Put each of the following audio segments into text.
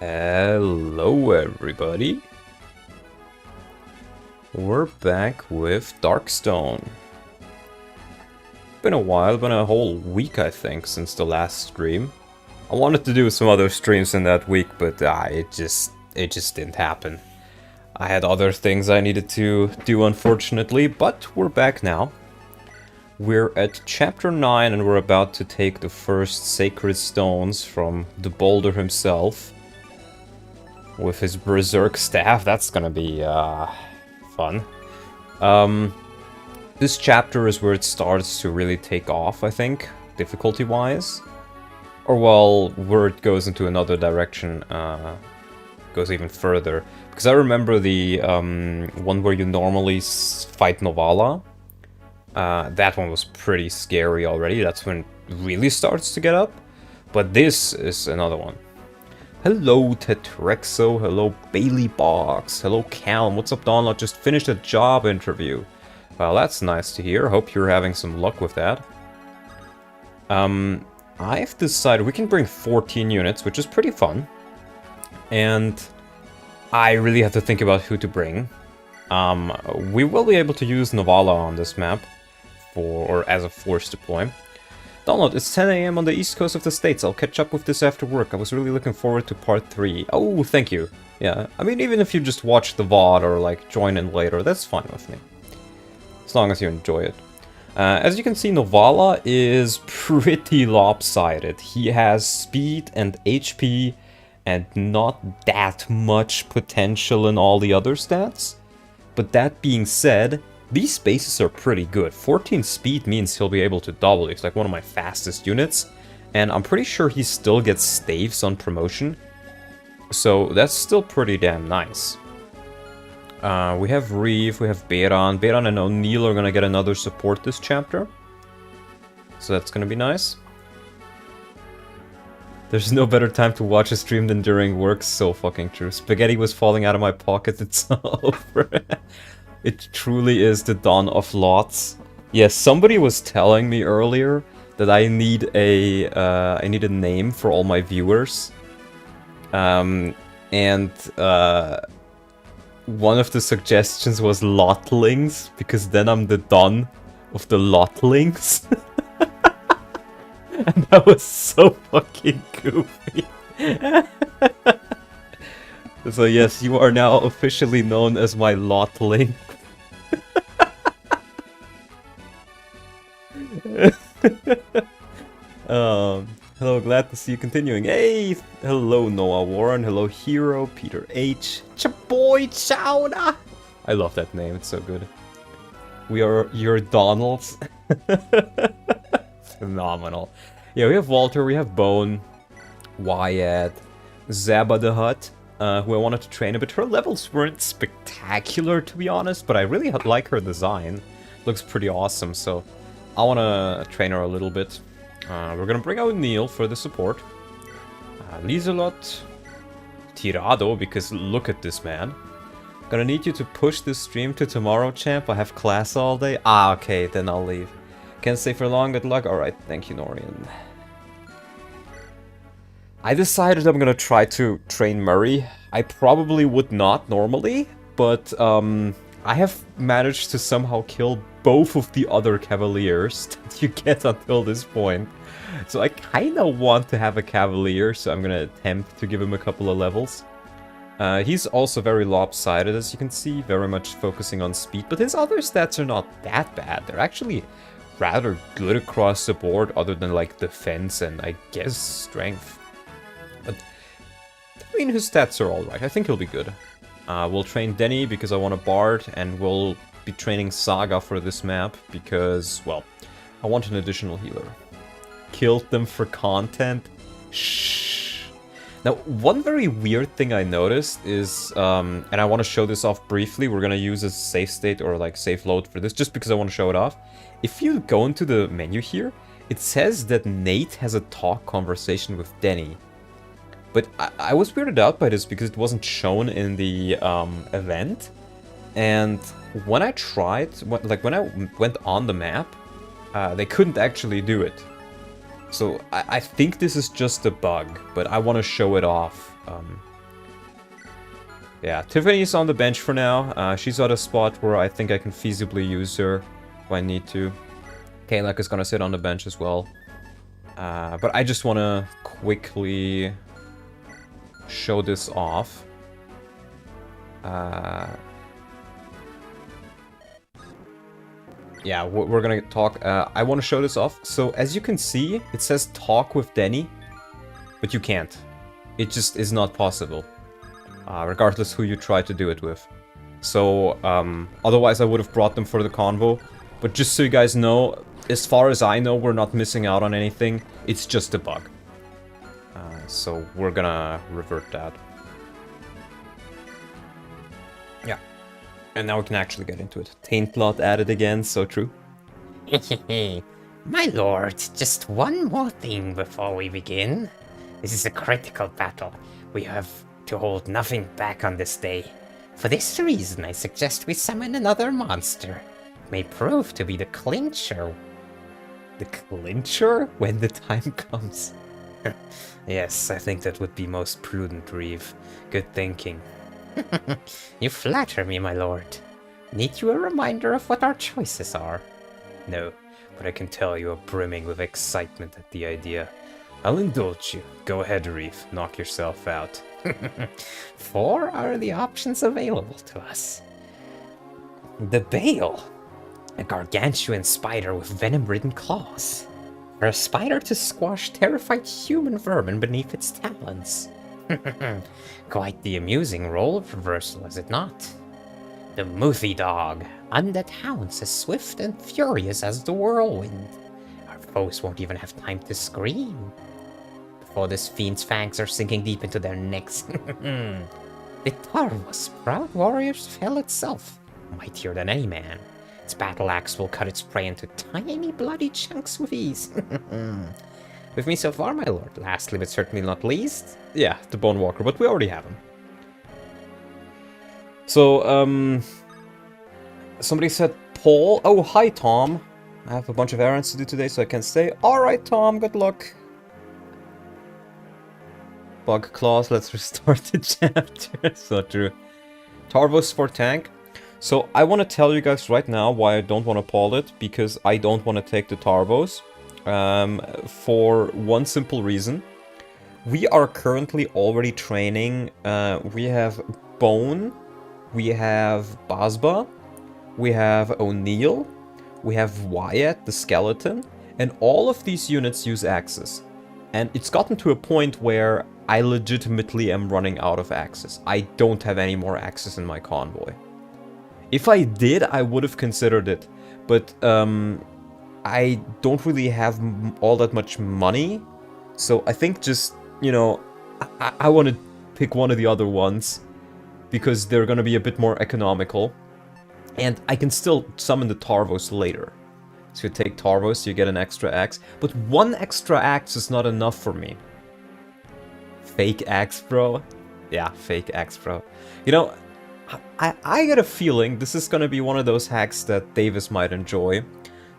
Hello everybody. We're back with Darkstone. Been a while, been a whole week I think since the last stream. I wanted to do some other streams in that week, but it just didn't happen. I had other things I needed to do unfortunately, but we're back now. We're at chapter 9 and we're about to take the first sacred stones from the boulder himself. With his berserk staff, that's gonna be fun. This chapter is where it starts to really take off, I think, difficulty-wise. Or well, where it goes into another direction, goes even further. Because I remember the one where you normally fight Novala. That one was pretty scary already, that's when it really starts to get up. But this is another one. Hello Tetrexo, hello Bailey Box, hello Calm, what's up Donald, just finished a job interview. Well, that's nice to hear, hope you're having some luck with that. I've decided we can bring 14 units, which is pretty fun. And I really have to think about who to bring. We will be able to use Novala on this map, or as a force deploy. Donald, it's 10 AM on the east coast of the States. I'll catch up with this after work. I was really looking forward to part 3. Oh, thank you. Yeah, I mean, even if you just watch the VOD or, like, join in later, that's fine with me. As long as you enjoy it. As you can see, Novala is pretty lopsided. He has speed and HP and not that much potential in all the other stats. But that being said, these bases are pretty good. 14 speed means he'll be able to double. He's like one of my fastest units. And I'm pretty sure he still gets staves on promotion. So that's still pretty damn nice. We have Reeve, we have Beran. Beran and O'Neill are gonna get another support this chapter. So that's gonna be nice. There's no better time to watch a stream than during work. So fucking true. Spaghetti was falling out of my pocket. It's over. It truly is the dawn of lots. Yes, somebody was telling me earlier that I need a name for all my viewers. One of the suggestions was Lotlings, because then I'm the Don of the Lotlings. And that was so fucking goofy. So yes, you are now officially known as my Lotling. Hello, glad to see you continuing. Hey, hello Noah Warren, hello Hero, Peter H, Chaboy Chowda. I love that name, it's so good. We are your Donalds. Phenomenal. Yeah, we have Walter, we have Bone, Wyatt, Zabba the Hutt, who I wanted to train a bit. Her levels weren't spectacular, to be honest, but I really like her design. Looks pretty awesome, so I want to train her a little bit. We're gonna bring out Neil for the support. Lieselot, Tirado, because look at this man. Gonna need you to push this stream to tomorrow, champ. I have class all day. Ah, okay, then I'll leave. Can't stay for long, good luck. Alright, thank you, Norian. I decided I'm gonna try to train Murray. I probably would not normally, but I have managed to somehow kill both of the other Cavaliers that you get until this point. So I kinda want to have a Cavalier, so I'm gonna attempt to give him a couple of levels. He's also very lopsided, as you can see, very much focusing on speed, but his other stats are not that bad. They're actually rather good across the board, other than like defense and I guess strength. But I mean, his stats are alright. I think he'll be good. We'll train Denny because I want a Bard, and we'll be training Saga for this map because, well, I want an additional healer. Killed them for content? Shh. Now, one very weird thing I noticed is, and I want to show this off briefly, we're going to use a save state or like save load for this, just because I want to show it off. If you go into the menu here, it says that Nate has a talk conversation with Denny. But I was weirded out by this because it wasn't shown in the event. And when I tried, when I went on the map, they couldn't actually do it. So I think this is just a bug, but I want to show it off Yeah, Tiffany's on the bench for now. She's at a spot where I think I can feasibly use her if I need to. Kalek is gonna sit on the bench as well. But I just want to quickly show this off. Yeah, we're gonna talk. I want to show this off. So as you can see, it says talk with Denny, but you can't. It just is not possible, regardless who you try to do it with. So otherwise I would have brought them for the convo. But just so you guys know, as far as I know, we're not missing out on anything. It's just a bug. So we're gonna revert that. Yeah. And now we can actually get into it. Taint Blood added again, so true. My lord, just one more thing before we begin. This is a critical battle. We have to hold nothing back on this day. For this reason, I suggest we summon another monster. It may prove to be the clincher. The clincher? When the time comes. Yes, I think that would be most prudent, Reeve. Good thinking. You flatter me, my lord. Need you a reminder of what our choices are? No, but I can tell you are brimming with excitement at the idea. I'll indulge you. Go ahead, Reeve. Knock yourself out. 4 are the options available to us. The Bale. A gargantuan spider with venom-ridden claws. For a spider to squash terrified human vermin beneath its talons. Quite the amusing role reversal, is it not? The Mouthy Dog. Undead hounds as swift and furious as the whirlwind. Our foes won't even have time to scream before this fiend's fangs are sinking deep into their necks. The Tarvos, proud warriors of hell itself, mightier than any man. Its battle axe will cut its prey into tiny bloody chunks with ease. With me so far, my lord. Lastly, but certainly not least... Yeah, the Bone Walker, but we already have him. So, somebody said Paul. Oh, hi, Tom. I have a bunch of errands to do today, so I can stay. Alright, Tom, good luck. Bug claws, let's restart the chapter. So true. Tarvos for tank. So I want to tell you guys right now why I don't want to Paul it, because I don't want to take the Tarvos. For one simple reason. We are currently already training. We have Bone, we have Basba, we have O'Neill, we have Wyatt, the skeleton, and all of these units use axes. And it's gotten to a point where I legitimately am running out of axes. I don't have any more axes in my convoy. If I did, I would have considered it, but I don't really have all that much money, so I think just, you know, I want to pick one of the other ones, because they're going to be a bit more economical, and I can still summon the Tarvos later. So you take Tarvos, you get an extra axe, but one extra axe is not enough for me. Fake axe, bro? Yeah, fake axe, bro. You know, I get a feeling this is going to be one of those hacks that Davis might enjoy.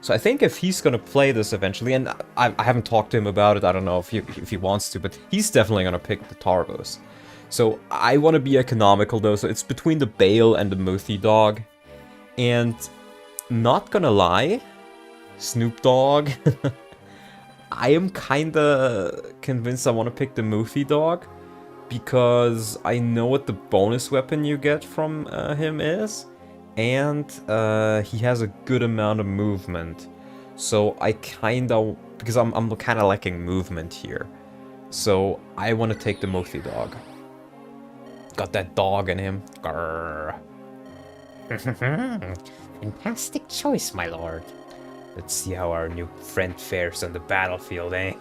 So I think if he's going to play this eventually, and I haven't talked to him about it, I don't know if he wants to, but he's definitely going to pick the Tarvos. So I want to be economical though, so it's between the Bale and the Mouthy Dog. And not gonna lie, Snoop Dogg, I am kinda convinced I want to pick the Mouthy Dog, because I know what the bonus weapon you get from him is, and he has a good amount of movement. So I kinda, because I'm kinda lacking movement here, so I want to take the Mouthy Dog. Got that dog in him. Grrr. Fantastic choice, my lord. Let's see how our new friend fares on the battlefield, eh?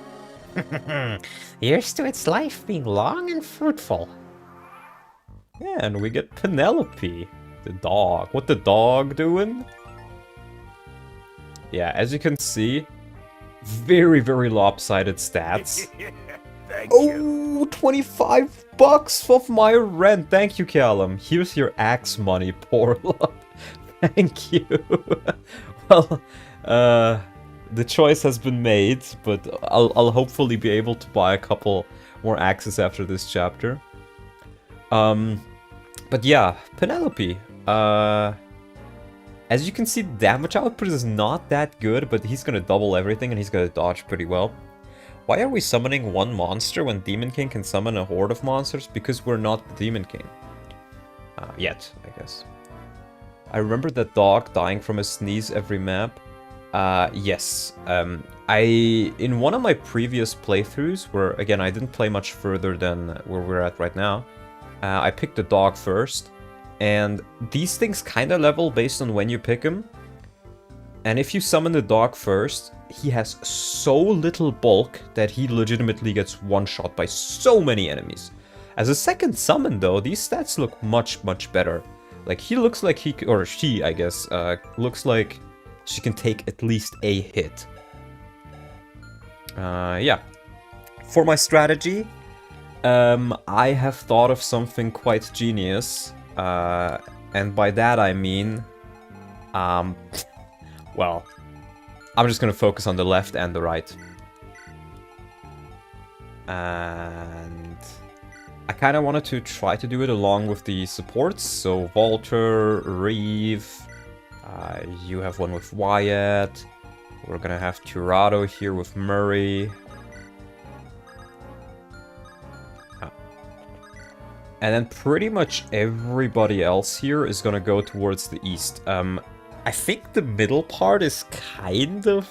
Here's to its life being long and fruitful. Yeah, and we get Penelope, the dog. What the dog doing? Yeah, as you can see, very, very lopsided stats. Thank Oh, 25 bucks of my rent. Thank you, Callum. Here's your axe money, poor love. Thank you. Well, the choice has been made, but I'll hopefully be able to buy a couple more axes after this chapter. But yeah, Penelope. As you can see, damage output is not that good, but he's gonna double everything and he's gonna dodge pretty well. Why are we summoning one monster when Demon King can summon a horde of monsters? Because we're not the Demon King. Yet, I guess. I remember that dog dying from a sneeze every map. Yes. In one of my previous playthroughs, where, again, I didn't play much further than where we're at right now, I picked the dog first, and these things kind of level based on when you pick him. And if you summon the dog first, he has so little bulk that he legitimately gets one-shot by so many enemies. As a second summon, though, these stats look much, much better. Like, he looks like he, or she, I guess, looks like she can take at least a hit. Yeah. For my strategy, I have thought of something quite genius. And by that I mean, well, I'm just gonna focus on the left and the right. And I kind of wanted to try to do it along with the supports. So Walter, Reeve, you have one with Wyatt. We're gonna have Tirado here with Murray. And then pretty much everybody else here is gonna go towards the east. I think the middle part is kind of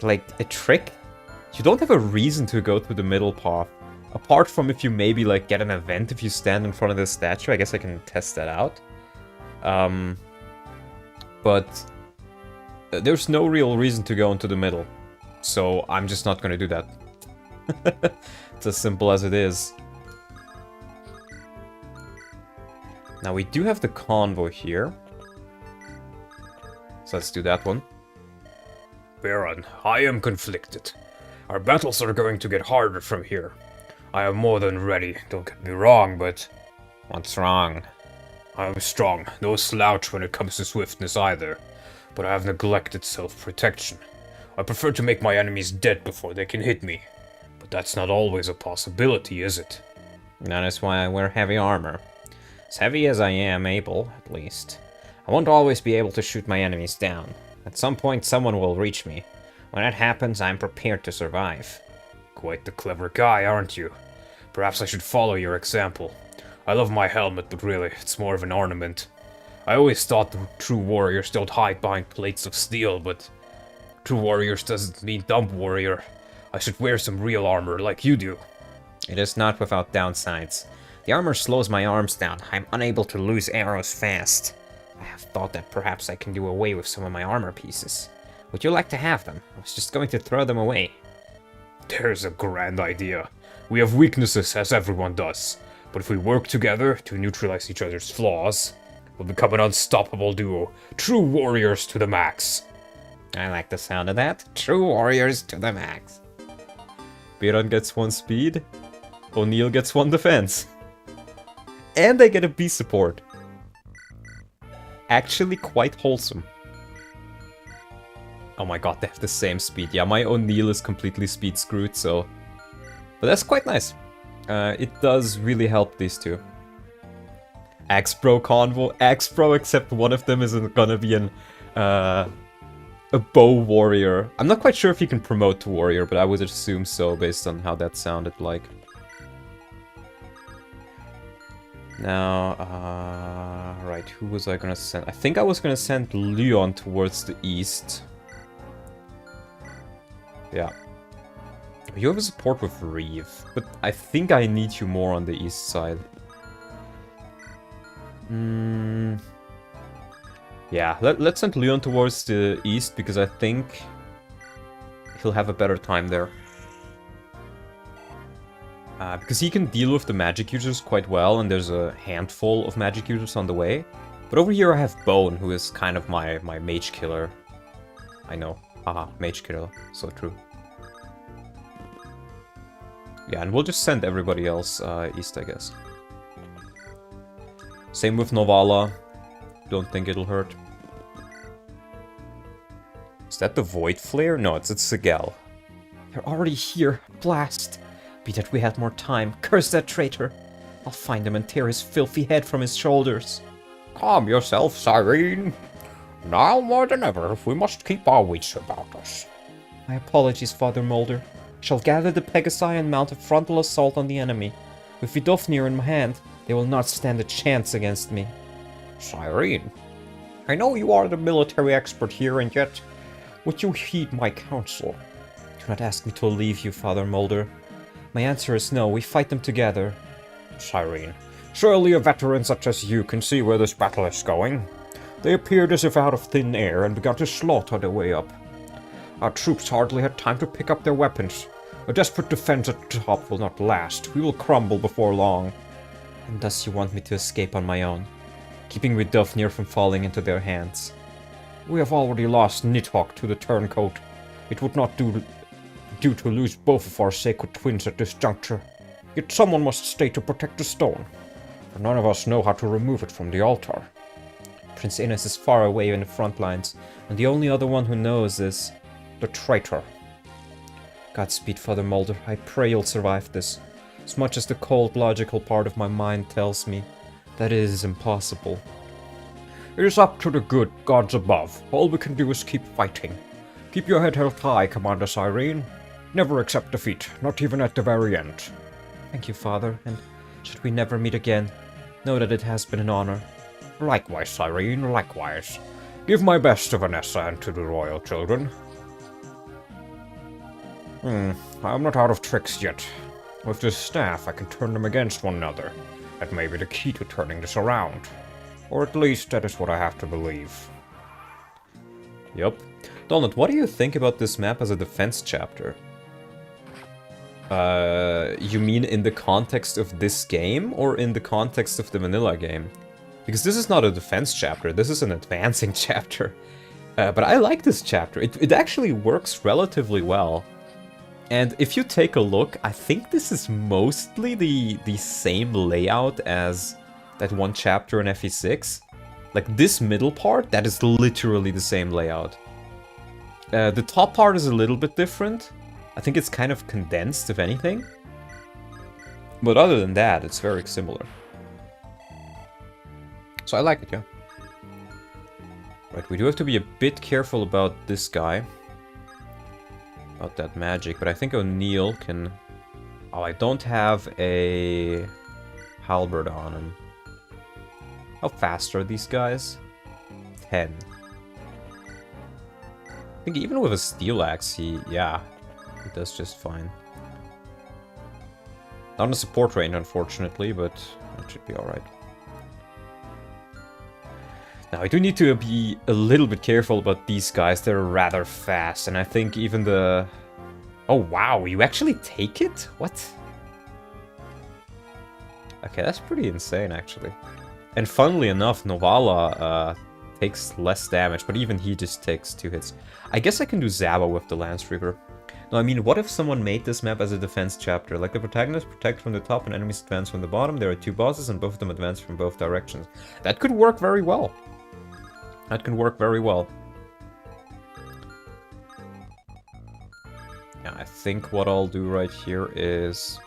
like a trick. You don't have a reason to go through the middle path. Apart from if you maybe like get an event if you stand in front of the statue. I guess I can test that out. But there's no real reason to go into the middle. So I'm just not gonna do that. It's as simple as it is. Now we do have the convoy here. So let's do that one. Baron, I am conflicted. Our battles are going to get harder from here. I am more than ready, don't get me wrong, but... What's wrong? I am strong, no slouch when it comes to swiftness either. But I have neglected self-protection. I prefer to make my enemies dead before they can hit me. But that's not always a possibility, is it? That is why I wear heavy armor. As heavy as I am able, at least. I won't always be able to shoot my enemies down. At some point someone will reach me. When that happens, I'm prepared to survive. Quite the clever guy, aren't you? Perhaps I should follow your example. I love my helmet, but really, it's more of an ornament. I always thought the true warriors don't hide behind plates of steel, but... True warriors doesn't mean dumb warrior. I should wear some real armor like you do. It is not without downsides. The armor slows my arms down. I'm unable to lose arrows fast. I have thought that perhaps I can do away with some of my armor pieces. Would you like to have them? I was just going to throw them away. There's a grand idea. We have weaknesses, as everyone does. But if we work together to neutralize each other's flaws, we'll become an unstoppable duo. True warriors to the max. I like the sound of that. True warriors to the max. Biran gets 1 speed. O'Neill gets 1 defense. And they get a B support. Actually quite wholesome. Oh my god, they have the same speed. Yeah, my O'Neill is completely speed screwed, so... But that's quite nice. It does really help these two. X-Pro convo. X-Pro, except one of them is gonna be a bow warrior. I'm not quite sure if he can promote to warrior, but I would assume so based on how that sounded like. Now, right, who was I gonna send? I think I was gonna send LYON towards the east. Yeah. You have a support with Reeve, but I think I need you more on the east side. Yeah, let's send LYON towards the east, because I think he'll have a better time there. Because he can deal with the magic users quite well, and there's a handful of magic users on the way. But over here I have Bone, who is kind of my mage killer. I know. Haha, mage killer. So true. Yeah, and we'll just send everybody else east, I guess. Same with Novala. Don't think it'll hurt. Is that the Void Flare? No, it's Sigel. They're already here. Blast. Be that we had more time. Curse that traitor! I'll find him and tear his filthy head from his shoulders. Calm yourself, Cyrene. Now more than ever, we must keep our wits about us. My apologies, Father Mulder. Shall gather the Pegasi and mount a frontal assault on the enemy. With Vidofnir in my hand, they will not stand a chance against me. Cyrene, I know you are the military expert here, and yet, would you heed my counsel? Do not ask me to leave you, Father Mulder. My answer is no, we fight them together. Cyrene, surely a veteran such as you can see where this battle is going. They appeared as if out of thin air and began to slaughter their way up. Our troops hardly had time to pick up their weapons. A desperate defense at the top will not last. We will crumble before long. And thus you want me to escape on my own, keeping Vidofnir from falling into their hands. We have already lost Nidhogg to the turncoat. It would not do to lose both of our sacred twins at this juncture. Yet someone must stay to protect the stone, for none of us know how to remove it from the altar. Prince Innes is far away in the front lines, and the only other one who knows is the traitor. Godspeed, Father Mulder. I pray you'll survive this. As much as the cold, logical part of my mind tells me that it is impossible. It is up to the good gods above. All we can do is keep fighting. Keep your head held high, Commander Cyrene. Never accept defeat, not even at the very end. Thank you, Father, and should we never meet again, know that it has been an honor. Likewise, Cyrene, likewise. Give my best to Vanessa and to the royal children. I'm not out of tricks yet. With this staff, I can turn them against one another. That may be the key to turning this around. Or at least that is what I have to believe. Yup. Donald, what do you think about this map as a defense chapter? You mean in the context of this game, or in the context of the vanilla game? Because this is not a defense chapter, this is an advancing chapter. But I like this chapter. It actually works relatively well. And if you take a look, I think this is mostly the same layout as that one chapter in FE6. Like this middle part, that is literally the same layout. The top part is a little bit different. I think it's kind of condensed, if anything. But other than that, it's very similar. So I like it, yeah. Right, we do have to be a bit careful about this guy. About that magic, but I think O'Neill can... Oh, I don't have a halberd on him. How fast are these guys? 10. I think even with a steel axe, he does just fine. Not in a support range, unfortunately, but that should be alright. Now, I do need to be a little bit careful about these guys. They're rather fast, and I think even the... Oh, wow, you actually take it? What? Okay, that's pretty insane, actually. And funnily enough, Novala takes less damage, but even he just takes 2 hits. I guess I can do Zaba with the Lance Reaver. No, I mean, what if someone made this map as a defense chapter? Like the protagonist protects from the top and enemies advance from the bottom. There are 2 bosses and both of them advance from both directions. That could work very well. That can work very well. Yeah, I think what I'll do right here is...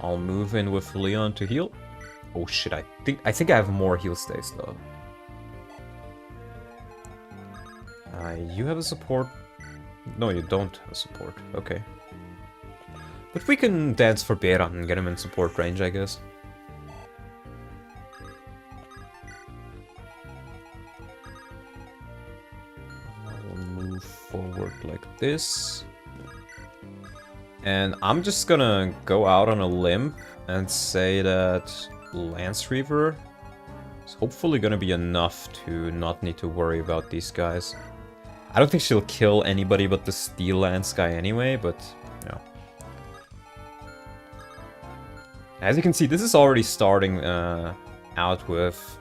I'll move in with Leon to heal. Oh shit, I think I have more heal stays though. You have a support... No, you don't have a support. Okay. But we can dance for Beran and get him in support range, I guess. Move forward like this. And I'm just gonna go out on a limb and say that Lance Reaver is hopefully gonna be enough to not need to worry about these guys. I don't think she'll kill anybody but the Steel Lance guy anyway, but yeah. As you can see, this is already starting out with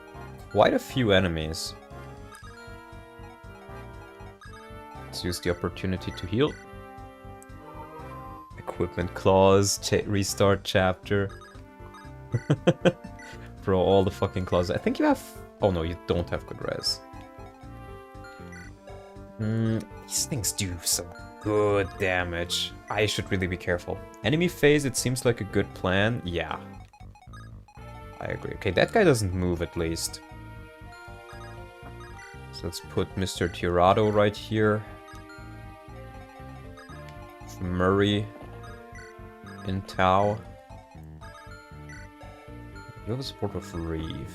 quite a few enemies. Let's use the opportunity to heal. Equipment clause, restart chapter. Bro, all the fucking clauses. I think you have... Oh no, you don't have good res. These things do some good damage. I should really be careful. Enemy phase, it seems like a good plan. Yeah. I agree. Okay, that guy doesn't move at least. So let's put Mr. Tirado right here. Murray in Tau. We have a support of Reeve.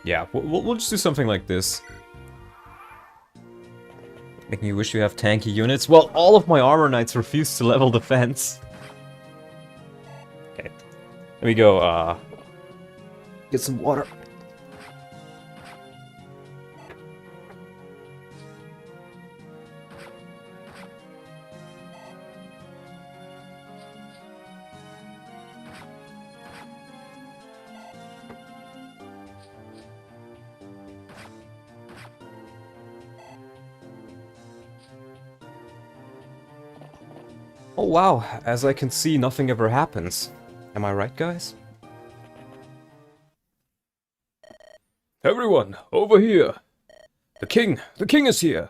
Yeah, we'll just do something like this. Making you wish you have tanky units. Well, all of my armor knights refuse to level defense. Okay. Let me go, get some water. Oh wow, as I can see, nothing ever happens. Am I right, guys? Everyone, over here! The king is here!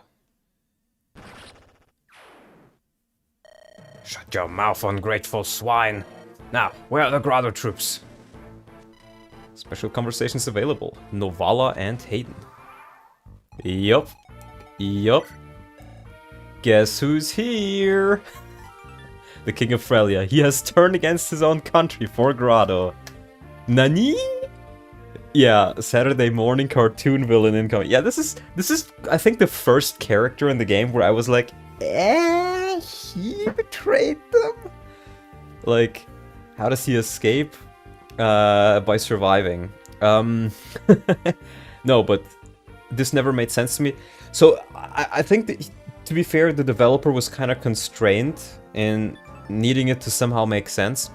Shut your mouth, ungrateful swine! Now, where are the Grado troops? Special conversations available. Novala and Hayden. Yup. Yup. Guess who's here? The King of Frelia. He has turned against his own country for Grado. Nani? Yeah, Saturday morning cartoon villain incoming. Yeah, this is I think the first character in the game where I was like, he betrayed them? Like, how does he escape? By surviving. No, but this never made sense to me. So, I think that, to be fair, the developer was kind of constrained in needing it to somehow make sense.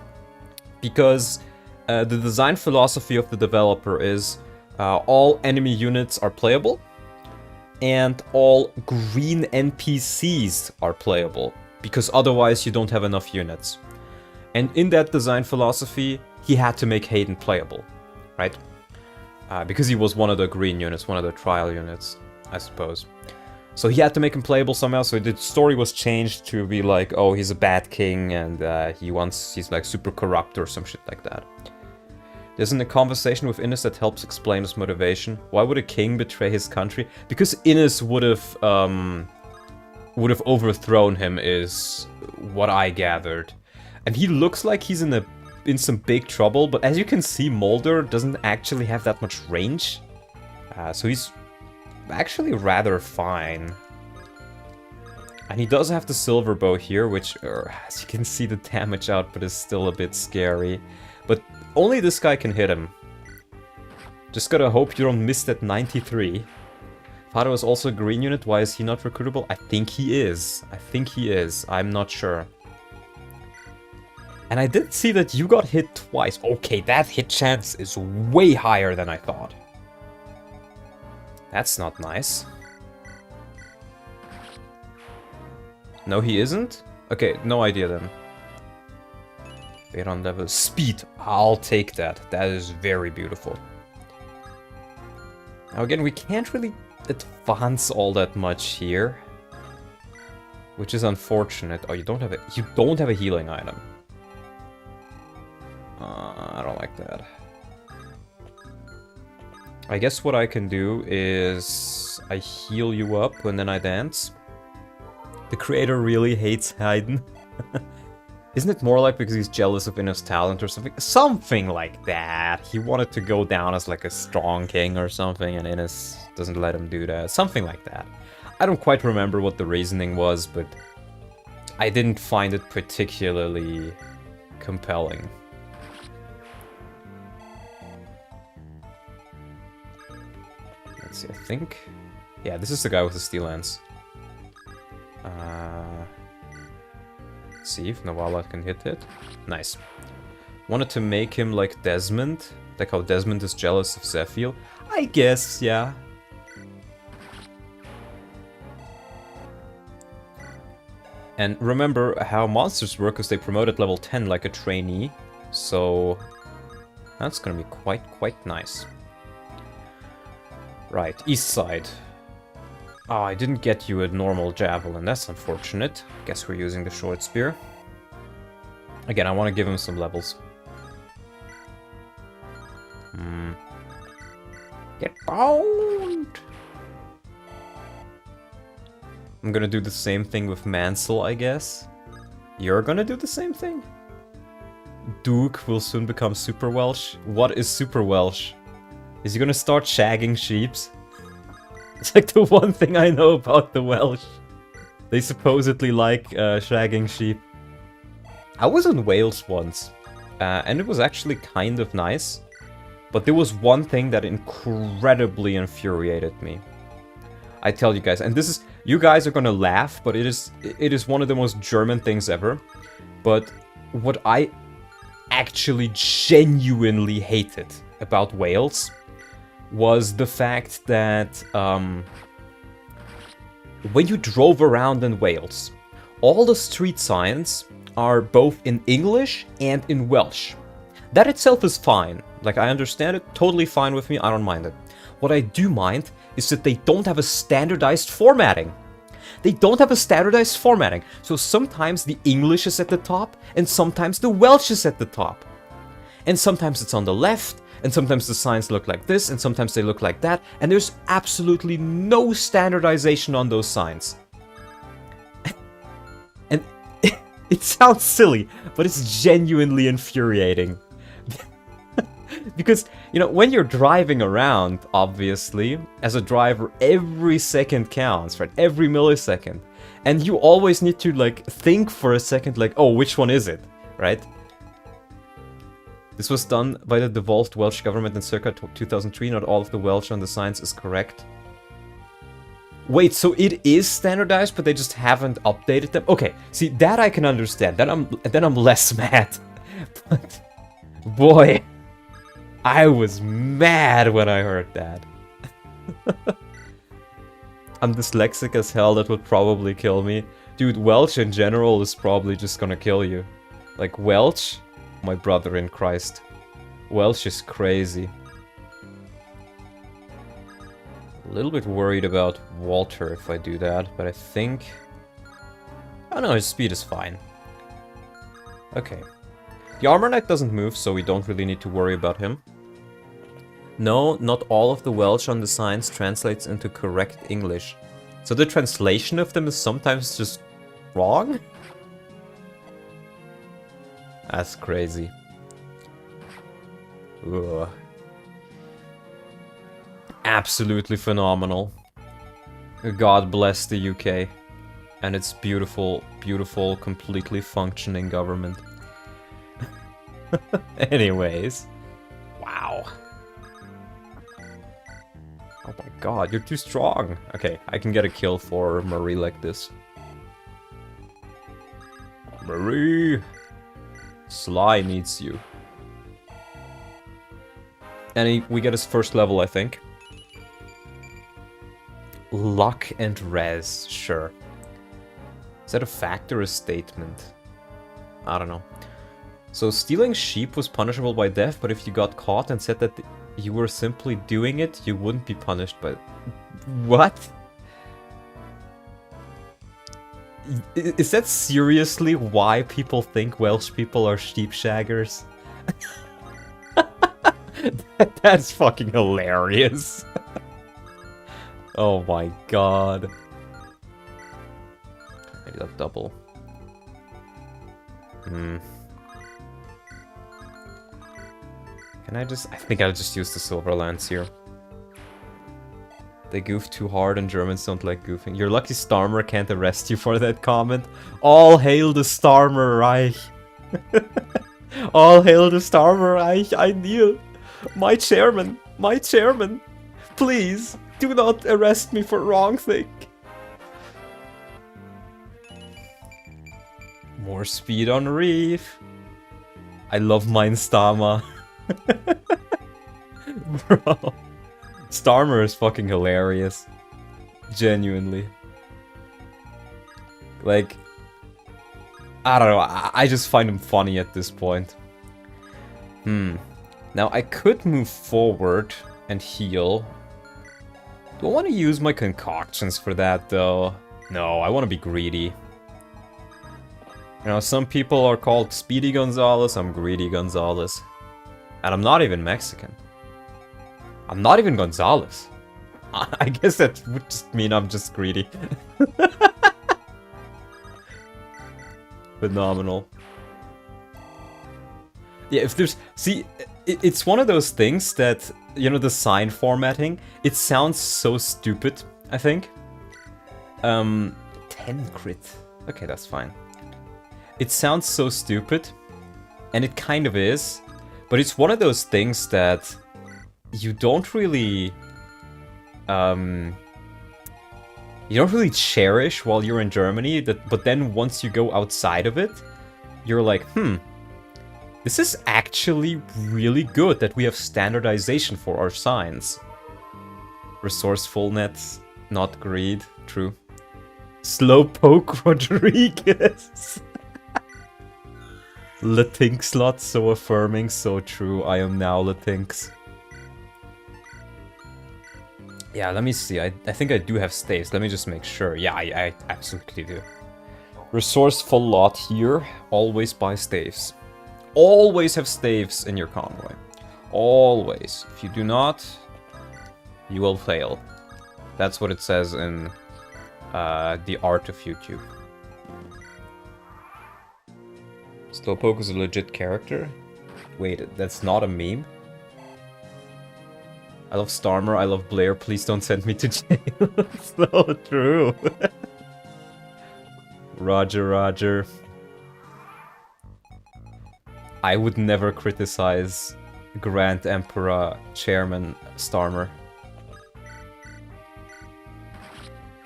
Because the design philosophy of the developer is all enemy units are playable, and all green NPCs are playable, because otherwise you don't have enough units. And in that design philosophy, he had to make Hayden playable, right? Because he was one of the green units, one of the trial units, I suppose. So he had to make him playable somehow, so the story was changed to be like, oh, he's a bad king, and he's like super corrupt or some shit like that. There's a conversation with Innes that helps explain his motivation. Why would a king betray his country? Because Innes would have overthrown him, is what I gathered. And he looks like he's in some big trouble, but as you can see, Mulder doesn't actually have that much range. So he's actually rather fine. And he does have the silver bow here, which, as you can see, the damage output is still a bit scary. But only this guy can hit him. Just gotta hope you don't miss that 93. Fado is also a green unit. Why is he not recruitable? I think he is. I'm not sure. And I did see that you got hit twice. Okay, that hit chance is way higher than I thought. That's not nice. No, he isn't? Okay, no idea then. Baron level. Speed. I'll take that. That is very beautiful. Now again, we can't really advance all that much here. Which is unfortunate. Oh, you don't have a healing item. I don't like that. I guess what I can do is I heal you up and then I dance. The creator really hates Hayden. Isn't it more like because he's jealous of Innes' talent or something? Something like that. He wanted to go down as like a strong king or something, and Innes doesn't let him do that. Something like that. I don't quite remember what the reasoning was, but I didn't find it particularly compelling. Let's see, I think... Yeah, this is the guy with the steel lance. Let's see if Novala can hit it. Nice. Wanted to make him like Desmond. Like how Desmond is jealous of Zephyl. I guess, yeah. And remember how monsters work, because they promote at level 10 like a trainee. So... That's gonna be quite nice. Right, east side. Oh, I didn't get you a normal javelin. That's unfortunate. Guess we're using the short spear. Again, I want to give him some levels. Get boned! I'm gonna do the same thing with Mansell, I guess. You're gonna do the same thing? Duke will soon become Super Welsh. What is Super Welsh? Is he gonna start shagging sheeps? It's like the one thing I know about the Welsh. They supposedly like shagging sheep. I was in Wales once, and it was actually kind of nice. But there was one thing that incredibly infuriated me. I tell you guys, and this is... You guys are gonna laugh, but it is one of the most German things ever. But what I actually genuinely hated about Wales was the fact that when you drove around in Wales, all the street signs are both in English and in Welsh. That itself is fine. Like, I understand it, totally fine with me, I don't mind it. What I do mind is that they don't have a standardized formatting. They don't have a standardized formatting. So sometimes the English is at the top, and sometimes the Welsh is at the top. And sometimes it's on the left, and sometimes the signs look like this, and sometimes they look like that, and there's absolutely no standardization on those signs. And it sounds silly, but it's genuinely infuriating. Because, you know, when you're driving around, obviously, as a driver, every second counts, right? Every millisecond. And you always need to, like, think for a second, like, oh, which one is it, right? This was done by the devolved Welsh government in circa 2003. Not all of the Welsh on the signs is correct. Wait, so it is standardized, but they just haven't updated them? Okay, see, that I can understand. Then I'm less mad. But, boy, I was mad when I heard that. I'm dyslexic as hell, that would probably kill me. Dude, Welsh in general is probably just gonna kill you. Like, Welsh? My brother in Christ. Welsh is crazy. A little bit worried about Walter if I do that, but I think... Oh no, his speed is fine. Okay. The Armor Knight doesn't move, so we don't really need to worry about him. No, not all of the Welsh on the signs translates into correct English. So the translation of them is sometimes just wrong? That's crazy. Ugh. Absolutely phenomenal. God bless the UK. And its beautiful, beautiful, completely functioning government. Anyways. Wow. Oh my god, you're too strong. Okay, I can get a kill for Marie like this. Marie! Sly needs you. And we get his first level, I think. Luck and res, sure. Is that a fact or a statement? I don't know. So stealing sheep was punishable by death, but if you got caught and said that you were simply doing it, you wouldn't be punished by... What? Is that seriously why people think Welsh people are sheep shaggers? That's fucking hilarious. Oh my god. Maybe that double. Can I just... I think I'll just use the Silver Lance here. They goof too hard and Germans don't like goofing. Your lucky Starmer can't arrest you for that comment. All hail the Starmer Reich. All hail the Starmer Reich. I kneel. My chairman. My chairman. Please, do not arrest me for wrong thing. More speed on Reef. I love mine Stama. Bro. Starmer is fucking hilarious. Genuinely. Like, I don't know, I just find him funny at this point. Now, I could move forward and heal. Do I want to use my concoctions for that, though? No, I want to be greedy. You know, some people are called Speedy Gonzalez, I'm Greedy Gonzalez. And I'm not even Mexican. I'm not even Gonzalez. I guess that would just mean I'm just greedy. Phenomenal. Yeah, if there's... See, it's one of those things that, you know, the sign formatting, it sounds so stupid, I think. 10 crit. Okay, that's fine. It sounds so stupid, and it kind of is, but it's one of those things that you don't really... you don't really cherish while you're in Germany, but then once you go outside of it, you're like, this is actually really good that we have standardization for our signs. Resourcefulness, not greed, true. Slowpoke Rodriguez. Latinx so affirming, so true. I am now Latinx. Yeah, let me see. I think I do have staves. Let me just make sure. Yeah, I absolutely do. Resourceful lot here. Always buy staves. Always have staves in your convoy. Always. If you do not, you will fail. That's what it says in the art of YouTube. Slowpoke is a legit character? Wait, that's not a meme? I love Starmer, I love Blair, please don't send me to jail. So true. Roger, Roger. I would never criticize Grand Emperor Chairman Starmer.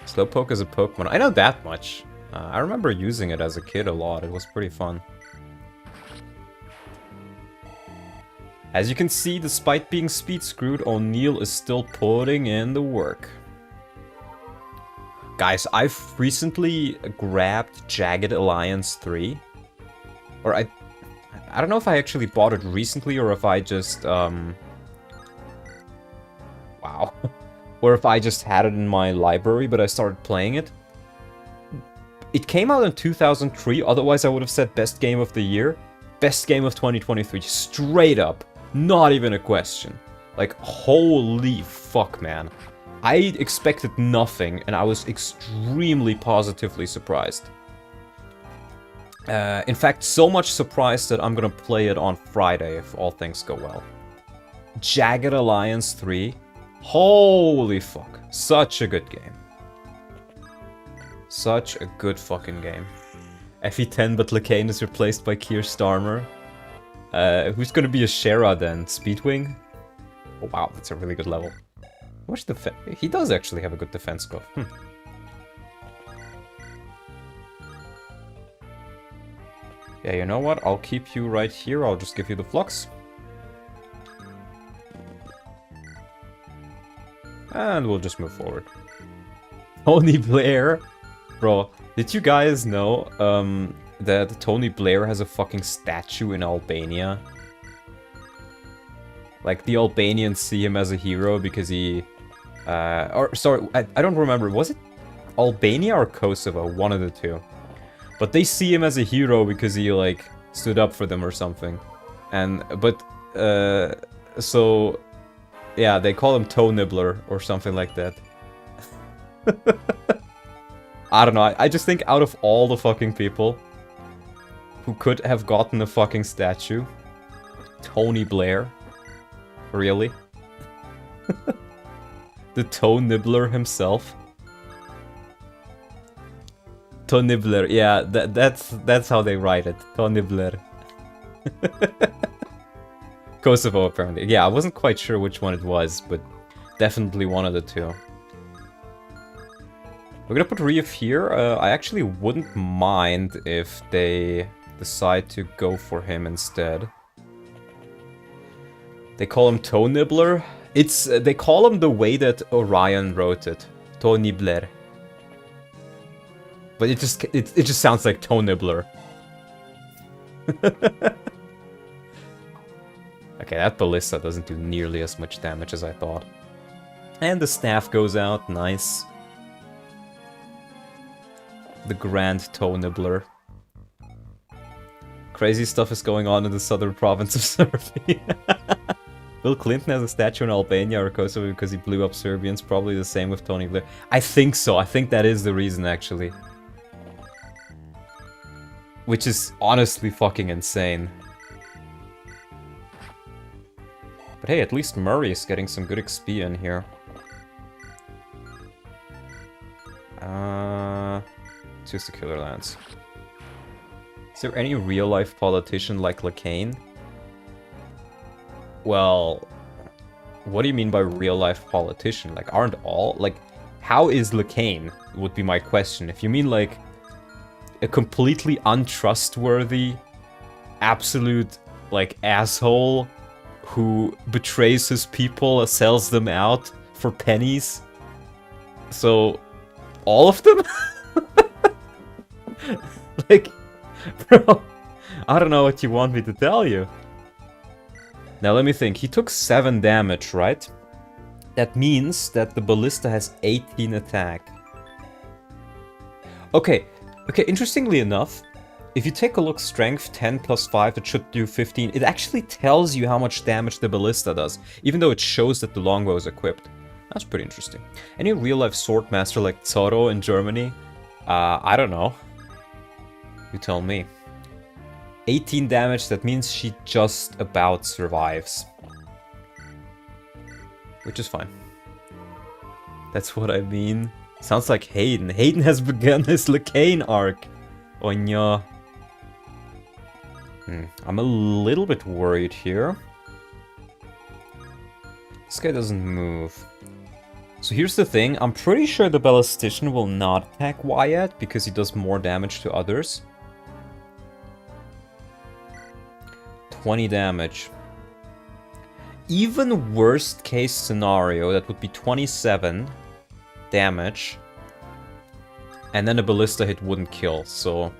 Slowpoke is a Pokemon. I know that much. I remember using it as a kid a lot. It was pretty fun. As you can see, despite being speed screwed, O'Neill is still putting in the work. Guys, I've recently grabbed Jagged Alliance 3. Or I don't know if I actually bought it recently or if I just, wow. Or if I just had it in my library, but I started playing it. It came out in 2003, otherwise I would have said best game of the year. Best game of 2023, straight up. Not even a question. Like, holy fuck, man. I expected nothing, and I was extremely positively surprised. In fact, so much surprised that I'm gonna play it on Friday, if all things go well. Jagged Alliance 3. Holy fuck. Such a good game. Such a good fucking game. FE10, but Lacane is replaced by Keir Starmer. Who's gonna be a Shera then? Speedwing? Oh wow, that's a really good level. What's defense? He does actually have a good defense score. Yeah, you know what? I'll keep you right here. I'll just give you the flux. And we'll just move forward. Tony Blair? Bro, did you guys know, that Tony Blair has a fucking statue in Albania? Like, the Albanians see him as a hero because he... sorry, I don't remember. Was it Albania or Kosovo? One of the two. But they see him as a hero because he, like, stood up for them or something. So... Yeah, they call him Toe Nibbler or something like that. I don't know, I just think out of all the fucking people who could have gotten a fucking statue, Tony Blair? Really? The Toe Nibbler himself? Toe Nibbler, yeah, that's how they write it. Toe Nibbler. Kosovo, apparently. Yeah, I wasn't quite sure which one it was, but definitely one of the two. We're gonna put Reef here. I actually wouldn't mind if they decide to go for him instead. They call him Toe Nibbler. It's they call him the way that Orion wrote it, Toe Nibbler. But it just sounds like Toe Nibbler. Okay, that ballista doesn't do nearly as much damage as I thought. And the staff goes out, nice. The Grand Toe Nibbler. Crazy stuff is going on in the southern province of Serbia. Bill Clinton has a statue in Albania or Kosovo because he blew up Serbians. Probably the same with Tony Blair. I think so. I think that is the reason, actually. Which is honestly fucking insane. But hey, at least Murray is getting some good XP in here. Choose the Killer Lance. Is there any real-life politician like Lacane? Well, what do you mean by real-life politician? Like, aren't all... Like, how is Lacane, would be my question. If you mean, like, a completely untrustworthy, absolute, like, asshole who betrays his people, sells them out for pennies. So, all of them? Like, bro, I don't know what you want me to tell you. Now let me think, he took 7 damage, right? That means that the ballista has 18 attack. Okay, interestingly enough, if you take a look, strength 10 plus 5, it should do 15. It actually tells you how much damage the ballista does, even though it shows that the longbow is equipped. That's pretty interesting. Any real-life swordmaster like Zorro in Germany? I don't know. You tell me. 18 damage, that means she just about survives. Which is fine. That's what I mean. Sounds like Hayden. Hayden has begun his Lacane arc. Oh no. I'm a little bit worried here. This guy doesn't move. So here's the thing. I'm pretty sure the ballistician will not attack Wyatt because he does more damage to others. 20 damage. Even worst case scenario, that would be 27 damage. And then a ballista hit wouldn't kill, so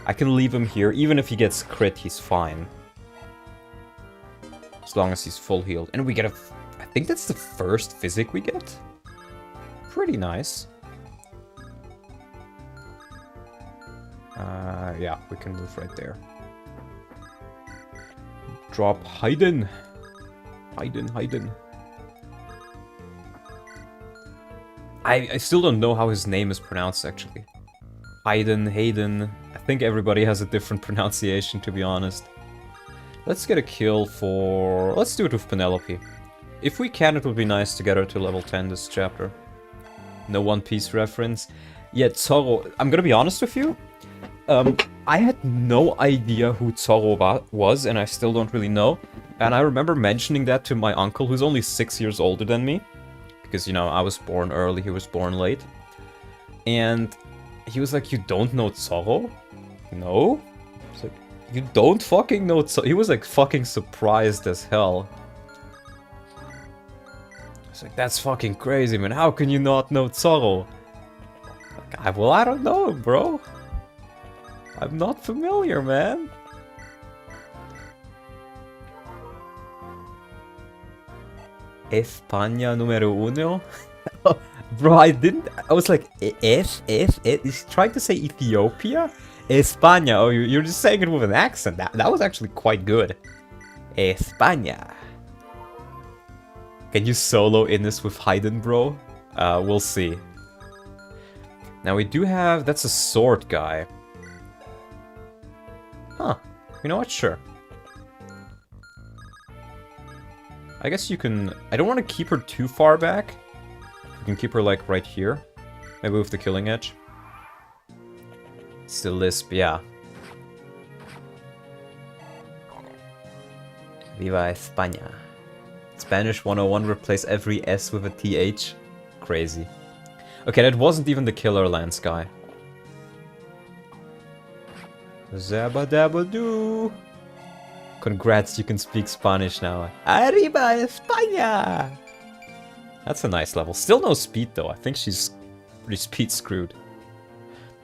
I can leave him here. Even if he gets crit, he's fine. As long as he's full healed. And we get a... I think that's the first physic we get. Pretty nice. Yeah, we can move right there. Drop Hayden. Hayden. I still don't know how his name is pronounced, actually. Hayden. I think everybody has a different pronunciation, to be honest. Let's get a kill for... Let's do it with Penelope. If we can, it would be nice to get her to level 10 this chapter. No One Piece reference. Yeah, Zorro. I'm gonna be honest with you. I had no idea who Zorro was, and I still don't really know. And I remember mentioning that to my uncle, who's only 6 years older than me. Because, you know, I was born early, he was born late. And he was like, you don't know Zorro? No? I was like, you don't fucking know Zorro? He was like fucking surprised as hell. I was like, that's fucking crazy, man. How can you not know Zorro? Like, well, I don't know, bro. I'm not familiar, man. España número uno? Bro, I was like, he's trying to say Ethiopia? España. Oh, you're just saying it with an accent. That was actually quite good. España. Can you solo in this with Hayden, bro? We'll see. Now we do have... That's a sword guy. Huh. You know what? Sure. I guess you can... I don't want to keep her too far back. You can keep her, like, right here. Maybe with the killing edge. Still lisp, yeah. Viva España. Spanish 101, replace every S with a TH. Crazy. Okay, that wasn't even the Killer Lance guy. Zabba-dabba-doo! Congrats, you can speak Spanish now. Arriba España! That's a nice level. Still no speed though. I think she's pretty speed screwed.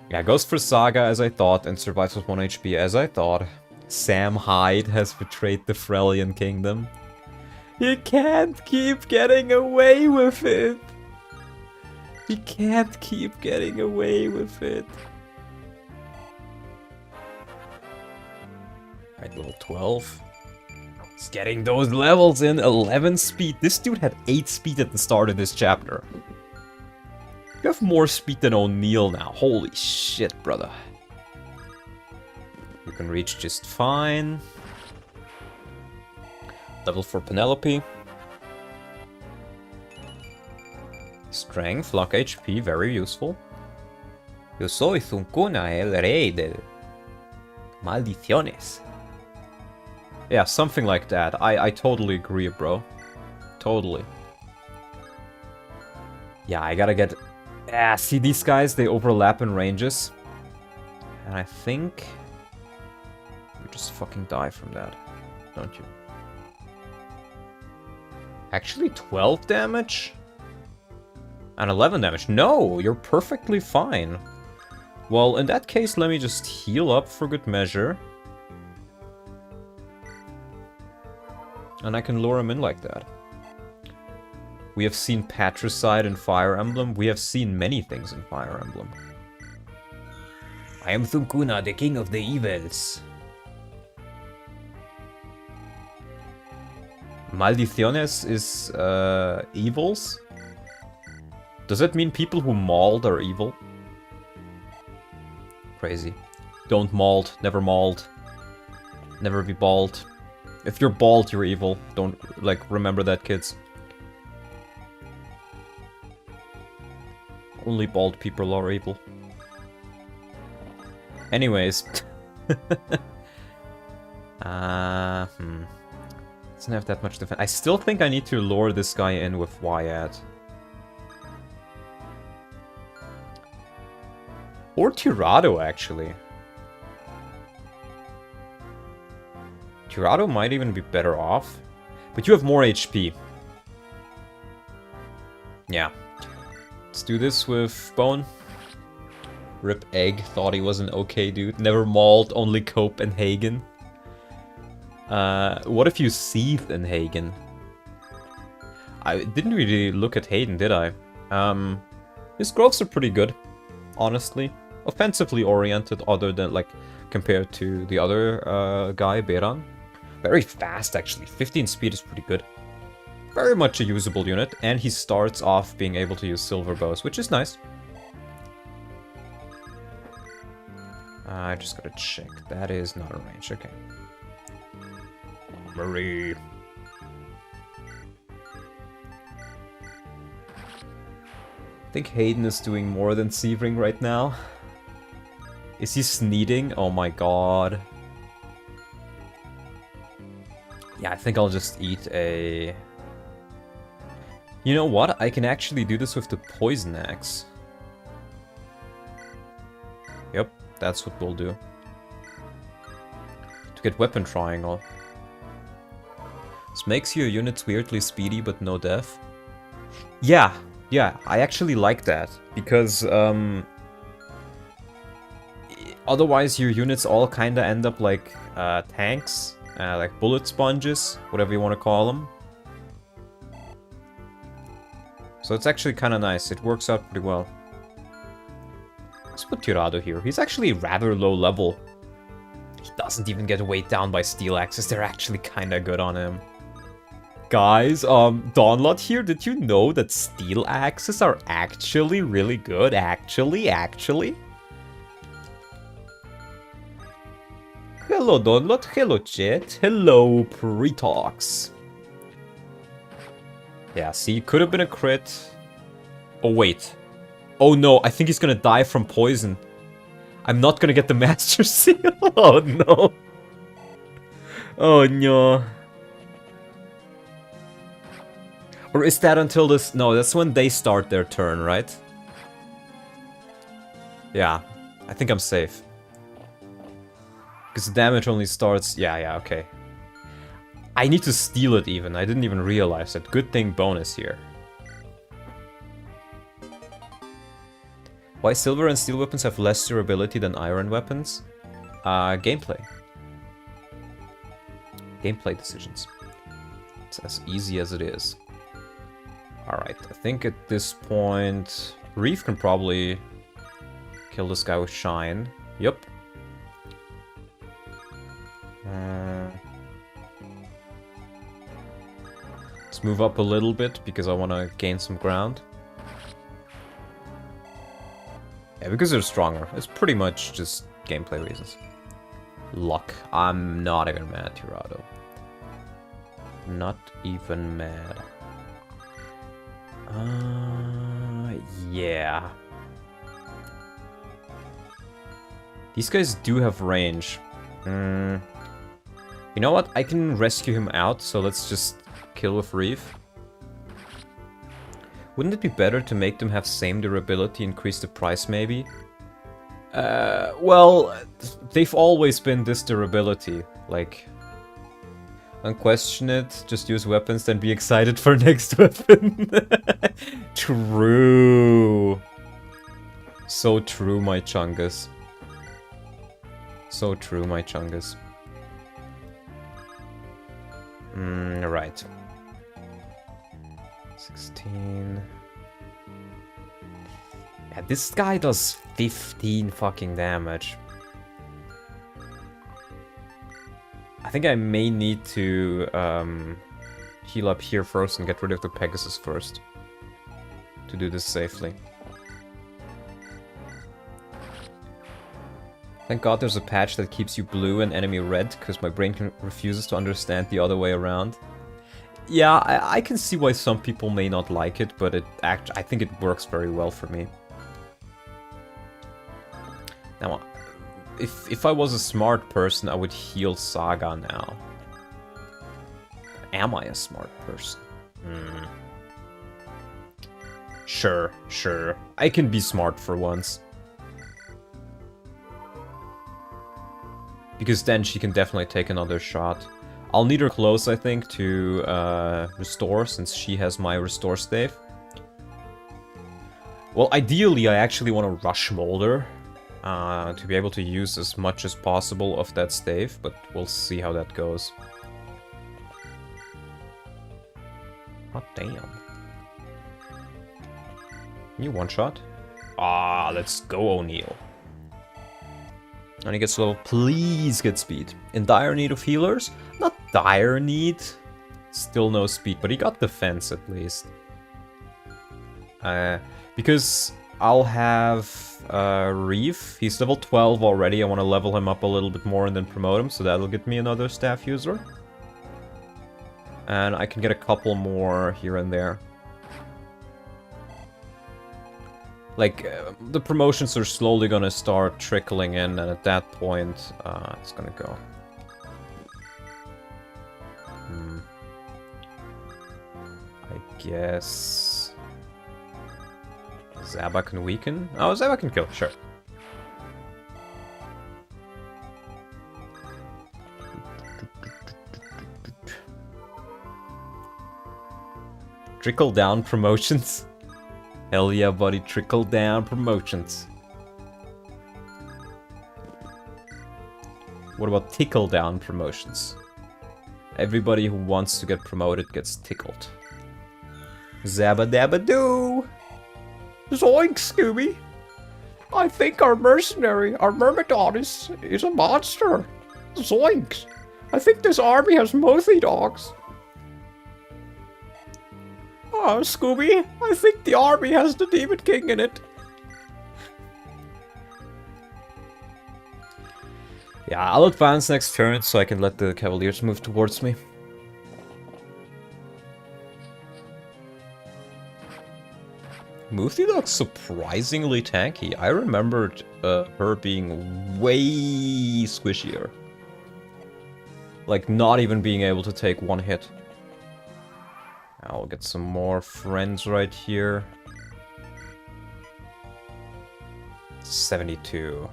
Yeah, goes for Saga as I thought and survives with 1 HP as I thought. Sam Hyde has betrayed the Frelian Kingdom. You can't keep getting away with it. You can't keep getting away with it. Alright, level 12. He's getting those levels in. 11 speed. This dude had 8 speed at the start of this chapter. You have more speed than O'Neill now. Holy shit, brother. You can reach just fine. Level for Penelope. Strength, luck, HP, very useful. Yo soy Zuncuna, el rey de maldiciones. Yeah, something like that. I totally agree, bro. Totally. Yeah, I gotta get... Ah, see these guys? They overlap in ranges. And I think... You just fucking die from that, don't you? Actually, 12 damage? And 11 damage. No, you're perfectly fine. Well, in that case, let me just heal up for good measure. And I can lure him in like that. We have seen Patricide in Fire Emblem. We have seen many things in Fire Emblem. I am Thunkuna, the king of the evils. Maldiciones is evils? Does that mean people who mauled are evil? Crazy. Don't mauled, never mauled. Never be bald. If you're bald, you're evil. Don't, like, remember that, kids. Only bald people are evil. Anyways. Doesn't have that much defense. I still think I need to lure this guy in with Wyatt. Or Tirado, actually. Tirado might even be better off. But you have more HP. Yeah. Let's do this with Bone. Rip Egg. Thought he was an okay dude. Never mauled, only Cope and Hagen. What if you seethed in Hagen? I didn't really look at Hayden, did I? His growths are pretty good, honestly. Offensively oriented, other than, like, compared to the other guy, Beran. Very fast, actually. 15 speed is pretty good. Very much a usable unit, and he starts off being able to use silver bows, which is nice. I just gotta check. That is not a range, okay. Marie. I think Hayden is doing more than Sebring right now. Is he sneeding? Oh my god. Yeah, I think I'll just eat a... You know what? I can actually do this with the Poison Axe. Yep, that's what we'll do. To get Weapon Triangle. This makes your units weirdly speedy, but no death. Yeah, I actually like that. Because, otherwise your units all kinda end up like, tanks. Like bullet sponges, whatever you want to call them. So it's actually kinda nice. It works out pretty well. Let's put Tirado here. He's actually rather low level. He doesn't even get weighed down by steel axes. They're actually kinda good on him. Guys, Dawnlot here, did you know that steel axes are actually really good? Actually? Hello, Dawnlot. Hello, chat. Hello, Pretox. Yeah, see, could have been a crit. Oh, wait. Oh, no, I think he's gonna die from poison. I'm not gonna get the Master Seal. Oh, no. Oh, no. Or is that until this... No, that's when they start their turn, right? Yeah, I think I'm safe. Because the damage only starts... Yeah, okay. I need to steal it even. I didn't even realize that. Good thing bonus here. Why silver and steel weapons have less durability than iron weapons? Gameplay. Gameplay decisions. not as easy as it is. Alright, I think at this point... Reef can probably kill this guy with Shine. Yup. Let's move up a little bit, because I want to gain some ground. Yeah, because they're stronger. It's pretty much just gameplay reasons. Luck. I'm not even mad, Tirado. Not even mad. Yeah. These guys do have range. You know what? I can rescue him out, so let's just kill with Reef. Wouldn't it be better to make them have same durability, increase the price maybe? Well, they've always been this durability. Like, don't question it, just use weapons, then be excited for next weapon. True. So true, my Chungus. So true, my Chungus. Right. 16. Yeah, this guy does 15 fucking damage. I think I may need to heal up here first and get rid of the Pegasus first. To do this safely. Thank God there's a patch that keeps you blue and enemy red, because my brain refuses to understand the other way around. Yeah, I can see why some people may not like it, but I think it works very well for me. Now, if I was a smart person, I would heal Saga now. Am I a smart person? Sure. I can be smart for once. Because then she can definitely take another shot. I'll need her close, I think, to restore, since she has my restore stave. Well, ideally, I actually want to rush Molder. To be able to use as much as possible of that stave, but we'll see how that goes. Oh, damn. You one-shot? Ah, let's go, O'Neil. And he gets level. Please get speed. In dire need of healers? Not dire need. Still no speed, but he got defense at least. Because I'll have Reef. He's level 12 already. I want to level him up a little bit more and then promote him, so that'll get me another staff user. And I can get a couple more here and there. Like, the promotions are slowly gonna start trickling in, and at that point, it's gonna go. I guess... Zaba can weaken? Oh, Zaba can kill, sure. Trickle down promotions. Hell yeah, buddy, trickle down promotions. What about tickle down promotions? Everybody who wants to get promoted gets tickled. Zabba dabba doo! Zoink, Scooby! I think our mercenary, our Myrmidon, is a monster. Zoinks! I think this army has Mothy dogs. Oh, Scooby, I think the army has the Demon King in it. Yeah, I'll advance next turn so I can let the Cavaliers move towards me. Muthy looks surprisingly tanky. I remembered her being way squishier. Like, not even being able to take one hit. I'll get some more friends right here. 72.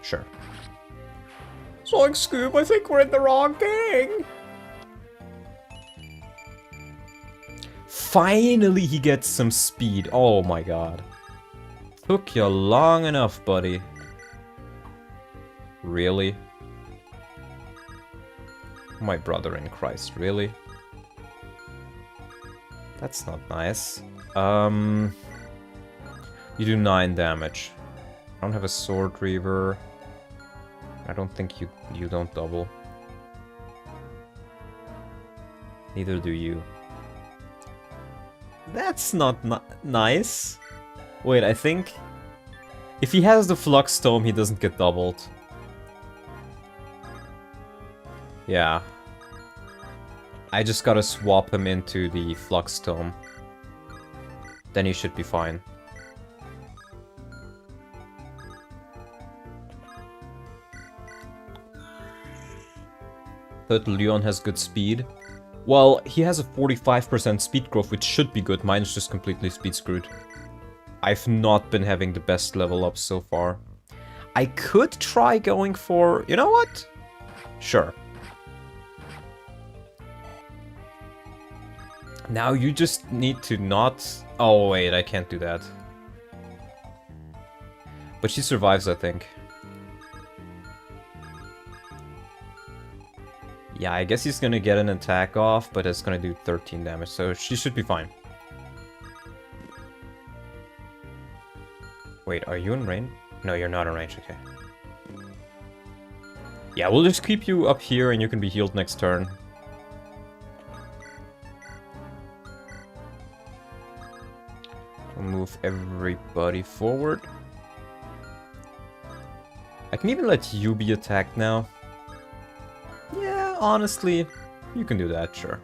Sure. Zoink, Scoob, I think we're in the wrong thing. Finally he gets some speed. Oh my god. Took you long enough, buddy. Really? My brother in Christ, really? That's not nice. You do 9 damage. I don't have a Sword Reaver. I don't think you don't double. Neither do you. That's not nice. Wait, I think... If he has the Flux Tome, he doesn't get doubled. Yeah. I just gotta swap him into the Flux Tome. Then he should be fine. But LYON has good speed. Well, he has a 45% speed growth, which should be good. Mine's just completely speed screwed. I've not been having the best level ups so far. I could try going for... You know what? Sure. Now you just need to not... Oh wait, I can't do that. But she survives, I think. Yeah, I guess he's gonna get an attack off, but it's gonna do 13 damage, so she should be fine. Wait, are you in range? No, you're not in range, okay. Yeah, we'll just keep you up here and you can be healed next turn. We'll move everybody forward. I can even let you be attacked now. Yeah, honestly, you can do that, sure.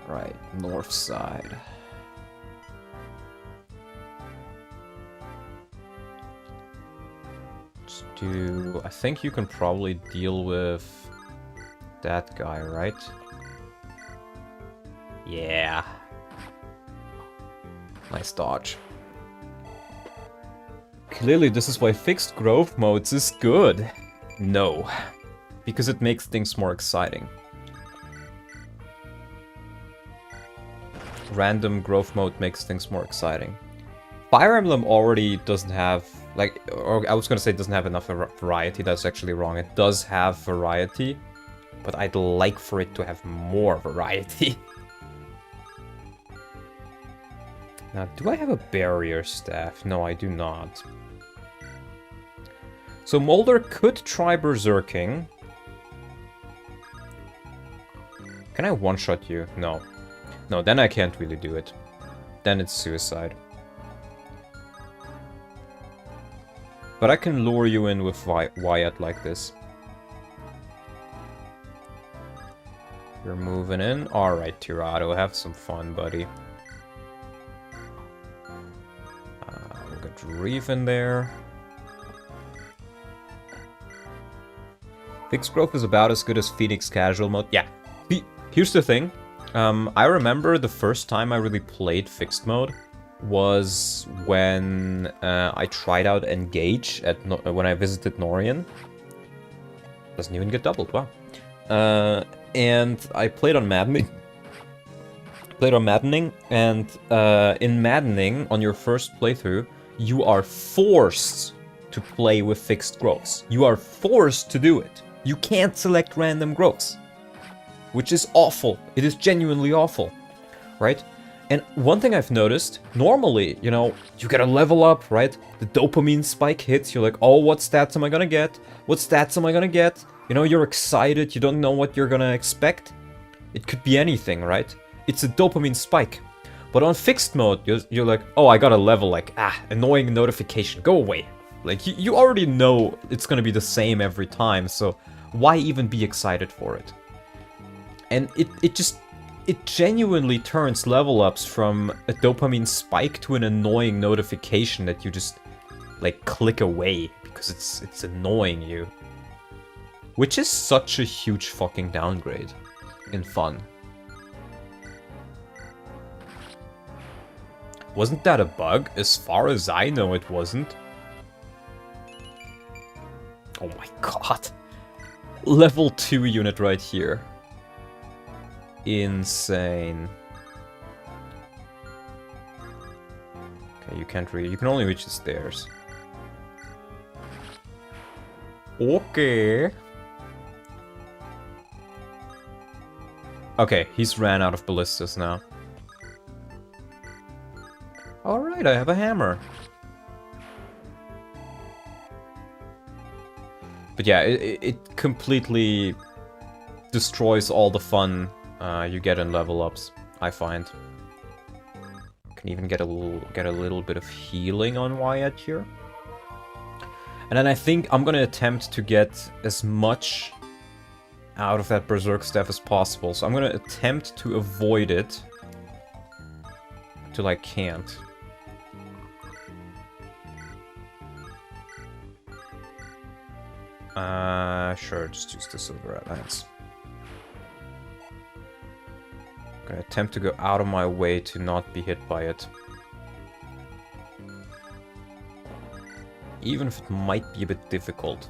Right, north side. Let's do... I think you can probably deal with that guy, right? Yeah. Nice dodge. Clearly this is why fixed growth modes is good. No, because it makes things more exciting. Random growth mode makes things more exciting. Fire Emblem already doesn't have, like, or I was gonna say it doesn't have enough variety. That's actually wrong. It does have variety, but I'd like for it to have more variety. Now, do I have a barrier staff? No, I do not. So Molder could try berserking. Can I one-shot you? No. No, then I can't really do it. Then it's suicide. But I can lure you in with Wyatt like this. You're moving in? Alright, Tirado, have some fun, buddy. We'll get Reef in there. Fixed growth is about as good as Phoenix casual mode. Yeah. Here's the thing. I remember the first time I really played fixed mode was when I tried out Engage at when I visited Norian. Doesn't even get doubled, wow. And I played on Maddening. And in Maddening, on your first playthrough, you are forced to play with fixed growths. You are forced to do it. You can't select random growths. Which is awful. It is genuinely awful. Right? And one thing I've noticed, normally, you know, you get a level up, right? The dopamine spike hits, you're like, oh, what stats am I gonna get? What stats am I gonna get? You know, you're excited, you don't know what you're gonna expect. It could be anything, right? It's a dopamine spike. But on fixed mode, you're like, oh, I got a level, like, annoying notification, go away. Like, you already know it's gonna be the same every time, so why even be excited for it? And it genuinely turns level ups from a dopamine spike to an annoying notification that you just, like, click away because it's annoying you. Which is such a huge fucking downgrade in fun. Wasn't that a bug? As far as I know, it wasn't. Oh my god. Level 2 unit right here. Insane. Okay, you can't reach. You can only reach the stairs. Okay. Okay, he's ran out of ballistas now. Alright, I have a hammer. But yeah, it completely destroys all the fun you get in level ups, I find. Can even get a little bit of healing on Wyatt here. And then I think I'm gonna attempt to get as much out of that Berserk Staff as possible. So I'm gonna attempt to avoid it till I can't. Sure, just use the Silver Lance. Gonna attempt to go out of my way to not be hit by it. Even if it might be a bit difficult.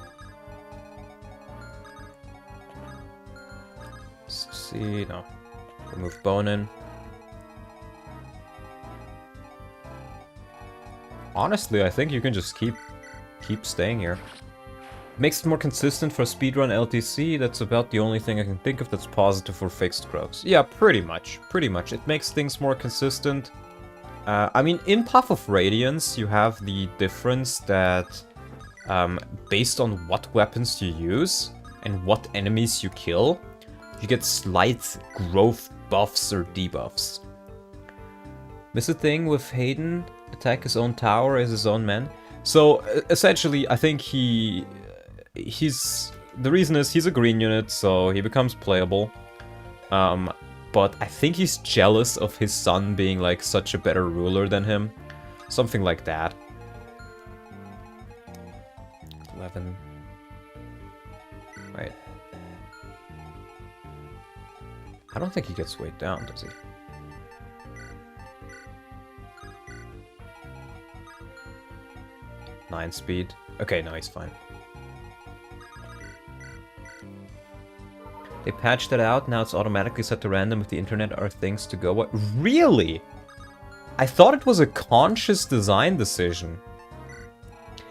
Let's see, no. Remove bone in. Honestly, I think you can just keep staying here. Makes it more consistent for speedrun LTC. That's about the only thing I can think of that's positive for fixed growths. Yeah, pretty much. Pretty much. It makes things more consistent. I mean, in Path of Radiance, you have the difference that based on what weapons you use and what enemies you kill, you get slight growth buffs or debuffs. Miss a thing with Hayden, attack his own tower as his own man. So, essentially, I think the reason is he's a green unit, so he becomes playable. But I think he's jealous of his son being like such a better ruler than him. Something like that. 11. Wait. I don't think he gets weighed down, does he? Nine speed. Okay, no, he's fine. They patched it out, now it's automatically set to random if the internet are things to go what? Really? I thought it was a conscious design decision.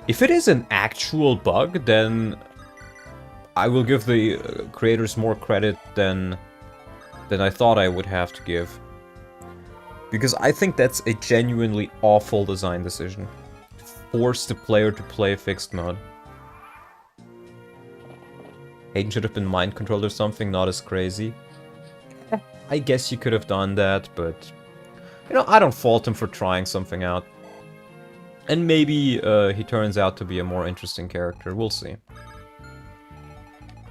If it is an actual bug, then I will give the creators more credit than I thought I would have to give. Because I think that's a genuinely awful design decision. Force the player to play fixed mode. Hayden should have been mind controlled or something, not as crazy. I guess you could have done that, but you know, I don't fault him for trying something out. And maybe he turns out to be a more interesting character, we'll see.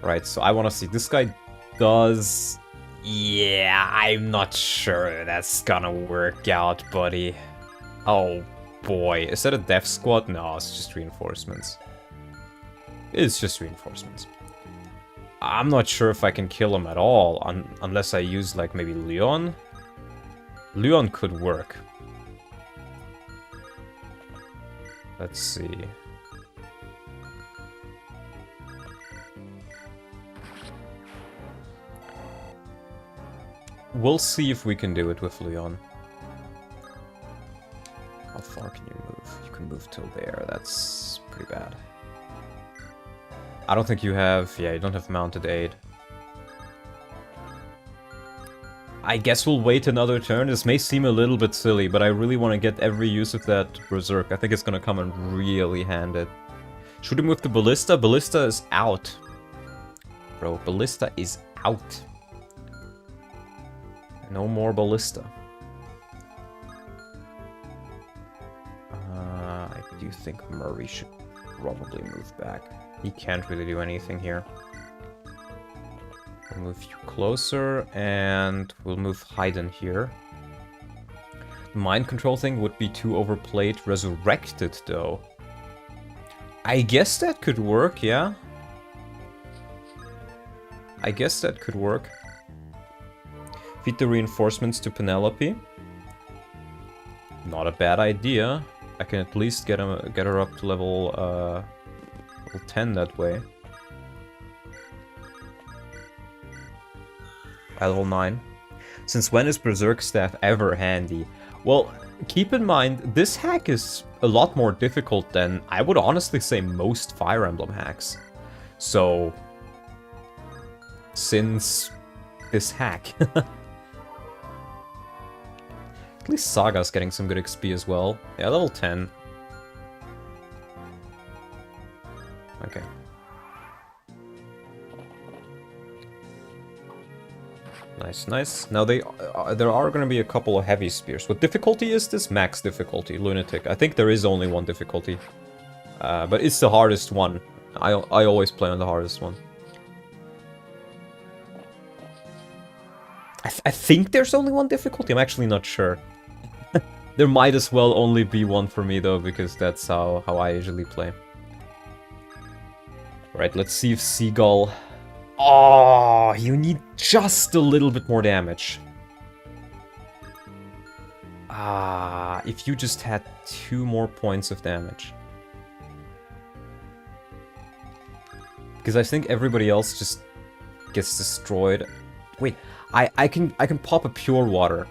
Right, so I want to see, this guy does... Yeah, I'm not sure that's gonna work out, buddy. Oh boy, is that a death squad? No, it's just reinforcements. It's just reinforcements. I'm not sure if I can kill him at all, unless I use, like, maybe LYON. LYON could work. Let's see. We'll see if we can do it with LYON. How far can you move? You can move till there, that's pretty bad. I don't think you have... Yeah, you don't have mounted aid. I guess we'll wait another turn. This may seem a little bit silly, but I really want to get every use of that Berserk. I think it's going to come in really handy. Shoot him with the Ballista. Ballista is out. Bro, Ballista is out. No more Ballista. I do think Murray should probably move back. He can't really do anything here. We'll move you closer, and we'll move Hayden here. The mind control thing would be too overplayed. Resurrected, though. I guess that could work, yeah? I guess that could work. Feed the reinforcements to Penelope. Not a bad idea. I can at least get her up to level 10 that way. Level 9. Since when is Berserk Staff ever handy? Well, keep in mind, this hack is a lot more difficult than, I would honestly say, most Fire Emblem hacks. So, since this hack. At least Saga's getting some good XP as well. Yeah, level 10. Okay. Nice, nice. Now there are going to be a couple of heavy spears. What difficulty is this? Max difficulty, Lunatic. I think there is only one difficulty. But it's the hardest one. I always play on the hardest one. I think there's only one difficulty. I'm actually not sure. There might as well only be one for me though, because that's how I usually play. Right, let's see if Seagull... Oh, you need just a little bit more damage. Ah, if you just had 2 more points of damage. Because I think everybody else just gets destroyed. Wait, I can pop a pure water.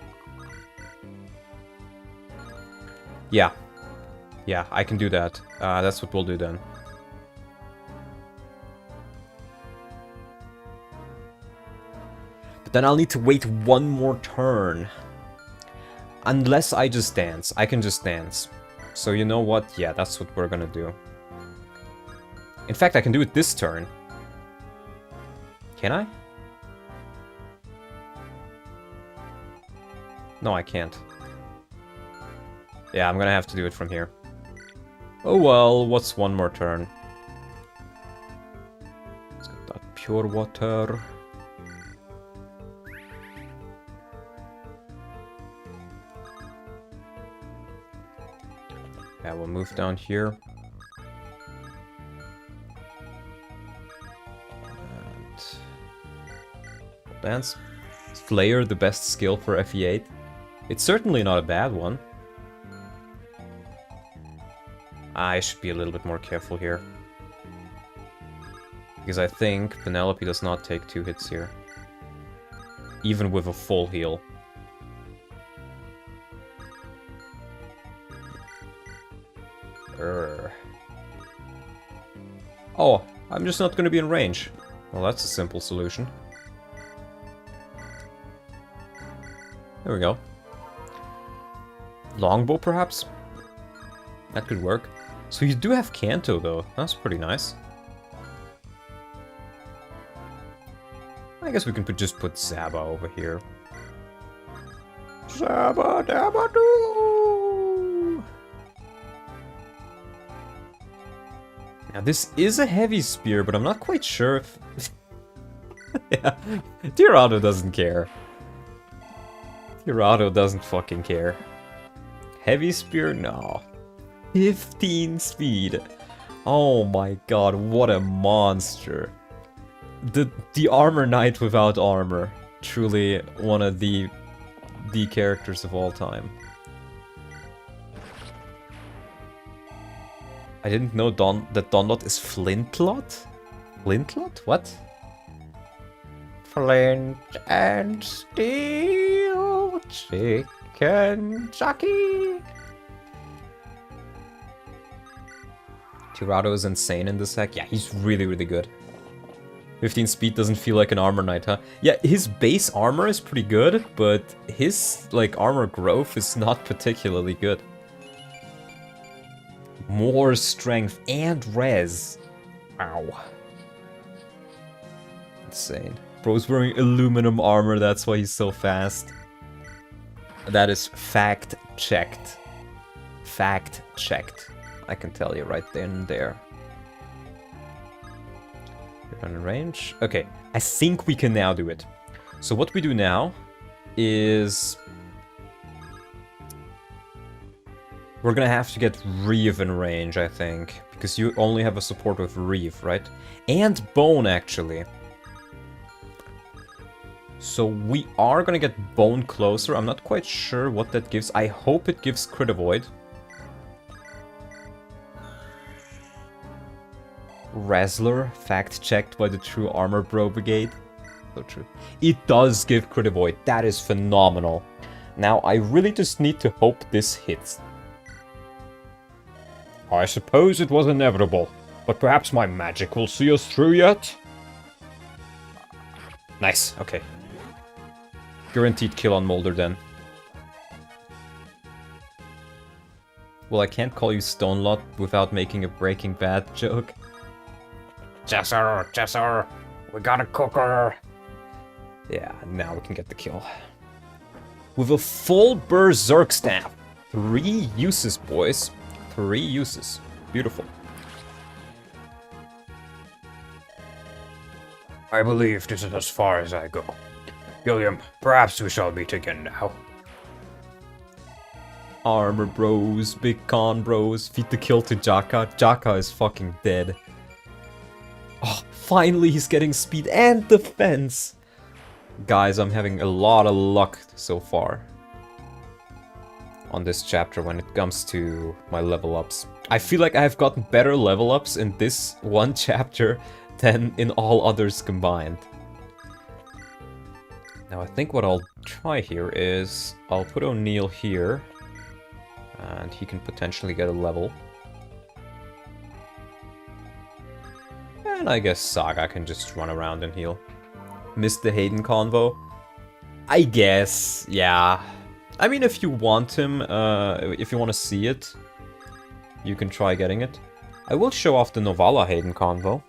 Yeah. Yeah, I can do that. That's what we'll do then. But then I'll need to wait 1 more turn. Unless I just dance. I can just dance. So you know what? Yeah, that's what we're gonna do. In fact, I can do it this turn. Can I? No, I can't. Yeah, I'm gonna have to do it from here. Oh well, what's 1 more turn? Let's get that pure water. Yeah, we'll move down here. And... dance. Is Flayer the best skill for FE8? It's certainly not a bad one. I should be a little bit more careful here. Because I think Penelope does not take 2 hits here. Even with a full heal. Oh, I'm just not going to be in range. Well, that's a simple solution. There we go. Longbow, perhaps? That could work. So you do have Kanto, though. That's pretty nice. I guess we can just put Zaba over here. Zaba Dabba Doo! Now this is a heavy spear, but I'm not quite sure if... yeah, Tirado doesn't care. Tirado doesn't fucking care. Heavy spear? No. 15 speed. Oh my god, what a monster. The armor knight without armor. Truly one of the characters of all time. I didn't know that Donlot is Flintlot? Flintlot? What? Flint and steel, chicken jockey. Tirado is insane in this deck. Yeah, he's really, really good. 15 speed doesn't feel like an armor knight, huh? Yeah, his base armor is pretty good, but his, like, armor growth is not particularly good. More strength and res. Ow. Insane. Bro's wearing aluminum armor, that's why he's so fast. That is fact-checked. Fact-checked. I can tell you right then and there. You're on range. Okay, I think we can now do it. So what we do now is... we're gonna have to get Reeve in range, I think. Because you only have a support with Reeve, right? And Bone, actually. So we are gonna get Bone closer. I'm not quite sure what that gives. I hope it gives Crit Avoid. Razzler, fact-checked by the True Armor Bro Brigade. So true. It does give Crit Avoid. That is phenomenal. Now, I really just need to hope this hits. I suppose it was inevitable, but perhaps my magic will see us through yet? Nice, okay. Guaranteed kill on Molder then. Well, I can't call you Stonelot without making a Breaking Bad joke. Jesser, we got a cooker. Yeah, now we can get the kill. With a full Berserk Staff. 3 uses, boys. 3 uses. Beautiful. I believe this is as far as I go. William, perhaps we shall meet again now. Armor bros, big con bros, feed the kill to Jaka. Jaka is fucking dead. Oh, finally he's getting speed and defense. Guys, I'm having a lot of luck so far on this chapter when it comes to my level ups. I feel like I have gotten better level ups in this one chapter than in all others combined. Now I think what I'll try here is I'll put O'Neill here and he can potentially get a level. And I guess Saga can just run around and heal. Missed the Hayden convo? I guess, yeah. I mean, if you want him, if you want to see it, you can try getting it. I will show off the Novala Hayden convo.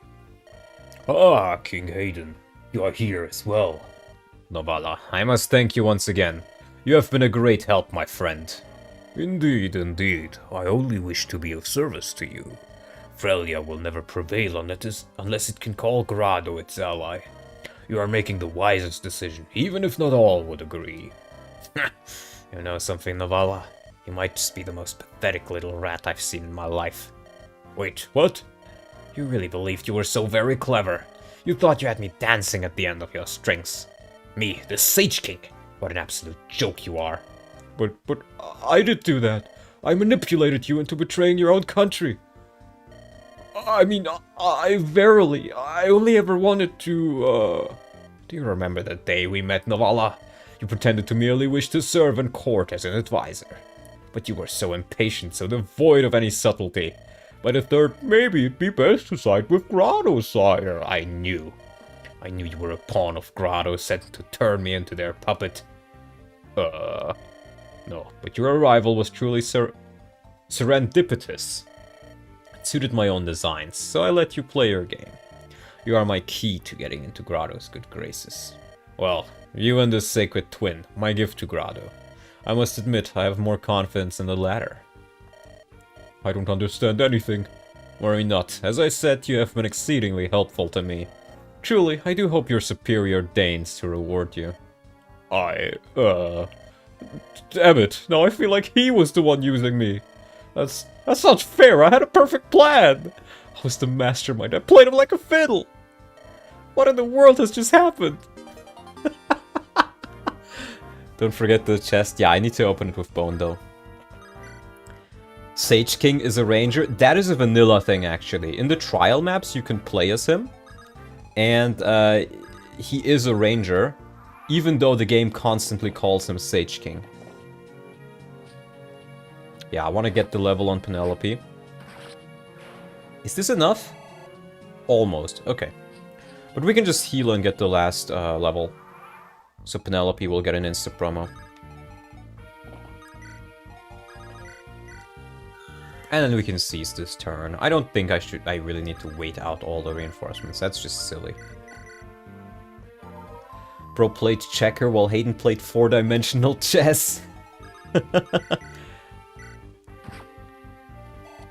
Ah, King Hayden, you are here as well. Novala, I must thank you once again. You have been a great help, my friend. Indeed, indeed. I only wish to be of service to you. Frelia will never prevail unless it can call Grado its ally. You are making the wisest decision, even if not all would agree. You know something, Novala? You might just be the most pathetic little rat I've seen in my life. Wait, what? You really believed you were so very clever. You thought you had me dancing at the end of your strings. Me, the Sage King. What an absolute joke you are. But I did do that. I manipulated you into betraying your own country. I mean, I only ever wanted to, Do you remember the day we met, Novala? You pretended to merely wish to serve in court as an advisor. But you were so impatient, so devoid of any subtlety. By the third, maybe it'd be best to side with Grado, sire. I knew you were a pawn of Grado sent to turn me into their puppet. No, but your arrival was truly serendipitous. It suited my own designs, so I let you play your game. You are my key to getting into Grado's good graces. Well, you and the Sacred Twin, my gift to Grado. I must admit, I have more confidence in the latter. I don't understand anything. Worry not. As I said, you have been exceedingly helpful to me. Truly, I do hope your superior deigns to reward you. Damn it, now I feel like he was the one using me. That's not fair, I had a perfect plan. I was the mastermind, I played him like a fiddle. What in the world has just happened? Don't forget the chest. Yeah, I need to open it with Bone though. Sage King is a ranger. That is a vanilla thing actually. In the trial maps you can play as him. And he is a ranger. Even though the game constantly calls him Sage King. Yeah, I want to get the level on Penelope. Is this enough? Almost. Okay. But we can just heal and get the last level. So Penelope will get an insta-promo. And then we can seize this turn. I don't think I really need to wait out all the reinforcements. That's just silly. Bro played checker while Hayden played 4-dimensional chess.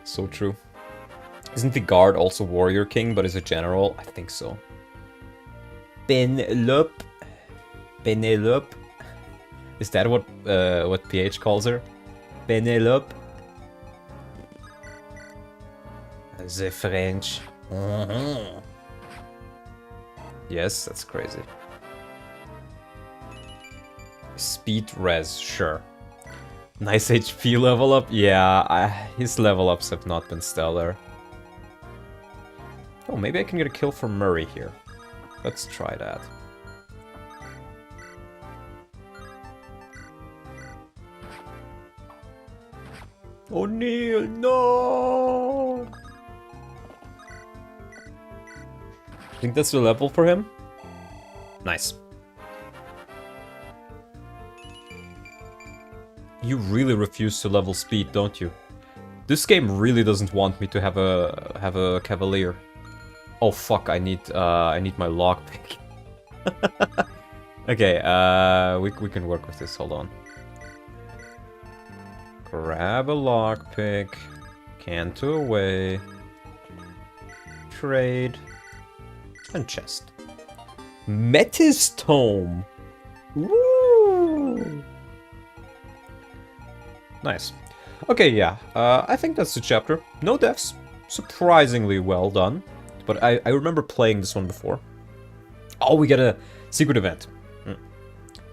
So true. Isn't the guard also warrior king, but is a general? I think so. Penelope. Is that what PH calls her? Penelope. The French. Yes, that's crazy. Speed res, sure. Nice HP level up? Yeah, his level ups have not been stellar. Oh, maybe I can get a kill from Murray here. Let's try that. O'Neill, no! I think that's the level for him. Nice. You really refuse to level speed, don't you? This game really doesn't want me to have a cavalier. Oh fuck! I need my lockpick. Okay, we can work with this. Hold on. Grab a lockpick. Canto away. Trade. And chest. Metis Tome. Woo! Nice. Okay, yeah. I think that's the chapter. No deaths. Surprisingly well done. But I remember playing this one before. Oh, we get a secret event.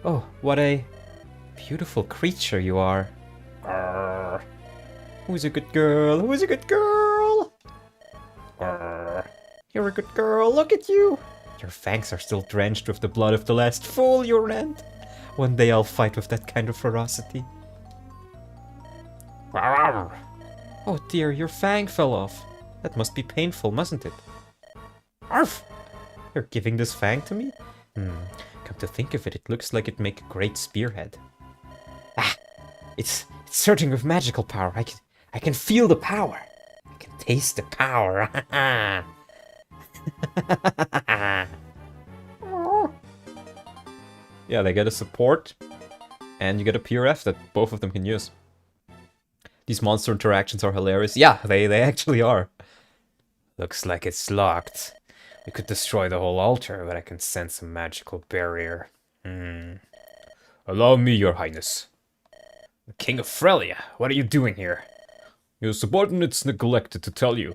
Oh, what a beautiful creature you are. Arr. Who's a good girl? Who's a good girl? Arr. You're a good girl. Look at you. Your fangs are still drenched with the blood of the last fool you rent. One day I'll fight with that kind of ferocity. Arr. Oh dear, your fang fell off. That must be painful, mustn't it? Arf! You're giving this fang to me? Come to think of it, it looks like it'd make a great spearhead. Ah! It's surging with magical power. I can feel the power. I can taste the power. Yeah, they get a support, and you get a PRF that both of them can use. These monster interactions are hilarious. Yeah, they actually are. Looks like it's locked. We could destroy the whole altar, but I can sense a magical barrier. Allow me, your highness. The King of Frelia, what are you doing here? Your subordinates neglected to tell you.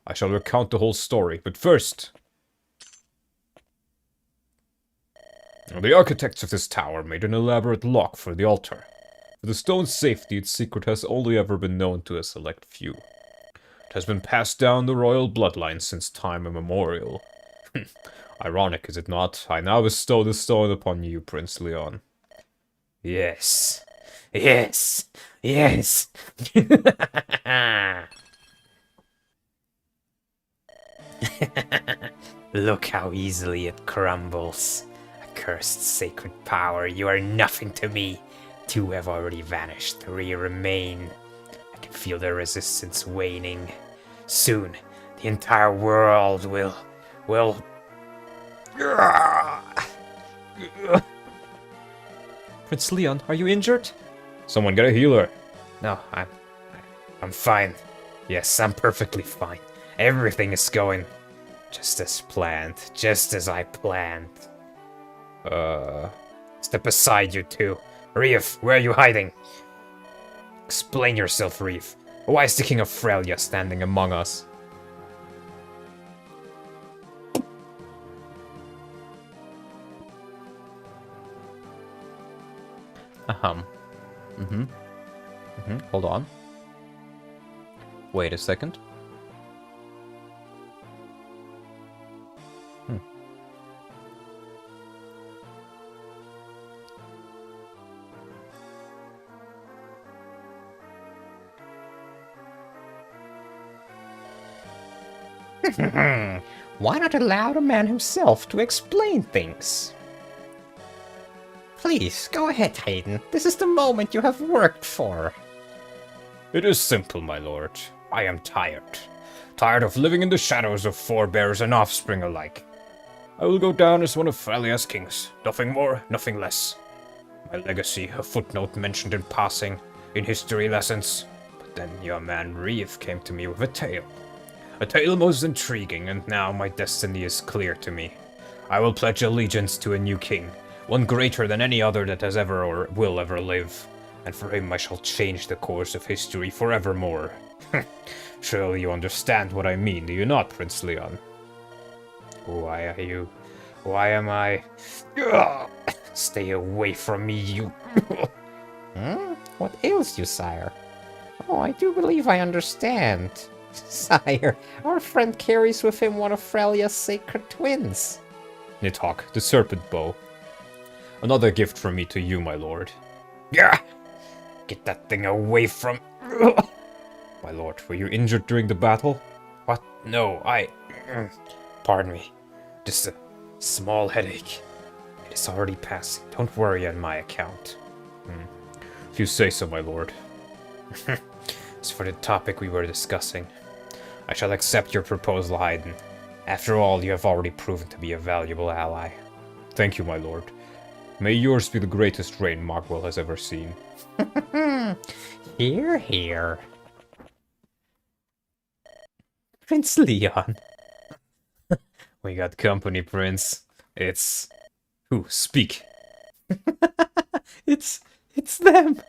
I shall recount the whole story, but first... The architects of this tower made an elaborate lock for the altar. For the stone's safety, its secret has only ever been known to a select few. It has been passed down the royal bloodline since time immemorial. Ironic, is it not? I now bestow the stone upon you, Prince LYON. Yes. Yes. Yes. Look how easily it crumbles. Accursed sacred power, you are nothing to me. Two have already vanished, three remain. I can feel their resistance waning. Soon, the entire world will... Prince LYON, are you injured? Someone get a healer. No, I'm fine. Yes, I'm perfectly fine. Everything is going just as planned, just as I planned. Step aside, you two. Reeve, where are you hiding? Explain yourself, Reeve. Why is the King of Frelia standing among us? Hold on. Wait a second. Why not allow the man himself to explain things? Please, go ahead, Hayden. This is the moment you have worked for. It is simple, my lord. I am tired. Tired of living in the shadows of forebears and offspring alike. I will go down as one of Frelia's kings. Nothing more, nothing less. My legacy, a footnote mentioned in passing, in history lessons. But then your man Reeve came to me with a tale. A tale most intriguing, and now my destiny is clear to me. I will pledge allegiance to a new king, one greater than any other that has ever or will ever live. And for him I shall change the course of history forevermore. Surely you understand what I mean, do you not, Prince LYON? Why are you... Why am I... Ugh! Stay away from me, you... What ails you, sire? Oh, I do believe I understand. Sire, our friend carries with him one of Frelia's sacred twins. Nidhogg, the serpent bow. Another gift from me to you, my lord. Gah! Get that thing away from... My lord, were you injured during the battle? What? No, Pardon me. Just a small headache. It is already passing. Don't worry on my account. If you say so, my lord. As for the topic we were discussing, I shall accept your proposal, Hayden. After all, you have already proven to be a valuable ally. Thank you, my lord. May yours be the greatest reign Rigwald has ever seen. Hear, hear. Prince Leon. We got company, Prince. It's... Who? Speak. It's them!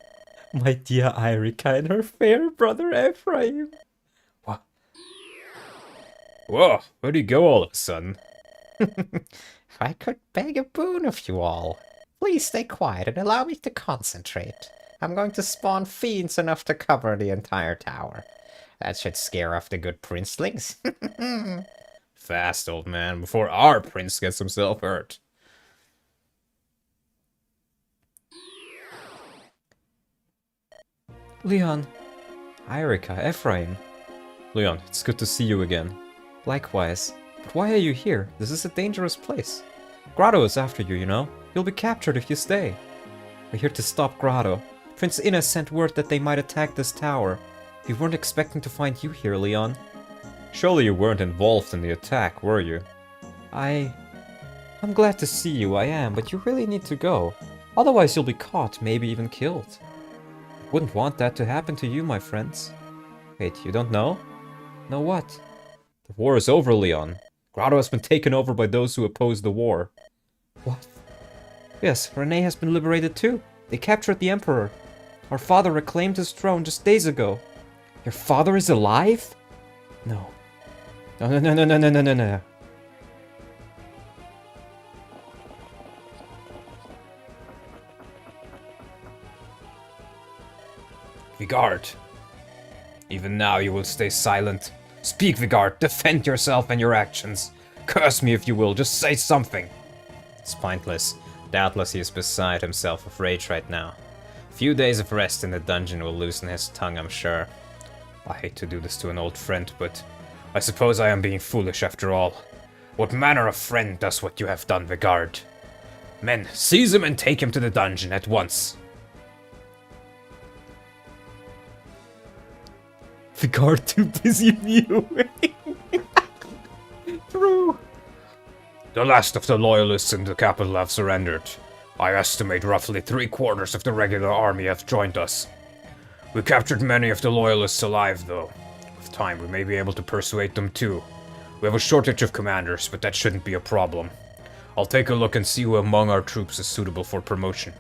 My dear Irika and her fair brother Ephraim. What? Whoa, where'd he go all of a sudden? If I could beg a boon of you all, please stay quiet and allow me to concentrate. I'm going to spawn fiends enough to cover the entire tower. That should scare off the good princelings. Fast, old man, before our prince gets himself hurt. Leon. Irika, Ephraim. Leon, it's good to see you again. Likewise. But why are you here? This is a dangerous place. Grotto is after you, you know. You'll be captured if you stay. We're here to stop Grotto. Prince Innes sent word that they might attack this tower. We weren't expecting to find you here, Leon. Surely you weren't involved in the attack, were you? I'm glad to see you, I am, but you really need to go. Otherwise you'll be caught, maybe even killed. I wouldn't want that to happen to you, my friends. Wait, you don't know? Know what? The war is over, Leon. Grotto has been taken over by those who oppose the war. What? Yes, Renee has been liberated too. They captured the Emperor. Our father reclaimed his throne just days ago. Your father is alive? No. No. Vigard. Even now you will stay silent. Speak, Vigard. Defend yourself and your actions. Curse me if you will. Just say something. It's pointless. Doubtless he is beside himself with rage right now. A few days of rest in the dungeon will loosen his tongue, I'm sure. I hate to do this to an old friend, but I suppose I am being foolish after all. What manner of friend does what you have done, Vigard? Men, seize him and take him to the dungeon at once. Vigard too busy viewing. True. The last of the loyalists in the capital have surrendered. I estimate roughly 3/4 of the regular army have joined us. We captured many of the loyalists alive, though. With time, we may be able to persuade them too. We have a shortage of commanders, but that shouldn't be a problem. I'll take a look and see who among our troops is suitable for promotion.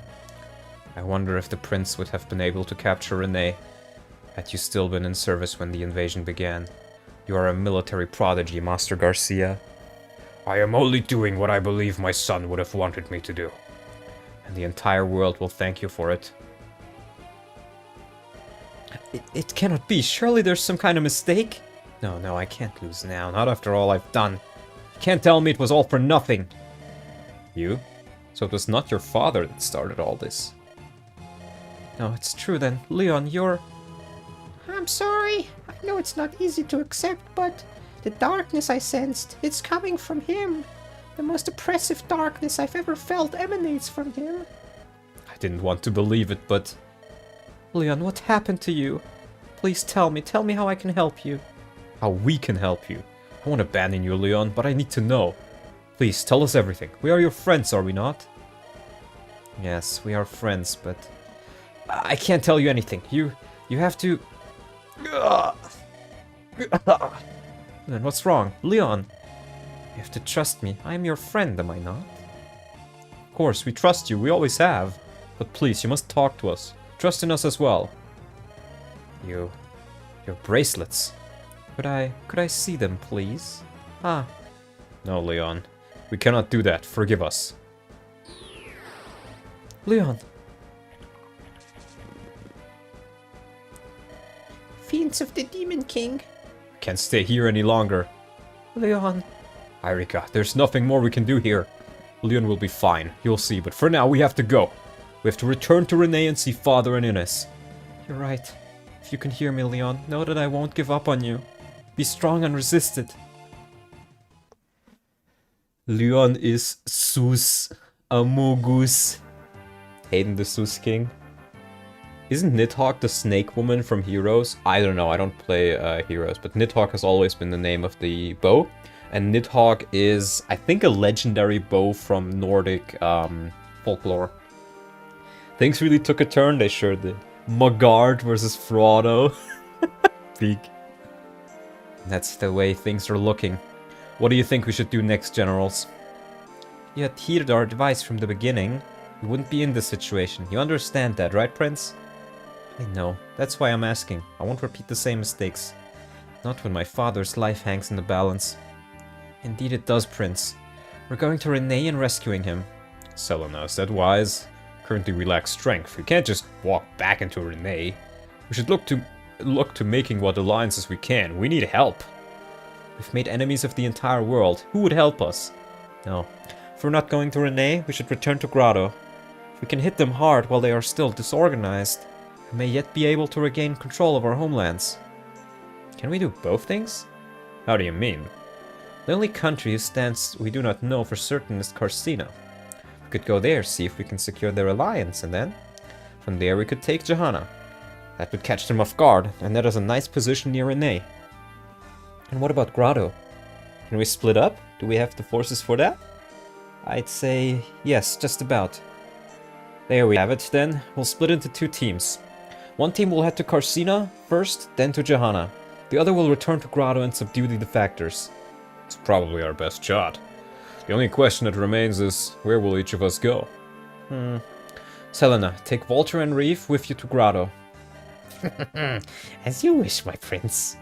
I wonder if the prince would have been able to capture Renee. Had you still been in service when the invasion began. You are a military prodigy, Master Garcia. I am only doing what I believe my son would have wanted me to do. And the entire world will thank you for it. It cannot be. Surely there's some kind of mistake? No, I can't lose now. Not after all I've done. You can't tell me it was all for nothing. You? So it was not your father that started all this? No, it's true then. Leon, you're... I'm sorry. I know it's not easy to accept, but the darkness I sensed, it's coming from him. The most oppressive darkness I've ever felt emanates from him. I didn't want to believe it, but... Leon, what happened to you? Please tell me how I can help you. How we can help you. I won't abandon you, Leon, but I need to know. Please, tell us everything. We are your friends, are we not? Yes, we are friends, but... I can't tell you anything. You have to... Then what's wrong? Leon! You have to trust me. I am your friend, am I not? Of course, we trust you. We always have. But please, you must talk to us. Trust in us as well. Your bracelets. Could I see them, please? Ah. No, Leon. We cannot do that. Forgive us. Leon. Fiends of the Demon King. Can't stay here any longer. Leon. Irika, there's nothing more we can do here. Leon will be fine. You'll see. But for now, we have to go. We have to return to Renee and see Father and Innes. You're right. If you can hear me, Leon, know that I won't give up on you. Be strong and resist it. Leon is Sus Amogus. Hayden the Sus King. Isn't Nidhogg the snake woman from Heroes? I don't know, I don't play Heroes, but Nidhogg has always been the name of the bow. And Nidhogg is, I think, a legendary bow from Nordic folklore. Things really took a turn, they sure did. Magard versus Frodo. Big. That's the way things are looking. What do you think we should do next, generals? You had heeded our advice from the beginning. We wouldn't be in this situation. You understand that, right, Prince? I know. That's why I'm asking. I won't repeat the same mistakes. Not when my father's life hangs in the balance. Indeed it does, Prince. We're going to Renee and rescuing him. Selena, is that wise? Currently we lack strength. We can't just walk back into Renee. We should look to making what alliances we can. We need help. We've made enemies of the entire world. Who would help us? No. If we're not going to Renee, we should return to Grotto. If we can hit them hard while they are still disorganized, we may yet be able to regain control of our homelands. Can we do both things? How do you mean? The only country whose stance we do not know for certain is Carcina. We could go there, see if we can secure their alliance, and then, from there we could take Johanna. That would catch them off guard, and that is a nice position near Renee. And what about Grotto? Can we split up? Do we have the forces for that? I'd say yes, just about. There we have it, then. We'll split into 2 teams. One team will head to Carcina first, then to Johanna. The other will return to Grotto and subdue the defectors. It's probably our best shot. The only question that remains is, where will each of us go? Selena, take Walter and Reeve with you to Grotto. As you wish, my prince.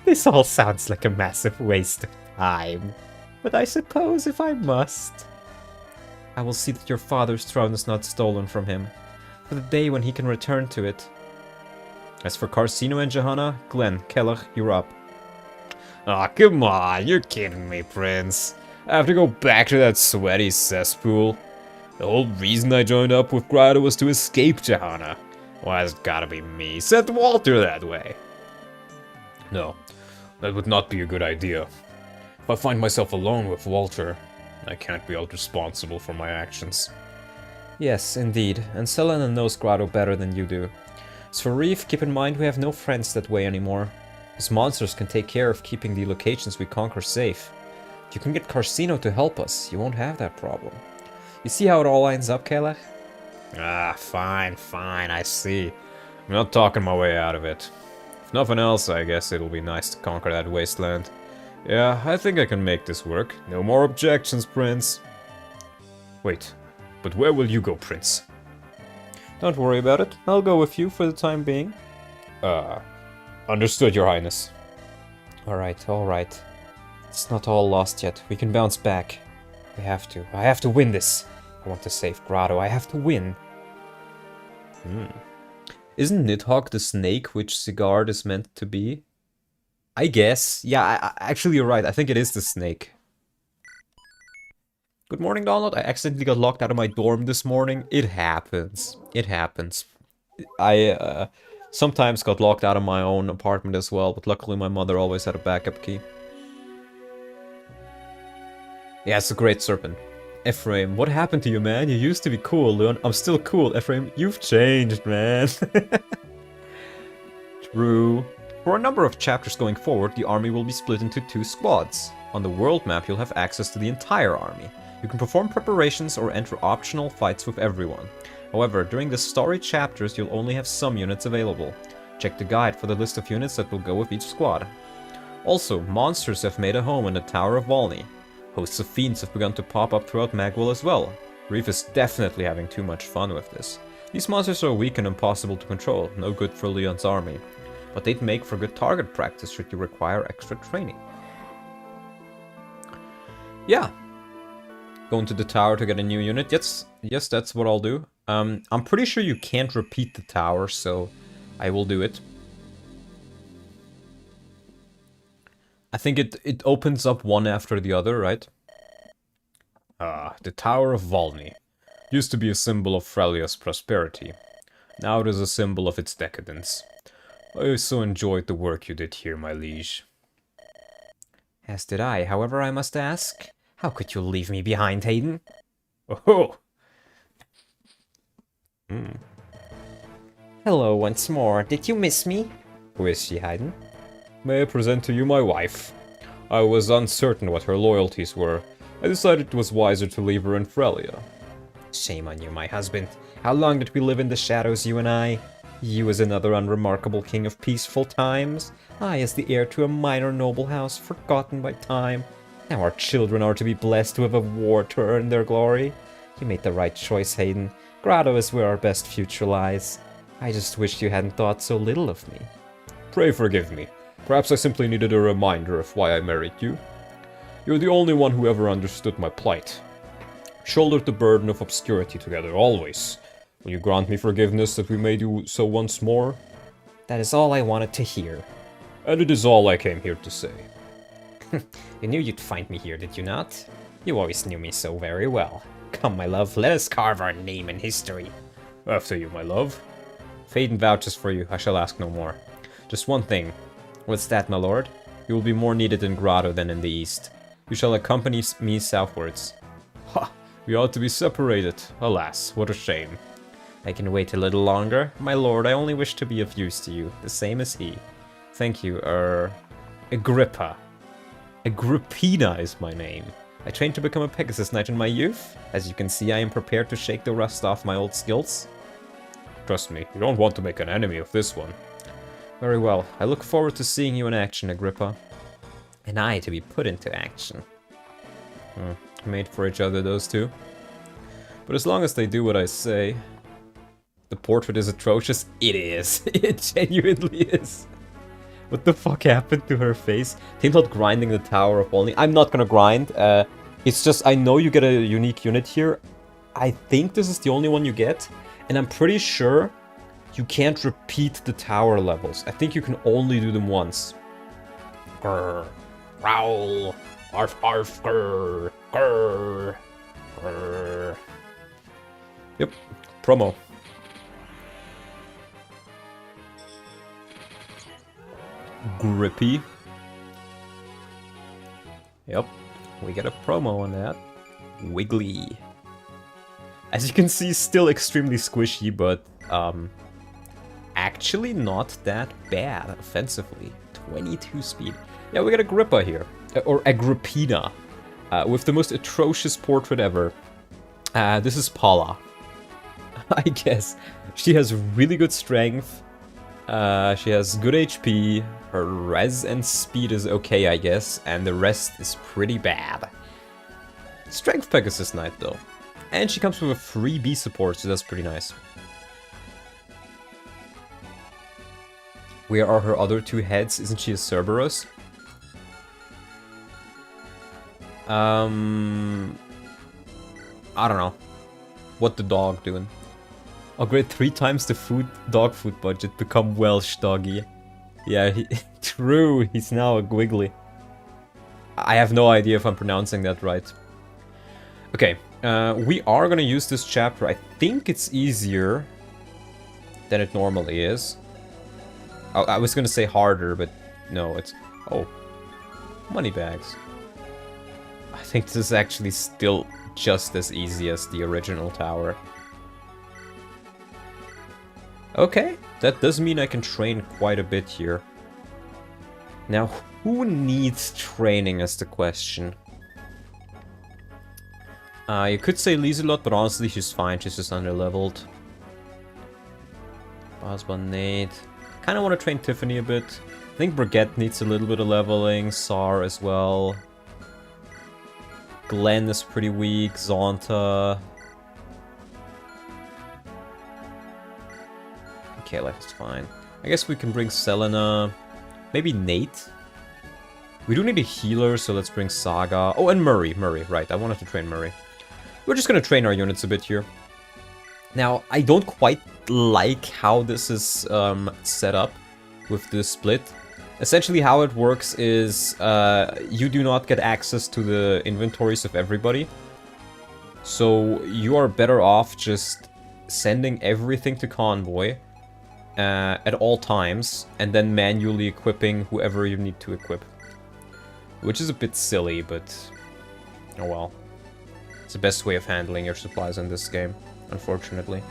This all sounds like a massive waste of time. But I suppose if I must... I will see that your father's throne is not stolen from him, for the day when he can return to it. As for Carcino and Johanna, Glenn, Kellogg, you're up. Aw, come on, you're kidding me, Prince. I have to go back to that sweaty cesspool. The whole reason I joined up with Grotto was to escape Johanna. Why has it gotta be me? Send Walter that way. No, that would not be a good idea. If I find myself alone with Walter, I can't be held responsible for my actions. Yes, indeed, and Selena knows Grotto better than you do. As for Reeve, keep in mind we have no friends that way anymore. His monsters can take care of keeping the locations we conquer safe. If you can get Carcino to help us, you won't have that problem. You see how it all lines up, Kellogg? Ah, fine, I see. I'm not talking my way out of it. If nothing else, I guess it'll be nice to conquer that wasteland. Yeah, I think I can make this work. No more objections, Prince. Wait, but where will you go, Prince? Don't worry about it. I'll go with you for the time being. Understood, Your Highness. Alright. It's not all lost yet. We can bounce back. We have to. I have to win this. I want to save Grotto. I have to win. Isn't Nidhogg the snake which Sigurd is meant to be? I guess. Yeah, actually you're right. I think it is the snake. Good morning, Donald. I accidentally got locked out of my dorm this morning. It happens. It happens. I sometimes got locked out of my own apartment as well, but luckily my mother always had a backup key. Yeah, it's a great serpent. Ephraim, what happened to you, man? You used to be cool, Leon. I'm still cool, Ephraim. You've changed, man. True. For a number of chapters going forward, the army will be split into 2 squads. On the world map, you'll have access to the entire army. You can perform preparations or enter optional fights with everyone. However, during the story chapters, you'll only have some units available. Check the guide for the list of units that will go with each squad. Also, monsters have made a home in the Tower of Vali. Hosts of fiends have begun to pop up throughout Magwell as well. Reef is definitely having too much fun with this. These monsters are weak and impossible to control, no good for Leon's army. But they'd make for good target practice should you require extra training. Yeah. Going to the tower to get a new unit. Yes, that's what I'll do. I'm pretty sure you can't repeat the tower, so I will do it. I think it opens up one after the other, right? The Tower of Volney. Used to be a symbol of Frelia's prosperity. Now it is a symbol of its decadence. I so enjoyed the work you did here, my liege. As did I. However, I must ask, how could you leave me behind, Hayden? Oh! Hello once more. Did you miss me? Who is she, Hayden? May I present to you my wife? I was uncertain what her loyalties were. I decided it was wiser to leave her in Frelia. Shame on you, my husband. How long did we live in the shadows, you and I? You as another unremarkable king of peaceful times. I as the heir to a minor noble house forgotten by time. Now our children are to be blessed with a war to earn their glory. You made the right choice, Hayden. Grotto is where our best future lies. I just wished you hadn't thought so little of me. Pray forgive me. Perhaps I simply needed a reminder of why I married you. You're the only one who ever understood my plight. Shouldered the burden of obscurity together, always. Will you grant me forgiveness that we may do so once more? That is all I wanted to hear. And it is all I came here to say. You knew you'd find me here, did you not? You always knew me so very well. Come, my love, let us carve our name in history. After you, my love. Hayden vouches for you, I shall ask no more. Just one thing. What's that, my lord? You will be more needed in Grotto than in the east. You shall accompany me southwards. Ha! We ought to be separated. Alas, what a shame. I can wait a little longer. My lord, I only wish to be of use to you, the same as he. Thank you, Agrippa. Agrippina is my name. I trained to become a Pegasus Knight in my youth. As you can see, I am prepared to shake the rust off my old skills. Trust me, you don't want to make an enemy of this one. Very well. I look forward to seeing you in action, Agrippa. And I to be put into action. Made for each other, those two. But as long as they do what I say... The portrait is atrocious. It is. It genuinely is. What the fuck happened to her face? Think about grinding the Tower of Only. I'm not gonna grind. It's just, I know you get a unique unit here. I think this is the only one you get. And I'm pretty sure you can't repeat the tower levels. I think you can only do them once. Grr. Growl. Arf, arf, grr. Grr. Grr. Yep. Promo. Grippy. Yep. We get a promo on that. Wiggly. As you can see, still extremely squishy, but actually not that bad offensively. 22 speed. Yeah, we got Agrippa here. Or Agrippina. With the most atrocious portrait ever. This is Paula. I guess. She has really good strength. She has good HP. Her res and speed is okay, I guess. And the rest is pretty bad. Strength Pegasus Knight, though. And she comes with a free B support, so that's pretty nice. Where are her other two heads? Isn't she a Cerberus? I don't know. What the dog doing? Upgrade 3 times the dog food budget. Become Welsh doggy. Yeah, true. He's now a Wiggly. I have no idea if I'm pronouncing that right. Okay, we are gonna use this chapter. I think it's easier than it normally is. I was gonna say harder, but no, it's... Oh. Money bags. I think this is actually still just as easy as the original tower. Okay, that does mean I can train quite a bit here. Now, who needs training is the question. You could say Lieselot, but honestly she's fine, she's just underleveled. Bosban Nate. Kinda wanna train Tiffany a bit. I think Brigitte needs a little bit of leveling, Sar as well. Glenn is pretty weak, Zonta. Okay, life is fine. I guess we can bring Selena. Maybe Nate? We do need a healer, so let's bring Saga. Oh, and Murray, right. I wanted to train Murray. We're just gonna train our units a bit here. Now, I don't quite like how this is set up with this split. Essentially how it works is you do not get access to the inventories of everybody. So you are better off just sending everything to Convoy at all times and then manually equipping whoever you need to equip. Which is a bit silly, but oh well. It's the best way of handling your supplies in this game, unfortunately.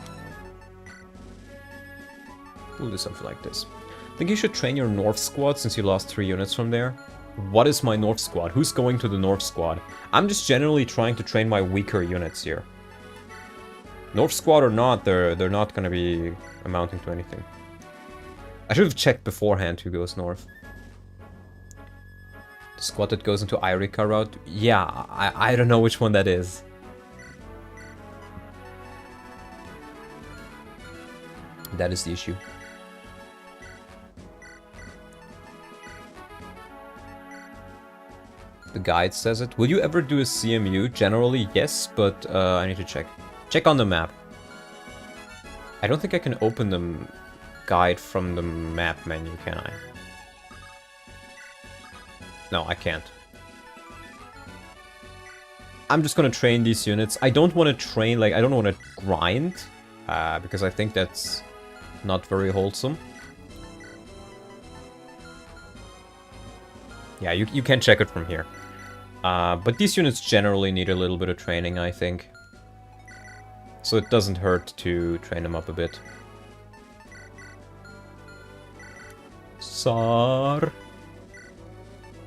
We'll do something like this. I think you should train your North squad since you lost 3 units from there. What is my North squad? Who's going to the North squad? I'm just generally trying to train my weaker units here. North squad or not, they're not gonna be amounting to anything. I should have checked beforehand who goes north. The squad that goes into Irika route? Yeah, I don't know which one that is. That is the issue. The guide says it. Will you ever do a CMU? Generally, yes, but I need to check. Check on the map. I don't think I can open the guide from the map menu, can I? No, I can't. I'm just gonna train these units. I don't want to train, like, I don't want to grind, because I think that's not very wholesome. Yeah, you can check it from here. But these units generally need a little bit of training, I think. So it doesn't hurt to train them up a bit. Sar.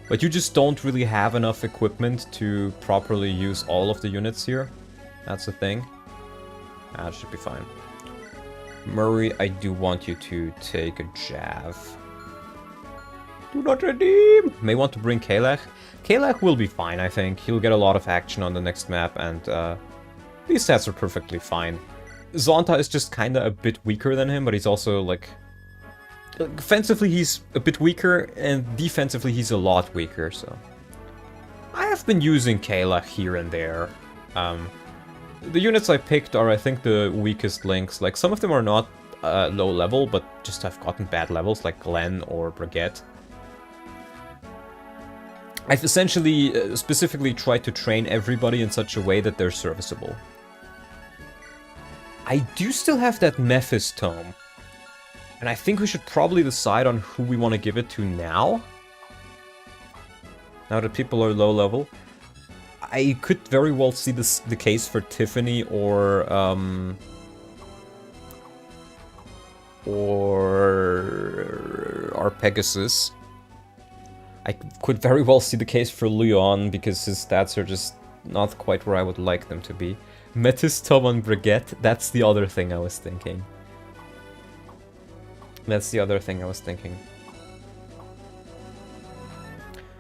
But you just don't really have enough equipment to properly use all of the units here. That's the thing. That should be fine. Murray, I do want you to take a Jav. Do not redeem! May want to bring Kalech. Kalech will be fine, I think. He'll get a lot of action on the next map, and these stats are perfectly fine. Zonta is just kinda a bit weaker than him, but he's also, like... Offensively, he's a bit weaker, and defensively, he's a lot weaker, so... I have been using Kalech here and there. The units I picked are, I think, the weakest links. Like, some of them are not low level, but just have gotten bad levels, like Glenn or Brigitte. I've essentially, specifically tried to train everybody in such a way that they're serviceable. I do still have that Mephis tome. And I think we should probably decide on who we want to give it to now. Now that people are low level. I could very well see the case for Tiffany or our Pegasus. I could very well see the case for LYON because his stats are just not quite where I would like them to be. Metis, Tom, and Brigitte, that's the other thing I was thinking. That's the other thing I was thinking.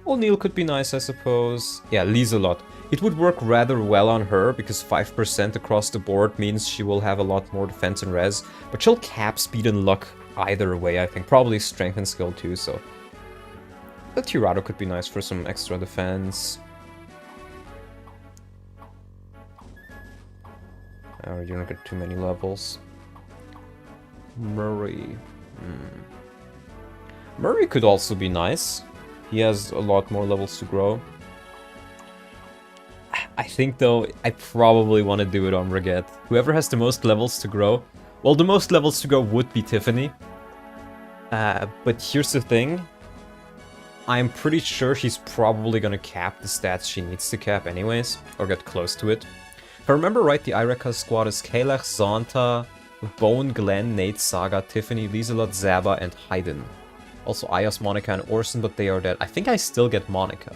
O'Neill could be nice, I suppose. Yeah, Lieselot. It would work rather well on her, because 5% across the board means she will have a lot more defense and res. But she'll cap speed and luck either way, I think. Probably strength and skill too, so... The Tirado could be nice for some extra defense. Oh, you don't get too many levels. Murray. Murray could also be nice. He has a lot more levels to grow. I think, though, I probably want to do it on Brigitte. Whoever has the most levels to grow... Well, the most levels to grow would be Tiffany. But here's the thing. I'm pretty sure she's probably gonna cap the stats she needs to cap anyways, or get close to it. If I remember right, the Ireka squad is Kalech, Zonta, Bone, Glenn, Nate, Saga, Tiffany, Lieselot, Zaba, and Hayden. Also Ayas, Monica, and Orson, but they are dead. I think I still get Monica.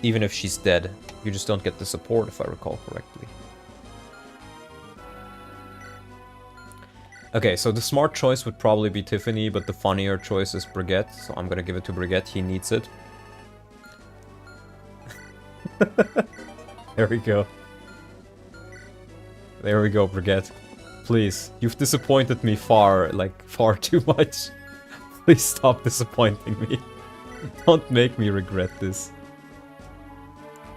Even if she's dead. You just don't get the support, if I recall correctly. Okay, so the smart choice would probably be Tiffany, but the funnier choice is Brigitte, so I'm gonna give it to Brigitte, he needs it. There we go. There we go, Brigitte. Please, you've disappointed me far too much. Please stop disappointing me. Don't make me regret this.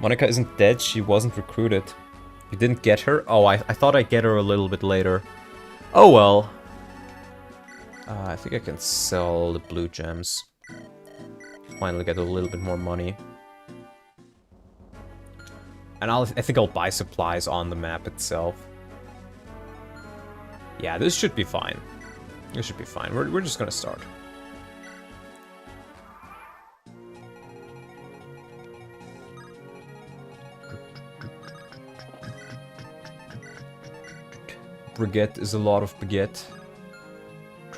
Monica isn't dead, she wasn't recruited. You didn't get her? Oh, I thought I'd get her a little bit later. Oh well. I think I can sell the blue gems. Finally get a little bit more money. And I think I'll buy supplies on the map itself. Yeah, this should be fine. This should be fine. We're just gonna start. Brigitte is a lot of baguette.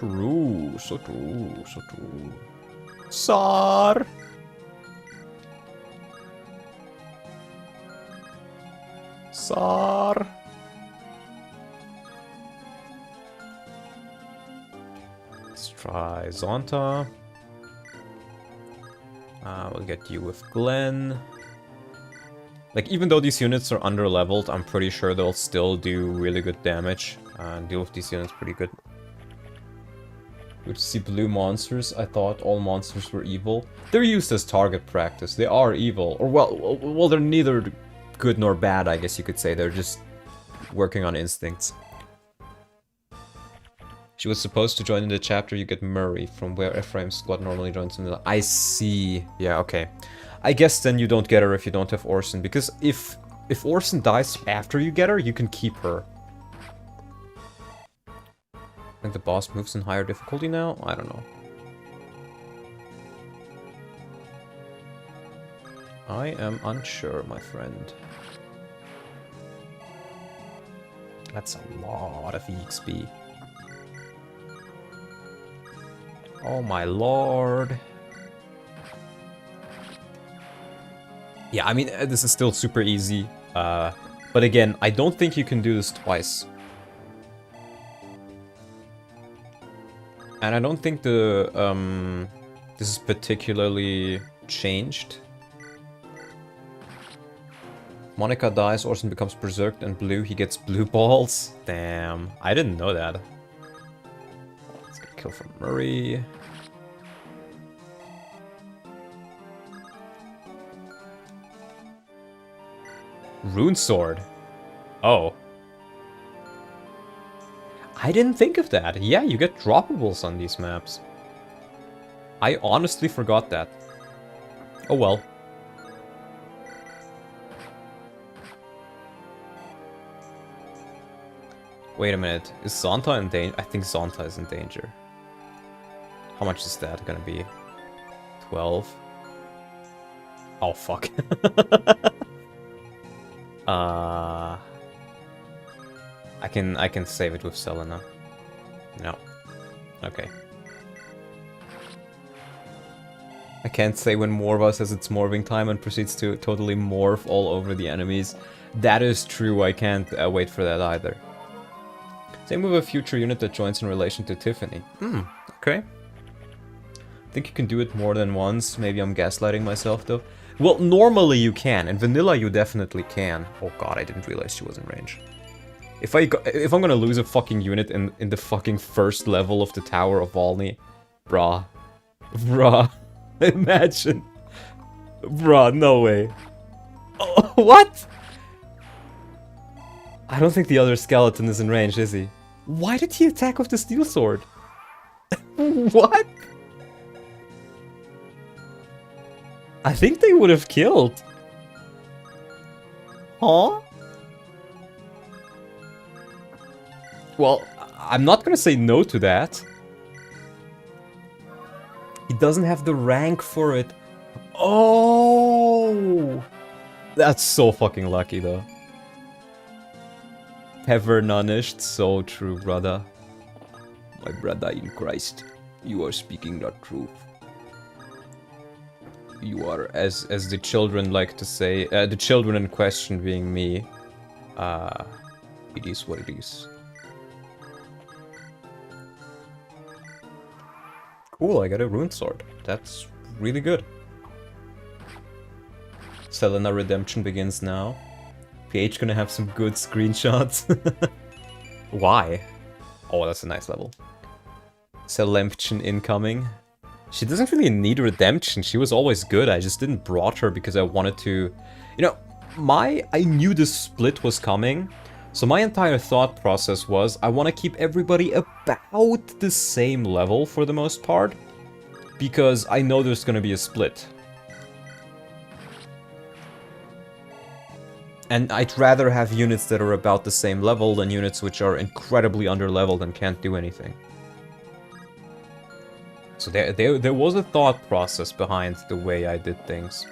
true, so true, so true. Sar! Sar! Let's try Zonta. We'll get you with Glenn. Like, even though these units are under-leveled, I'm pretty sure they'll still do really good damage. And deal with these units pretty good. Good to see blue monsters. I thought all monsters were evil. They're used as target practice. They are evil. Or, well, they're neither good nor bad, I guess you could say. They're just working on instincts. She was supposed to join in the chapter you get Murray, from where Ephraim's squad normally joins in the... I see. Yeah, okay. I guess then you don't get her if you don't have Orson, because if Orson dies after you get her, you can keep her. I think the boss moves in higher difficulty now? I don't know. I am unsure, my friend. That's a lot of EXP. Oh my lord. Yeah, I mean, this is still super easy. But again, I don't think you can do this twice. And I don't think the, this is particularly changed. Monica dies, Orson becomes berserked, and blue, he gets blue balls. Damn, I didn't know that. Let's get a kill from Murray. Rune Sword. Oh. I didn't think of that. Yeah, you get droppables on these maps. I honestly forgot that. Oh well. Wait a minute. Is Zonta in danger? I think Zonta is in danger. How much is that gonna be? 12? Oh, fuck. I can save it with Selena. No. Okay. I can't say when Morva says it's morphing time and proceeds to totally morph all over the enemies. That is true, I can't wait for that either. Same with a future unit that joins in relation to Tiffany. Okay. I think you can do it more than once. Maybe I'm gaslighting myself though. Well, normally you can. In vanilla you definitely can. Oh god, I didn't realize she was in range. If I'm gonna lose a fucking unit in the fucking first level of the Tower of Valny, bruh. Bruh. Imagine. Bruh, no way. Oh, what? I don't think the other skeleton is in range, is he? Why did he attack with the steel sword? What? I think they would have killed. Huh? Well, I'm not gonna say no to that. He doesn't have the rank for it. Oh! That's so fucking lucky, though. Ever nonished, so true, brother. My brother in Christ, you are speaking the truth. You are, as the children like to say, the children in question being me, it is what it is. Cool, I got a rune sword. That's really good. Selena Redemption begins now. PH gonna have some good screenshots. Why? Oh, that's a nice level. Selemption incoming. She doesn't really need redemption. She was always good. I just didn't brought her because I wanted to... You know, I knew this split was coming. So my entire thought process was, I want to keep everybody about the same level for the most part. Because I know there's going to be a split. And I'd rather have units that are about the same level than units which are incredibly underleveled and can't do anything. So there was a thought process behind the way I did things.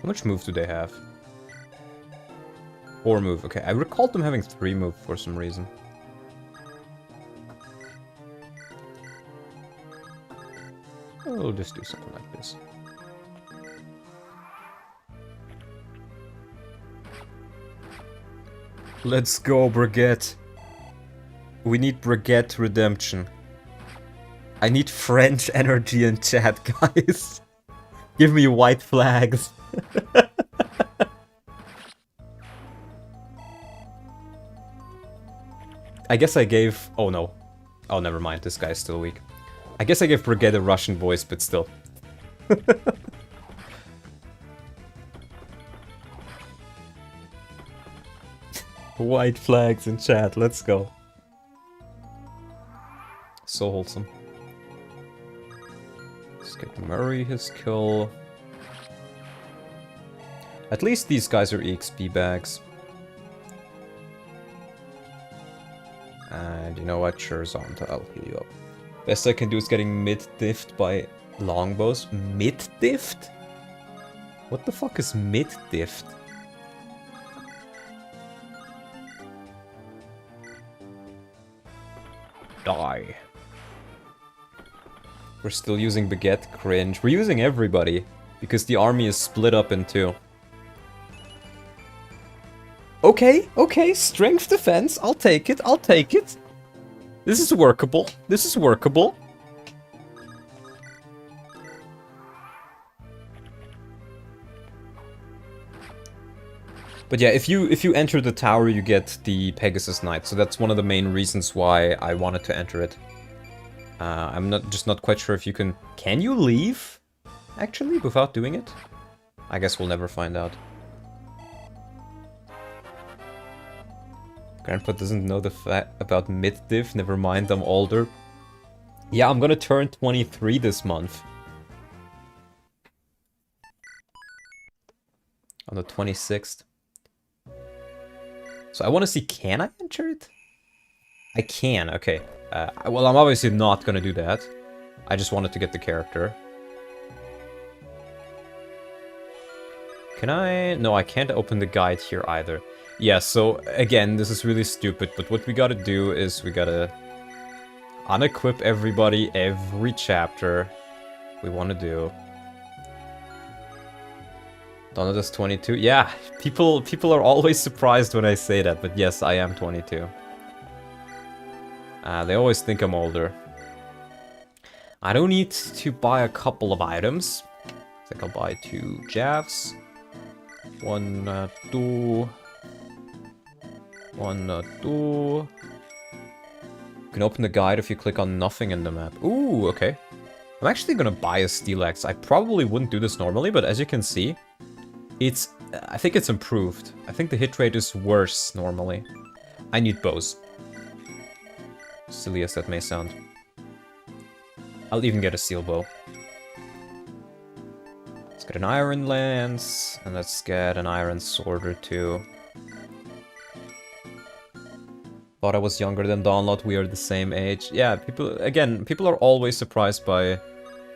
How much move do they have? 4 move. Okay, I recalled them having 3 move for some reason. We'll just do something like this. Let's go, Brigitte. We need Brigitte redemption. I need French energy in chat, guys. Give me white flags. I guess I gave... Oh no. Oh, never mind. This guy's still weak. I guess I gave Brigitte a Russian voice, but still. White flags in chat. Let's go. So wholesome. Let's get Murray his kill. At least these guys are EXP bags. And you know what? Sure, Zonta, I'll heal you up. Best I can do is getting mid-diffed by longbows. Mid-diffed? What the fuck is mid-diffed? Die. We're still using Baguette, cringe. We're using everybody, because the army is split up in 2. Okay, okay, strength defense, I'll take it, I'll take it. This is workable, this is workable. But yeah, if you enter the tower, you get the Pegasus Knight, so that's one of the main reasons why I wanted to enter it. I'm not quite sure if you can... Can you leave, actually, without doing it? I guess we'll never find out. Grandpa doesn't know the fact about mid-diff, never mind, I'm older. Yeah, I'm gonna turn 23 this month. On the 26th. So I want to see, can I enter it? I can, okay. Well, I'm obviously not gonna do that. I just wanted to get the character. Can I? No, I can't open the guide here either. Yeah, so again, this is really stupid, but what we gotta do is we gotta unequip everybody every chapter we want to do. Donna does 22. Yeah, people are always surprised when I say that, but yes, I am 22. They always think I'm older. I don't need to buy a couple of items. I think I'll buy 2 Javs. 1, 2. 1, 2. You can open the guide if you click on nothing in the map. Ooh, okay. I'm actually gonna buy a Steel Axe. I probably wouldn't do this normally, but as you can see, I think it's improved. I think the hit rate is worse normally. I need bows. Silly as that may sound. I'll even get a steel bow. Let's get an iron lance, and let's get an iron sword or 2. Thought I was younger than Donlot, we are the same age. Yeah, people are always surprised by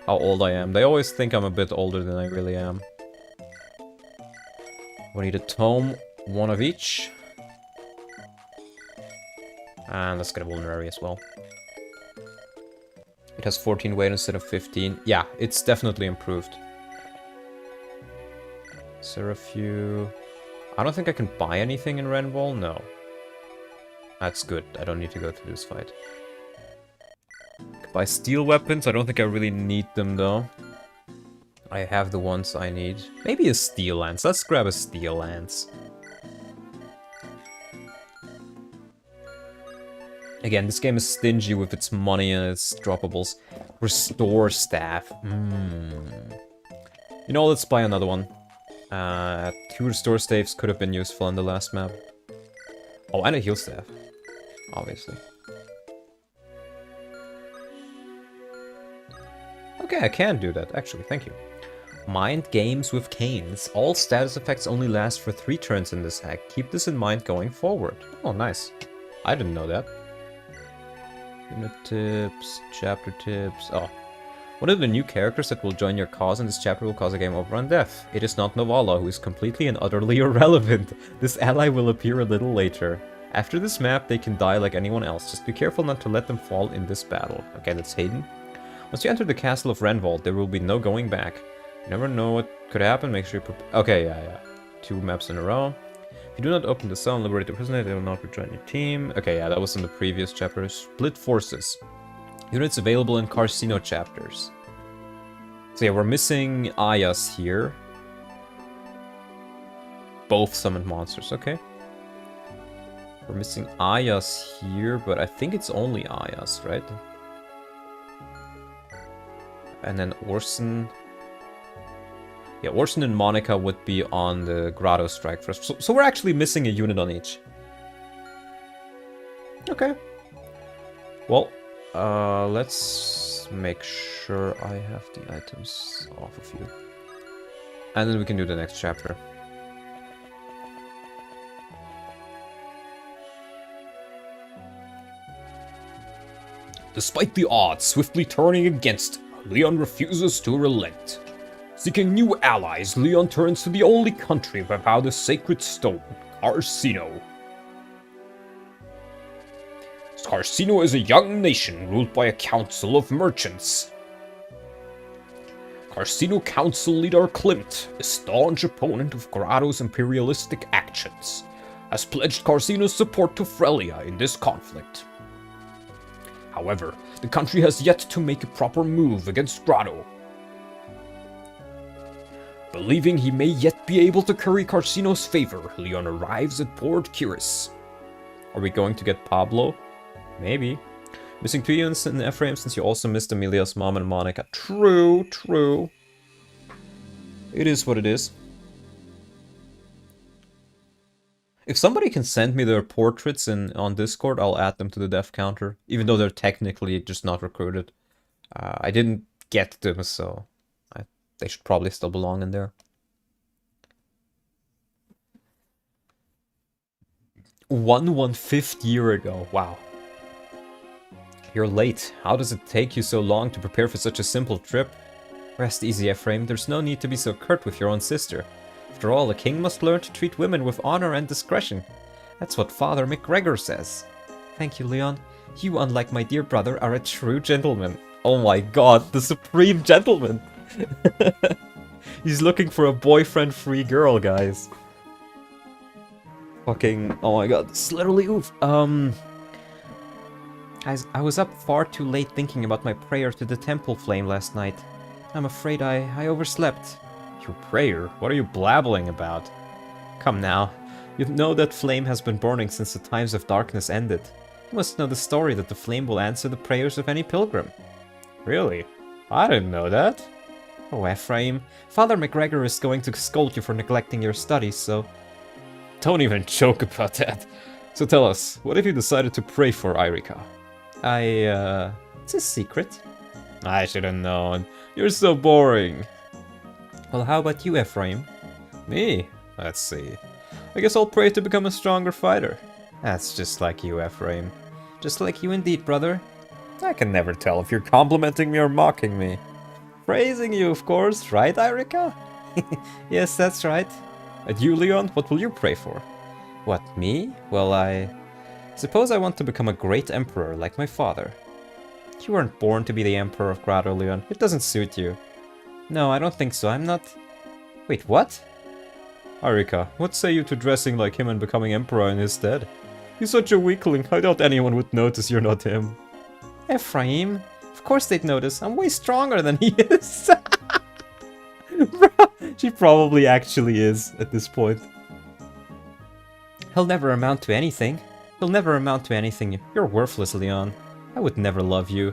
how old I am. They always think I'm a bit older than I really am. We need a tome, 1 of each. And let's get a vulnerary as well. It has 14 weight instead of 15. Yeah, it's definitely improved. Is there a few... I don't think I can buy anything in Renwall, no. That's good, I don't need to go through this fight. Buy steel weapons, I don't think I really need them though. I have the ones I need. Maybe a steel lance, let's grab a steel lance. Again, this game is stingy with its money and its droppables. Restore staff. You know, let's buy another one. 2 restore staves could have been useful in the last map. Oh, and a heal staff. Obviously. Okay, I can do that, actually, thank you. Mind games with canes. All status effects only last for 3 turns in this hack. Keep this in mind going forward. Oh, nice. I didn't know that. Unit tips, chapter tips. Oh. One of the new characters that will join your cause in this chapter will cause a game over on death. It is not Novala, who is completely and utterly irrelevant. This ally will appear a little later. After this map, they can die like anyone else. Just be careful not to let them fall in this battle. Okay, that's Hayden. Once you enter the castle of Rigwald, there will be no going back. You never know what could happen. Make sure you okay, yeah. 2 maps in a row. If you do not open the cell and liberate the prisoner, they will not rejoin your team. Okay, yeah, that was in the previous chapter. Split forces. Units available in Carsino chapters. So yeah, we're missing Ayas here. Both summoned monsters, okay. We're missing Ayas here, but I think it's only Ayas, right? And then Orson. Yeah, Orson and Monica would be on the Grotto strike first. So we're actually missing a unit on each. Okay. Well, let's make sure I have the items off of you. And then we can do the next chapter. Despite the odds swiftly turning against him, LYON refuses to relent. Seeking new allies, LYON turns to the only country without a sacred stone, Carsino. Carsino is a young nation ruled by a council of merchants. Carsino Council leader Klimt, a staunch opponent of Grotto's imperialistic actions, has pledged Carsino's support to Frelia in this conflict. However, the country has yet to make a proper move against Grotto. Believing he may yet be able to curry Carsino's favor, LYON arrives at Port Curis. Are we going to get Pablo? Maybe. Missing 2 units in Ephraim since you also missed Amelia's mom and Monica. True. It is what it is. If somebody can send me their portraits on Discord, I'll add them to the death counter. Even though they're technically just not recruited. I didn't get them, so they should probably still belong in there. 1/1/5 year ago. Wow. You're late. How does it take you so long to prepare for such a simple trip? Rest easy, Ephraim. There's no need to be so curt with your own sister. After all, a king must learn to treat women with honor and discretion. That's what Father McGregor says. Thank you, LYON. You, unlike my dear brother, are a true gentleman. Oh my god, the supreme gentleman! He's looking for a boyfriend-free girl, guys. Fucking, oh my god, this is literally oof. I was up far too late thinking about my prayer to the temple flame last night. I'm afraid I overslept. Your prayer? What are you blabbling about? Come now. You know that flame has been burning since the times of darkness ended. You must know the story that the flame will answer the prayers of any pilgrim. Really? I didn't know that. Oh, Ephraim. Father McGregor is going to scold you for neglecting your studies, so... Don't even joke about that. So tell us, what have you decided to pray for, Irika? It's a secret. I should have known. You're so boring. Well, how about you, Ephraim? Me? Let's see. I guess I'll pray to become a stronger fighter. That's just like you, Ephraim. Just like you indeed, brother. I can never tell if you're complimenting me or mocking me. Praising you, of course, right, Irika? Yes, that's right. And you, LYON, what will you pray for? What, me? Well, I suppose I want to become a great emperor like my father. You weren't born to be the emperor of Grotto, LYON. It doesn't suit you. No, I don't think so. I'm not... Wait, what? Irika, what say you to dressing like him and becoming emperor in his stead? He's such a weakling, I doubt anyone would notice you're not him. Ephraim? Of course they'd notice. I'm way stronger than he is. Bro, she probably actually is at this point. He'll never amount to anything. He'll never amount to anything. You're worthless, LYON. I would never love you.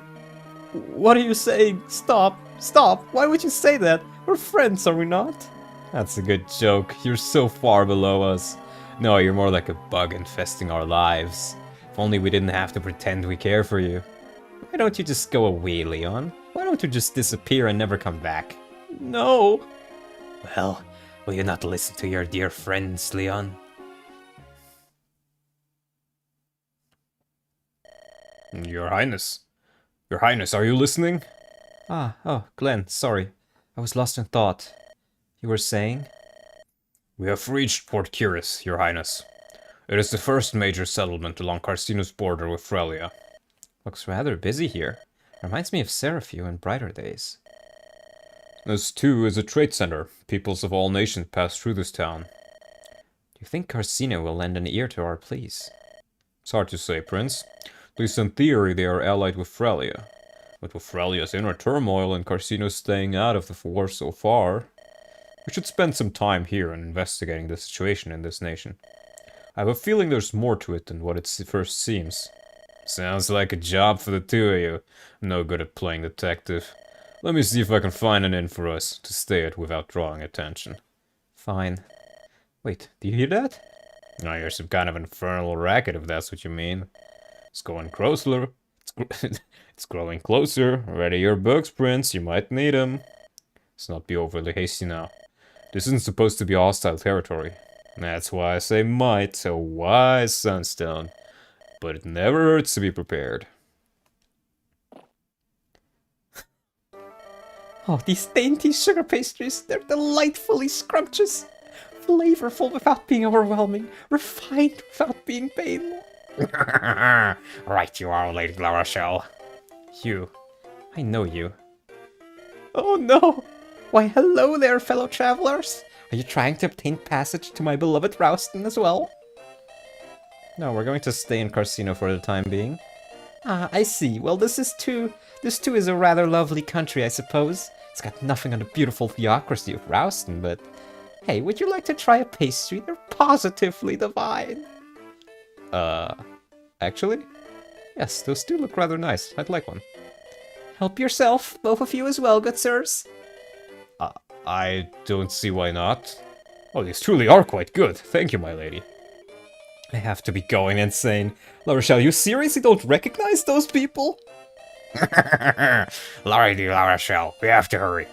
What are you saying? Stop! Stop! Why would you say that? We're friends, are we not? That's a good joke. You're so far below us. No, you're more like a bug infesting our lives. If only we didn't have to pretend we care for you. Why don't you just go away, LYON? Why don't you just disappear and never come back? No! Well, will you not listen to your dear friends, LYON? Your Highness. Your Highness, are you listening? Oh, Glenn, sorry. I was lost in thought. You were saying? We have reached Port Curis, Your Highness. It is the first major settlement along Carcino's border with Frelia. Looks rather busy here. Reminds me of Seraphim in brighter days. This too is a trade center. Peoples of all nations pass through this town. Do you think Carcino will lend an ear to our pleas? It's hard to say, Prince. At least in theory they are allied with Frelia. But with Frelia's inner turmoil and Carcino staying out of the war so far, we should spend some time here in investigating the situation in this nation. I have a feeling there's more to it than what it first seems. Sounds like a job for the two of you. I'm no good at playing detective. Let me see if I can find an inn for us to stay at without drawing attention. Fine. Wait, do you hear that? I hear some kind of infernal racket, if that's what you mean. It's going closer. It's growing closer. Ready your books, Prince. You might need them. Let's not be overly hasty now. This isn't supposed to be hostile territory. That's why I say might, a wise sunstone. But it never hurts to be prepared. Oh, these dainty sugar pastries, they're delightfully scrumptious. Flavorful without being overwhelming, refined without being painful. Right you are, Lady La Rochelle. You. I know you. Oh no! Why, hello there, fellow travelers! Are you trying to obtain passage to my beloved Rouston as well? No, we're going to stay in Carcino for the time being. Ah, I see. Well, this too is a rather lovely country, I suppose. It's got nothing on the beautiful theocracy of Rouston, but... Hey, would you like to try a pastry? They're positively divine. Actually? Yes, those do look rather nice. I'd like one. Help yourself, both of you as well, good sirs. I don't see why not. Oh, these truly are quite good. Thank you, my lady. I have to be going insane. La Rochelle, you seriously don't recognize those people? Lady La Rochelle, we have to hurry.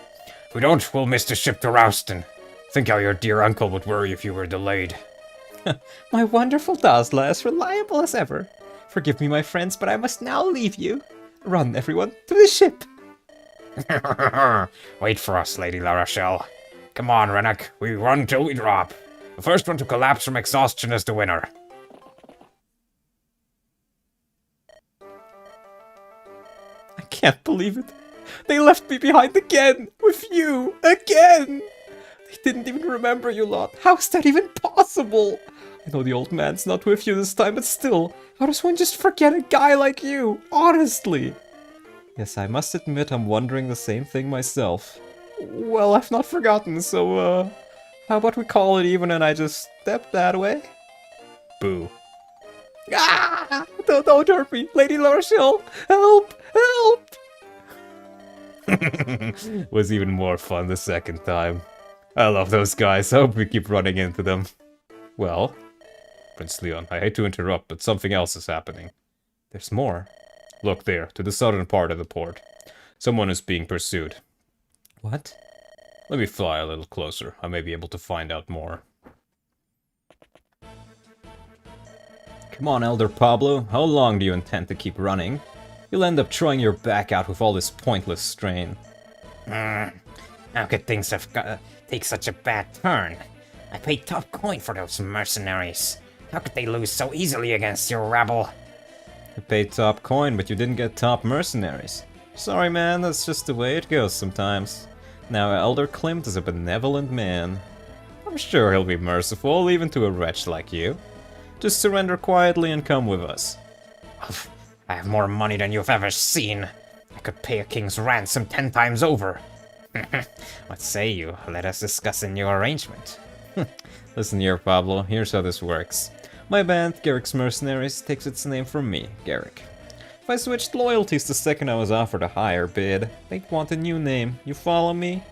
If we don't, we'll miss the ship to Rouston. Think how your dear uncle would worry if you were delayed. My wonderful Dazzler, as reliable as ever. Forgive me, my friends, but I must now leave you. Run, everyone, to the ship! Wait for us, Lady La Rochelle. Come on, Rennock, we run till we drop. The first one to collapse from exhaustion is the winner. I can't believe it. They left me behind again, with you, again! They didn't even remember you lot. How is that even possible? I know the old man's not with you this time, but still, how does one just forget a guy like you? Honestly. Yes, I must admit I'm wondering the same thing myself. Well, I've not forgotten, so, how about we call it even and I just step that way? Boo. Ah! Don't hurt me, Lady La Rochelle! Help! Help! Was even more fun the second time. I love those guys. I hope we keep running into them. Well, Prince Leon, I hate to interrupt, but something else is happening. There's more. Look there, to the southern part of the port. Someone is being pursued. What? Let me fly a little closer. I may be able to find out more. Come on, Elder Pablo. How long do you intend to keep running? You'll end up throwing your back out with all this pointless strain. How could things have take such a bad turn? I paid top coin for those mercenaries. How could they lose so easily against your rabble? You paid top coin, but you didn't get top mercenaries. Sorry, man, that's just the way it goes sometimes. Now, Elder Klimt is a benevolent man. I'm sure he'll be merciful, even to a wretch like you. Just surrender quietly and come with us. I have more money than you've ever seen. I could pay a king's ransom 10 times over. What say you? Let us discuss a new arrangement. Listen here, Pablo, here's how this works. My band, Garrick's Mercenaries, takes its name from me, Garrick. If I switched loyalties the second I was offered a higher bid, they'd want a new name. You follow me?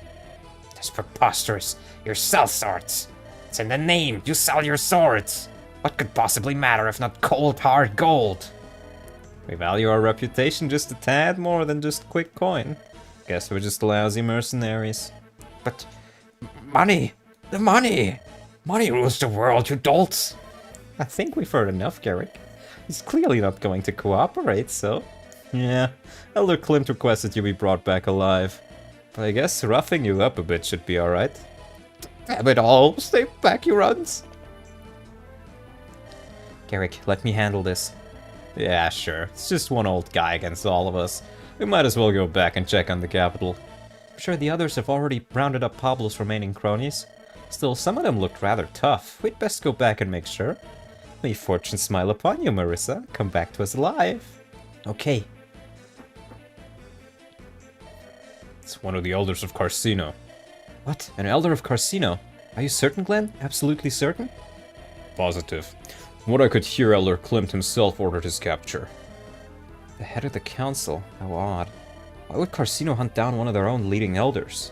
That's preposterous. You sell swords. It's in the name. You sell your swords. What could possibly matter if not cold hard gold? We value our reputation just a tad more than just quick coin. Guess we're just lousy mercenaries. But money! The money! Money rules the world, you dolts! I think we've heard enough, Garrick. He's clearly not going to cooperate, so... Yeah, Elder Clint requested you be brought back alive. But I guess roughing you up a bit should be alright. Damn it all, stay back, he runs. Garrick, let me handle this. Yeah, sure. It's just one old guy against all of us. We might as well go back and check on the capital. I'm sure the others have already rounded up Pablo's remaining cronies. Still, some of them looked rather tough. We'd best go back and make sure. May fortune smile upon you, Marissa. Come back to us alive. Okay. It's one of the elders of Carcino. What? An elder of Carcino? Are you certain, Glenn? Absolutely certain? Positive. From what I could hear, Elder Klimt himself ordered his capture. The head of the council? How odd. Why would Carcino hunt down one of their own leading elders?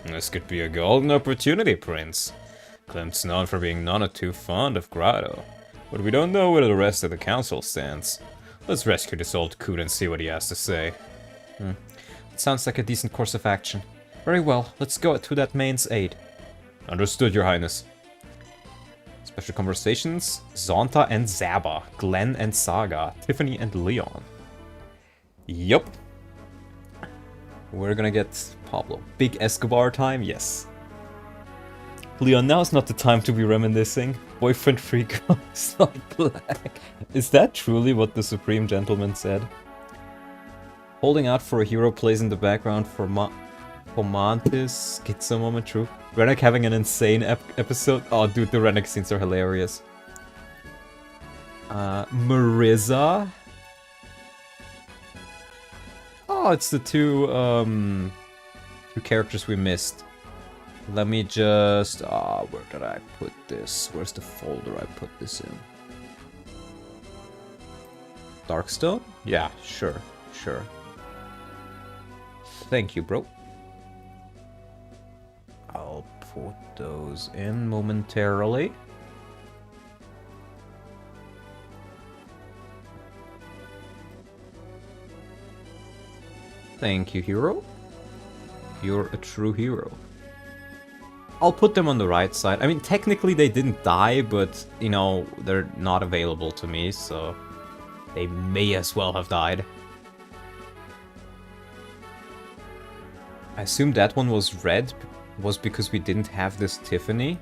This could be a golden opportunity, Prince. Klimt's known for being none too fond of Grotto. But we don't know where the rest of the council stands. Let's rescue this old coot and see what he has to say. It sounds like a decent course of action. Very well, let's go to that man's aid. Understood, Your Highness. Special conversations, Zonta and Zaba, Glenn and Saga, Tiffany and Leon. Yup. We're gonna get Pablo. Big Escobar time, yes. Leon, now's not the time to be reminiscing. Boyfriend free goes not black. Is that truly what the Supreme Gentleman said? Holding out for a hero plays in the background for Pomantis. Schizo moment, true. Rennek having an insane episode. Oh, dude, the Rennek scenes are hilarious. Marissa. Oh, it's the two characters we missed. Let me just... where did I put this? Where's the folder I put this in? Darkstone? Yeah, sure. Thank you, bro. I'll put those in momentarily. Thank you, hero. You're a true hero. I'll put them on the right side. I mean, technically they didn't die, but, you know, they're not available to me, so they may as well have died. I assume that one was red was because we didn't have this Tiffany.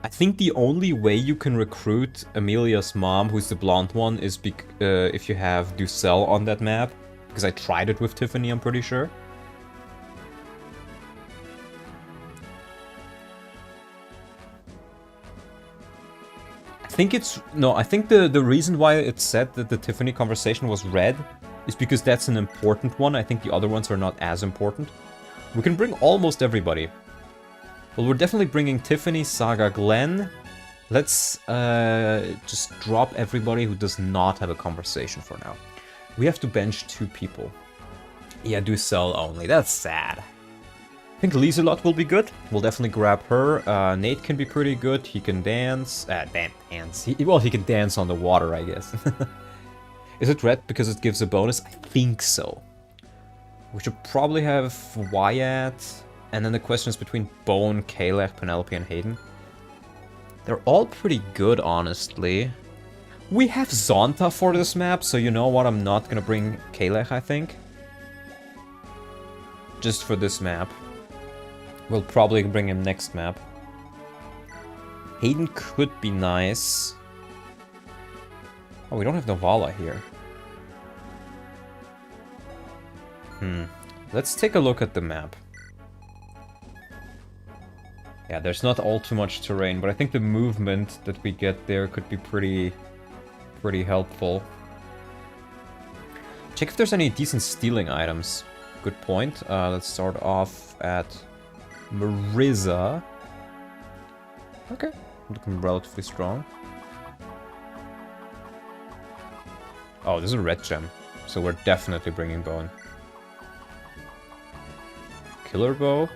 I think the only way you can recruit Amelia's mom, who's the blonde one, is if you have Ducelle on that map. Because I tried it with Tiffany, I'm pretty sure. I think the reason why it said that the Tiffany conversation was red is because that's an important one. I think the other ones are not as important. We can bring almost everybody. Well, we're definitely bringing Tiffany, Saga, Glenn. Let's just drop everybody who does not have a conversation for now. We have to bench 2 people. Yeah, Ducelle only. That's sad. I think Lieselot will be good. We'll definitely grab her. Nate can be pretty good. He can dance. Dance. He can dance on the water, I guess. Is it red because it gives a bonus? I think so. We should probably have Wyatt. And then the question is between Bone, Kalech, Penelope, and Hayden. They're all pretty good, honestly. We have Zonta for this map, so you know what? I'm not gonna bring Kalech, I think. Just for this map. We'll probably bring him next map. Hayden could be nice. Oh, we don't have Novala here. Let's take a look at the map. Yeah, there's not all too much terrain, but I think the movement that we get there could be pretty helpful. Check if there's any decent stealing items. Good point. Let's start off at Marissa. Okay, looking relatively strong. Oh, this is a red gem, so we're definitely bringing Bone. Killer bow.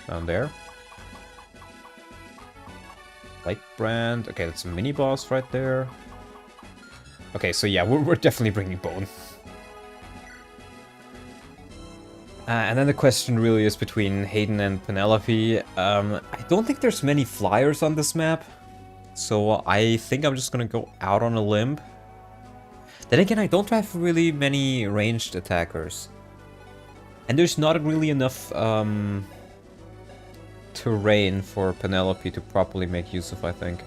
Down there. Light brand. Okay, that's a mini boss right there. Okay, so yeah, we're definitely bringing Bone. And then the question really is between Hayden and Penelope. I don't think there's many flyers on this map, so I think I'm just gonna go out on a limb. Then again, I don't have really many ranged attackers. And there's not really enough terrain for Penelope to properly make use of, I think.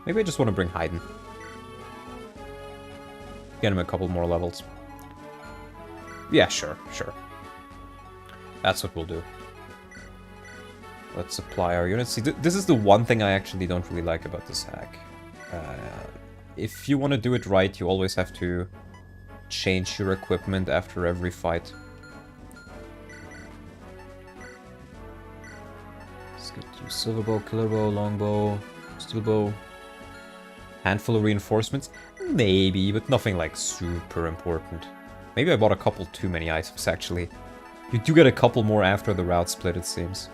Maybe I just want to bring Hayden. Get him a couple more levels. Yeah, sure. That's what we'll do. Let's supply our units. See, this is the one thing I actually don't really like about this hack. If you want to do it right, you always have to change your equipment after every fight. Let's get you silver bow, killer bow, longbow, steel bow. Handful of reinforcements? Maybe, but nothing like super important. Maybe I bought a couple too many items, actually. You do get a couple more after the route split, it seems.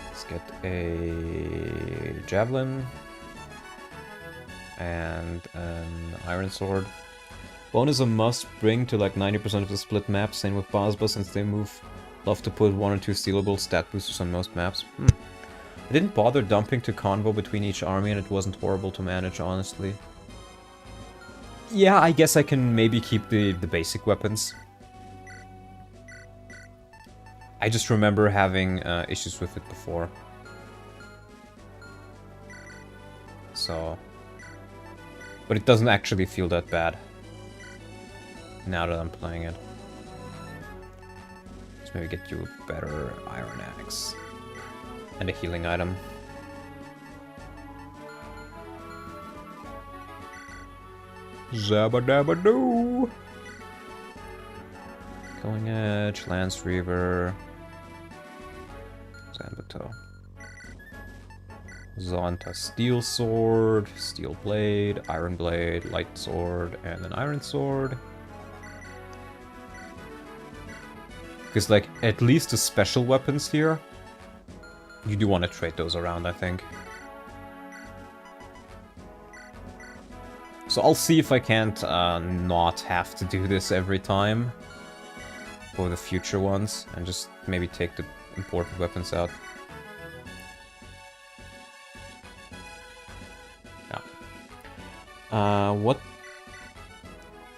Let's get a javelin. And an iron sword. Bone is a must bring to like 90% of the split maps, same with Basba since they love to put 1 or 2 stealable stat boosters on most maps. I didn't bother dumping to convo between each army and it wasn't horrible to manage, honestly. Yeah, I guess I can maybe keep the basic weapons. I just remember having issues with it before. So... But it doesn't actually feel that bad. Now that I'm playing it. Let's maybe get you a better iron axe. And a healing item. Zabba dabba doo! Killing Edge, Lance Reaver. Zambato. Zonta Steel Sword, Steel Blade, Iron Blade, Light Sword, and an Iron Sword. Because, like, at least the special weapons here, you do want to trade those around, I think. So I'll see if I can't not have to do this every time for the future ones, and just maybe take the important weapons out.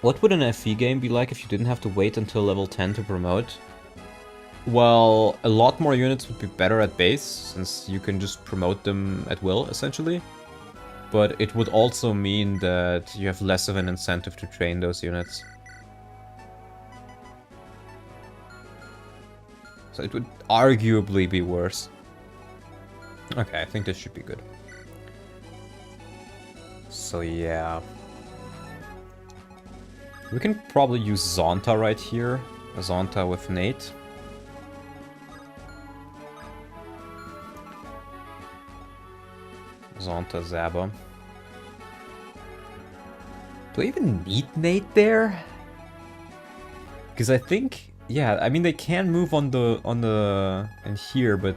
What would an FE game be like if you didn't have to wait until level 10 to promote? Well, a lot more units would be better at base, since you can just promote them at will, essentially. But it would also mean that you have less of an incentive to train those units. So it would arguably be worse. Okay, I think this should be good. So yeah. We can probably use Zonta right here. A Zonta with Nate. Zonta Zaba. Do I even need Nate there? Because I think, yeah, I mean they can move on the in here, but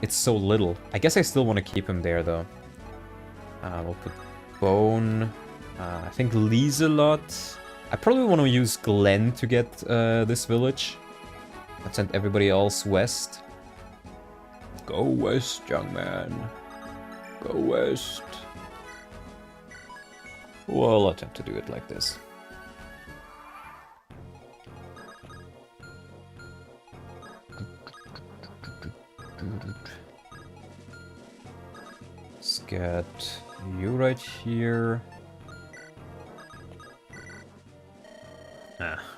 it's so little. I guess I still want to keep him there though. We'll put Bone. I think Lieselot. I probably want to use Glenn to get this village. And send everybody else west. Go west, young man. Go west. We'll attempt to do it like this. Let's get you right here.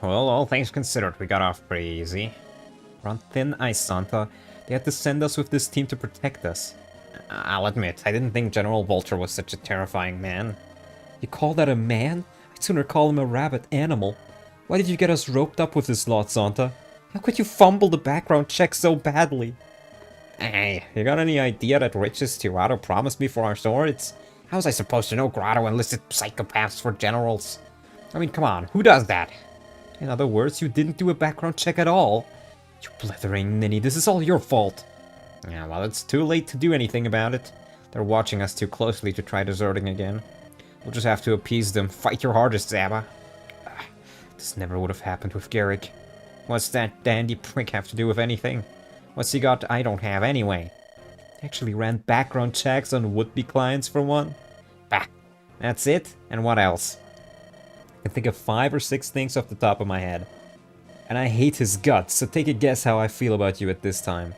Well, all things considered, we got off pretty easy. We're on thin ice, Santa. They had to send us with this team to protect us. I'll admit, I didn't think General Vulture was such a terrifying man. You call that a man? I'd sooner call him a rabbit animal. Why did you get us roped up with this lot, Santa? How could you fumble the background check so badly? Hey, you got any idea that Riches Tirado promised me for our swords? How was I supposed to know Grotto enlisted psychopaths for generals? I mean, come on, who does that? In other words, you didn't do a background check at all. You blithering ninny, this is all your fault. Yeah, well, it's too late to do anything about it. They're watching us too closely to try deserting again. We'll just have to appease them. Fight your hardest, Zaba. This never would have happened with Garrick. What's that dandy prick have to do with anything? What's he got I don't have anyway? They actually ran background checks on would-be clients for one. Bah, that's it? And what else? I can think of 5 or 6 things off the top of my head. And I hate his guts, so take a guess how I feel about you at this time.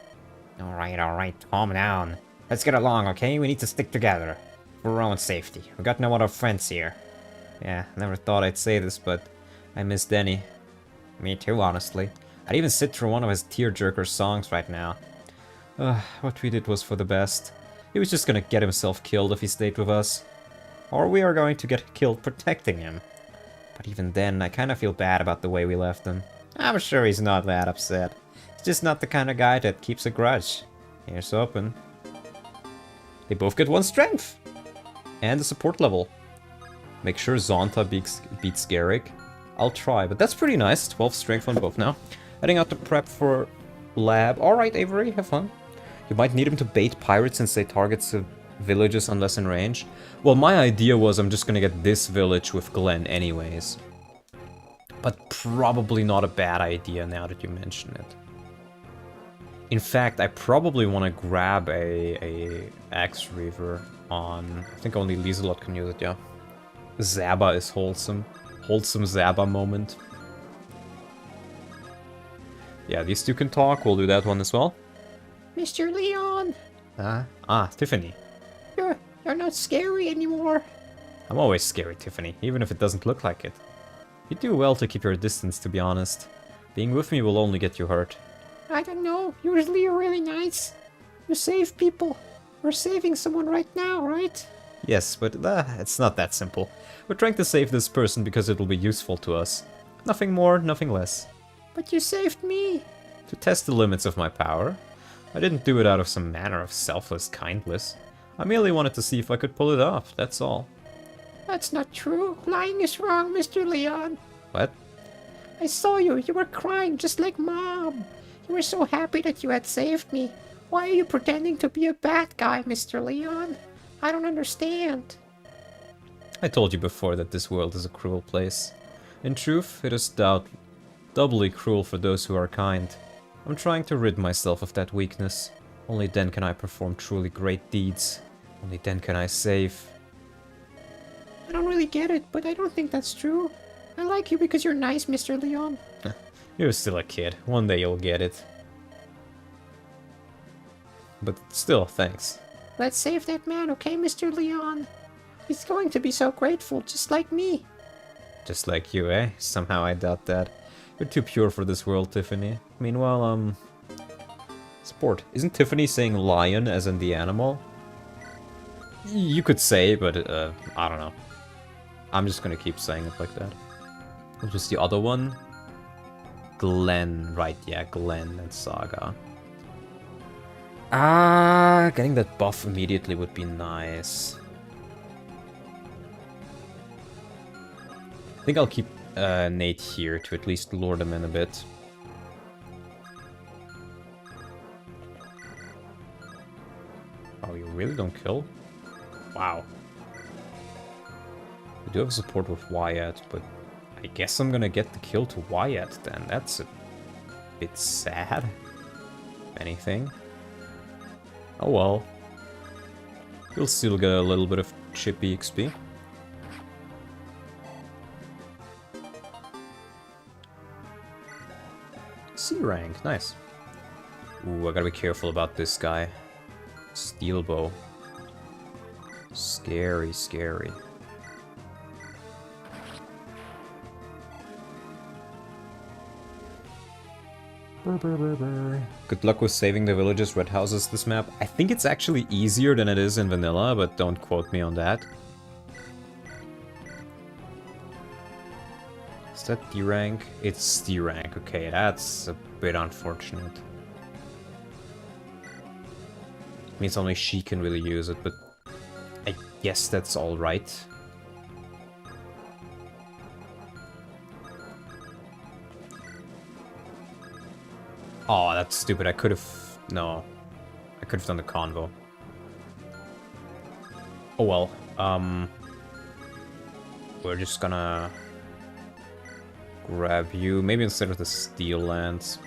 Alright, calm down. Let's get along, okay? We need to stick together. For our own safety. We got no other friends here. Yeah, never thought I'd say this, but I miss Denny. Me too, honestly. I'd even sit through one of his tearjerker songs right now. What we did was for the best. He was just gonna get himself killed if he stayed with us. Or we are going to get killed protecting him. But even then, I kinda feel bad about the way we left him. I'm sure he's not that upset. He's just not the kind of guy that keeps a grudge. Here's open. They both get 1 strength! And a support level. Make sure Zonta beats Garrick. I'll try, but that's pretty nice. 12 strength on both now. Heading out to prep for lab. Alright, Avery, have fun. You might need him to bait pirates since they target villages unless in range. Well, my idea was I'm just gonna get this village with Glenn anyways. But probably not a bad idea now that you mention it. In fact, I probably want to grab a Axe Reaver on... I think only Lieselot can use it, yeah. Zaba is wholesome. Wholesome Zaba moment. Yeah, these two can talk. We'll do that one as well. Mr. Leon! Tiffany. You're not scary anymore. I'm always scary, Tiffany, even if it doesn't look like it. You do well to keep your distance, to be honest. Being with me will only get you hurt. I don't know. Usually you're really nice. You save people. We're saving someone right now, right? Yes, but it's not that simple. We're trying to save this person because it'll be useful to us. Nothing more, nothing less. But you saved me. To test the limits of my power. I didn't do it out of some manner of selfless kindness. I merely wanted to see if I could pull it off, that's all. That's not true. Lying is wrong, Mr. Leon. What? I saw you. You were crying just like Mom. You were so happy that you had saved me. Why are you pretending to be a bad guy, Mr. Leon? I don't understand. I told you before that this world is a cruel place. In truth, it is doubly cruel for those who are kind. I'm trying to rid myself of that weakness. Only then can I perform truly great deeds. Only then can I save. I don't really get it, but I don't think that's true. I like you because you're nice, Mr. Leon. You're still a kid. One day you'll get it. But still, thanks. Let's save that man, okay, Mr. Leon? He's going to be so grateful, just like me. Just like you, eh? Somehow I doubt that. You're too pure for this world, Tiffany. Meanwhile, Sport. Isn't Tiffany saying lion as in the animal? You could say, but, I don't know. I'm just gonna keep saying it like that. What was the other one? Glenn, right, yeah, Glenn and Saga. Getting that buff immediately would be nice. I think I'll keep Nate here to at least lure them in a bit. Oh, you really don't kill? Wow. We do have support with Wyatt, but I guess I'm gonna get the kill to Wyatt then. That's a bit sad. If anything. Oh well. You'll still get a little bit of chippy XP. C rank, nice. Ooh, I gotta be careful about this guy. Steel bow. Scary, scary. Good luck with saving the village's red houses this map. I think it's actually easier than it is in vanilla, but don't quote me on that. Is that D rank? It's D rank. Okay, that's a bit unfortunate. Means only she can really use it, but I guess that's alright. Oh, that's stupid. I could have... No. I could have done the convo. Oh well. We're just gonna... grab you. Maybe instead of the steel lance.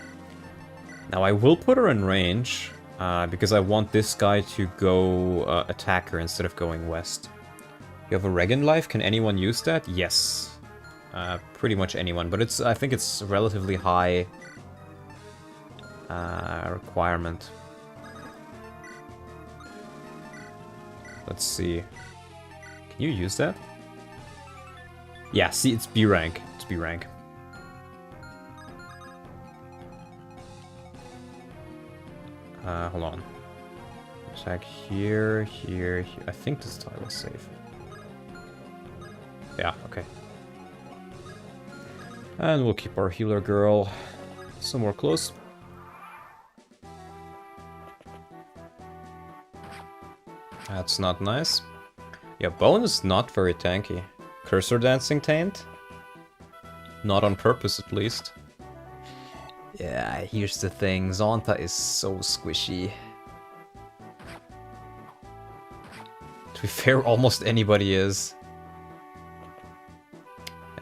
Now, I will put her in range. Because I want this guy to go attacker instead of going west. You have a Regan life? Can anyone use that? Yes. Pretty much anyone, but I think it's a relatively high requirement. Let's see. Can you use that? Yeah, see, it's B rank. It's B rank. Hold on. Attack here, here, here. I think this tile is safe. Yeah, okay. And we'll keep our healer girl somewhere close. That's not nice. Yeah, Bone is not very tanky. Cursor dancing taint? Not on purpose, at least. Yeah, here's the thing. Zonta is so squishy. To be fair, almost anybody is.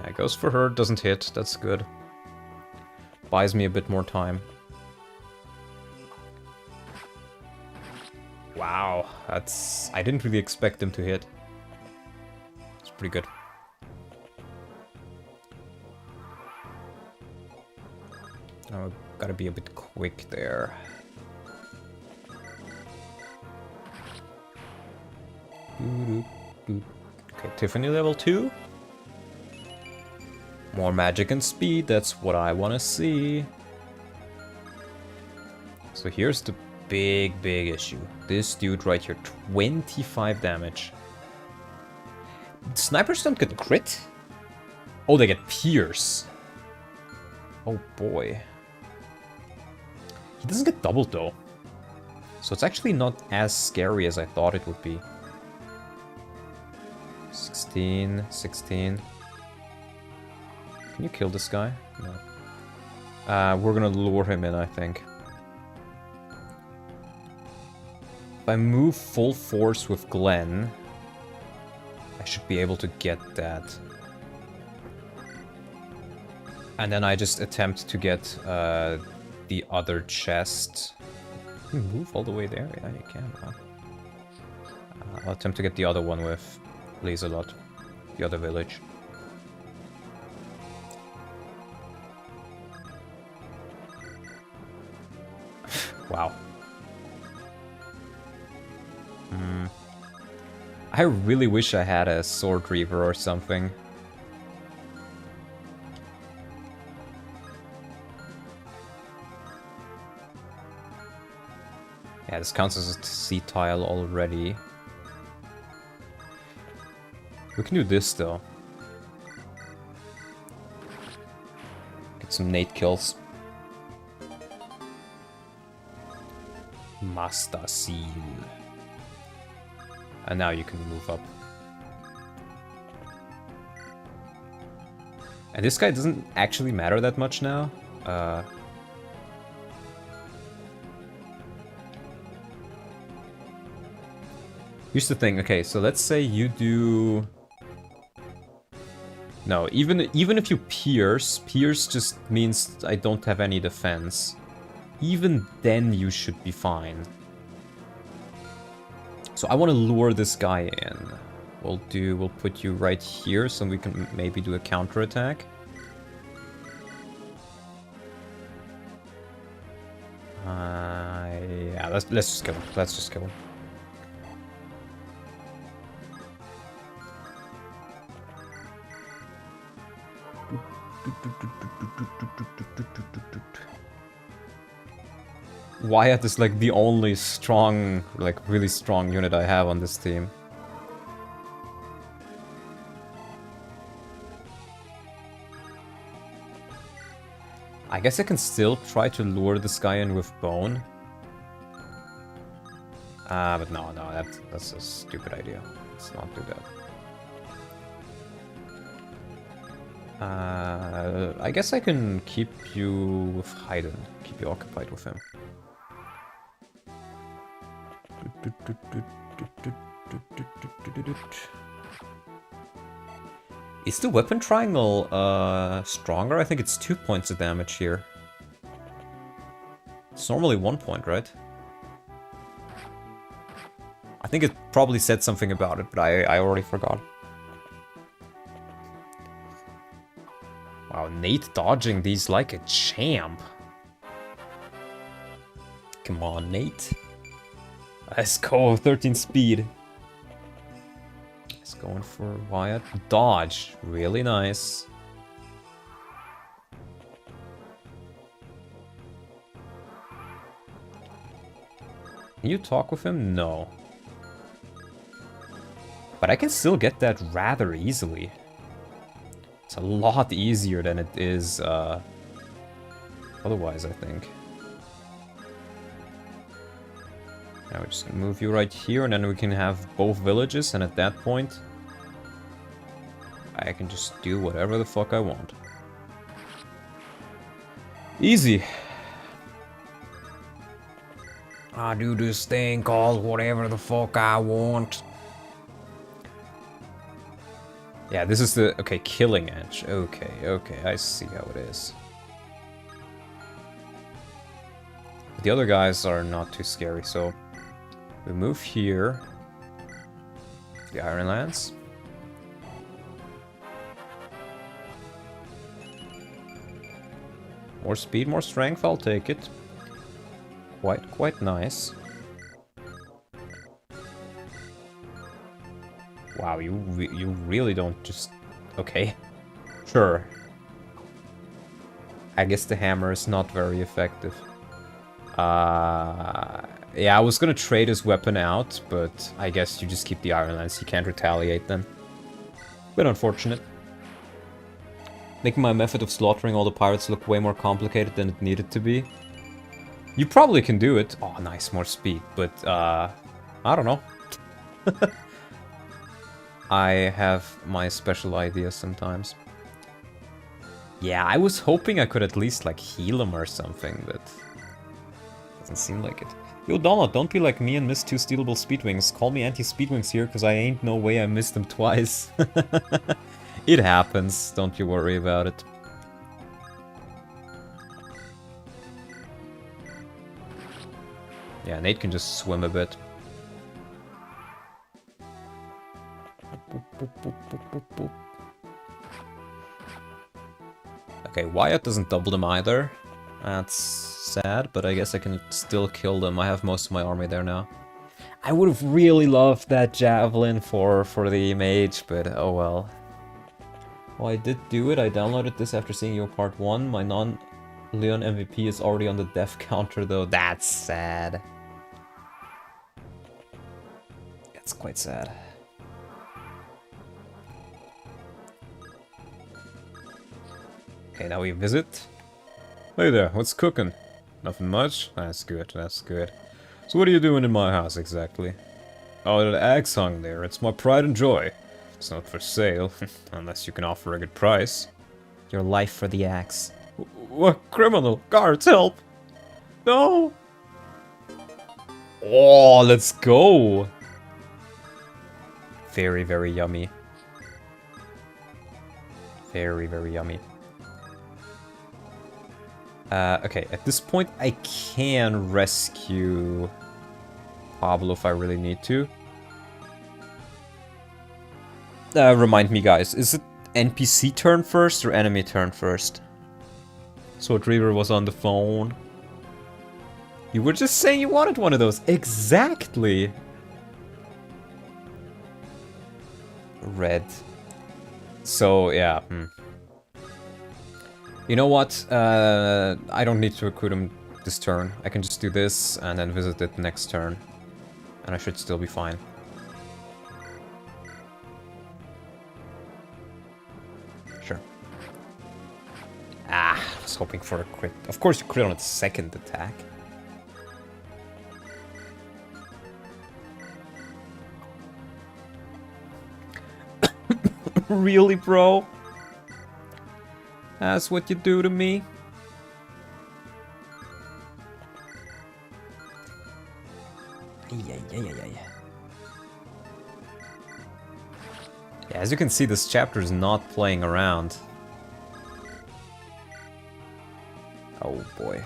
Yeah, goes for her, doesn't hit. That's good. Buys me a bit more time. Wow, that's... I didn't really expect him to hit. It's pretty good. Oh, gotta be a bit quick there. Okay, Tiffany level 2. More magic and speed, that's what I want to see. So here's the big issue. This dude right here, 25 damage. Snipers don't get crit? Oh, they get pierce. Oh boy. He doesn't get doubled though. So it's actually not as scary as I thought it would be. 16, 16. Can you kill this guy? No. We're gonna lure him in, I think. If I move full force with Glenn, I should be able to get that. And then I just attempt to get the other chest. Can you move all the way there? Yeah, you can. Huh? I'll attempt to get the other one with Laserlot, the other village. Wow. I really wish I had a Sword Reaver or something. Yeah, this counts as a C tile already. We can do this though. Get some Nate kills. Master Seal. And now you can move up. And this guy doesn't actually matter that much now. Here's the thing. Okay, so let's say you do... No, even if you pierce just means I don't have any defense. Even then you should be fine. So I want to lure this guy in. We'll put you right here so we can maybe do a counterattack. Yeah, let's just kill him. Let's just kill him. Wyatt is like the only strong, like really strong unit I have on this team. I guess I can still try to lure this guy in with Bone. But no, that's a stupid idea. Let's not do that. I guess I can keep you with Hayden. Keep you occupied with him. Is the weapon triangle stronger? I think it's 2 points of damage here. It's normally 1 point, right? think it probably said something about it, but I already forgot. Wow, Nate dodging these like a champ. Come on, Nate. Let's go, 13 speed. He's going for Wyatt. Dodge, really nice. Can you talk with him? No. But I can still get that rather easily. It's a lot easier than it is otherwise, I think. Now we're just gonna move you right here, and then we can have both villages, and at that point, I can just do whatever the fuck I want. Easy. I do this thing called whatever the fuck I want. Yeah, this is the... Okay, killing edge. Okay, I see how it is. The other guys are not too scary, so... We move here. The Ironlands. More speed, more strength, I'll take it. Quite nice. Wow, you really don't just... Okay. Sure. I guess the hammer is not very effective. Yeah, I was gonna trade his weapon out, but I guess you just keep the Ironlands. You can't retaliate then. Bit unfortunate. Making my method of slaughtering all the pirates look way more complicated than it needed to be. You probably can do it. Oh, nice, more speed. But, I don't know. I have my special ideas sometimes. Yeah, I was hoping I could at least, like, heal him or something, but... Doesn't seem like it. Yo, Donald, don't be like me and miss 2 stealable speedwings. Call me anti-speedwings here, because I ain't no way I missed them twice. It happens, don't you worry about it. Yeah, Nate can just swim a bit. Okay, Wyatt doesn't double them either. That's sad, but I guess I can still kill them. I have most of my army there now. I would have really loved that javelin for the mage, but oh well. Oh, I did do it. I downloaded this after seeing your part 1. My non-LYON MVP is already on the death counter though. That's sad. It's quite sad. Okay, now we visit. Hey there, what's cooking? Nothing much? That's good, that's good. So what are you doing in my house exactly? Oh, the axe hung there. It's my pride and joy. It's not for sale, unless you can offer a good price. Your life for the axe. What criminal? Guards, help! No! Oh, let's go! Very, very yummy. Very, very yummy. Okay, at this point I can rescue Pablo if I really need to. Remind me, guys, is it NPC turn first or enemy turn first? Sword Reaver was on the phone. You were just saying you wanted one of those. Exactly! Red. So, yeah. You know what? I don't need to recruit him this turn. I can just do this and then visit it next turn. And I should still be fine. Sure. Ah, I was hoping for a crit. Of course you crit on its second attack. Really, bro? That's what you do to me? Yeah, as you can see, this chapter is not playing around. Oh boy.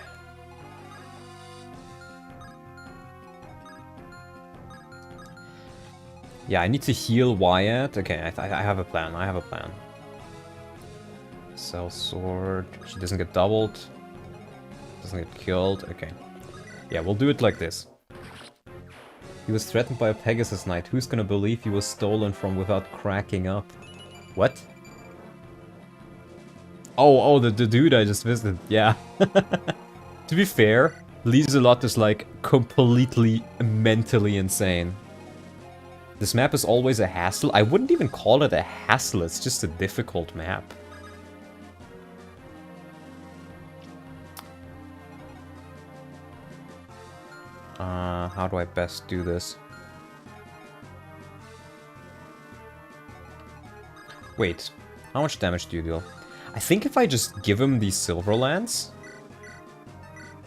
Yeah, I need to heal Wyatt. Okay, I have a plan. I have a plan. Cell sword. She doesn't get doubled. Doesn't get killed. Okay. Yeah, we'll do it like this. He was threatened by a Pegasus Knight. Who's gonna believe he was stolen from without cracking up? What? Oh, the dude I just visited. Yeah. To be fair, Lieselot is like completely mentally insane. This map is always a hassle. I wouldn't even call it a hassle, it's just a difficult map. How do I best do this? Wait, how much damage do you deal? I think if I just give him these silver lance...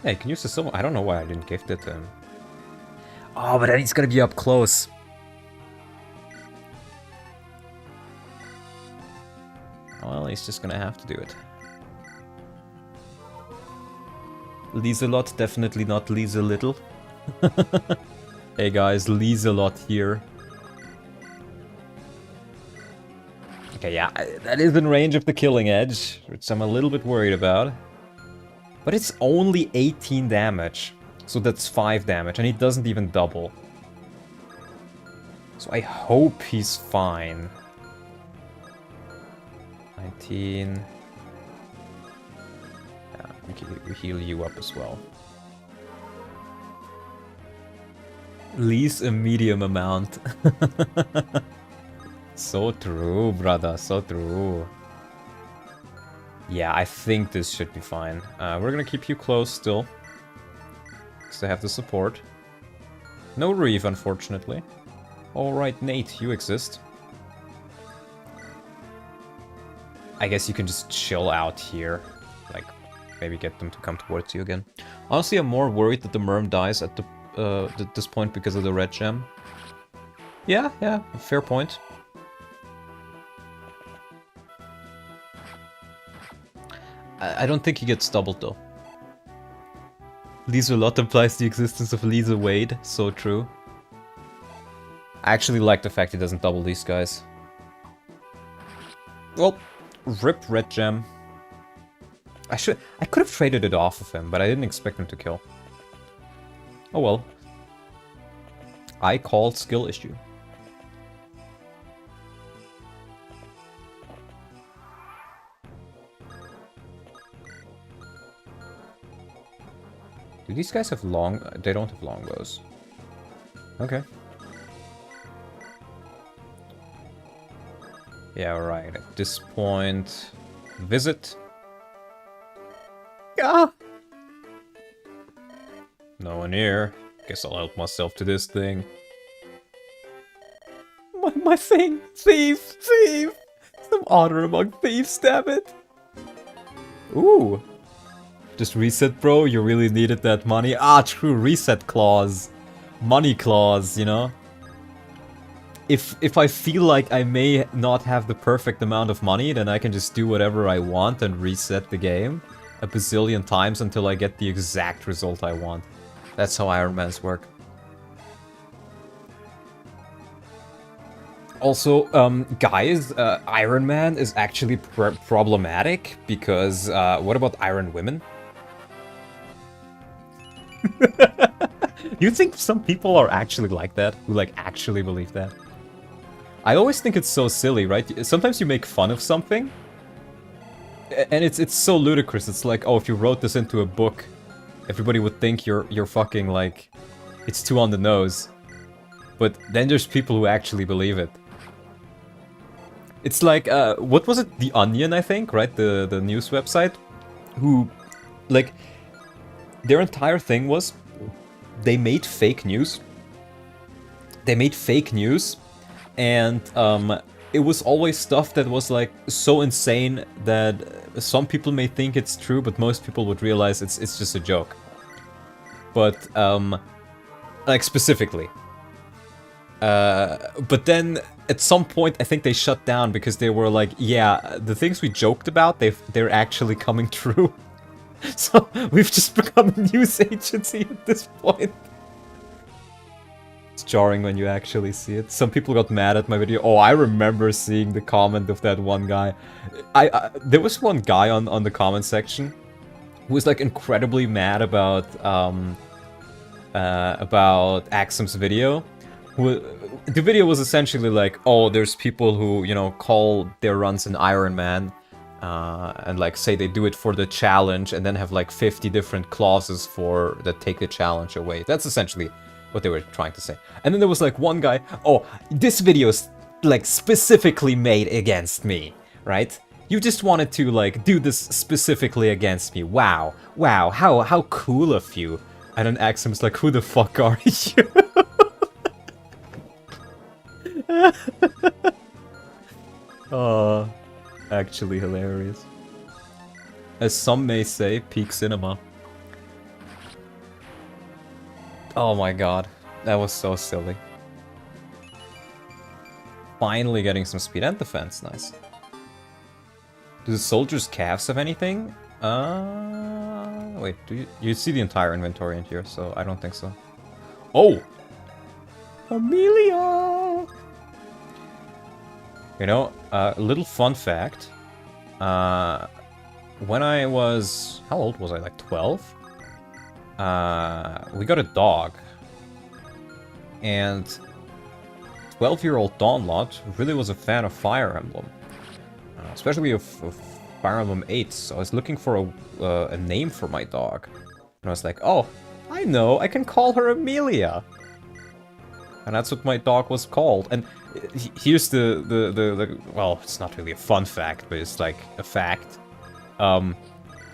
Yeah, you can use the silver... I don't know why I didn't gift it to him. Oh, but then he's gonna be up close. Well, he's just gonna have to do it. Lieselot, definitely not Liesel Little. Hey guys, Lieselot here. Okay, yeah, that is in range of the killing edge, which I'm a little bit worried about. But it's only 18 damage, so that's 5 damage, and he doesn't even double. So I hope he's fine. 19... Yeah, we heal you up as well. Least a medium amount. So true, brother, so true. Yeah, I think this should be fine. We're gonna keep you close still. Because I have the support. No Reeve, unfortunately. Alright, Nate, you exist. I guess you can just chill out here. Like, maybe get them to come towards you again. Honestly, I'm more worried that the Merm dies at this point because of the red gem. Yeah, fair point. I don't think he gets doubled though. Lieselot implies the existence of Liesel Wade. So true. I actually like the fact he doesn't double these guys. Well, rip red gem. I could have traded it off of him, but I didn't expect him to kill. Oh well. I called skill issue. Do these guys have long... They don't have longbows. Okay. Yeah, right. At this point... Visit. Ah! No one here. Guess I'll help myself to this thing. My thing! Thief! Thief! Some honor among thieves, damn it! Ooh! Just reset, bro. You really needed that money. Ah, true. Reset clause. Money clause, you know? If I feel like I may not have the perfect amount of money, then I can just do whatever I want and reset the game a bazillion times until I get the exact result I want. That's how Ironmans work. Also, guys, Iron Man is actually problematic because, what about Iron Women? You think some people are actually like that? Who, like, actually believe that? I always think it's so silly, right? Sometimes you make fun of something, and it's so ludicrous. It's like, oh, if you wrote this into a book, everybody would think you're fucking, like, it's too on the nose. But then there's people who actually believe it. It's like, what was it? The Onion, I think, right? The news website? Who, like, their entire thing was, they made fake news. They made fake news, and it was always stuff that was, like, so insane that some people may think it's true, but most people would realize it's just a joke. But, like, specifically. But then, at some point, I think they shut down because they were like, yeah, the things we joked about, they're actually coming true. So, we've just become a news agency at this point. It's jarring when you actually see it. Some people got mad at my video. Oh, I remember seeing the comment of that one guy. There was one guy on the comment section who was like incredibly mad about Axum's video. The video was essentially like, oh, there's people who, you know, call their runs an Ironman, and like say they do it for the challenge, and then have like 50 different clauses that take the challenge away. That's essentially what they were trying to say. And then there was like one guy, oh, this video is like specifically made against me, right? You just wanted to like do this specifically against me. Wow, how cool of you. And then Axum's like, who the fuck are you? Oh, actually hilarious. As some may say, peak cinema. Oh my god, that was so silly. Finally getting some speed and defense, nice. Do the soldiers' calves have anything? Wait, do you see the entire inventory in here, so I don't think so. Oh! Amelia! You know, a little fun fact. When I was... How old was I? Like 12? We got a dog. And 12-year-old Dawnlot really was a fan of Fire Emblem. Especially of Fire Emblem 8. So I was looking for a name for my dog. And I was like, oh, I know, I can call her Amelia. And that's what my dog was called. And here's the well, it's not really a fun fact, but it's like a fact. I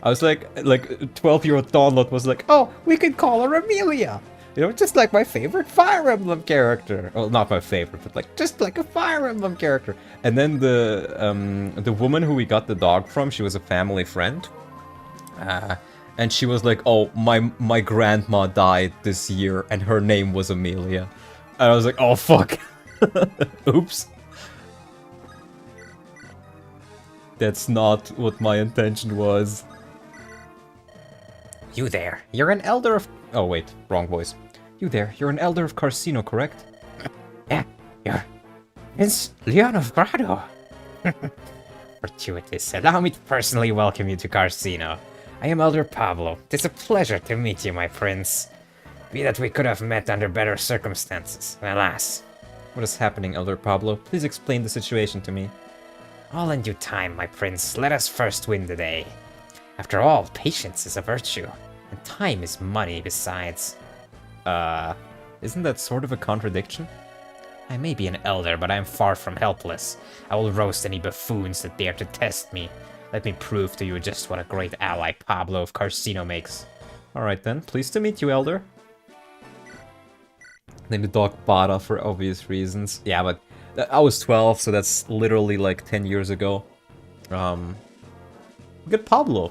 was like 12-year-old Dawnlot was like, oh, we could call her Amelia. You know, just like my favorite Fire Emblem character. Well, not my favorite, but like just like a Fire Emblem character. And then the woman who we got the dog from, she was a family friend. And she was like, oh, my grandma died this year, and her name was Amelia. And I was like, oh, fuck. Oops. That's not what my intention was. You there, you're an elder of... Oh, wait, wrong voice. You there, you're an elder of Carcino, correct? Yeah, you're... Prince Leon of Grado. Fortuitous. Allow me to personally welcome you to Carcino. I am Elder Pablo. It is a pleasure to meet you, my prince. Be that we could have met under better circumstances. Alas. What is happening, Elder Pablo? Please explain the situation to me. All in due time, my prince. Let us first win the day. After all, patience is a virtue. And time is money besides. Isn't that sort of a contradiction? I may be an elder, but I am far from helpless. I will roast any buffoons that dare to test me. Let me prove to you just what a great ally Pablo of Carcino makes. Alright then, pleased to meet you, Elder. Named the dog Bada for obvious reasons. Yeah, but I was 12, so that's literally like 10 years ago. Look at Pablo.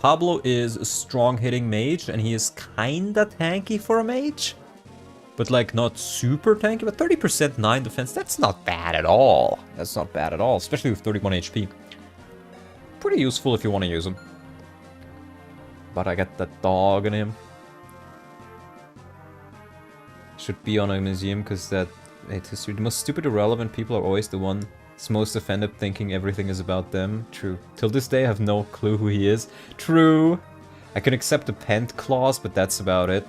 Pablo is a strong-hitting mage, and he is kinda tanky for a mage. But like, not super tanky, but 30% 9 defense, that's not bad at all. That's not bad at all, especially with 31 HP. Pretty useful if you want to use him. But I got that dog in him. Should be on a museum, because that... history. The most stupid, irrelevant people are always the ones most offended, thinking everything is about them. True. Till this day, I have no clue who he is. True. I can accept the pent clause, but that's about it.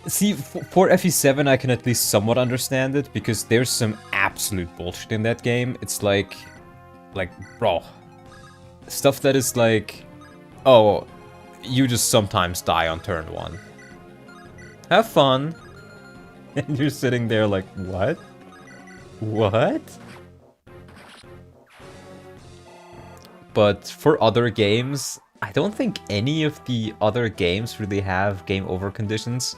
See, for FE7, I can at least somewhat understand it, because there's some absolute bullshit in that game. It's like, bro, stuff that is like, oh, you just sometimes die on turn 1. Have fun. And you're sitting there like, what? What? But for other games, I don't think any of the other games really have game over conditions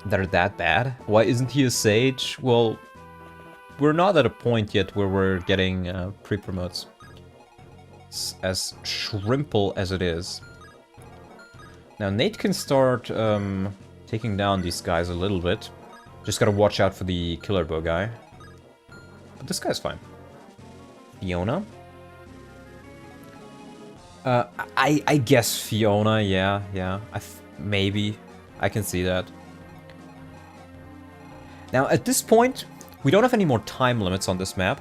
that are that bad. Why isn't he a sage? Well, we're not at a point yet where we're getting pre-promotes. As shrimple as it is. Now Nate can start taking down these guys a little bit. Just gotta watch out for the killer bow guy. But this guy's fine. Fiona? I guess Fiona, yeah. Maybe. I can see that. Now, at this point, we don't have any more time limits on this map.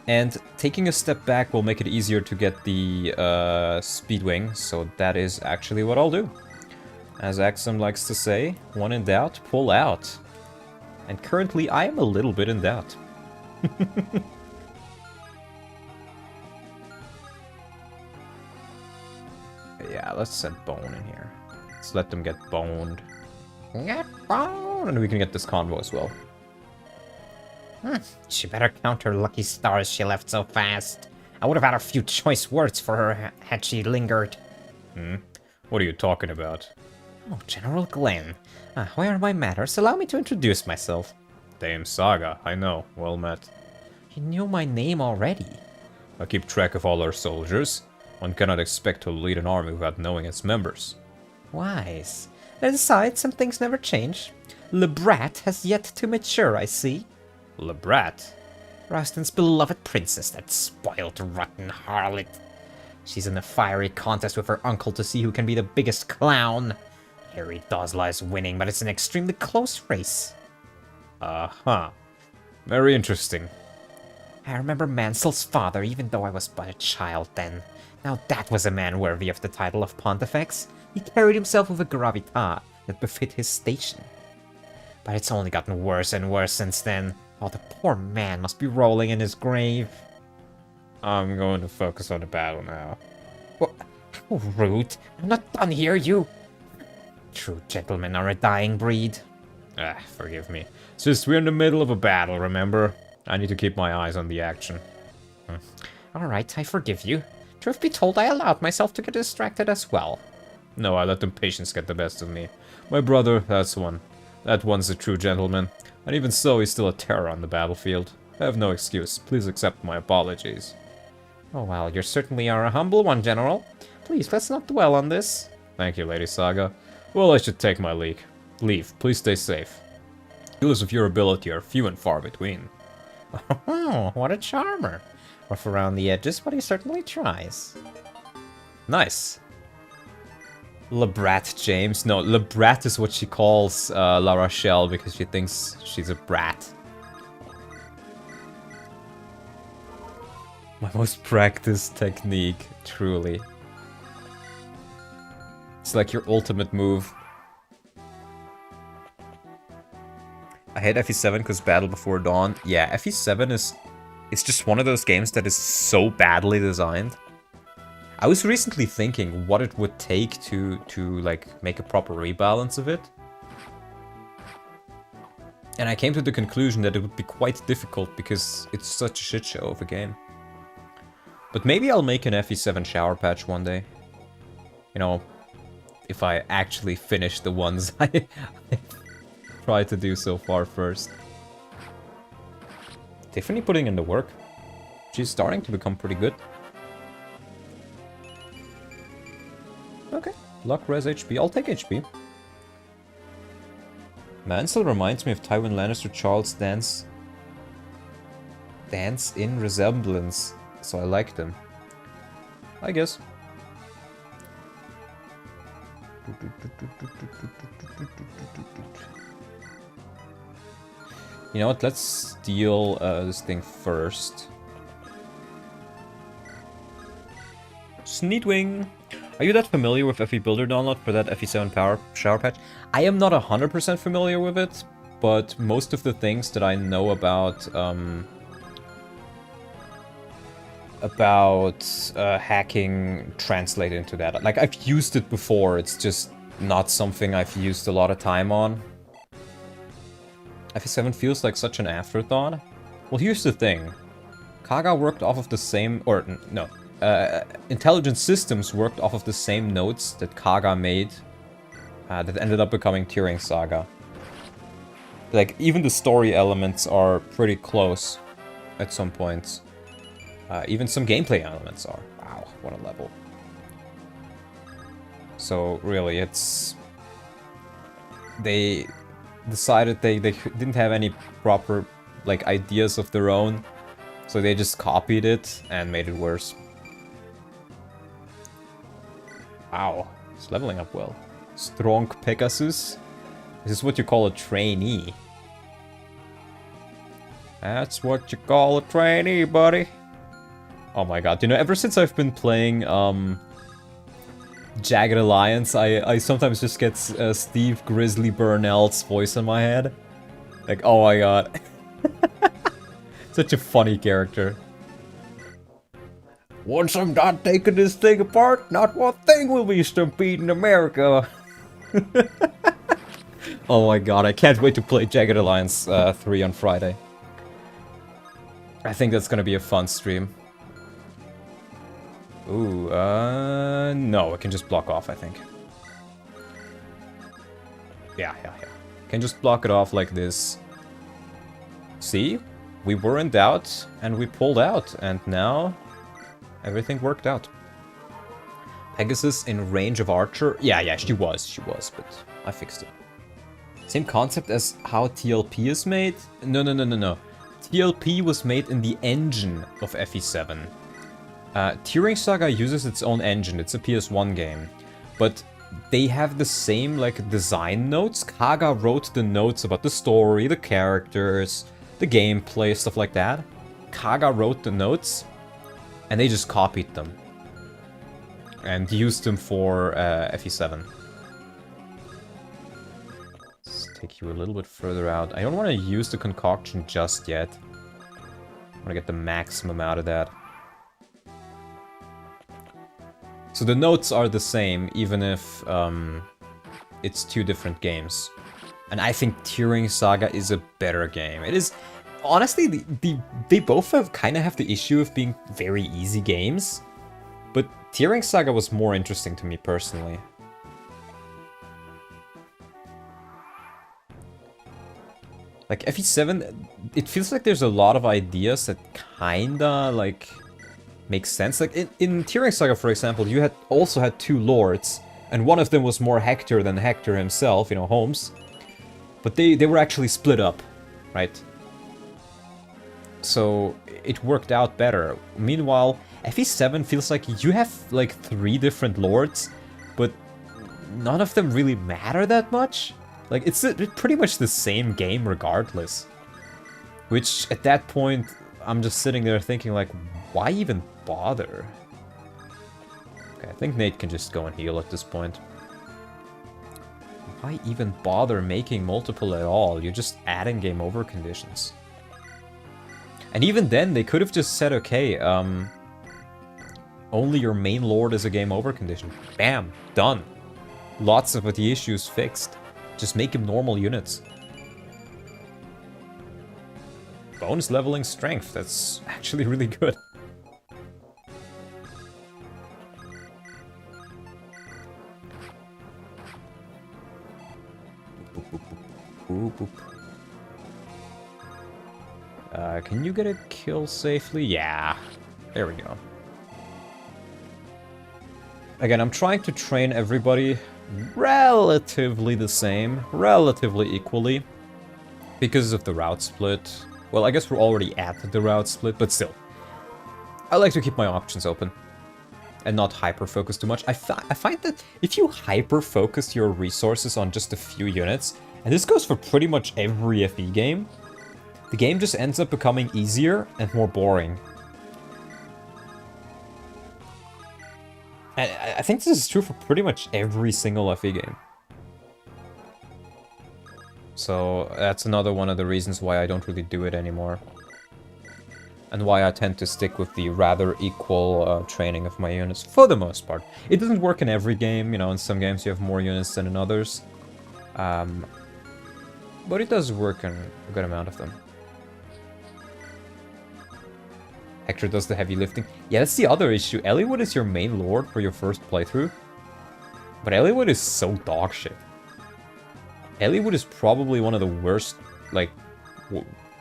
And taking a step back will make it easier to get the speed wing, so that is actually what I'll do. As Axum likes to say, when in doubt, pull out. And currently, I am a little bit in doubt. Yeah, let's set Bone in here. Let's let them get boned. Get boned! And we can get this convo as well. She better count her lucky stars she left so fast. I would have had a few choice words for her had she lingered. What are you talking about? Oh, General Glenn. Where are my manners? Allow me to introduce myself. Dame Saga, I know. Well met. You knew my name already. I keep track of all our soldiers. One cannot expect to lead an army without knowing its members. Wise. Besides, some things never change. Le Brat has yet to mature, I see. Le Brat? Roston's beloved princess, that spoiled, rotten harlot. She's in a fiery contest with her uncle to see who can be the biggest clown. Harry Dosla is winning, but it's an extremely close race. Uh-huh. Very interesting. I remember Mansel's father, even though I was but a child then. Now that was a man worthy of the title of Pontifex. He carried himself with a gravitas that befit his station. But it's only gotten worse and worse since then. Oh, the poor man must be rolling in his grave. I'm going to focus on the battle now. What? How rude. I'm not done here, you... True gentlemen are a dying breed. Forgive me. It's just we're in the middle of a battle, remember? I need to keep my eyes on the action. Alright, I forgive you. Truth be told, I allowed myself to get distracted as well. No, I let impatience get the best of me. My brother, that's one. That one's a true gentleman. And even so, he's still a terror on the battlefield. I have no excuse. Please accept my apologies. Oh well, you certainly are a humble one, General. Please, let's not dwell on this. Thank you, Lady Saga. Well, I should take my leave. Please stay safe. Healers of your ability are few and far between. Oh, what a charmer. Rough around the edges, but he certainly tries. Nice. Le Brat, James. No, Le Brat is what she calls La Rochelle because she thinks she's a brat. My most practiced technique, truly. It's like your ultimate move. I hate FE7 because Battle Before Dawn. Yeah, FE7 is... It's just one of those games that is so badly designed. I was recently thinking what it would take to like make a proper rebalance of it. And I came to the conclusion that it would be quite difficult because it's such a shit show of a game. But maybe I'll make an FE7 shower patch one day. You know, if I actually finish the ones I tried to do so far first. Tiffany putting in the work. She's starting to become pretty good. Okay, luck, res, HP. I'll take HP. Mansell reminds me of Tywin Lannister Charles Dance in resemblance, so I liked him. I guess. You know what, let's steal this thing first. Sneedwing! Are you that familiar with FE Builder download for that FE7 power shower patch? I am not 100% familiar with it, but most of the things that I know about hacking translate into that. Like, I've used it before, it's just not something I've used a lot of time on. FE7 feels like such an afterthought. Well, here's the thing. Kaga worked off of the same, or no, Intelligent Systems worked off of the same notes that Kaga made that ended up becoming Turing Saga. Like, even the story elements are pretty close at some points. Even some gameplay elements are. Wow, what a level. So, really, it's... They decided they didn't have any proper, like, ideas of their own. So they just copied it and made it worse. Wow, it's leveling up well. Strong Pegasus. This is what you call a trainee. That's what you call a trainee, buddy. Oh my god, you know, ever since I've been playing, Jagged Alliance, I sometimes just get Steve Grizzly Burnell's voice in my head. Like, oh my god. Such a funny character. Once I'm done taking this thing apart, not one thing will be stampeding America. Oh my god, I can't wait to play Jagged Alliance 3 on Friday. I think that's gonna be a fun stream. Ooh, no, I can just block off, I think. Yeah. Can just block it off like this. See? We were in doubt, and we pulled out, and now everything worked out. Pegasus in range of Archer? Yeah, she was, but I fixed it. Same concept as how TLP is made? No. TLP was made in the engine of FE7. Turing Saga uses its own engine, it's a PS1 game. But they have the same, like, design notes. Kaga wrote the notes about the story, the characters, the gameplay, stuff like that. Kaga wrote the notes, and they just copied them. And used them for FE7. Let's take you a little bit further out. I don't want to use the concoction just yet. I want to get the maximum out of that. So the notes are the same, even if it's two different games. And I think Turing Saga is a better game. It is, honestly, they both kind of have the issue of being very easy games. But Turing Saga was more interesting to me personally. Like FE7, it feels like there's a lot of ideas that kinda, like, make sense. Like in Turing Saga, for example, you also had two lords, and one of them was more Hector than Hector himself, you know, Holmes. But they were actually split up, right? So it worked out better. Meanwhile, FE7 feels like you have like 3 different lords, but none of them really matter that much. Like it's pretty much the same game regardless. Which at that point, I'm just sitting there thinking like, why even bother? Okay, I think Nate can just go and heal at this point. Why even bother making multiple at all? You're just adding game over conditions. And even then, they could have just said, okay, only your main lord is a game over condition. Bam, done. Lots of the issues fixed. Just make him normal units. Bonus leveling strength, that's actually really good. Can you get a kill safely? Yeah. There we go. Again, I'm trying to train everybody relatively the same, relatively equally, because of the route split. Well, I guess we're already at the route split, but still. I like to keep my options open and not hyper-focus too much. I find that if you hyper-focus your resources on just a few units, and this goes for pretty much every FE game, the game just ends up becoming easier and more boring. And I think this is true for pretty much every single FE game. So that's another one of the reasons why I don't really do it anymore. And why I tend to stick with the rather equal training of my units, for the most part. It doesn't work in every game, you know, in some games you have more units than in others. But it does work in a good amount of them. Hector does the heavy lifting. Yeah, that's the other issue. Eliwood is your main lord for your first playthrough. But Eliwood is so dog shit. Eliwood is probably one of the worst, like,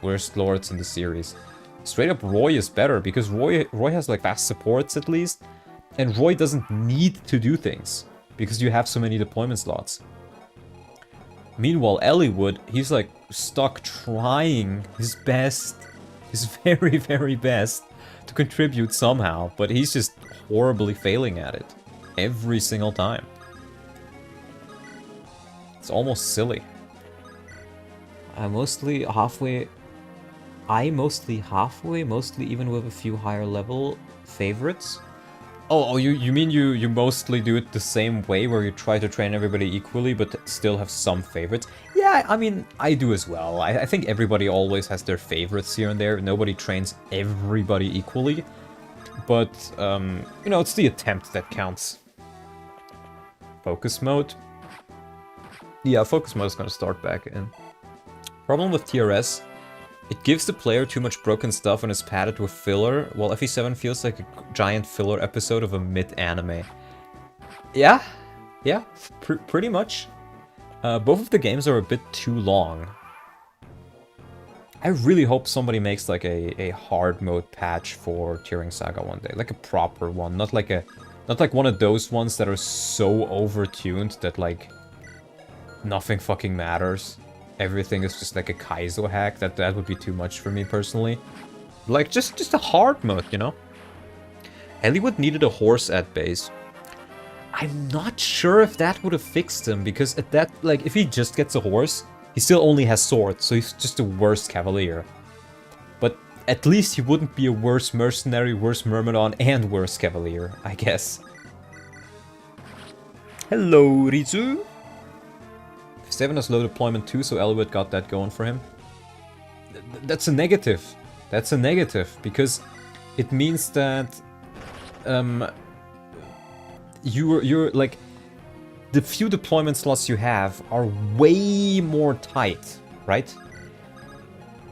worst lords in the series. Straight up Roy is better, because Roy has, like, fast supports at least. And Roy doesn't need to do things, because you have so many deployment slots. Meanwhile, Eliwood, he's, like, stuck trying his best, his very, very best, to contribute somehow, but he's just horribly failing at it. Every single time. It's almost silly. I'm mostly halfway I mostly halfway, mostly even with a few higher level favorites. Oh, you mean you mostly do it the same way, where you try to train everybody equally, but still have some favorites? Yeah, I mean, I do as well. I think everybody always has their favorites here and there. Nobody trains everybody equally. But, you know, it's the attempt that counts. Focus mode. Yeah, focus mode is gonna start back in. Problem with TRS, it gives the player too much broken stuff and is padded with filler, while FE7 feels like a giant filler episode of a mid-anime. Yeah, pretty much. Both of the games are a bit too long. I really hope somebody makes like a hard mode patch for Turing Saga one day, like a proper one, not like one of those ones that are so over-tuned that like nothing fucking matters. Everything is just like a Kaizo hack. That would be too much for me personally. Like just a hard mode, you know. Hollywood needed a horse at base. I'm not sure if that would have fixed him, because at that, like, if he just gets a horse, he still only has swords, so he's just a worse cavalier. But at least he wouldn't be a worse mercenary, worse myrmidon, and worse cavalier, I guess. Hello, Rizu. 7 has low deployment too, so Elwood got that going for him. That's a negative. That's a negative, because it means that you're like, the few deployment slots you have are way more tight, right?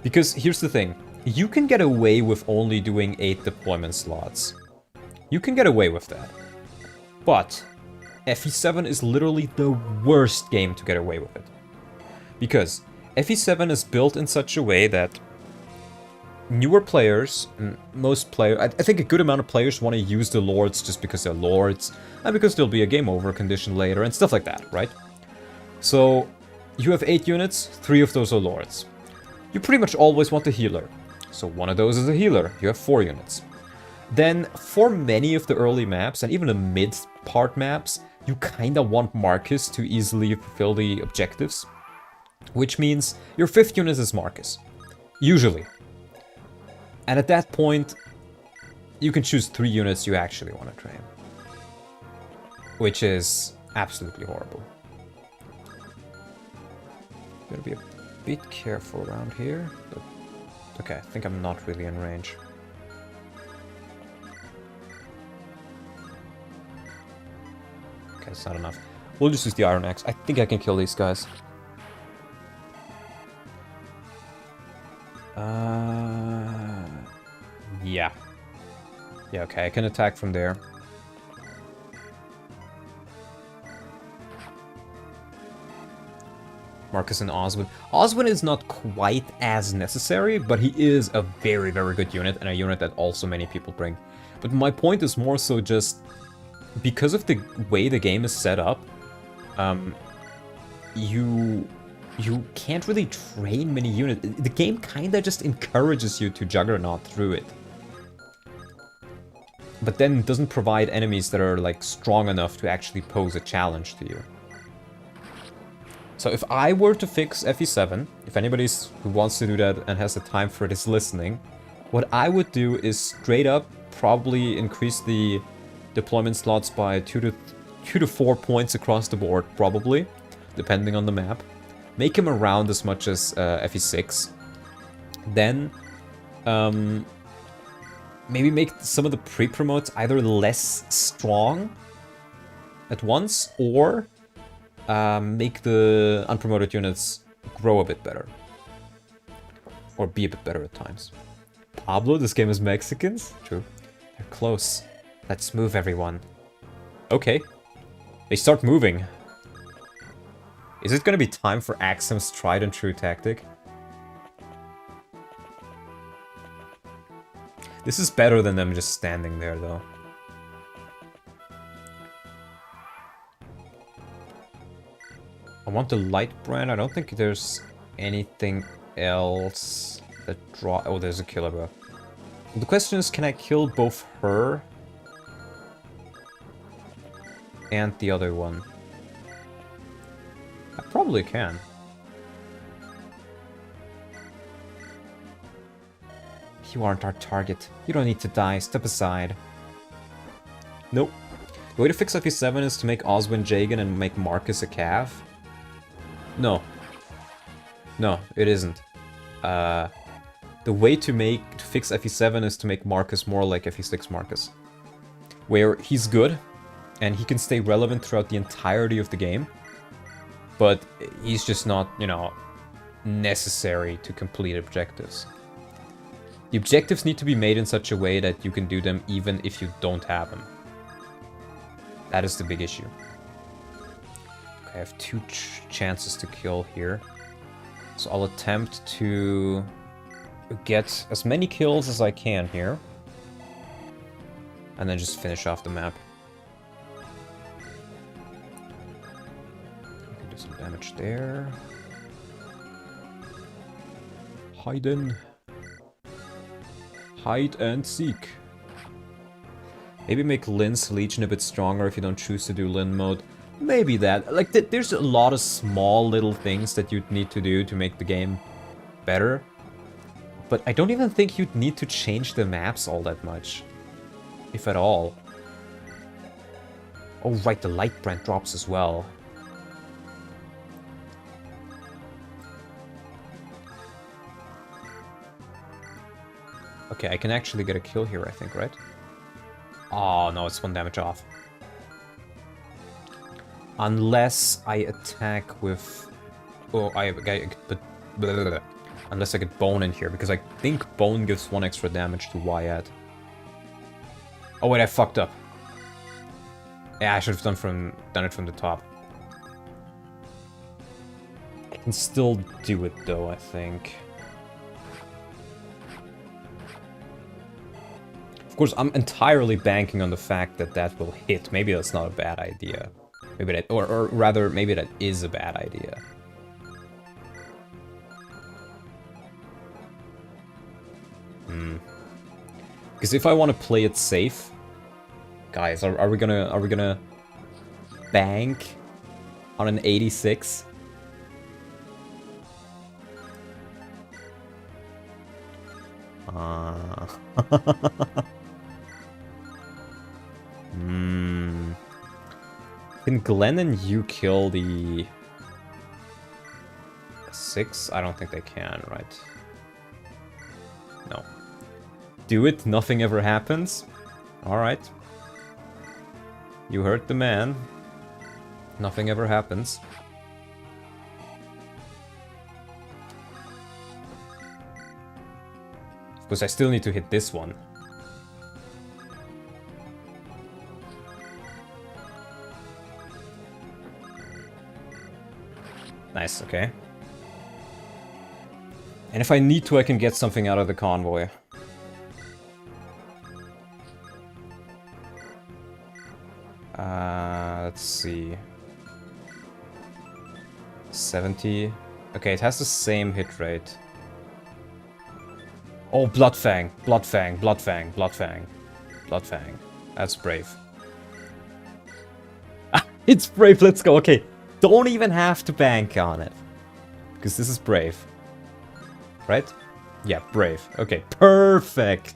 Because here's the thing, you can get away with only doing 8 deployment slots. You can get away with that. But FE7 is literally the worst game to get away with it. Because FE7 is built in such a way that newer players, most players, I think a good amount of players want to use the lords just because they're lords, and because there'll be a game over condition later, and stuff like that, right? So, you have 8 units, 3 of those are lords. You pretty much always want a healer. So one of those is a healer, you have 4 units. Then, for many of the early maps, and even the mid-part maps, you kinda want Marcus to easily fulfill the objectives. Which means your 5th unit is Marcus. Usually. And at that point, you can choose 3 units you actually want to train. Which is absolutely horrible. Gotta be a bit careful around here, but okay, I think I'm not really in range. Okay, it's not enough. We'll just use the Iron Axe. I think I can kill these guys. Yeah. Yeah, okay, I can attack from there. Marcus and Oswin. Oswin is not quite as necessary, but he is a very, very good unit, and a unit that also many people bring. But my point is more so just, because of the way the game is set up, you can't really train many units. The game kinda just encourages you to juggernaut through it. But then doesn't provide enemies that are like strong enough to actually pose a challenge to you. So if I were to fix FE7, if anybody who wants to do that and has the time for it is listening, what I would do is straight up probably increase the deployment slots by 2 to 4 points across the board, probably, depending on the map. Make him around as much as FE6. Then, maybe make some of the pre-promotes either less strong at once, or make the unpromoted units grow a bit better. Or be a bit better at times. Pablo, this game is Mexicans? True. They're close. Let's move, everyone. Okay. They start moving. Is it gonna be time for Axum's tried and true tactic? This is better than them just standing there, though. I want the light brand. I don't think there's anything else that draw... Oh, there's a killer bro. The question is, can I kill both her and the other one? I probably can. You aren't our target. You don't need to die. Step aside. Nope. The way to fix FE7 is to make Oswin Jagan and make Marcus a Cav? No. No, it isn't. The way to fix FE7 is to make Marcus more like FE6 Marcus. Where he's good, and he can stay relevant throughout the entirety of the game, but he's just not, you know, necessary to complete objectives. The objectives need to be made in such a way that you can do them even if you don't have them. That is the big issue. Okay, I have 2 chances to kill here. So I'll attempt to get as many kills as I can here. And then just finish off the map. I can do some damage there. Hayden. Hide and seek. Maybe make Lynn's Legion a bit stronger if you don't choose to do Lynn mode. Maybe that. Like, there's a lot of small little things that you'd need to do to make the game better. But I don't even think you'd need to change the maps all that much. If at all. Oh right, the light brand drops as well. Okay, I can actually get a kill here, I think, right? Oh no, it's 1 damage off. Unless I attack with... Oh, unless I get Bone in here, because I think Bone gives 1 extra damage to Wyatt. Oh wait, I fucked up. Yeah, I should have done it from the top. I can still do it though, I think. Of course, I'm entirely banking on the fact that that will hit. Maybe that's not a bad idea. Maybe that, or rather, maybe that is a bad idea. Because if I want to play it safe, guys, are we gonna bank on an 86? Can Glenn and you kill the 6? I don't think they can, right? No. Do it, nothing ever happens? Alright. You hurt the man. Nothing ever happens. Because I still need to hit this one. Nice, okay. And if I need to, I can get something out of the convoy. Let's see. 70. Okay, it has the same hit rate. Oh, Bloodfang, Bloodfang, Bloodfang, Bloodfang, Bloodfang. That's brave. It's brave, let's go. Okay, don't even have to bank on it. Because this is brave. Right? Yeah, brave. Okay, perfect.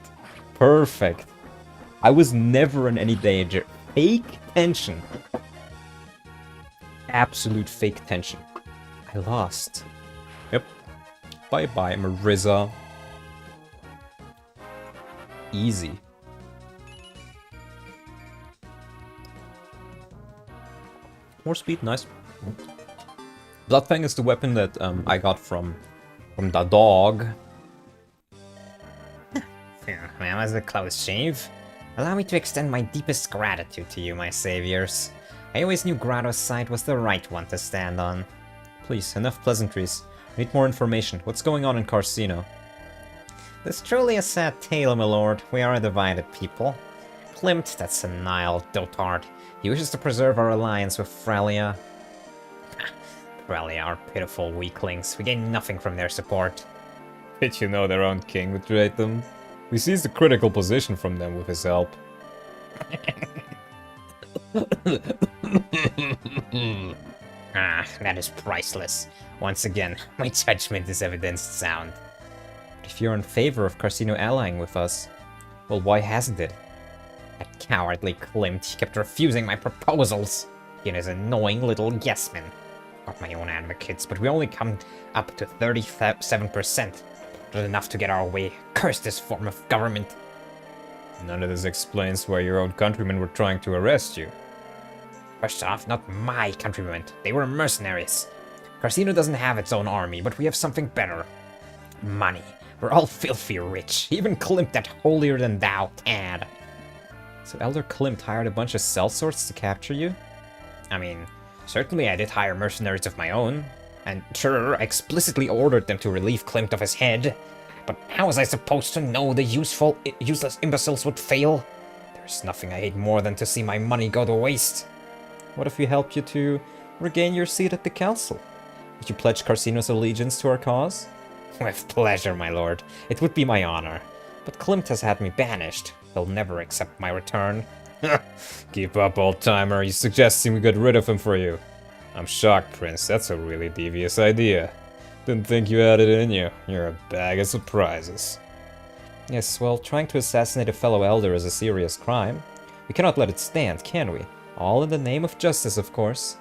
Perfect. I was never in any danger. Fake tension. Absolute fake tension. I lost. Yep. Bye-bye, Marissa. Easy. More speed, nice. Bloodfang is the weapon that I got from the dog. That was a close shave. Allow me to extend my deepest gratitude to you, my saviors. I always knew Grotto's side was the right one to stand on. Please, enough pleasantries. I need more information. What's going on in Carcino? This truly a sad tale, my lord. We are a divided people. Klimt, that senile dotard, he wishes to preserve our alliance with Frelia. Frelia are pitiful weaklings. We gain nothing from their support. Did you know their own king betrayed them? We seized a critical position from them with his help. Ah, that is priceless. Once again, my judgment is evidenced sound. But if you're in favor of Carcino allying with us, well, why hasn't it? That cowardly Klimt kept refusing my proposals. He and his annoying little yes-men. Got my own advocates, but we only come up to 37%. Not enough to get our way. Curse this form of government. None of this explains why your own countrymen were trying to arrest you. First off, not my countrymen. They were mercenaries. Carcino doesn't have its own army, but we have something better. Money. We're all filthy rich. Even Klimt, that holier-than-thou tad. So Elder Klimt hired a bunch of sellswords to capture you? I mean, certainly I did hire mercenaries of my own. And sure, I explicitly ordered them to relieve Klimt of his head. But how was I supposed to know the useless imbeciles would fail? There's nothing I hate more than to see my money go to waste. What if we helped you to regain your seat at the council? Would you pledge Carcino's allegiance to our cause? With pleasure, my lord. It would be my honor. But Klimt has had me banished. He'll never accept my return. Keep up, old-timer. He's suggesting we get rid of him for you. I'm shocked, Prince. That's a really devious idea. Didn't think you had it in you. You're a bag of surprises. Yes, well, trying to assassinate a fellow elder is a serious crime. We cannot let it stand, can we? All in the name of justice, of course.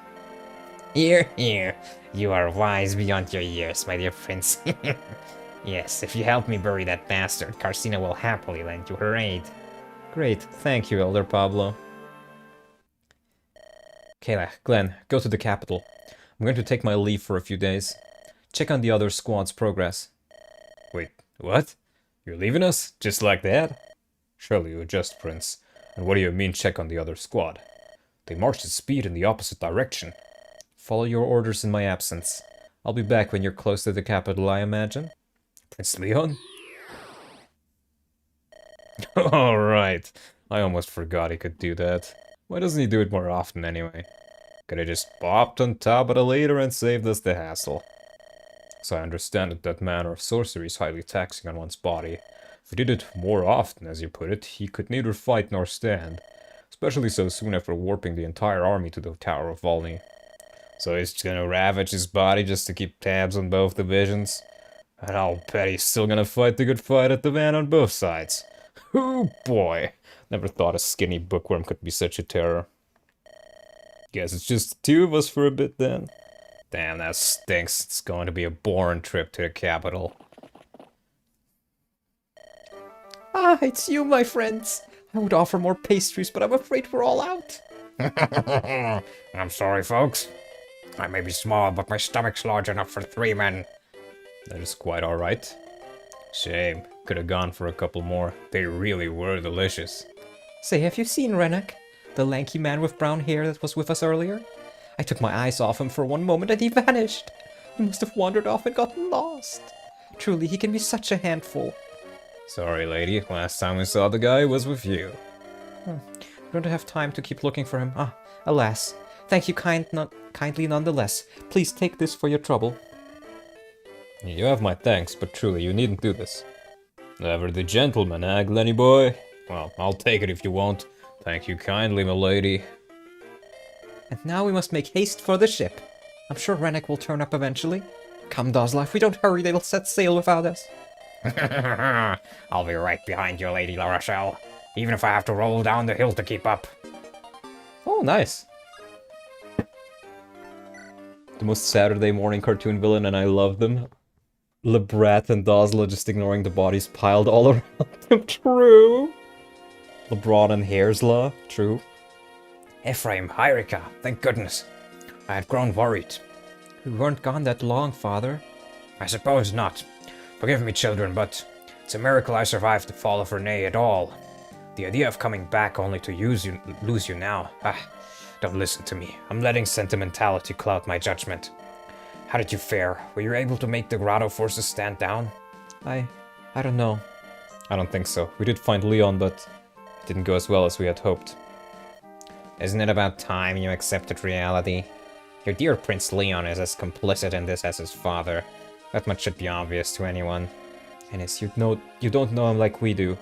Hear, hear. You are wise beyond your years, my dear prince. Yes, if you help me bury that bastard, Carcino will happily lend you her aid. Great, thank you, Elder Pablo. Kayla, Glenn, go to the capital. I'm going to take my leave for a few days. Check on the other squad's progress. Wait, what? You're leaving us? Just like that? Surely you're just, Prince. And what do you mean check on the other squad? They marched at speed in the opposite direction. Follow your orders in my absence. I'll be back when you're close to the capital, I imagine. Prince Leon? Alright. I almost forgot he could do that. Why doesn't he do it more often anyway? Could have just popped on top of the leader and saved us the hassle. So I understand that that manner of sorcery is highly taxing on one's body. If he did it more often, as you put it, he could neither fight nor stand. Especially so soon after warping the entire army to the Tower of Vali. So he's gonna ravage his body just to keep tabs on both divisions? And I'll bet he's still gonna fight the good fight at the van on both sides. Oh boy! Never thought a skinny bookworm could be such a terror. Guess it's just the two of us for a bit then. Damn, that stinks. It's going to be a boring trip to the capital. Ah, it's you, my friends. I would offer more pastries, but I'm afraid we're all out. I'm sorry, folks. I may be small, but my stomach's large enough for 3 men. That is quite alright. Shame. Could have gone for a couple more. They really were delicious. Say, have you seen Renek? The lanky man with brown hair that was with us earlier? I took my eyes off him for one moment and he vanished. He must have wandered off and gotten lost. Truly, he can be such a handful. Sorry, lady. Last time we saw the guy was with you. We don't have time to keep looking for him. Ah, alas. Thank you kindly nonetheless. Please take this for your trouble. You have my thanks, but truly, you needn't do this. Ever the gentleman, eh, Glenny boy? Well, I'll take it if you won't. Thank you kindly, milady. And now we must make haste for the ship. I'm sure Renek will turn up eventually. Come, Dozla, if we don't hurry, they'll set sail without us. I'll be right behind you, Lady La Rochelle. Even if I have to roll down the hill to keep up. Oh, nice. The most Saturday morning cartoon villain, and I love them. Lebrat and Dozla just ignoring the bodies piled all around them. True. LeBron and Haresla. True. Ephraim, Hyrika, thank goodness. I had grown worried. We weren't gone that long, Father. I suppose not. Forgive me, children, but it's a miracle I survived the fall of Renee at all. The idea of coming back only to lose you now. Don't listen to me. I'm letting sentimentality cloud my judgment. How did you fare? Were you able to make the Grotto forces stand down? I don't know. I don't think so. We did find Leon, but it didn't go as well as we had hoped. Isn't it about time you accepted reality? Your dear Prince Leon is as complicit in this as his father. That much should be obvious to anyone. Ennis, you don't know him like we do.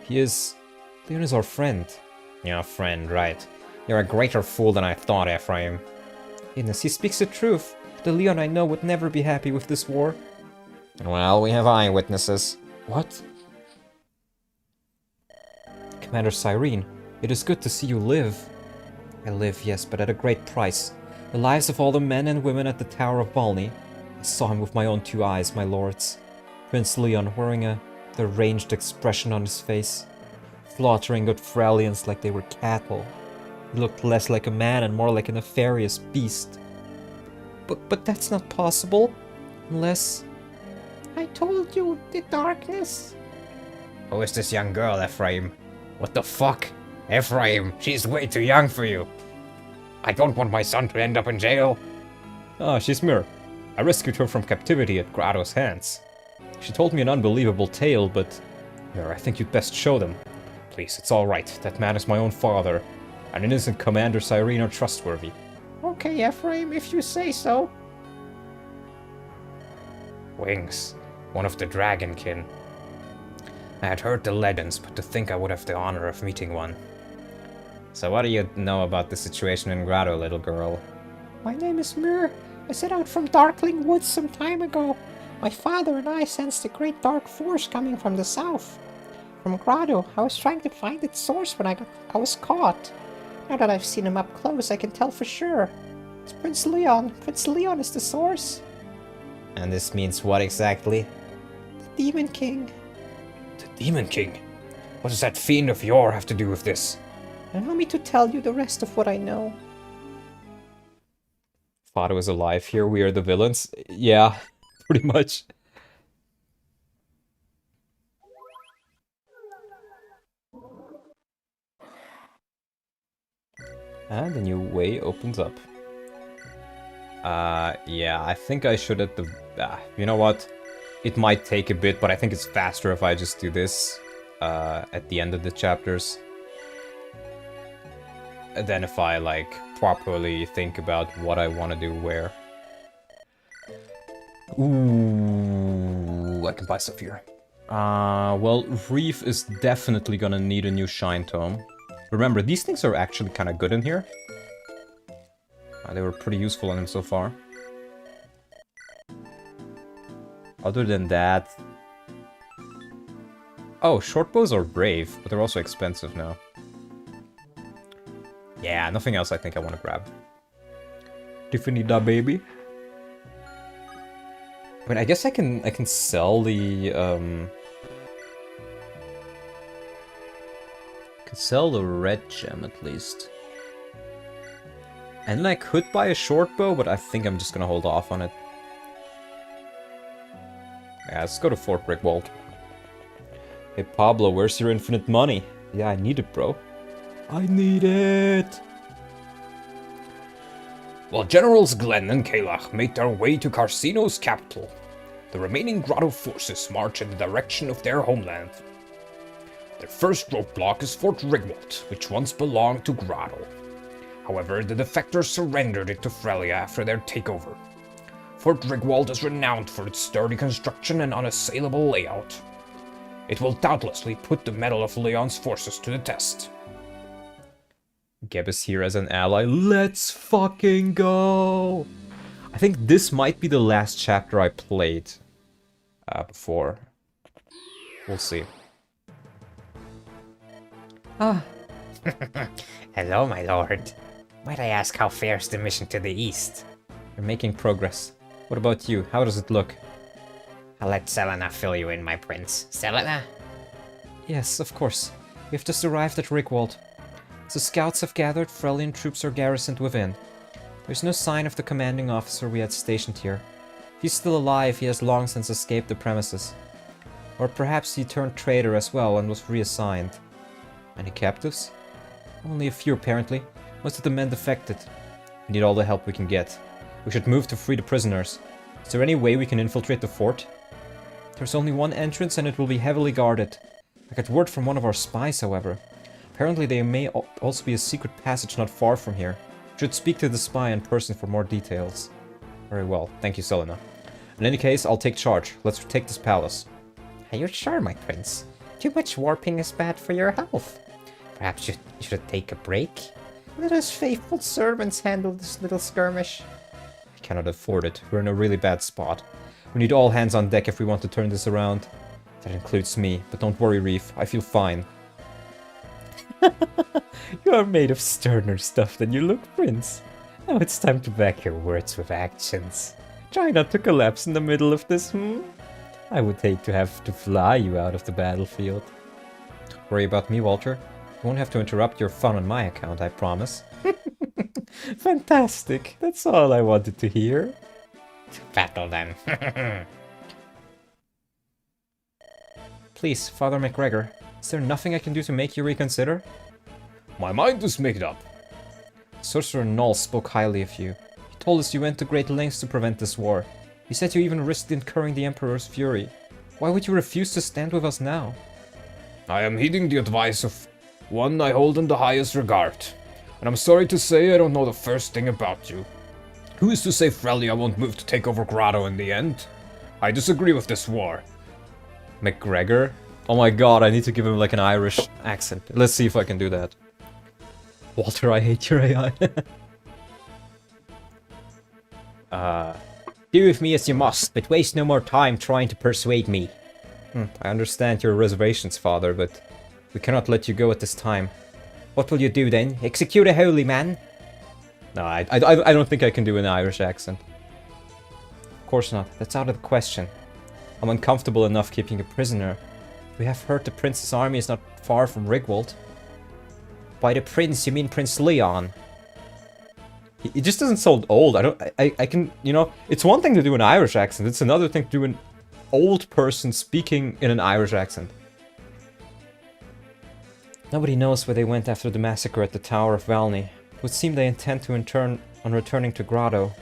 Leon is our friend. Your friend, right. You're a greater fool than I thought, Ephraim. Ennis, he speaks the truth. The Leon I know would never be happy with this war. Well, we have eyewitnesses. What? Commander Cyrene, it is good to see you live. I live, yes, but at a great price. The lives of all the men and women at the Tower of Vali. I saw him with my own 2 eyes, my lords. Prince Leon wearing a deranged expression on his face, slaughtering good Fralians like they were cattle. He looked less like a man and more like a nefarious beast. But that's not possible, unless... I told you, the darkness. Who is this young girl, Ephraim? What the fuck? Ephraim, she's way too young for you. I don't want my son to end up in jail. Ah, she's Mir. I rescued her from captivity at Grado's hands. She told me an unbelievable tale, but... Mir, I think you'd best show them. Please, it's alright. That man is my own father. An innocent Commander Cyrene are trustworthy. Okay, Ephraim, if you say so. Wings. One of the dragonkin. I had heard the legends, but to think I would have the honor of meeting one. So what do you know about the situation in Grado, little girl? My name is Mir. I set out from Darkling Woods some time ago. My father and I sensed a great dark force coming from the south. From Grado, I was trying to find its source when I was caught. Now that I've seen him up close, I can tell for sure. It's Prince Leon. Prince Leon is the source. And this means what exactly? The Demon King. The Demon King? What does that fiend of yore have to do with this? Allow me to tell you the rest of what I know. Fado is alive here, we are the villains. Yeah, pretty much. And a new way opens up. Yeah, I think I should at the... you know what? It might take a bit, but I think it's faster if I just do this at the end of the chapters. And then if I, like, properly think about what I want to do where. Ooh, I can buy stuff here. Well, Reef is definitely gonna need a new Shine Tome. Remember, these things are actually kind of good in here. They were pretty useful on him so far. Other than that... Oh, short bows are brave, but they're also expensive now. Yeah, nothing else I think I want to grab. Tiffany da baby. I mean, I guess I can sell the could sell the red gem at least. And then I could buy a short bow, but I think I'm just gonna hold off on it. Yeah, let's go to Fort Rigwald. Hey Pablo, where's your infinite money? Yeah, I need it, bro. I need it! While Generals Glenn and Kalach make their way to Carcino's capital, the remaining Grotto forces march in the direction of their homeland. Their first roadblock is Fort Rigwald, which once belonged to Grotto. However, the defectors surrendered it to Frelia after their takeover. Fort Rigwald is renowned for its sturdy construction and unassailable layout. It will doubtlessly put the mettle of Leon's forces to the test. Geb is here as an ally. Let's fucking go! I think this might be the last chapter I played before. We'll see. Ah. Hello, my lord. Might I ask how fares the mission to the east? You're making progress. What about you? How does it look? I'll let Selena fill you in, my prince. Selena? Yes, of course. We've just arrived at Rigwald. The scouts have gathered, Frelian troops are garrisoned within. There's no sign of the commanding officer we had stationed here. If he's still alive, he has long since escaped the premises. Or perhaps he turned traitor as well and was reassigned. Any captives? Only a few, apparently. Most of the men defected. We need all the help we can get. We should move to free the prisoners. Is there any way we can infiltrate the fort? There's only one entrance and it will be heavily guarded. I got word from one of our spies, however. Apparently there may also be a secret passage not far from here. Should speak to the spy in person for more details. Very well, thank you, Selena. In any case, I'll take charge. Let's take this palace. Are you sure, my prince? Too much warping is bad for your health. Perhaps you should take a break? Let us faithful servants handle this little skirmish. I cannot afford it. We're in a really bad spot. We need all hands on deck if we want to turn this around. That includes me, but don't worry, Reef, I feel fine. You are made of sterner stuff than you look, Prince. Now it's time to back your words with actions. Try not to collapse in the middle of this, I would hate to have to fly you out of the battlefield. Don't worry about me, Walter. You won't have to interrupt your fun on my account, I promise. Fantastic. That's all I wanted to hear. To battle then. Please, Father McGregor, is there nothing I can do to make you reconsider? My mind is made up. Sorcerer Null spoke highly of you. He told us you went to great lengths to prevent this war. He said you even risked incurring the Emperor's fury. Why would you refuse to stand with us now? I am heeding the advice of one I hold in the highest regard. And I'm sorry to say I don't know the first thing about you. Who is to say Frelia won't move to take over Grotto in the end? I disagree with this war. McGregor? Oh my god, I need to give him like an Irish accent. Let's see if I can do that. Walter, I hate your AI. Do with me as you must, but waste no more time trying to persuade me. I understand your reservations, Father, but we cannot let you go at this time. What will you do then? Execute a holy man? No, I don't think I can do an Irish accent. Of course not. That's out of the question. I'm uncomfortable enough keeping a prisoner. We have heard the prince's army is not far from Rigwald. By the prince, you mean Prince Leon? He just doesn't sound old. I can, you know, it's one thing to do an Irish accent. It's another thing to do an old person speaking in an Irish accent. Nobody knows where they went after the massacre at the Tower of Valny. It would seem they intend to returning to Grotto.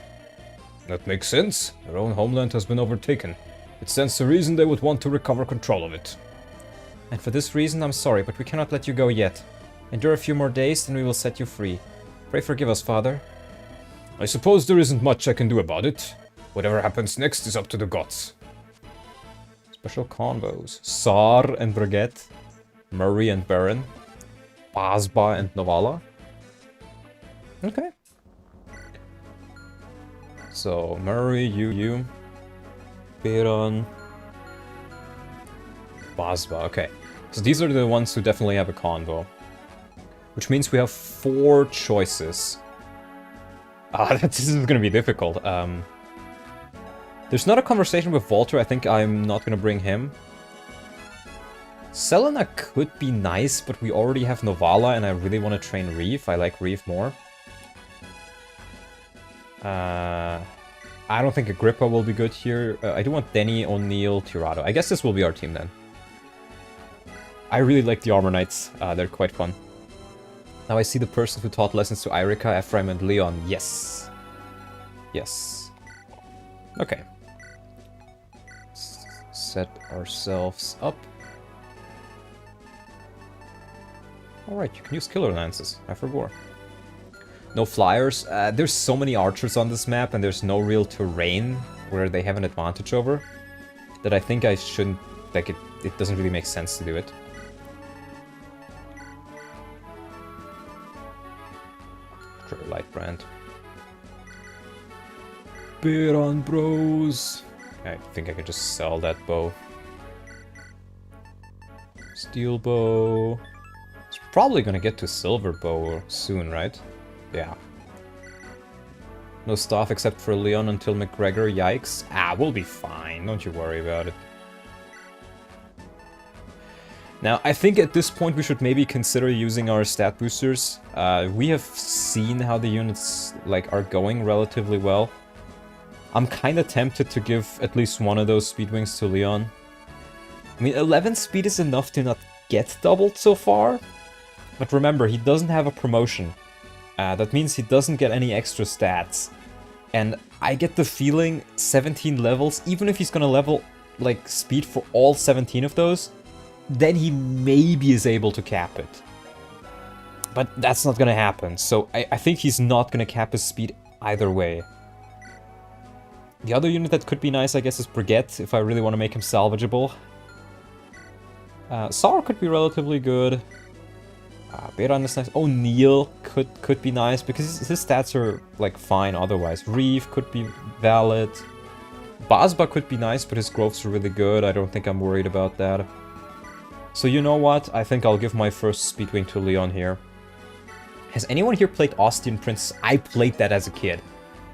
That makes sense. Their own homeland has been overtaken. It stands to reason they would want to recover control of it. And for this reason, I'm sorry, but we cannot let you go yet. Endure a few more days, then we will set you free. Pray forgive us, Father. I suppose there isn't much I can do about it. Whatever happens next is up to the gods. Special combos. Sar and Brigitte. Murray and Baron. Basba and Novala. Okay. So, Murray, you. Baron. Basba, okay. So these are the ones who definitely have a convo. Which means we have 4 choices. This is gonna be difficult. There's not a conversation with Walter. I think I'm not gonna bring him. Selena could be nice, but we already have Novala, and I really want to train Reeve. I like Reeve more. I don't think Agrippa will be good here. I do want Denny, O'Neill, Tirado. I guess this will be our team then. I really like the Armor Knights. They're quite fun. Now I see the person who taught lessons to Irika, Ephraim, and Leon. Yes. Yes. Okay. Set ourselves up. Alright, you can use Killer Lances. I forgot. No flyers. There's so many archers on this map, and there's no real terrain where they have an advantage over, that I think I shouldn't... Like, it doesn't really make sense to do it. Light brand. Baron bros. I think I could just sell that bow. Steel bow. It's probably gonna get to silver bow soon, right? Yeah. No staff except for Leon until McGregor. Yikes. We'll be fine. Don't you worry about it. Now, I think at this point we should maybe consider using our stat boosters. We have seen how the units are going relatively well. I'm kind of tempted to give at least one of those speed wings to Leon. I mean, 11 speed is enough to not get doubled so far. But remember, he doesn't have a promotion. That means he doesn't get any extra stats. And I get the feeling 17 levels, even if he's gonna level speed for all 17 of those, then he maybe is able to cap it. But that's not gonna happen, so I think he's not gonna cap his speed either way. The other unit that could be nice, I guess, is Brigitte, if I really want to make him salvageable. Sar could be relatively good. Beran is nice. O'Neill could be nice, because his stats are, fine otherwise. Reeve could be valid. Basba could be nice, but his growths are really good. I don't think I'm worried about that. So you know what? I think I'll give my first Speedwing to LYON here. Has anyone here played Ostian Princess? I played that as a kid.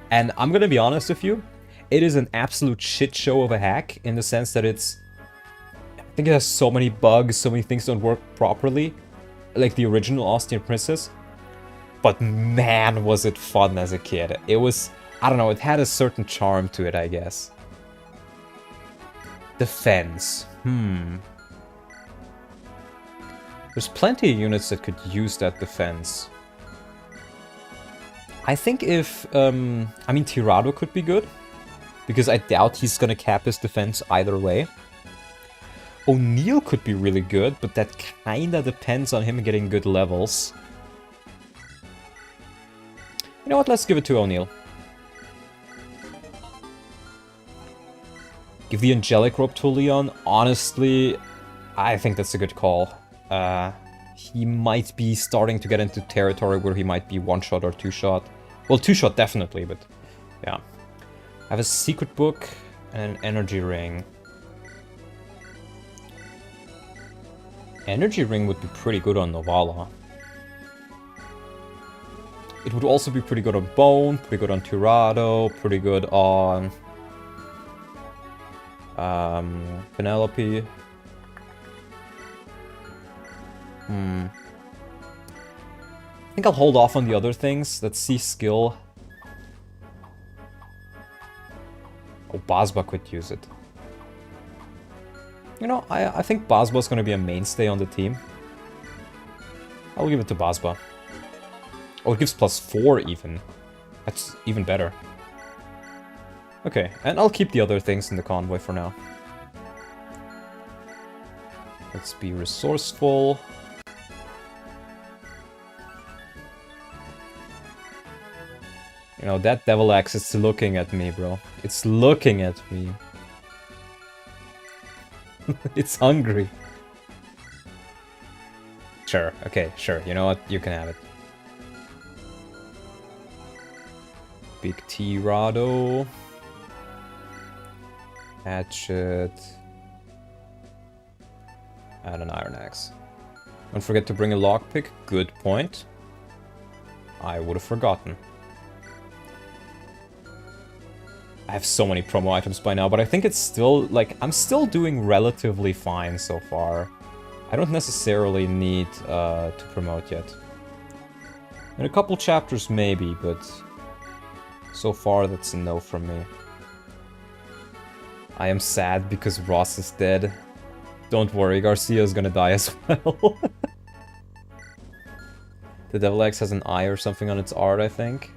And I'm gonna be honest with you, it is an absolute shit show of a hack in the sense that it's... I think it has so many bugs, so many things don't work properly. Like the original Ostian Princess. But man, was it fun as a kid. It was... I don't know, it had a certain charm to it, I guess. Defense. There's plenty of units that could use that defense. I think if... I mean, Tirado could be good. Because I doubt he's gonna cap his defense either way. O'Neill could be really good, but that kinda depends on him getting good levels. You know what, let's give it to O'Neill. Give the Angelic Robe to LYON. Honestly, I think that's a good call. He might be starting to get into territory where he might be one-shot or two-shot. Well, two-shot definitely, but yeah. I have a secret book and an energy ring. Energy ring would be pretty good on Novala. It would also be pretty good on Bone, pretty good on Tirado, pretty good on... Penelope. I think I'll hold off on the other things. Let's see skill. Oh, Basba could use it. You know, I think Basba's gonna be a mainstay on the team. I'll give it to Basba. Oh, it gives +4 even. That's even better. Okay, and I'll keep the other things in the convoy for now. Let's be resourceful. You know, that Devil Axe is looking at me, bro. It's looking at me. It's hungry. Sure, okay, sure. You know what? You can have it. Big Tirado. Hatchet. And an Iron Axe. Don't forget to bring a lockpick. Good point. I would have forgotten. I have so many promo items by now, but I think it's still, like, I'm still doing relatively fine so far. I don't necessarily need to promote yet. In a couple chapters maybe, but so far that's a no from me. I am sad because Ross is dead. Don't worry, Garcia's gonna die as well. The Devil Axe has an eye or something on its art, I think.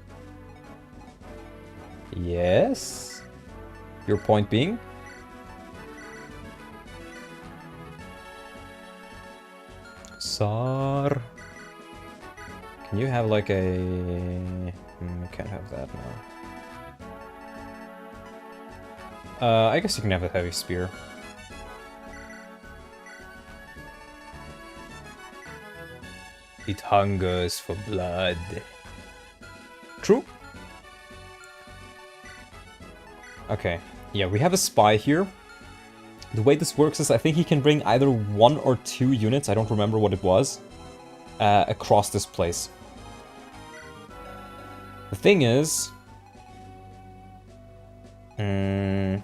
Yes? Your point being? Sar. Can you have like a... can't have that now. I guess you can have a heavy spear. It hungers for blood. True. Okay, yeah, we have a spy here. The way this works is I think he can bring either 1 or 2 units, I don't remember what it was, across this place. The thing is... it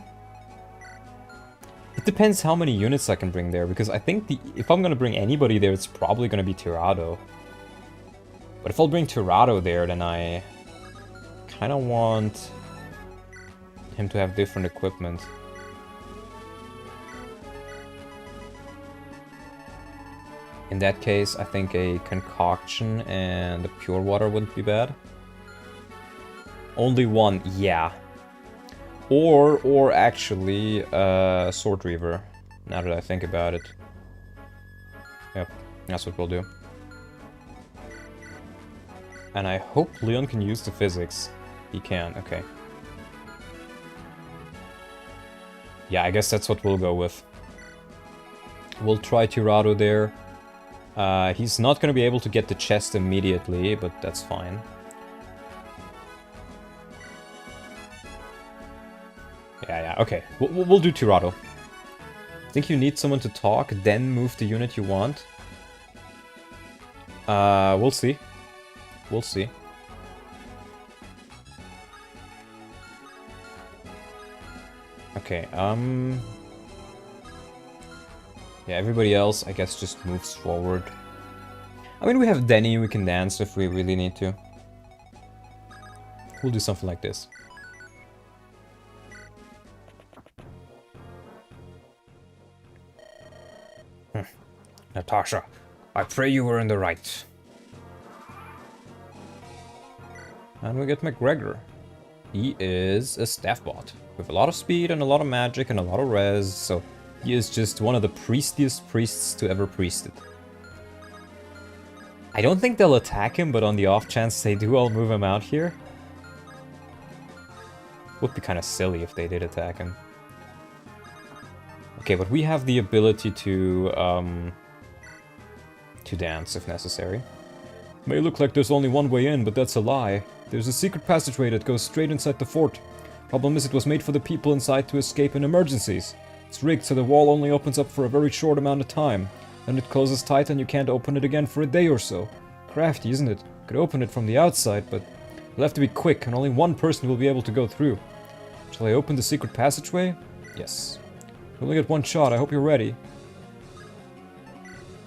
depends how many units I can bring there, because I think if I'm gonna bring anybody there, it's probably gonna be Tirado. But if I'll bring Tirado there, then I kinda want him to have different equipment. In that case, I think a concoction and a pure water wouldn't be bad. Only one, yeah. Or actually, Sword Reaver, now that I think about it. Yep, that's what we'll do. And I hope LYON can use the physics. He can, okay. Yeah, I guess that's what we'll go with. We'll try Tirado there. He's not going to be able to get the chest immediately, but that's fine. Yeah. Okay, we'll do Tirado. Think you need someone to talk, then move the unit you want? We'll see. We'll see. Okay, yeah, everybody else, I guess, just moves forward. I mean, we have Denny, we can dance if we really need to. We'll do something like this. Natasha, I pray you were in the right. And we get McGregor. He is a staff bot with a lot of speed and a lot of magic and a lot of res, so he is just one of the priestiest priests to ever priest it. I don't think they'll attack him, but on the off chance they do, I'll move him out here. Would be kind of silly if they did attack him. Okay, but we have the ability to dance if necessary. May look like there's only one way in, but that's a lie. There's a secret passageway that goes straight inside the fort. Problem is, it was made for the people inside to escape in emergencies. It's rigged so the wall only opens up for a very short amount of time. Then it closes tight and you can't open it again for a day or so. Crafty, isn't it? Could open it from the outside, but you'll have to be quick and only one person will be able to go through. Shall I open the secret passageway? Yes. You only get one shot, I hope you're ready.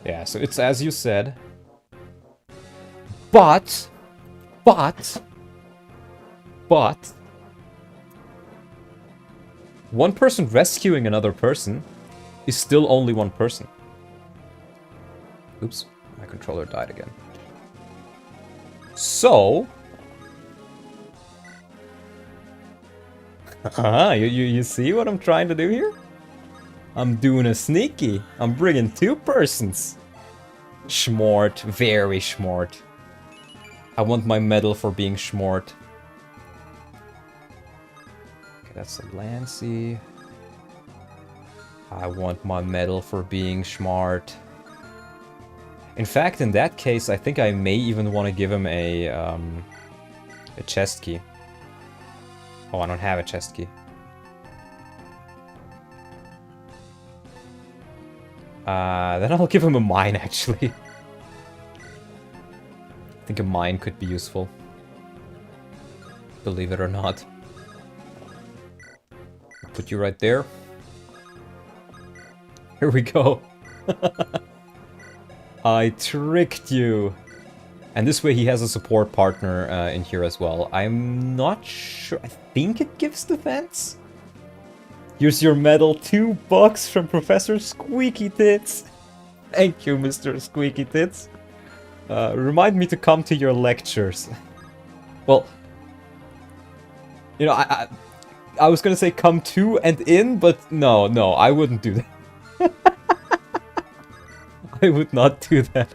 Yeah, so it's as you said. But... one person rescuing another person is still only one person. Oops, my controller died again. So... you see what I'm trying to do here? I'm doing a sneaky. I'm bringing two persons. Schmort, very schmort. I want my medal for being schmort. Okay, that's a Lancy. I want my medal for being smart. In fact, in that case, I think I may even want to give him a chest key. Oh, I don't have a chest key. Then I'll give him a mine, actually. I think a mine could be useful. Believe it or not. Put you right there. Here we go. I tricked you. And this way he has a support partner in here as well. I'm not sure. I think it gives defense. Here's your medal, $2 from Professor Squeaky Tits. Thank you, Mr. Squeaky Tits. Remind me to come to your lectures. Well, you know, I was gonna say come to and in, but no, I wouldn't do that. I would not do that.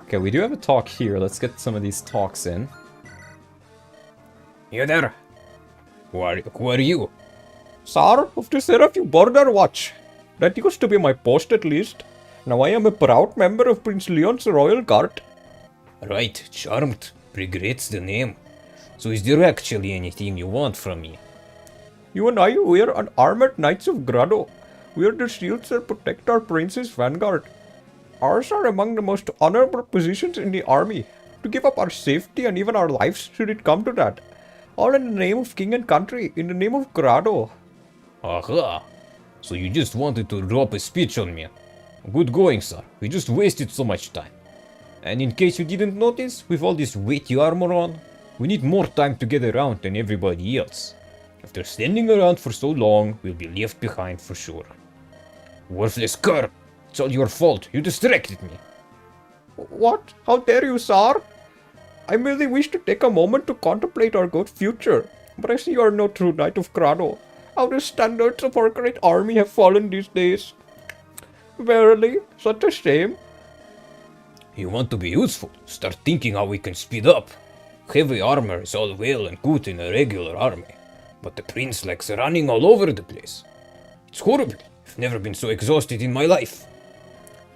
Okay, we do have a talk here. Let's get some of these talks in. You there? Who are you? Sir of the Seraph Border Watch. That used to be my post at least. Now I am a proud member of Prince Leon's Royal Guard. Right, charmed. Regrets the name. So is there actually anything you want from me? You and I, we are unarmored knights of Grado. We are the shields that protect our prince's vanguard. Ours are among the most honorable positions in the army. To give up our safety and even our lives should it come to that. All in the name of king and country, in the name of Grado. Aha! So you just wanted to drop a speech on me. Good going, sir. We just wasted so much time. And in case you didn't notice, with all this weighty armor on, we need more time to get around than everybody else. After standing around for so long, we'll be left behind for sure. Worthless cur! It's all your fault. You distracted me. What? How dare you, sir? I merely wish to take a moment to contemplate our good future. But I see you are no true knight of Grado. How the standards of our great army have fallen these days. Verily, such a shame. You want to be useful? Start thinking how we can speed up. Heavy armor is all well and good in a regular army, but the prince likes running all over the place. It's horrible. I've never been so exhausted in my life.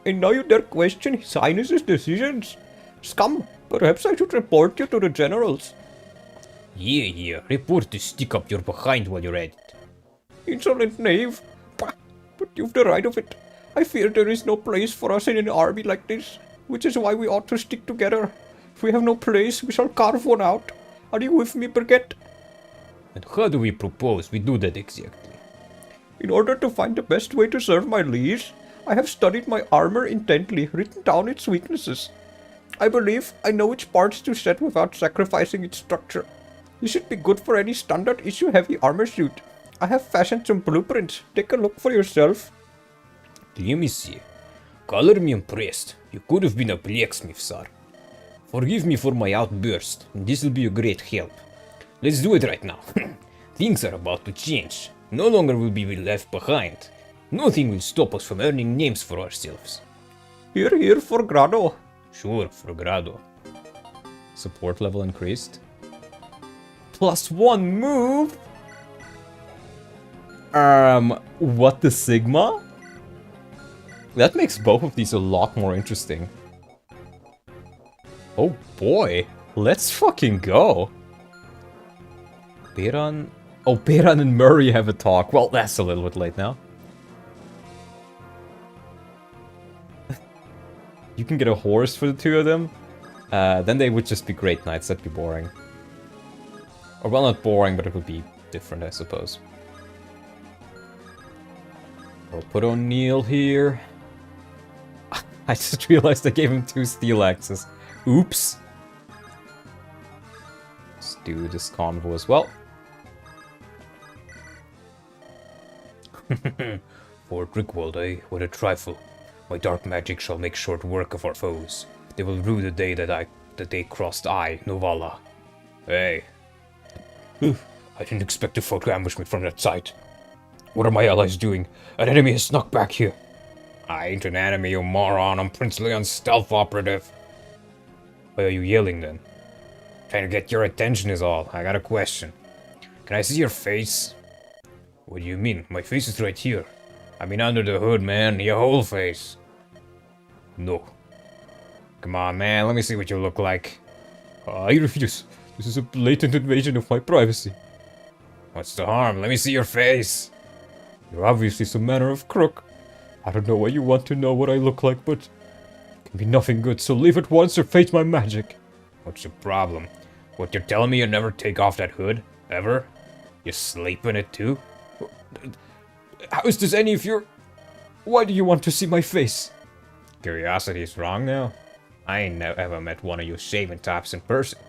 And now you dare question His Highness's decisions? Scum, perhaps I should report you to the generals. Yeah, report to stick up your behind while you're at it. Insolent knave. Bah, but you've the right of it. I fear there is no place for us in an army like this, which is why we ought to stick together. If we have no place, we shall carve one out. Are you with me, Brigitte? And how do we propose we do that exactly? In order to find the best way to serve my liege, I have studied my armor intently, written down its weaknesses. I believe I know which parts to set without sacrificing its structure. This should be good for any standard issue heavy armor suit. I have fashioned some blueprints. Take a look for yourself. Let me see. Color me impressed. You could have been a blacksmith, sir. Forgive me for my outburst. This will be a great help. Let's do it right now. Things are about to change. No longer will we be left behind. Nothing will stop us from earning names for ourselves. Here for Grado. Sure, for Grado. Support level increased. +1 move? What the Sigma? That makes both of these a lot more interesting. Oh boy, let's fucking go. Beran... Oh, Beran and Murray have a talk. Well, that's a little bit late now. You can get a horse for the two of them. Then they would just be great knights. That'd be boring. Or, well, not boring, but it would be different, I suppose. I'll put O'Neill here. I just realized I gave him 2 steel axes. Oops. Let's do this convo as well. Fort Rigwald, eh? What a trifle. My dark magic shall make short work of our foes. They will rue the day that they crossed Novala. Hey. I didn't expect to folk ambush me from that side. What are my allies doing? An enemy has snuck back here. I ain't an enemy, you moron. I'm Prince Leon's stealth operative. Why are you yelling then? Trying to get your attention is all. I got a question. Can I see your face? What do you mean? My face is right here. I mean under the hood, man. Your whole face. No. Come on, man. Let me see what you look like. I refuse. This is a blatant invasion of my privacy. What's the harm? Let me see your face. You're obviously some manner of crook. I don't know why you want to know what I look like, but it can be nothing good, so leave at once or face my magic. What's the problem? What, you're telling me you never take off that hood? Ever? You sleep in it too? How is this any of your... Why do you want to see my face? Curiosity's wrong now. I ain't ever met one of you shaven tops in person.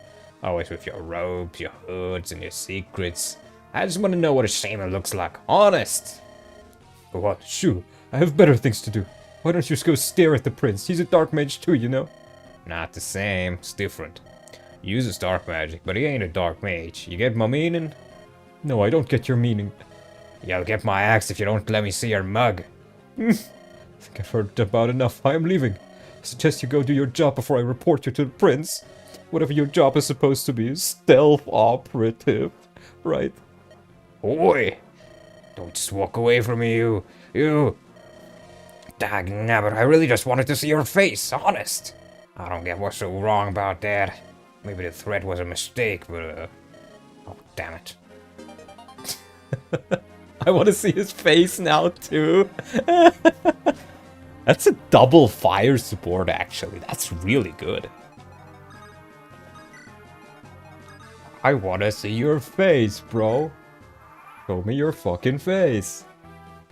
Always with your robes, your hoods, and your secrets. I just want to know what a shaman looks like. Honest! For what? Shoo, I have better things to do. Why don't you just go stare at the prince? He's a dark mage too, you know? Not the same. It's different. He uses dark magic, but he ain't a dark mage. You get my meaning? No, I don't get your meaning. You'll get my axe if you don't let me see your mug. I think I've heard about enough. I am leaving. I suggest you go do your job before I report you to the prince. Whatever your job is supposed to be, stealth operative, right? Oi! Don't just walk away from me, you! Dag nabbit, I really just wanted to see your face, honest! I don't get what's so wrong about that. Maybe the threat was a mistake, but oh, damn it. I want to see his face now, too. That's a double fire support, actually. That's really good. I want to see your face, bro. Show me your fucking face.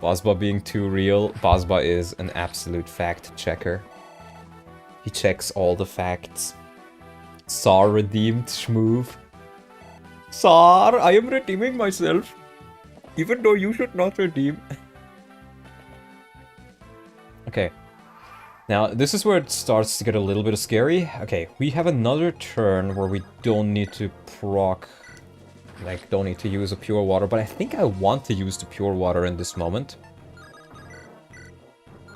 Bozba being too real. Bozba is an absolute fact checker. He checks all the facts. Tsar redeemed Schmoove. Tsar, I am redeeming myself. Even though you should not redeem. Okay. Now, this is where it starts to get a little bit scary. Okay, we have another turn where we don't need to proc... Like, don't need to use a pure water, but I think I want to use the pure water in this moment.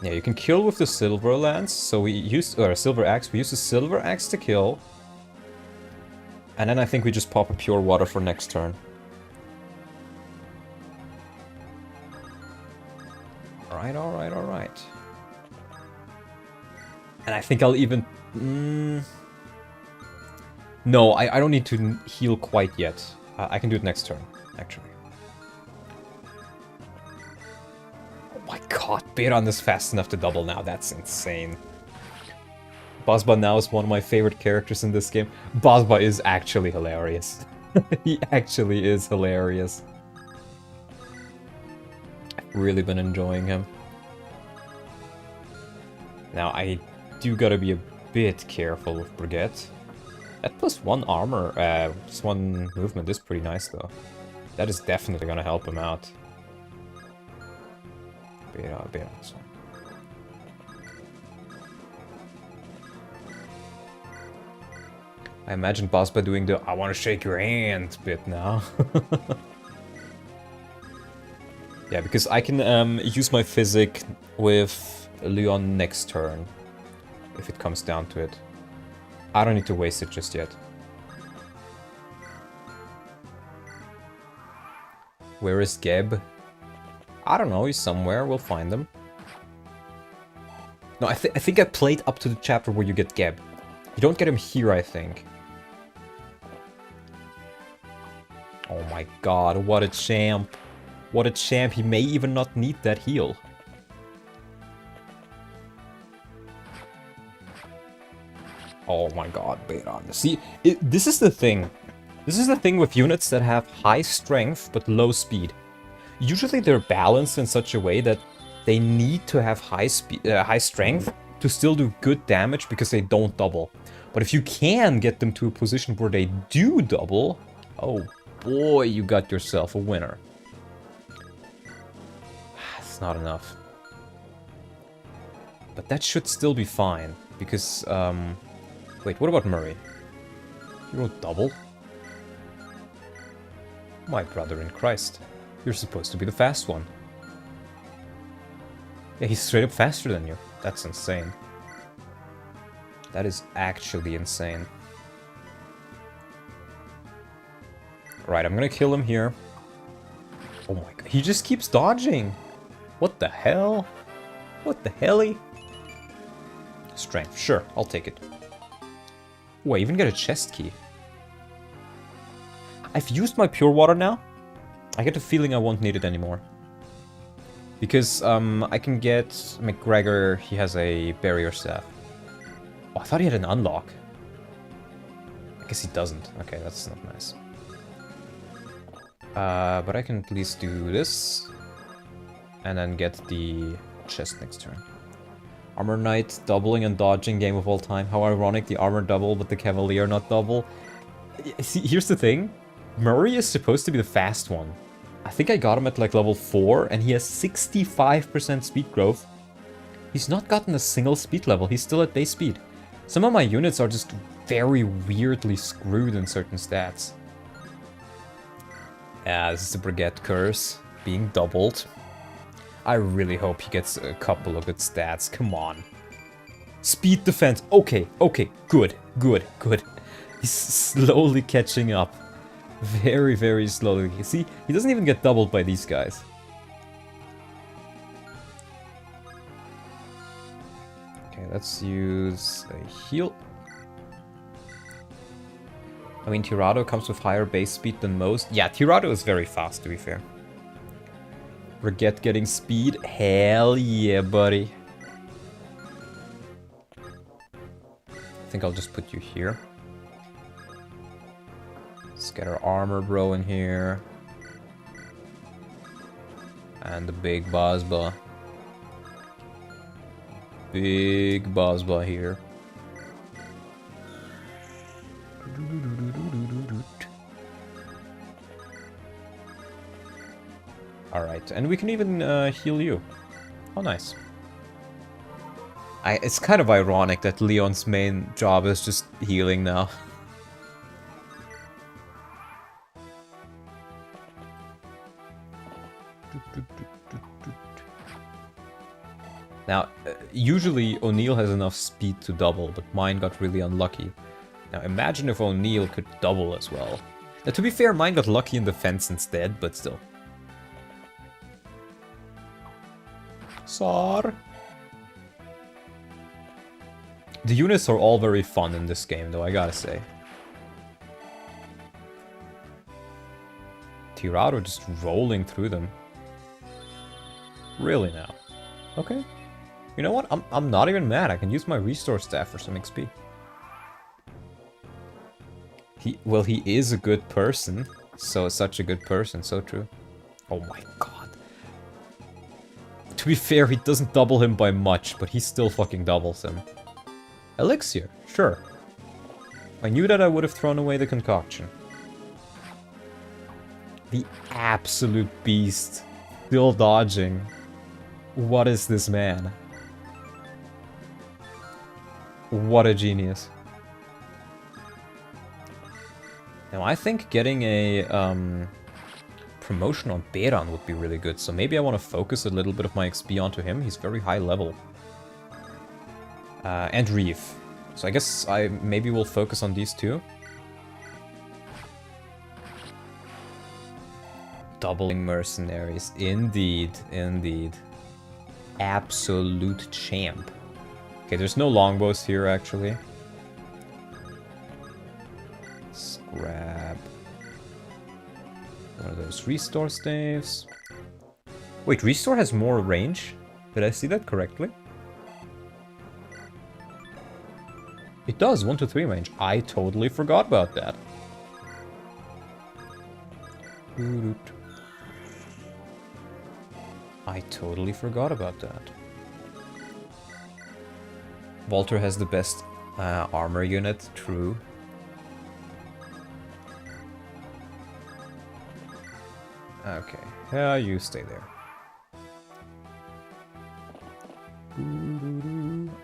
Yeah, you can kill with the silver lance, so we use... or silver axe. We use the silver axe to kill. And then I think we just pop a pure water for next turn. Alright. And I think I'll even... No, I don't need to heal quite yet. I can do it next turn, actually. Oh my god, Beran is fast enough to double now. That's insane. Basba now is one of my favorite characters in this game. Basba is actually hilarious. He actually is hilarious. I've really been enjoying him. Now, I do gotta be a bit careful with Brigitte. That +1 armor, +1 movement is pretty nice, though. That is definitely gonna help him out. Beta, so. I imagine Basba doing the I want to shake your hand bit now. Yeah, because I can use my physic with LYON next turn, if it comes down to it. I don't need to waste it just yet. Where is Geb? I don't know, he's somewhere, we'll find him. No, I think I played up to the chapter where you get Geb. You don't get him here, I think. Oh my god, what a champ. What a champ, he may even not need that heal. Oh my god, Beran. See, this is the thing. This is the thing with units that have high strength but low speed. Usually they're balanced in such a way that they need to have high strength to still do good damage because they don't double. But if you can get them to a position where they do double, oh boy, you got yourself a winner. It's not enough. But that should still be fine, because, wait, what about Murray? You won't double? My brother in Christ. You're supposed to be the fast one. Yeah, he's straight up faster than you. That's insane. That is actually insane. Right, I'm gonna kill him here. Oh my god, he just keeps dodging. What the hell? What the helly? Strength, sure, I'll take it. Oh, I even get a chest key. I've used my pure water now. I get the feeling I won't need it anymore. Because I can get McGregor, he has a barrier staff. Oh, I thought he had an unlock. I guess he doesn't. Okay, that's not nice. But I can at least do this. And then get the chest next turn. Armor Knight, doubling and dodging, game of all time. How ironic, the armor double, but the Cavalier not double. See, here's the thing. Murray is supposed to be the fast one. I think I got him at like level 4, and he has 65% speed growth. He's not gotten a single speed level, he's still at base speed. Some of my units are just very weirdly screwed in certain stats. Yeah, this is the Brigade Curse, being doubled. I really hope he gets a couple of good stats, come on. Speed defense, okay, good. He's slowly catching up. Very, very slowly. You see, he doesn't even get doubled by these guys. Okay, let's use a heal. I mean, Tirado comes with higher base speed than most. Yeah, Tirado is very fast, to be fair. Brigade getting speed? Hell yeah, buddy. I think I'll just put you here. Let's get our armor bro in here. And the big Basba. Big Basba here. Alright, and we can even heal you. Oh, nice. It's kind of ironic that Leon's main job is just healing now. Now, usually O'Neill has enough speed to double, but mine got really unlucky. Now imagine if O'Neill could double as well. Now to be fair, mine got lucky in defense instead, but still. Sar. The units are all very fun in this game though, I gotta say. Tirado just rolling through them. Really now? Okay. You know what? I'm not even mad. I can use my restore staff for some XP. Well, he is a good person. So such a good person, so true. Oh my god. To be fair, he doesn't double him by much, but he still fucking doubles him. Elixir, sure. I knew that I would have thrown away the concoction. The absolute beast. Still dodging. What is this man? What a genius. Now I think getting a promotion on Beran would be really good, so maybe I want to focus a little bit of my XP onto him. He's very high level. And Reef. So I guess I maybe will focus on these two. Doubling mercenaries. Indeed, indeed. Absolute champ. Okay, there's no longbows here, actually. Let's grab one of those restore staves. Wait, restore has more range? Did I see that correctly? It does, 1 to 3 range. I totally forgot about that. I totally forgot about that. Walter has the best armor unit, true. Okay, yeah, you stay there.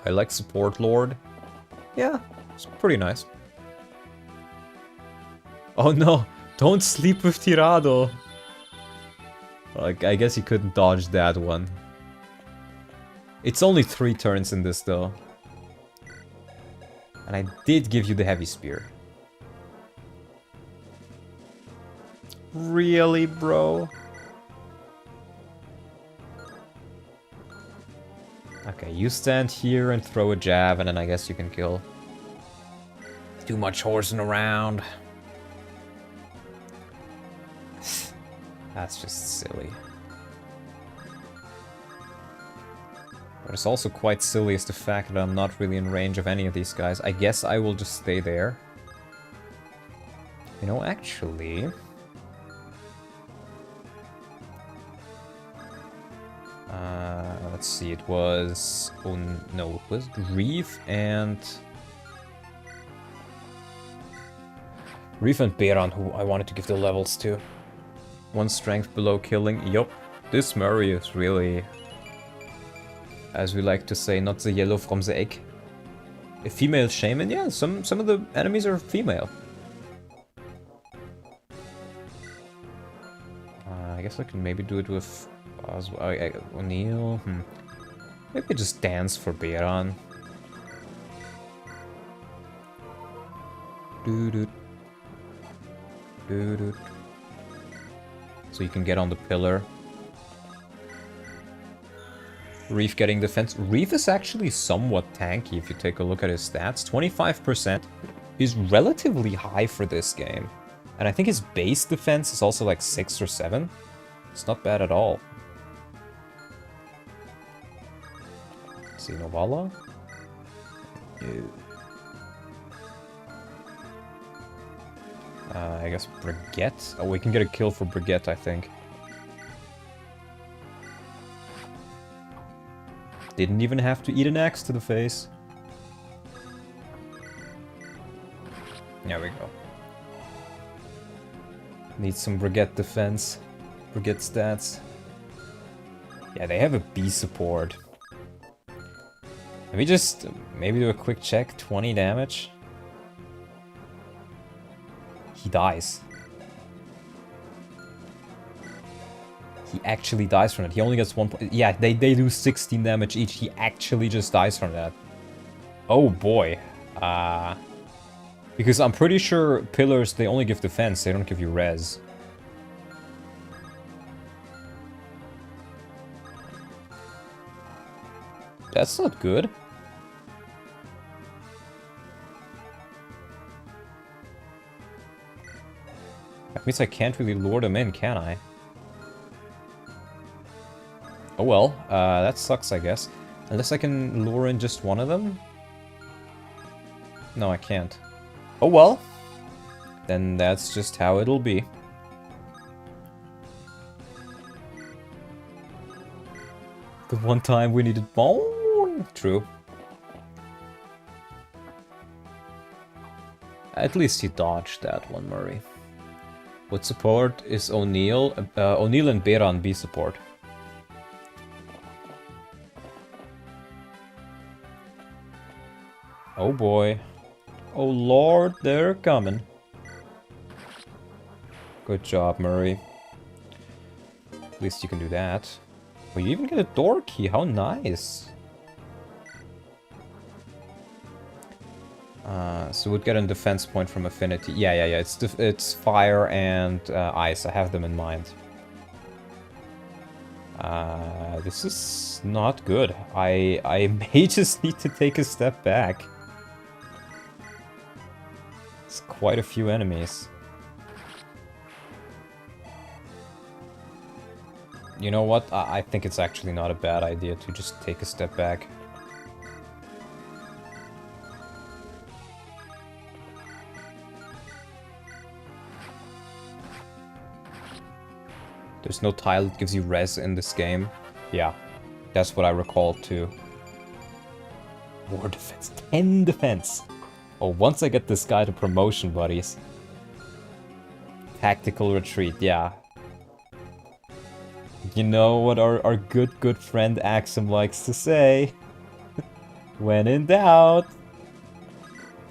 I like support lord. Yeah, it's pretty nice. Oh no, don't sleep with Tirado. Like, I guess he couldn't dodge that one. It's only 3 turns in this though. And I did give you the heavy spear. Really, bro? Okay, you stand here and throw a jab, and then I guess you can kill. Too much horsing around. That's just silly. What is also quite silly is the fact that I'm not really in range of any of these guys. I guess I will just stay there. You know, actually... let's see, it was... Oh no, it was Reef and... Reef and Beran, who I wanted to give the levels to. 1 strength below killing. Yup, this Murray is really... As we like to say, not the yellow from the egg. A female shaman? Yeah, some of the enemies are female. I guess I can maybe do it with O'Neill. Maybe just dance for Beran. Doo-doo. Doo-doo. So you can get on the pillar. Reef getting defense. Reef is actually somewhat tanky if you take a look at his stats. 25% is relatively high for this game. And I think his base defense is also like 6 or 7. It's not bad at all. Let's see, Novala? I guess Brigitte? Oh, we can get a kill for Brigitte, I think. Didn't even have to eat an axe to the face. There we go. Need some Brigitte defense. Brigitte stats. Yeah, they have a B support. Let me just maybe do a quick check. 20 damage. He dies. He actually dies from it. He only gets 1 point. Yeah, they do 16 damage each. He actually just dies from that. Oh boy. Because I'm pretty sure pillars, they only give defense. They don't give you res. That's not good. That means I can't really lure them in, can I? Oh well, that sucks, I guess. Unless I can lure in just one of them? No, I can't. Oh well. Then that's just how it'll be. The one time we needed bone. True. At least he dodged that one, Murray. What support is O'Neill? O'Neill and Beran B support. Oh boy. Oh lord, they're coming. Good job, Murray. At least you can do that. Oh, you even get a door key, how nice. So we'd get a defense point from affinity. Yeah. It's fire and ice. I have them in mind. This is not good. I may just need to take a step back. It's quite a few enemies. You know what? I think it's actually not a bad idea to just take a step back. There's no tile that gives you res in this game. Yeah, that's what I recall too. More defense. 10 defense. Oh, once I get this guy to promotion, buddies. Tactical retreat, yeah. You know what our good friend Axum likes to say. When in doubt,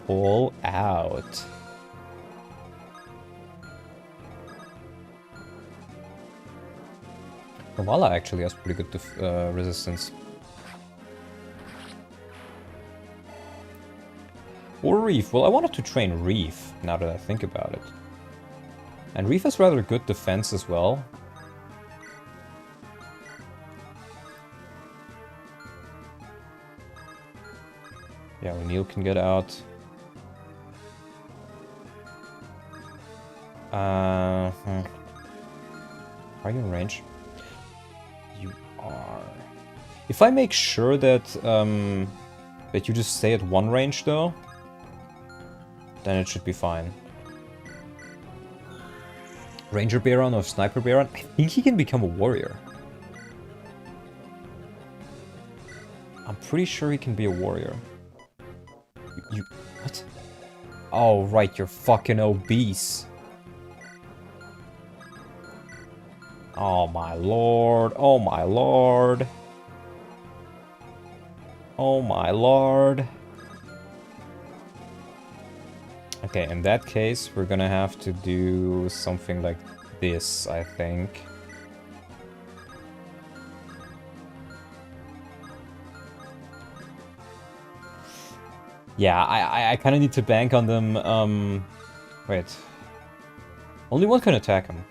pull out. Vali actually has pretty good resistance. Or Reef. Well, I wanted to train Reef, now that I think about it. And Reef has rather good defense as well. Yeah, O'Neill can get out. Are you in range? You are. If I make sure that that you just stay at one range though, then it should be fine. Ranger Baron or Sniper Baron? I think he can become a warrior. I'm pretty sure he can be a warrior. You what? Oh right, you're fucking obese. Oh my lord, oh my lord. Oh my lord. Okay, in that case, we're gonna have to do something like this, I think. Yeah, I kind of need to bank on them, wait. Only one can attack him.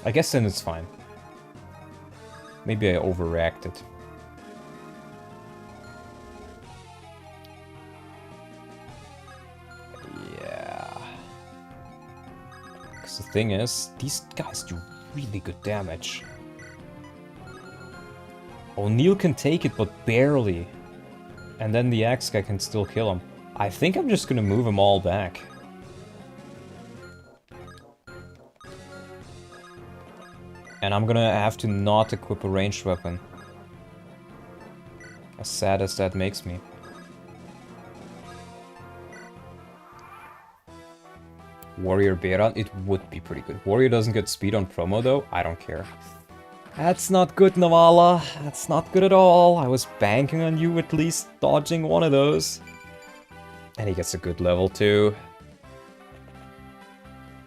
I guess then it's fine. Maybe I overreacted. Yeah. Because the thing is, these guys do really good damage. O'Neill can take it, but barely. And then the axe guy can still kill him. I think I'm just gonna move them all back. And I'm gonna have to not equip a ranged weapon. As sad as that makes me. Warrior Beran, it would be pretty good. Warrior doesn't get speed on promo though, I don't care. That's not good, Navala. That's not good at all. I was banking on you at least dodging one of those. And he gets a good level too.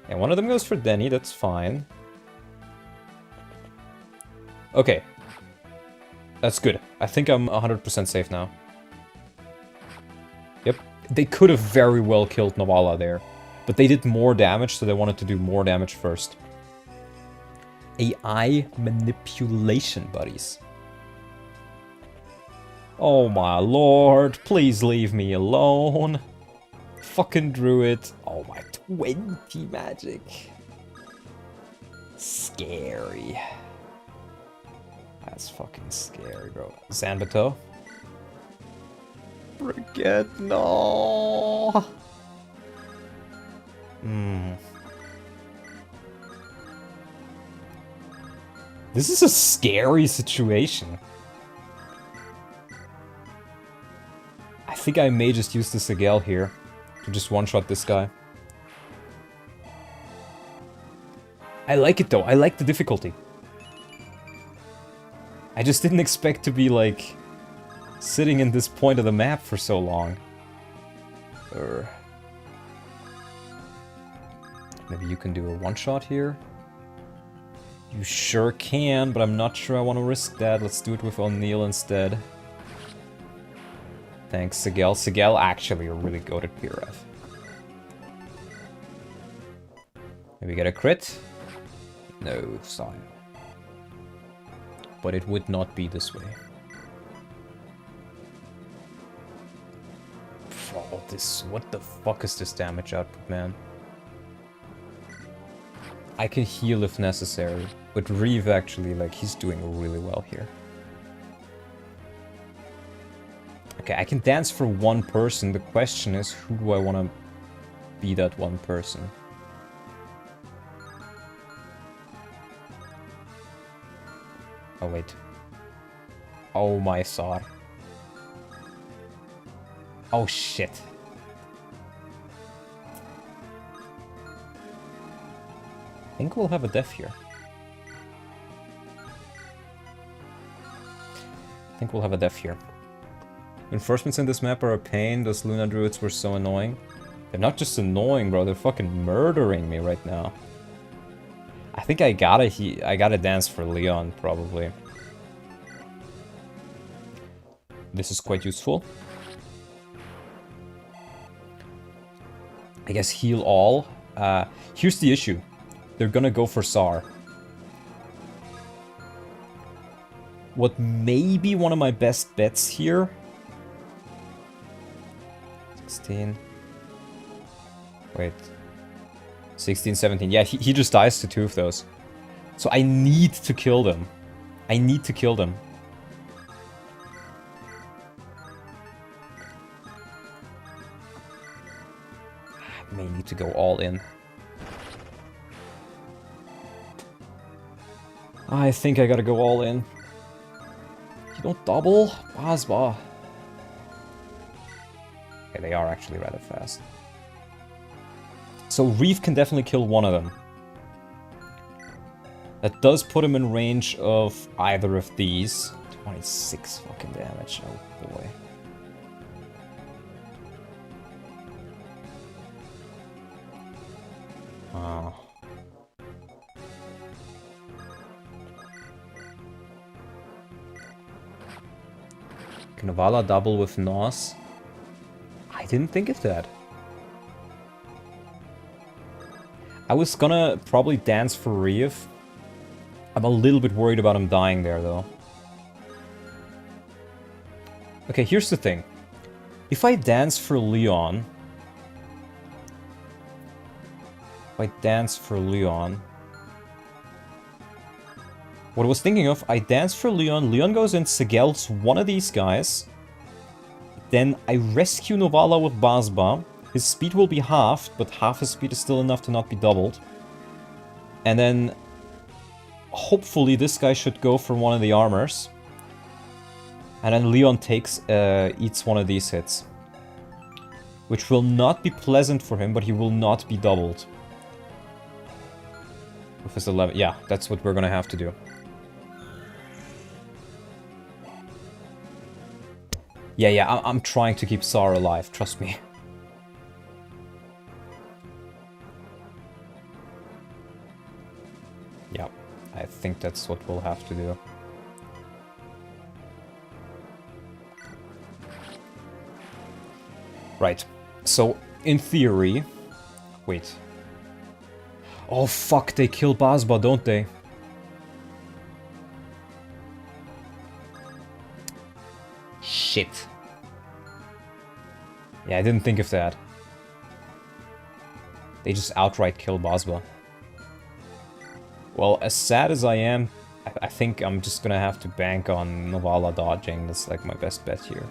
And one of them goes for Denny, that's fine. Okay. That's good. I think I'm 100% safe now. Yep. They could have very well killed Navala there. But they did more damage, so they wanted to do more damage first. AI manipulation, buddies. Oh my lord, please leave me alone. fucking druid. Oh my, 20 magic. Scary. That's fucking scary, bro. Zanbato. Forget, no. This is a scary situation. I think I may just use the Sigel here to just one-shot this guy. I like it though, I like the difficulty. I just didn't expect to be like sitting in this point of the map for so long. Maybe you can do a one-shot here. You sure can, but I'm not sure I want to risk that. Let's do it with O'Neill instead. Thanks, Sigel. Sigel actually are really good at PRF. Maybe get a crit? No, sorry. But it would not be this way. Oh, what the fuck is this damage output, man? I can heal if necessary, but Reeve actually, like, he's doing really well here. Okay, I can dance for one person. The question is, who do I want to be that one person? Oh, wait. Oh, my Sar. Oh, shit. I think we'll have a death here. I think we'll have a death here. Reinforcements in this map are a pain. Those Luna Druids were so annoying. They're not just annoying, bro. They're fucking murdering me right now. I think I gotta dance for LYON, probably. This is quite useful. I guess heal all. Here's the issue. They're gonna go for SAR. What may be one of my best bets here... 16... Wait... 16, 17. Yeah, he just dies to two of those. So I need to kill them. I need to kill them. I may need to go all in. I think I gotta go all in. You don't double? Basba. Okay, they are actually rather fast. So Reeve can definitely kill one of them. That does put him in range of either of these. 26 fucking damage, oh boy. Wow. Can Vala double with Nos? I didn't think of that. I was gonna probably dance for Reeve. I'm a little bit worried about him dying there, though. Okay, here's the thing. If I dance for LYON... What I was thinking of, I dance for LYON, LYON goes in, Sigels one of these guys. Then I rescue Novala with Basba. His speed will be halved, but half his speed is still enough to not be doubled. And then... hopefully this guy should go for one of the armors. And then LYON eats one of these hits. Which will not be pleasant for him, but he will not be doubled. With his 11... yeah, that's what we're gonna have to do. Yeah, I'm trying to keep Sar alive, trust me. Yeah, I think that's what we'll have to do. Right, so in theory... wait. Oh fuck, they kill Basba, don't they? Shit. Yeah, I didn't think of that. They just outright kill Basba. Well, as sad as I am, I think I'm just gonna have to bank on Novala dodging. That's like my best bet here.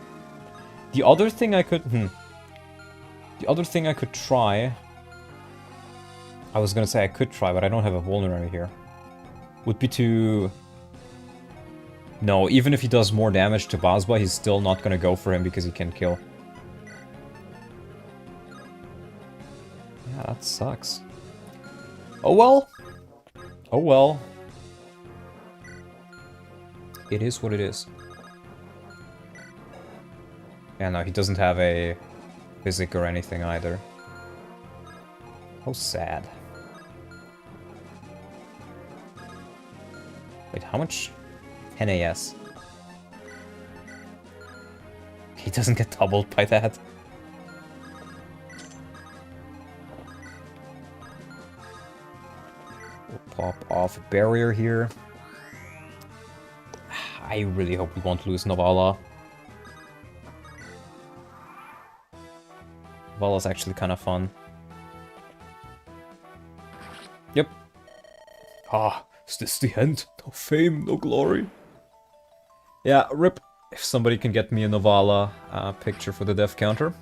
The other thing I could... The other thing I could try... I was gonna say I could try, but I don't have a vulnerary here. Would be to... No, even if he does more damage to Basba, he's still not gonna go for him because he can kill. Yeah, that sucks. Oh well. Oh well. It is what it is. Yeah, no, he doesn't have a physic or anything either. How sad. Wait, how much? 10 AS. He doesn't get doubled by that. We'll pop off a barrier here. I really hope we won't lose Novala. Novala's actually kind of fun. Yep. Ah, is this the end? No fame, no glory. Yeah, rip. If somebody can get me a Novala picture for the death counter.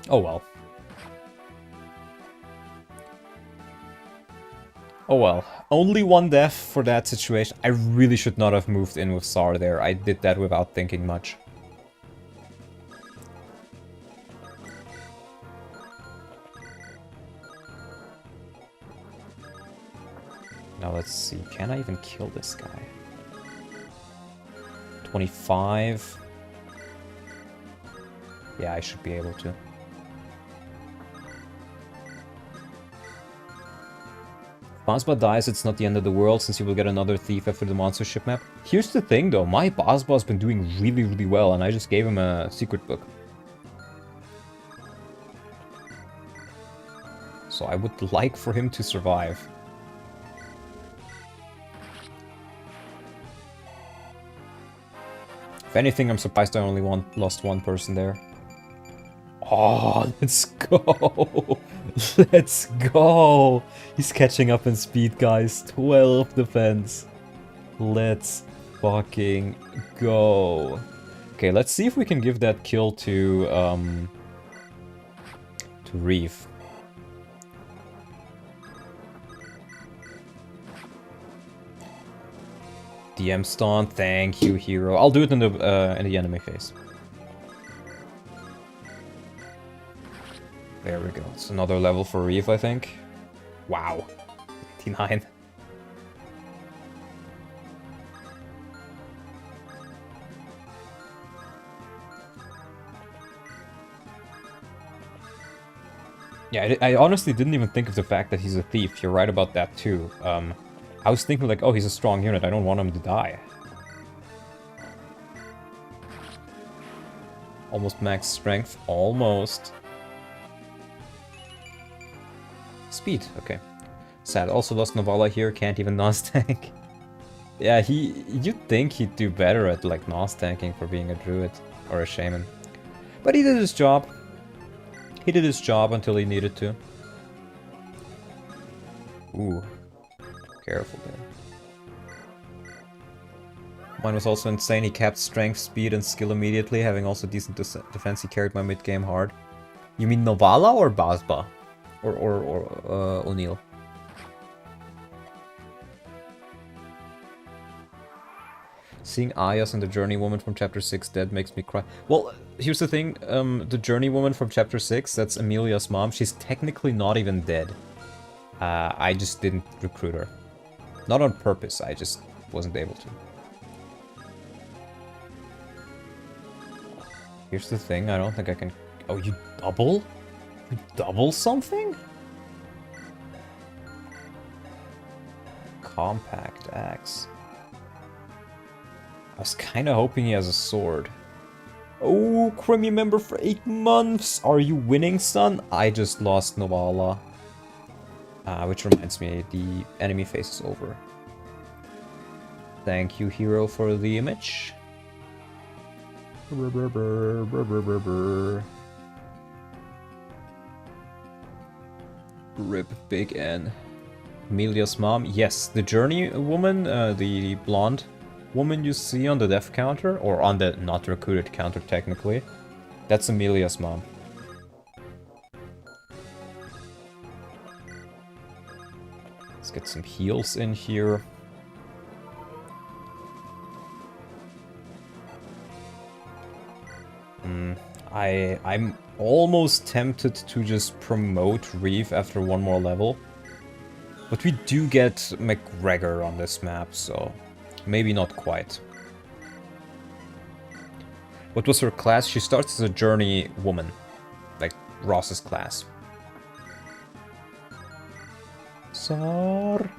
Oh well. Oh well. Only one death for that situation. I really should not have moved in with Sar there. I did that without thinking much. Now let's see, can I even kill this guy? 25. Yeah, I should be able to. If Basba dies, it's not the end of the world, since you will get another thief after the monster ship map. Here's the thing though, my Basba has been doing really well, and I just gave him a secret book. So I would like for him to survive. If anything, I'm surprised I only lost one person there. Oh, let's go! Let's go! He's catching up in speed, guys. 12 defense. Let's fucking go. Okay, let's see if we can give that kill to Reeve. DM stun, thank you, hero. I'll do it in the enemy phase. There we go. It's another level for Reeve, I think. Wow. 89. Yeah, I honestly didn't even think of the fact that he's a thief. You're right about that too. I was thinking like, oh, he's a strong unit. I don't want him to die. Almost max strength. Almost. Speed. Okay. Sad. Also lost Novala here. Can't even NOS tank. Yeah, you'd think he'd do better at like NOS tanking for being a druid or a shaman. But he did his job. He did his job until he needed to. Ooh. Careful there. Mine was also insane. He capped strength, speed, and skill immediately, having also decent defense. He carried my mid game hard. You mean Novala or Basba? Or O'Neill? Seeing Ayas and the Journeywoman from Chapter 6 dead makes me cry. Well, here's the thing. The Journeywoman from Chapter 6, that's Amelia's mom. She's technically not even dead. I just didn't recruit her. Not on purpose, I just wasn't able to. Here's the thing, I don't think I can... Oh, you double? You double something? Compact axe. I was kind of hoping he has a sword. Oh, Creamy member for 8 months! Are you winning, son? I just lost Novala. Which reminds me, the enemy phase is over. Thank you, hero, for the image. Rip Big N. Amelia's mom. Yes, the journey woman, the blonde woman you see on the death counter, or on the not recruited counter technically. That's Amelia's mom. Let's get some heals in here. I'm almost tempted to just promote Reeve after one more level. But we do get McGregor on this map, so maybe not quite. What was her class? She starts as a journey woman, like Ross's class. Sar.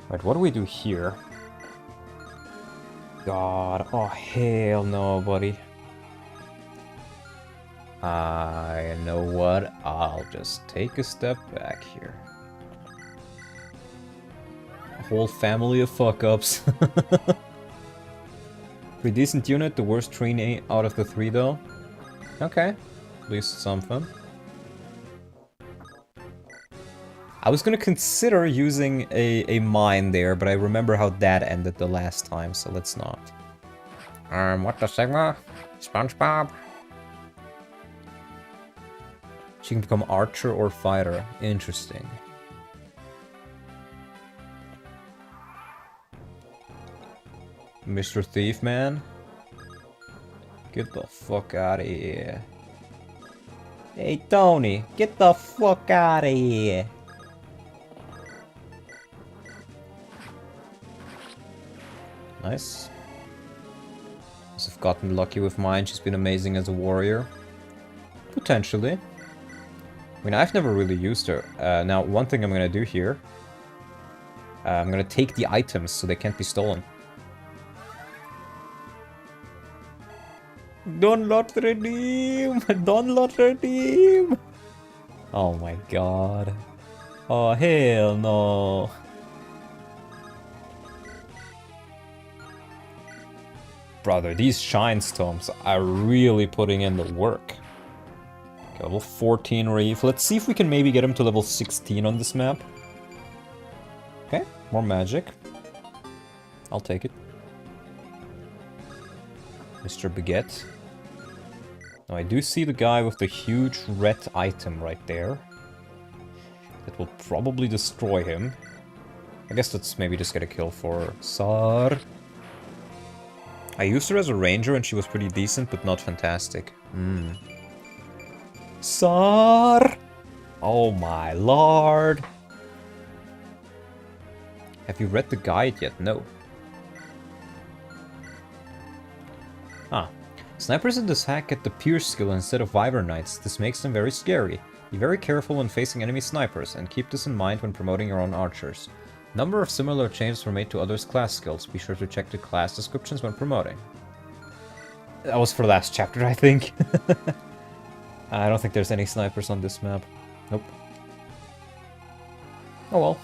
Right, what do we do here? God, oh hell no, buddy. I know what, I'll just take a step back here. A whole family of fuck-ups. Pretty decent unit, the worst trainee out of the 3 though. Okay, at least something. I was gonna consider using a mine there, but I remember how that ended the last time, so let's not. What the Sigma? SpongeBob? She can become archer or fighter. Interesting. Mr. Thief Man? Get the fuck out of here. Hey Tony, get the fuck out of here. Nice. Must have gotten lucky with mine. She's been amazing as a warrior. Potentially. I mean, I've never really used her. Now, one thing I'm gonna do here. I'm gonna take the items so they can't be stolen. Don't lot redeem! Don't lot redeem! Oh my god. Oh hell no. Brother, these Shine Storms are really putting in the work. Okay, level 14 Reef. Let's see if we can maybe get him to level 16 on this map. Okay, more magic. I'll take it. Mr. Baguette. Now I do see the guy with the huge red item right there. That will probably destroy him. I guess let's maybe just get a kill for Sar. I used her as a ranger and she was pretty decent, but not fantastic. Sar! Oh my lord! Have you read the guide yet? No. Ah. Snipers in this hack get the Pierce skill instead of Wyvern Knights. This makes them very scary. Be very careful when facing enemy snipers, and keep this in mind when promoting your own archers. A number of similar changes were made to others' class skills. Be sure to check the class descriptions when promoting. That was for last chapter, I think. I don't think there's any snipers on this map. Nope. Oh well.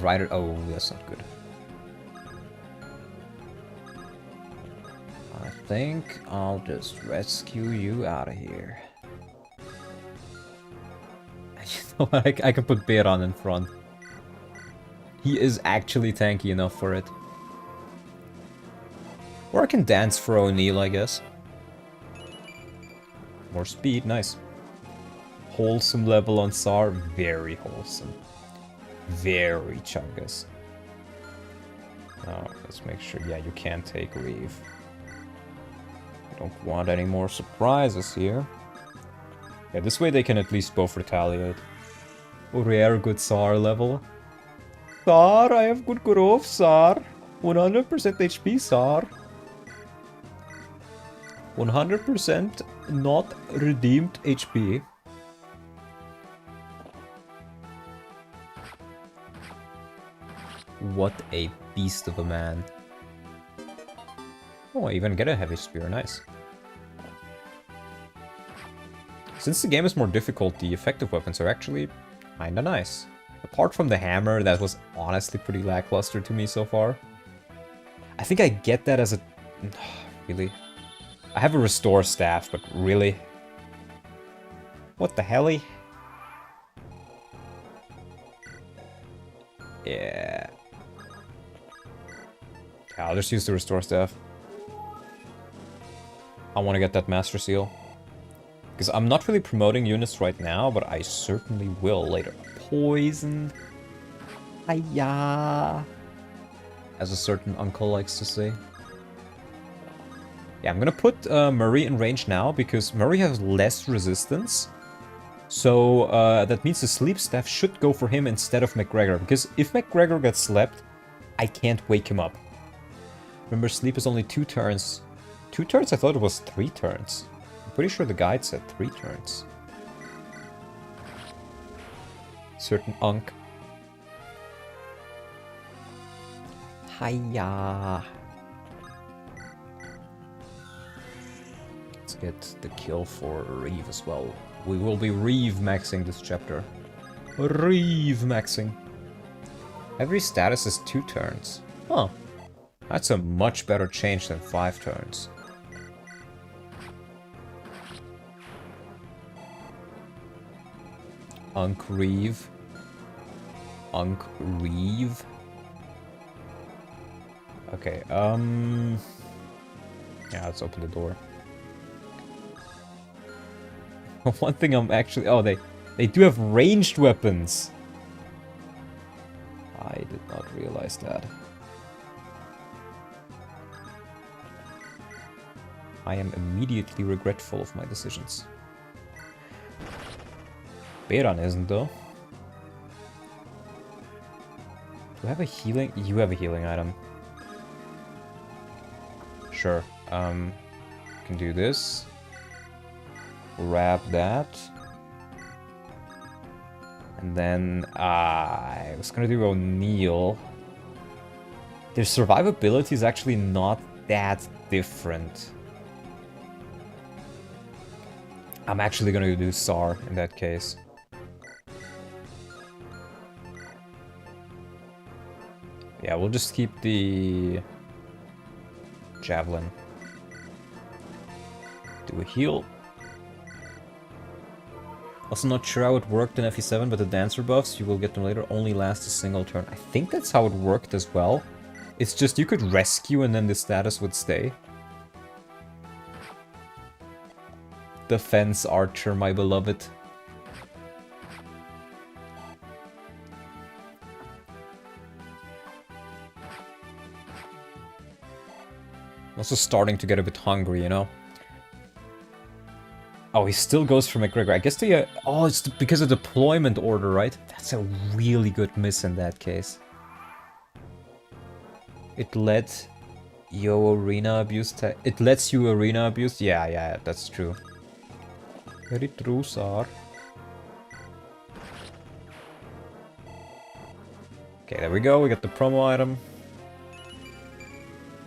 Rider. Oh, that's not good. I think I'll just rescue you out of here. You know what? I can put Beran in front. He is actually tanky enough for it. Or I can dance for O'Neill, I guess. More speed, nice. Wholesome level on Sar, very wholesome. Very chungus. Oh, let's make sure, yeah, you can't take Reeve. I don't want any more surprises here. Yeah, this way they can at least both retaliate. Rare good Sar level. Sar, I have good growth, Sar. 100% HP, Sar. 100% not redeemed HP. What a beast of a man. Oh, I even get a heavy spear, nice. Since the game is more difficult, the effective weapons are actually kinda nice. Apart from the hammer, that was honestly pretty lackluster to me so far. I think I get that as a... Really? I have a restore staff, but really? What the helly? Yeah. I'll just use the restore staff. I want to get that master seal. Because I'm not really promoting units right now, but I certainly will later. Poison. Hiya. As a certain uncle likes to say. Yeah, I'm gonna put Murray in range now, because Murray has less resistance. So that means the sleep staff should go for him instead of McGregor. Because if McGregor gets slept, I can't wake him up. Remember, sleep is only 2 turns. 2 turns? I thought it was 3 turns. I'm pretty sure the guide said 3 turns. Certain unk. Hiya. Let's get the kill for Reeve as well. We will be Reeve maxing this chapter. Reeve maxing. Every status is 2 turns. Huh. That's a much better change than 5 turns. Unk Reeve. Unk Reeve. Okay, yeah, let's open the door. One thing I'm actually... Oh, they do have ranged weapons! I did not realize that. I am immediately regretful of my decisions. Beran isn't, though. Do I have a healing? You have a healing item. Sure. Can do this. Grab that. And then I was gonna do O'Neill. Their survivability is actually not that different. I'm actually gonna do Sar in that case. Yeah, we'll just keep the Javelin. Do a heal. Also not sure how it worked in FE7, but the dancer buffs, you will get them later, only last a single turn. I think that's how it worked as well. It's just you could rescue and then the status would stay. Defense Archer, my beloved. I'm also starting to get a bit hungry, you know? Oh, he still goes for McGregor. I guess the... oh, it's because of deployment order, right? That's a really good miss in that case. It let you arena abuse... it lets you arena abuse? Yeah, that's true. Very true, sir. Okay, there we go. We got the promo item.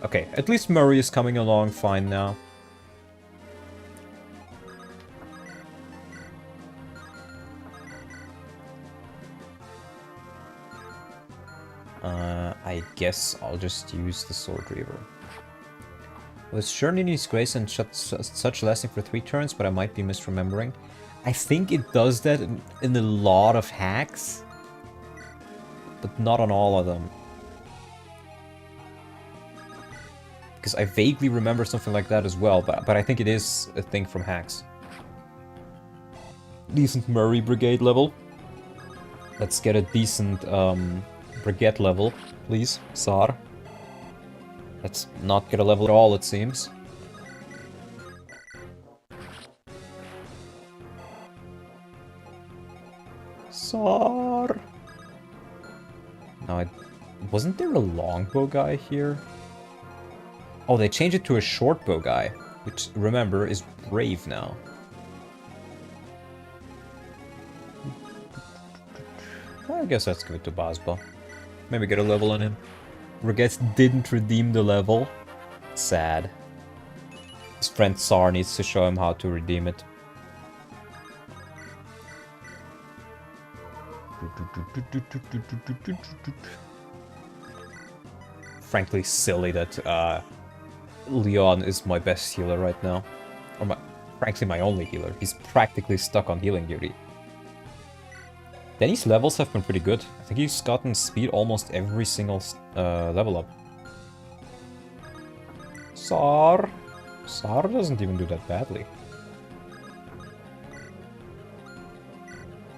Okay, at least Murray is coming along fine now. I guess I'll just use the Sword Reaver. Well, it's sure needs grace and such lasting for 3 turns, but I might be misremembering. I think it does that in a lot of hacks, but not on all of them. Because I vaguely remember something like that as well, but I think it is a thing from hacks. Decent Murray Brigade level. Let's get a decent Brigade level, please, Sar. Let's not get a level at all, it seems. Sar! Now, wasn't there a longbow guy here? Oh, they changed it to a shortbow guy, which, remember, is brave now. I guess let's give it to Basba. Maybe get a level on him. Regetz didn't redeem the level. Sad. His friend Sar needs to show him how to redeem it. Frankly, silly that LYON is my best healer right now. Or frankly, my only healer. He's practically stuck on healing duty. Denny's levels have been pretty good. I think he's gotten speed almost every single level up. Sar doesn't even do that badly.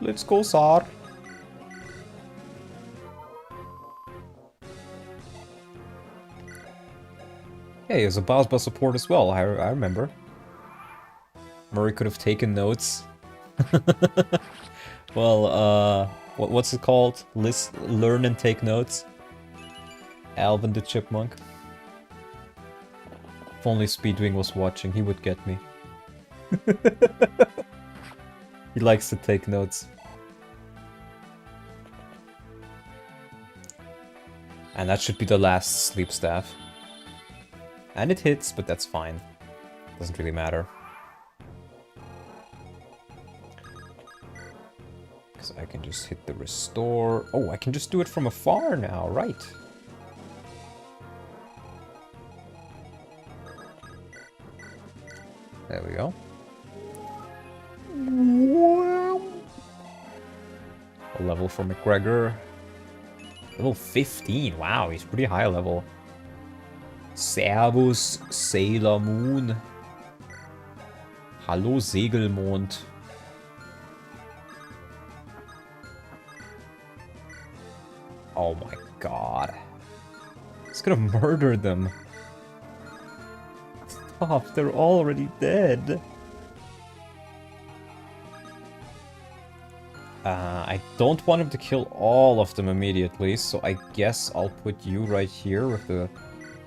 Let's go, Sar. Yeah, he has a Basba support as well, I remember. Murray could have taken notes. Well, what's it called? Learn and take notes. Alvin the Chipmunk. If only Speedwing was watching, he would get me. He likes to take notes. And that should be the last sleep staff. And it hits, but that's fine. Doesn't really matter. Because I can just hit the restore. Oh, I can just do it from afar now, right. There we go. A level for McGregor. Level 15, wow, he's pretty high level. Servus, Sailor Moon. Hallo, Segelmond. Oh my god. He's gonna murder them. Stop, they're already dead. I don't want him to kill all of them immediately, so I guess I'll put you right here with the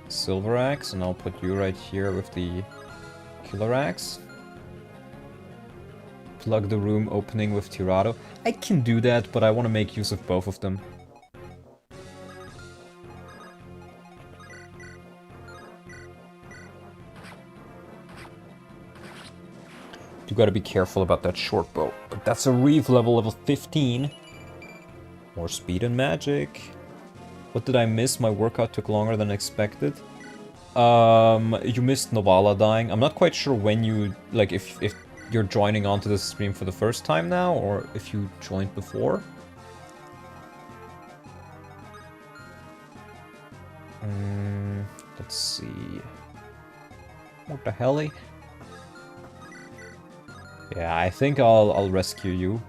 Silver Axe, and I'll put you right here with the Killer Axe. Plug the room opening with Tirado. I can do that, but I want to make use of both of them. You gotta be careful about that short bow. But that's a Reeve level 15. More speed and magic. What did I miss? My workout took longer than expected. You missed Novala dying. I'm not quite sure when you... Like, if you're joining onto the stream for the first time now, or if you joined before. Let's see... What the hell? Yeah, I think I'll rescue you.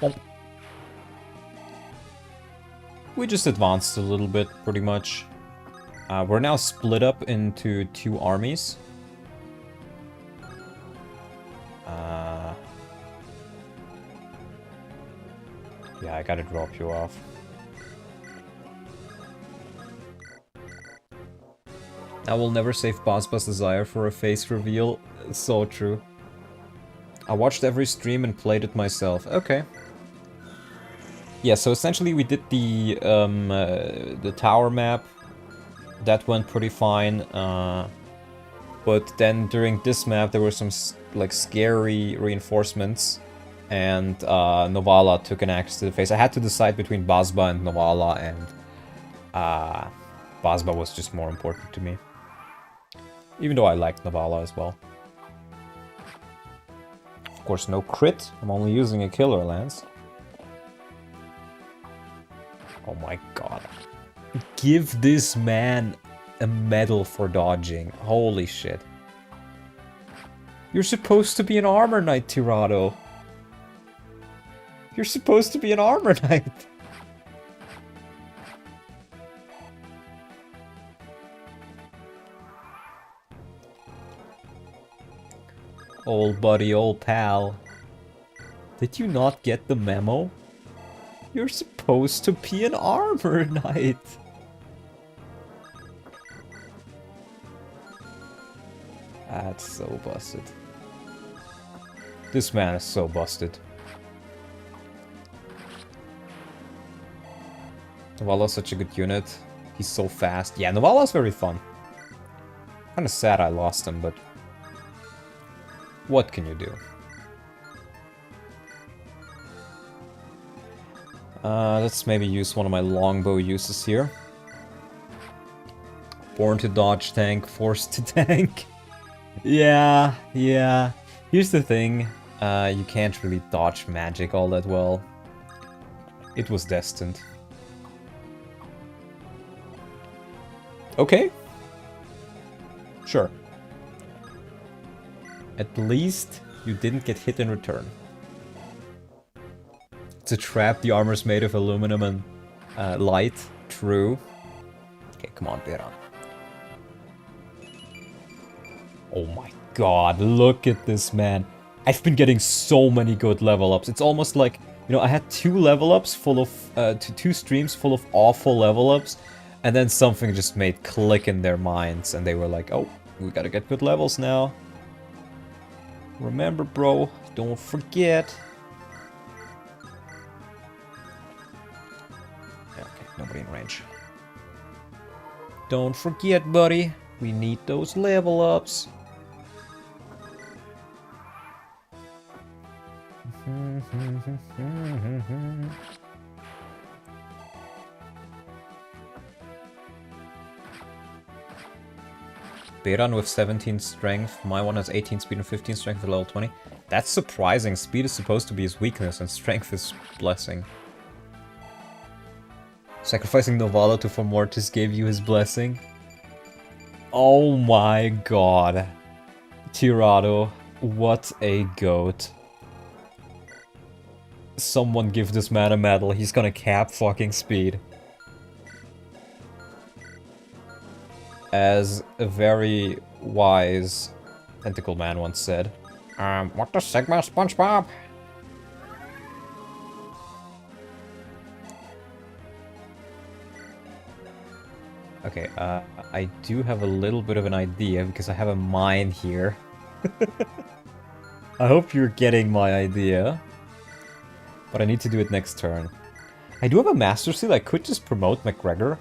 Oh. We just advanced a little bit, pretty much. We're now split up into 2 armies. Yeah, I gotta drop you off. I will never save Basba's desire for a face reveal. So true. I watched every stream and played it myself. Okay. Yeah, so essentially we did the tower map. That went pretty fine. But then during this map there were some like scary reinforcements. And Novala took an axe to the face. I had to decide between Basba and Novala, and Basba was just more important to me. Even though I liked Novala as well. Of course, no crit. I'm only using a killer lance. Oh my god. Give this man a medal for dodging. Holy shit. You're supposed to be an armor knight, Tirado. You're supposed to be an armor knight. Old buddy, old pal. Did you not get the memo? You're supposed to be an armor knight. That's so busted. This man is so busted. Novala's such a good unit. He's so fast. Yeah, Novala's very fun. Kinda sad I lost him, but... What can you do? Let's maybe use one of my longbow uses here. Born to dodge tank, forced to tank. Yeah. Here's the thing. You can't really dodge magic all that well. It was destined. Okay. Sure. At least you didn't get hit in return. It's a trap, the armor's made of aluminum and light. True. Okay, come on, Beran. Oh my god, look at this, man. I've been getting so many good level ups. It's almost like, you know, I had 2 level ups full of, 2 streams full of awful level ups, and then something just made click in their minds, and they were like, oh, we gotta get good levels now. Remember, bro, don't forget. Yeah, okay, nobody in range. Don't forget, buddy, we need those level ups. Beran with 17 strength, my one has 18 speed and 15 strength at level 20. That's surprising, speed is supposed to be his weakness and strength is blessing. Sacrificing Novalo to Formortis gave you his blessing. Oh my god. Tirado, what a goat. Someone give this man a medal, he's gonna cap fucking speed. As a very wise tentacle man once said. What the Sigma, SpongeBob? Okay, I do have a little bit of an idea because I have a mine here. I hope you're getting my idea. But I need to do it next turn. I do have a Master Seal, I could just promote McGregor.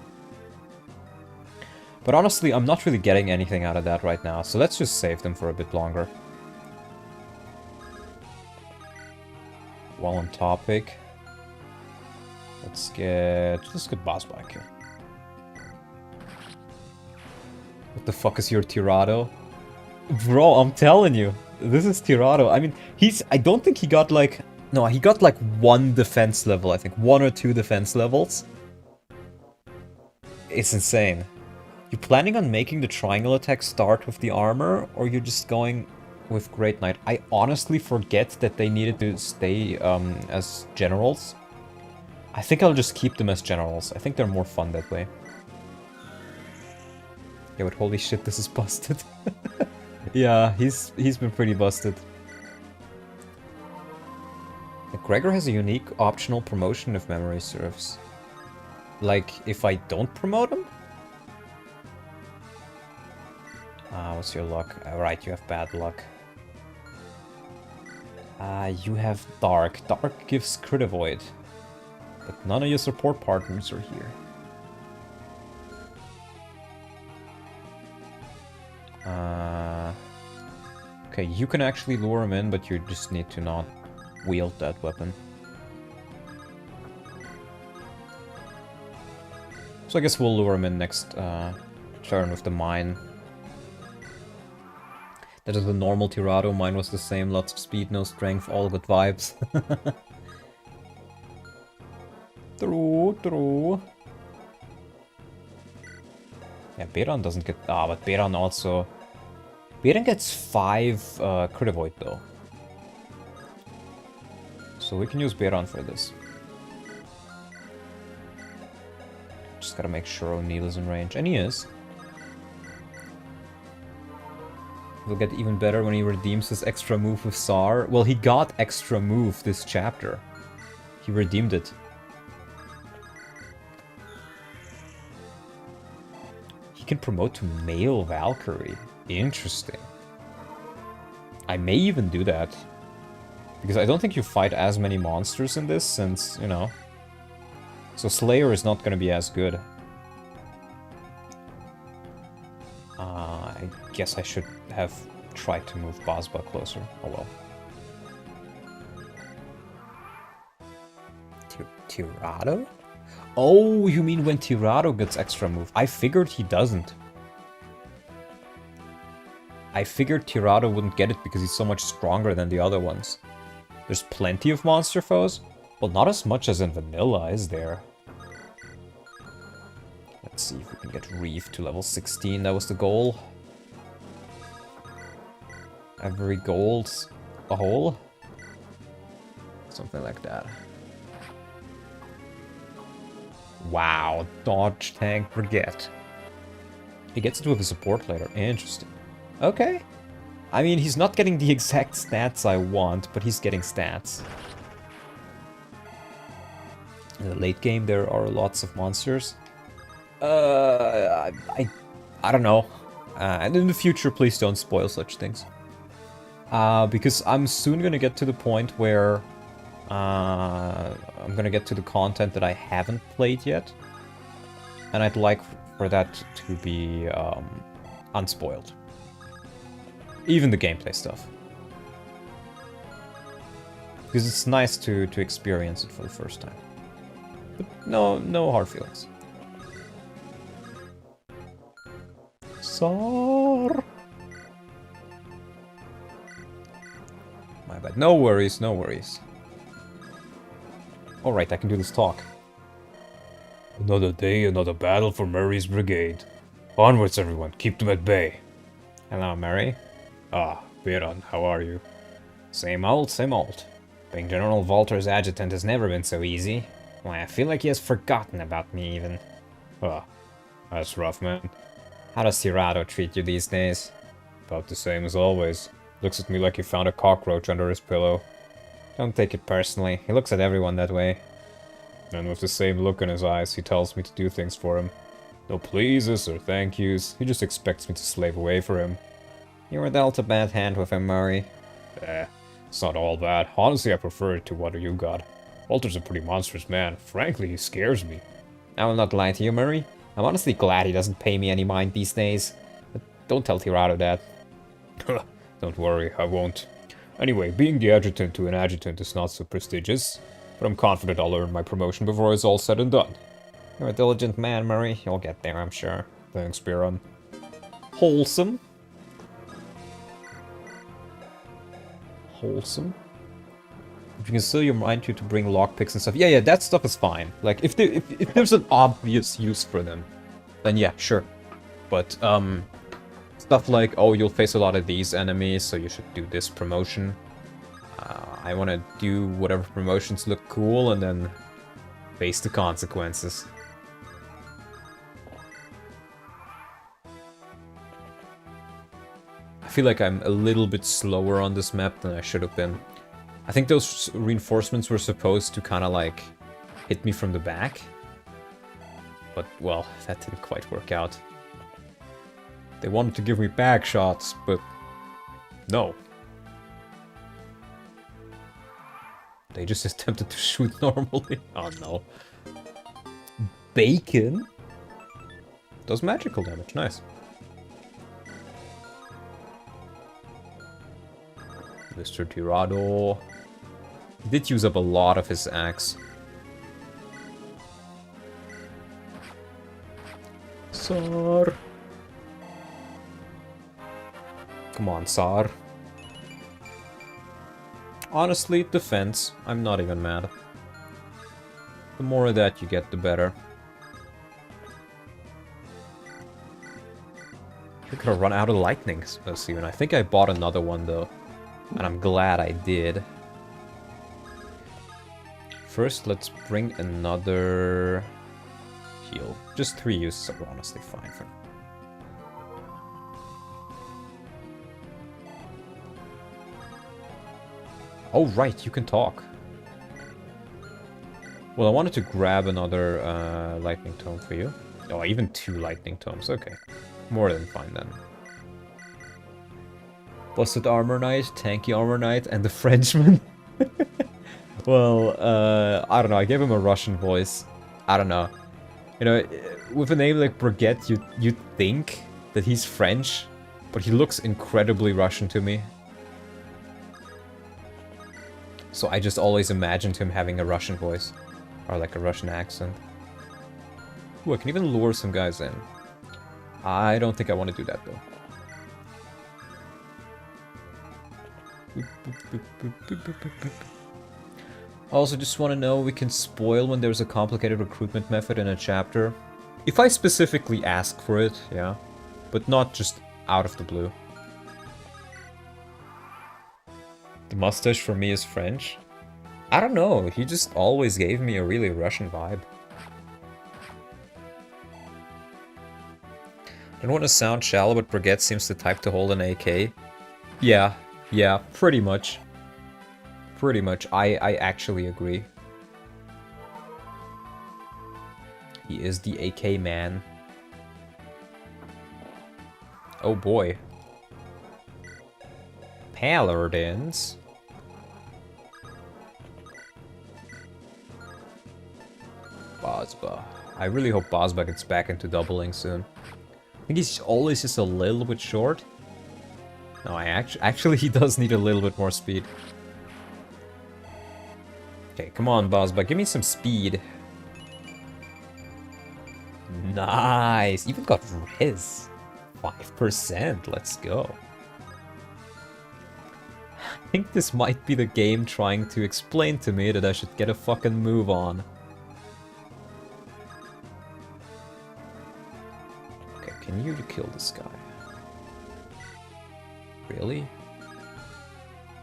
But honestly, I'm not really getting anything out of that right now, so let's just save them for a bit longer. While on topic, let's get Boss back here. What the fuck is your Tirado? Bro, I'm telling you, this is Tirado. I mean, I don't think he got like... No, he got like 1 defense level, I think. 1 or 2 defense levels. It's insane. You planning on making the triangle attack start with the armor, or you're just going with Great Knight? I honestly forget that they needed to stay as generals. I think I'll just keep them as generals. I think they're more fun that way. Yeah, but holy shit, this is busted. Yeah, he's been pretty busted. McGregor has a unique optional promotion if memory serves. Like, if I don't promote him? What's your luck? Right, you have bad luck. You have Dark. Dark gives crit avoid. But none of your support partners are here. Okay, you can actually lure him in, but you just need to not wield that weapon. So I guess we'll lure him in next turn with the mine. That is the normal Tirado, mine was the same, lots of speed, no strength, all good vibes. True. Yeah, Beran doesn't get... but Beran also... Beran gets 5 crit avoid though. So we can use Beran for this. Just gotta make sure O'Neill is in range, and he is. He'll get even better when he redeems his extra move with Sar. Well, he got extra move this chapter. He redeemed it. He can promote to male Valkyrie. Interesting. I may even do that. Because I don't think you fight as many monsters in this, since, you know... So Slayer is not gonna be as good. I guess I should have try to move Basba closer. Oh well. Tirado? Oh, you mean when Tirado gets extra move? I figured he doesn't. I figured Tirado wouldn't get it because he's so much stronger than the other ones. There's plenty of monster foes. Well, not as much as in Vanilla, is there? Let's see if we can get Reef to level 16. That was the goal. Every gold's a hole. Something like that. Wow, dodge, tank, forget. He gets it with a support later. Interesting. Okay. I mean, he's not getting the exact stats I want, but he's getting stats. In the late game, there are lots of monsters. I don't know. And in the future, please don't spoil such things. Because I'm soon gonna get to the point where I'm gonna get to the content that I haven't played yet. And I'd like for that to be unspoiled. Even the gameplay stuff. Because it's nice to experience it for the first time. But no hard feelings. Sar. My bad. No worries, no worries. Alright, I can do this talk. Another day, another battle for Murray's brigade. Onwards, everyone. Keep them at bay. Hello, Murray. Ah, Biron, how are you? Same old, same old. Being General Walter's adjutant has never been so easy. Why, I feel like he has forgotten about me, even. Ah, that's rough, man. How does Tirado treat you these days? About the same as always. Looks at me like he found a cockroach under his pillow. Don't take it personally. He looks at everyone that way. And with the same look in his eyes, he tells me to do things for him. No pleases or thank yous. He just expects me to slave away for him. You were dealt a bad hand with him, Murray. It's not all bad. Honestly, I prefer it to what you got. Walter's a pretty monstrous man. Frankly, he scares me. I will not lie to you, Murray. I'm honestly glad he doesn't pay me any mind these days. But don't tell Tirado that. Don't worry, I won't. Anyway, being the adjutant to an adjutant is not so prestigious, but I'm confident I'll earn my promotion before it's all said and done. You're a diligent man, Murray. You'll get there, I'm sure. Thanks, Biron. Wholesome. Wholesome. If you can still remind you to bring lockpicks and stuff. Yeah, that stuff is fine. Like, if there's an obvious use for them, then yeah, sure. But, stuff like, oh, you'll face a lot of these enemies, so you should do this promotion. I want to do whatever promotions look cool, and then face the consequences. I feel like I'm a little bit slower on this map than I should have been. I think those reinforcements were supposed to kind of like hit me from the back. But, well, that didn't quite work out. They wanted to give me back shots, but no. They just attempted to shoot normally. Oh no. Bacon? Does magical damage, nice. Mr. Tirado. He did use up a lot of his axe. Sar. Come on, Sar. Honestly, defense. I'm not even mad. The more of that you get, the better. You're gonna run out of lightning soon. I think I bought another one, though. And I'm glad I did. First, let's bring another heal. Just 3 uses are honestly fine for me. Oh, right, you can talk. Well, I wanted to grab another lightning tome for you. Oh, even 2 lightning tomes, okay. More than fine then. Busted Armor Knight, Tanky Armor Knight, and the Frenchman. Well, I don't know, I gave him a Russian voice. I don't know. You know, with a name like Brigitte, you'd think that he's French. But he looks incredibly Russian to me. So I just always imagined him having a Russian voice. Or like a Russian accent. Ooh, I can even lure some guys in. I don't think I want to do that though. Also, just want to know, we can spoil when there's a complicated recruitment method in a chapter. If I specifically ask for it, yeah. But not just out of the blue. The mustache for me is French. I don't know, he just always gave me a really Russian vibe. I don't want to sound shallow, but Brigitte seems the type to hold an AK. Yeah, pretty much. Pretty much, I actually agree. He is the AK man. Oh boy. Paladins. Bozba. I really hope Bozba gets back into doubling soon. I think he's always just a little bit short. No, actually he does need a little bit more speed. Okay, come on, Bozba, give me some speed. Nice! Even got Riz. 5%, let's go. I think this might be the game trying to explain to me that I should get a fucking move on. Okay, can you kill this guy? Really?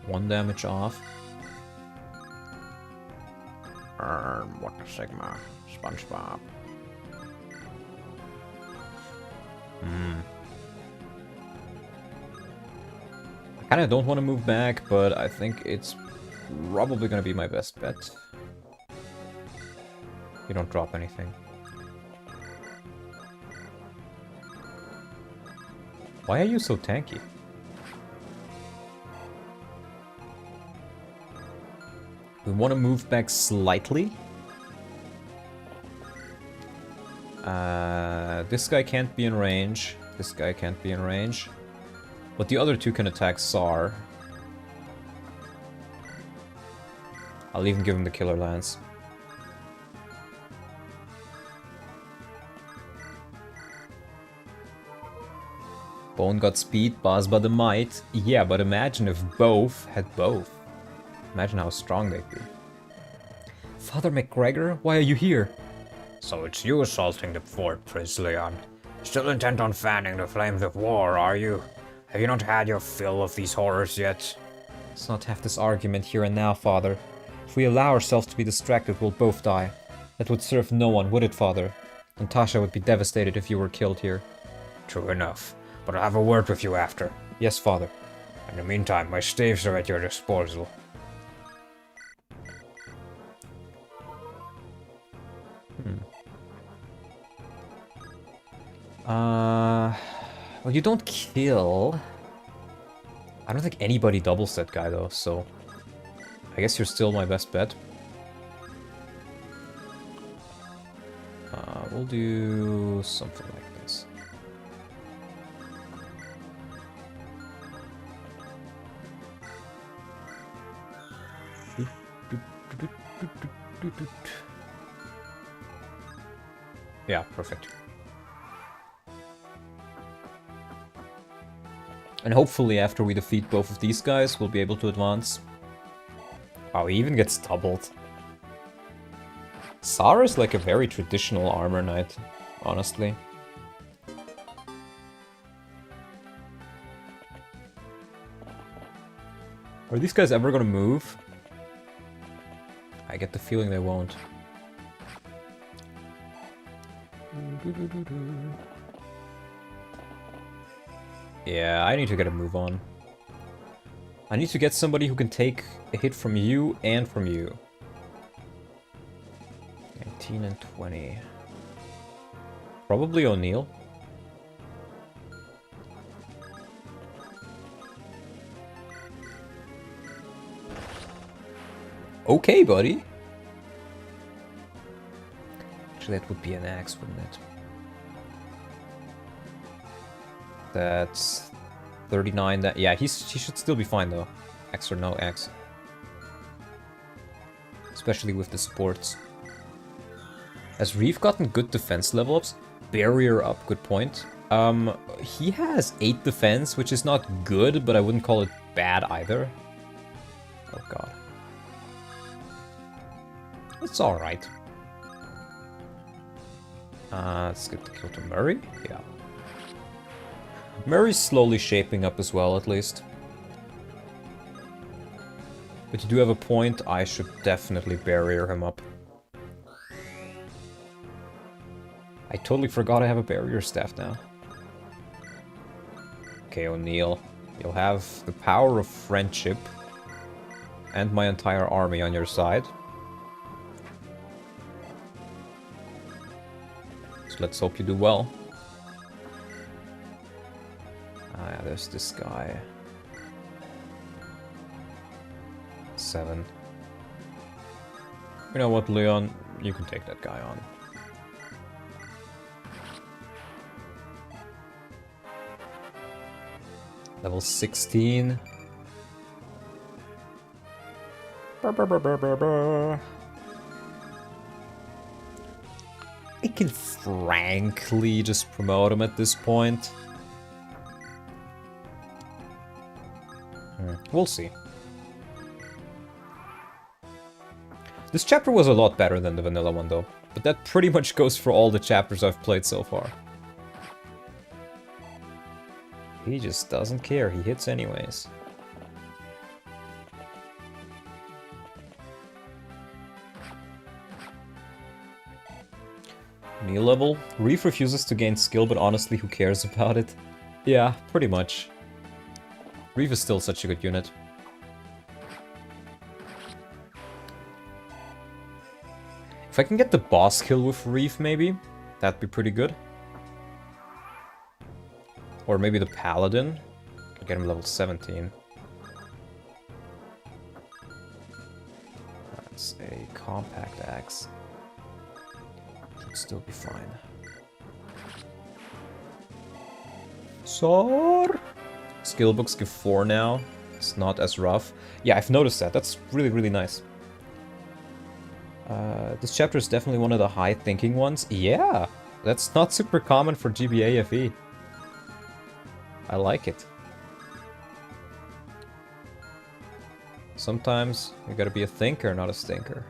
1 damage off. What the Sigma? SpongeBob. I kinda don't want to move back, but I think it's probably gonna be my best bet. You don't drop anything. Why are you so tanky? We want to move back slightly. This guy can't be in range. This guy can't be in range. But the other two can attack Tsar. I'll even give him the Killer Lance. Bone got speed, Bozba the might. Yeah, but imagine if both had both. Imagine how strong they'd be. Father McGregor, why are you here? So it's you assaulting the fort, Prince Leon. Still intent on fanning the flames of war, are you? Have you not had your fill of these horrors yet? Let's not have this argument here and now, Father. If we allow ourselves to be distracted, we'll both die. That would serve no one, would it, Father? And Tasha would be devastated if you were killed here. True enough, but I'll have a word with you after. Yes, Father. In the meantime, my staves are at your disposal. Well, you don't kill. I don't think anybody doubles that guy, though, so... I guess you're still my best bet. We'll do something like this. Yeah, perfect. And hopefully after we defeat both of these guys, we'll be able to advance. Wow, he even gets doubled. Tsar is like a very traditional armor knight, honestly. Are these guys ever gonna move? I get the feeling they won't. Yeah, I need to get a move on. I need to get somebody who can take a hit from you and from you. 19 and 20. Probably O'Neill. Okay, buddy. Actually, that would be an axe, wouldn't it? That's 39, that... Yeah, he should still be fine, though. X or no X. Especially with the supports. Has Reeve gotten good defense level ups? Barrier up, good point. He has 8 defense, which is not good, but I wouldn't call it bad either. Oh god. It's alright. Let's get the kill to Murray. Yeah. Murray's slowly shaping up as well, at least. But you do have a point, I should definitely barrier him up. I totally forgot I have a barrier staff now. Okay, O'Neill. You'll have the power of friendship and my entire army on your side. So let's hope you do well. Ah, yeah, there's this guy. 7. You know what, Leon? You can take that guy on. Level 16. I can frankly just promote him at this point. We'll see. This chapter was a lot better than the vanilla one though, but that pretty much goes for all the chapters I've played so far. He just doesn't care, he hits anyways. Knee level. Reef refuses to gain skill, but honestly, who cares about it? Yeah, pretty much. Reef is still such a good unit. If I can get the boss kill with Reef, maybe, that'd be pretty good. Or maybe the Paladin. I'll get him level 17. That's a compact axe. Should still be fine. Sor! Skill books give 4 now. It's not as rough. Yeah, I've noticed that. That's really, really nice. This chapter is definitely one of the high-thinking ones. Yeah! That's not super common for GBA FE. I like it. Sometimes you gotta be a thinker, not a stinker.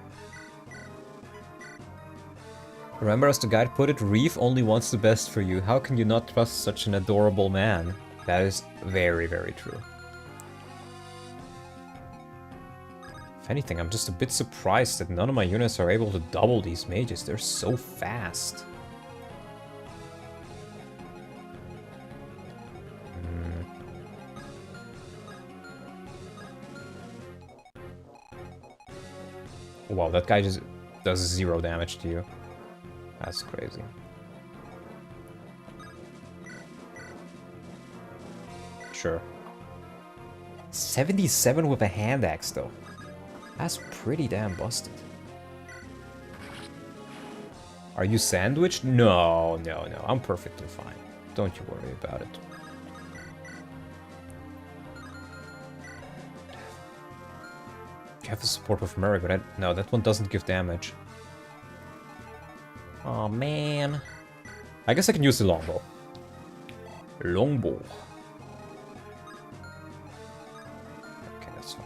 Remember, as the guide put it, Reef only wants the best for you. How can you not trust such an adorable man? That is very, very true. If anything, I'm just a bit surprised that none of my units are able to double these mages. They're so fast. Wow, that guy just does 0 damage to you. That's crazy. Sure. 77 with a hand axe, though. That's pretty damn busted. Are you sandwiched? No, no, no. I'm perfectly fine. Don't you worry about it. You have the support of Murray, but no, that one doesn't give damage. Oh man. I guess I can use the longbow. Longbow. Okay, that's fine.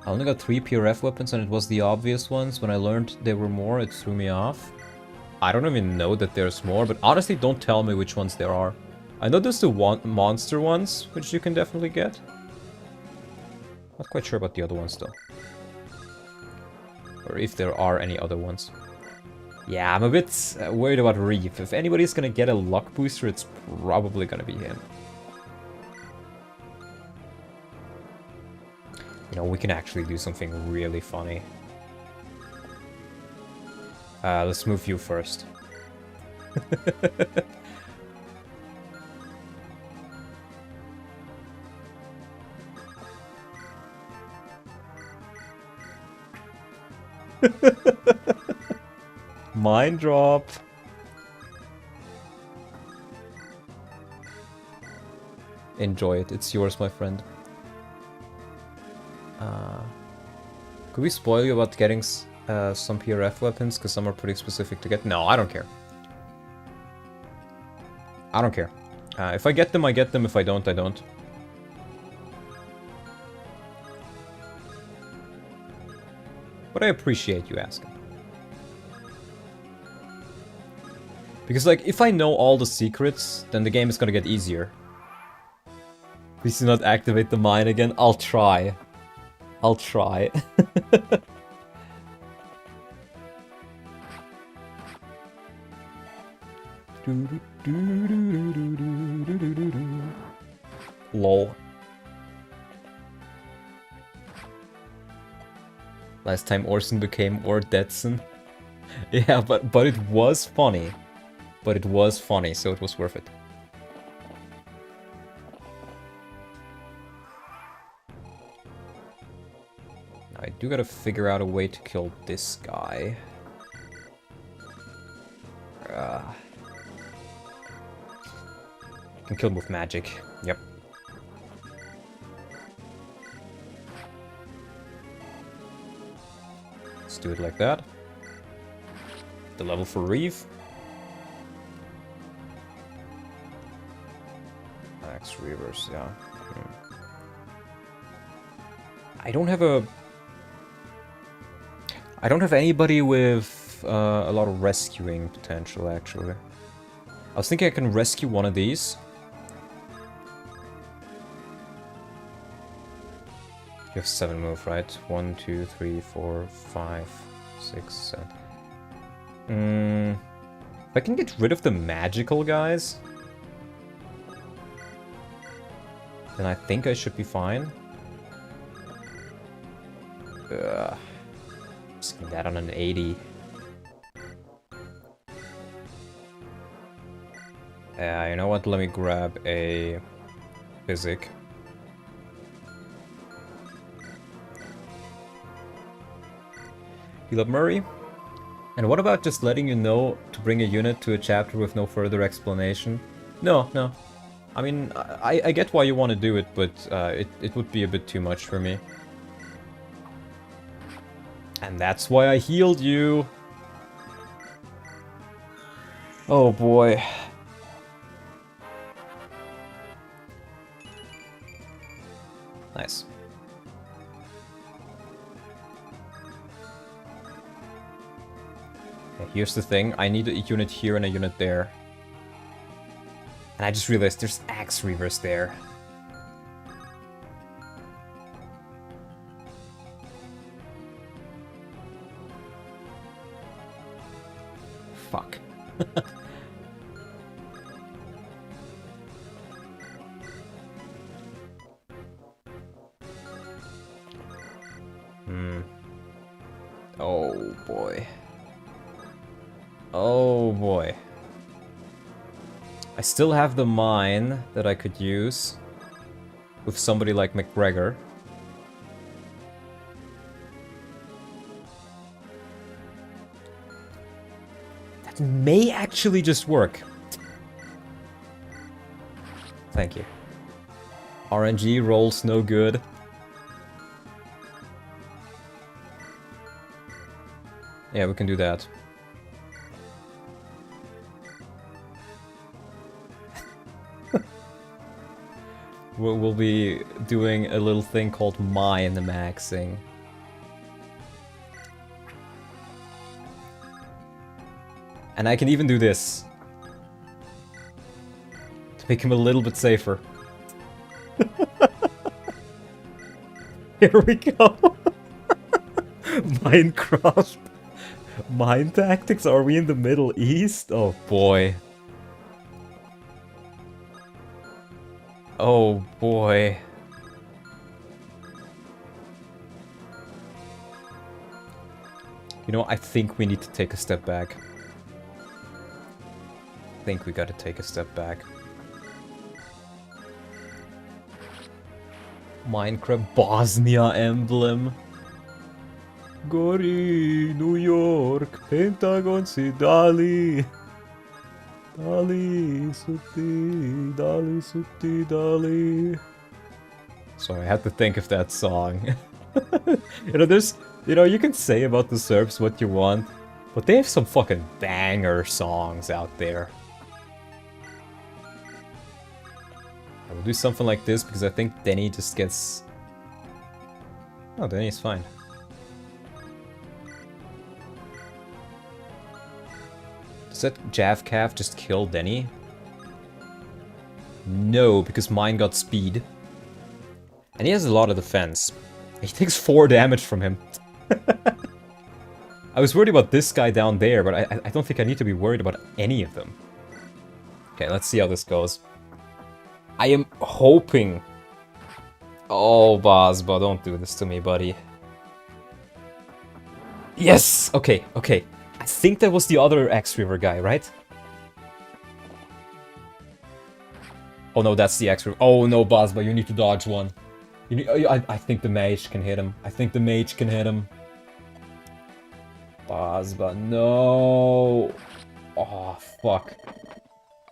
I only got 3 PRF weapons and it was the obvious ones. When I learned there were more, it threw me off. I don't even know that there's more, but honestly, don't tell me which ones there are. I know there's the monster ones, which you can definitely get. Not quite sure about the other ones, though. Or if there are any other ones. Yeah, I'm a bit worried about Reef. If anybody's gonna get a luck booster, it's probably gonna be him. You know, we can actually do something really funny. Let's move you first. Mine drop. Enjoy it. It's yours, my friend. Could we spoil you about getting some PRF weapons? Because some are pretty specific to get. No, I don't care. I don't care. If I get them, I get them. If I don't, I don't. But I appreciate you asking. Because, like, if I know all the secrets, then the game is gonna get easier. Please do not activate the mine again. I'll try. I'll try. Lol. Last time Orson became Ordetson. Yeah, but it was funny. But it was funny, so it was worth it. I do gotta figure out a way to kill this guy. Can kill him with magic. Yep. Let's do it like that. The level for Reeve. Max Reavers, yeah. I don't have anybody with a lot of rescuing potential, actually. I was thinking I can rescue one of these. You have 7 move, right? 1, 2, 3, 4, 5, 6, 7. If I can get rid of the magical guys, then I think I should be fine. Just that on an 80. You know what? Let me grab a physic. Heal up Murray. And what about just letting you know to bring a unit to a chapter with no further explanation? No, no. I mean, I get why you want to do it, but it would be a bit too much for me. And that's why I healed you. Oh boy. Nice. Okay, here's the thing. I need a unit here and a unit there. And I just realized there's Axe Reavers there. Fuck. Oh boy. Oh boy. I still have the mine that I could use with somebody like McGregor. That may actually just work. Thank you. RNG rolls no good. Yeah, we can do that. We'll be doing a little thing called mine maxing. And I can even do this. To make him a little bit safer. Here we go. Minecraft. Mine tactics? Are we in the Middle East? Oh boy. Oh boy. You know, I think we need to take a step back. I think we gotta take a step back. Minecraft Bosnia emblem. Gori, New York, Pentagon, si Dali. Dali, Sutti, Dali, Sutti, Dali. So I had to think of that song. You can say about the Serbs what you want, but they have some fucking banger songs out there. I will do something like this because I think Denny just gets... Oh, Denny's fine. Does that Jav Calf just kill Denny? No, because mine got speed. And he has a lot of defense. He takes 4 damage from him. I was worried about this guy down there, but I don't think I need to be worried about any of them. Okay, let's see how this goes. I am hoping... Oh, Bazba, don't do this to me, buddy. Yes! Okay, okay. I think that was the other X-River guy, right? Oh no, that's the X-River. Oh no, Bazba, you need to dodge one. You need, I think the mage can hit him. I think the mage can hit him. Bazba, no! Oh, fuck.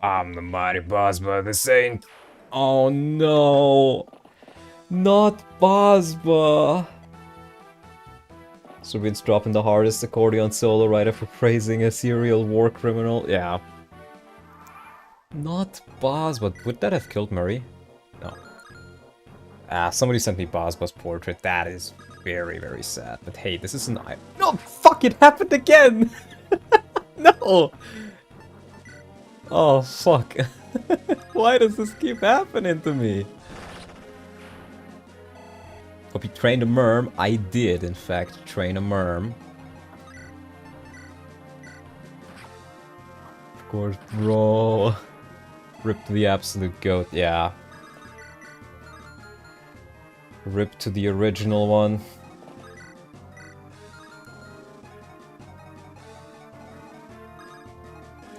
I'm the mighty Bazba the Saint. Oh no! Not Bazba! Serbian's dropping the hardest accordion solo right after praising a serial war criminal. Yeah. Not Bazba. Would that have killed Murray? No. Ah, somebody sent me Bazba's portrait. That is very, very sad. But hey, this is an... No, fuck, it happened again! No! Oh, fuck. Why does this keep happening to me? Hope you trained a merm. I did, in fact, train a merm. Of course, bro. Rip to the absolute goat, yeah. Rip to the original one.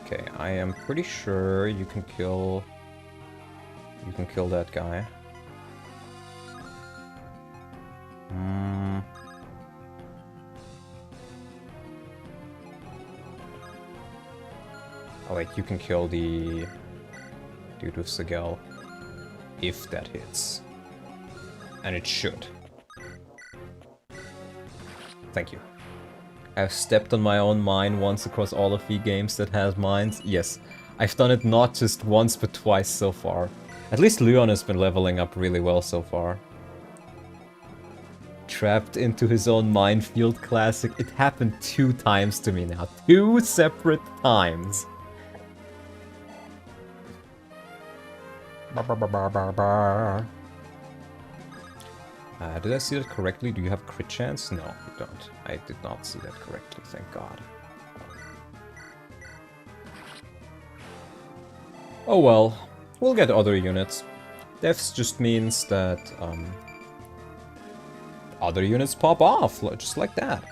Okay, I am pretty sure you can kill... You can kill that guy. Oh wait, you can kill the dude with Sigel. If that hits. And it should. Thank you. I've stepped on my own mine once across all of the games that has mines. Yes, I've done it not just once but twice so far. At least LYON has been leveling up really well so far. Trapped into his own minefield classic. It happened 2 times to me now. 2 separate times. Did I see that correctly? Do you have a crit chance? No, you don't. I did not see that correctly, thank God. Oh well, we'll get other units. Deaths just means that other units pop off, just like that.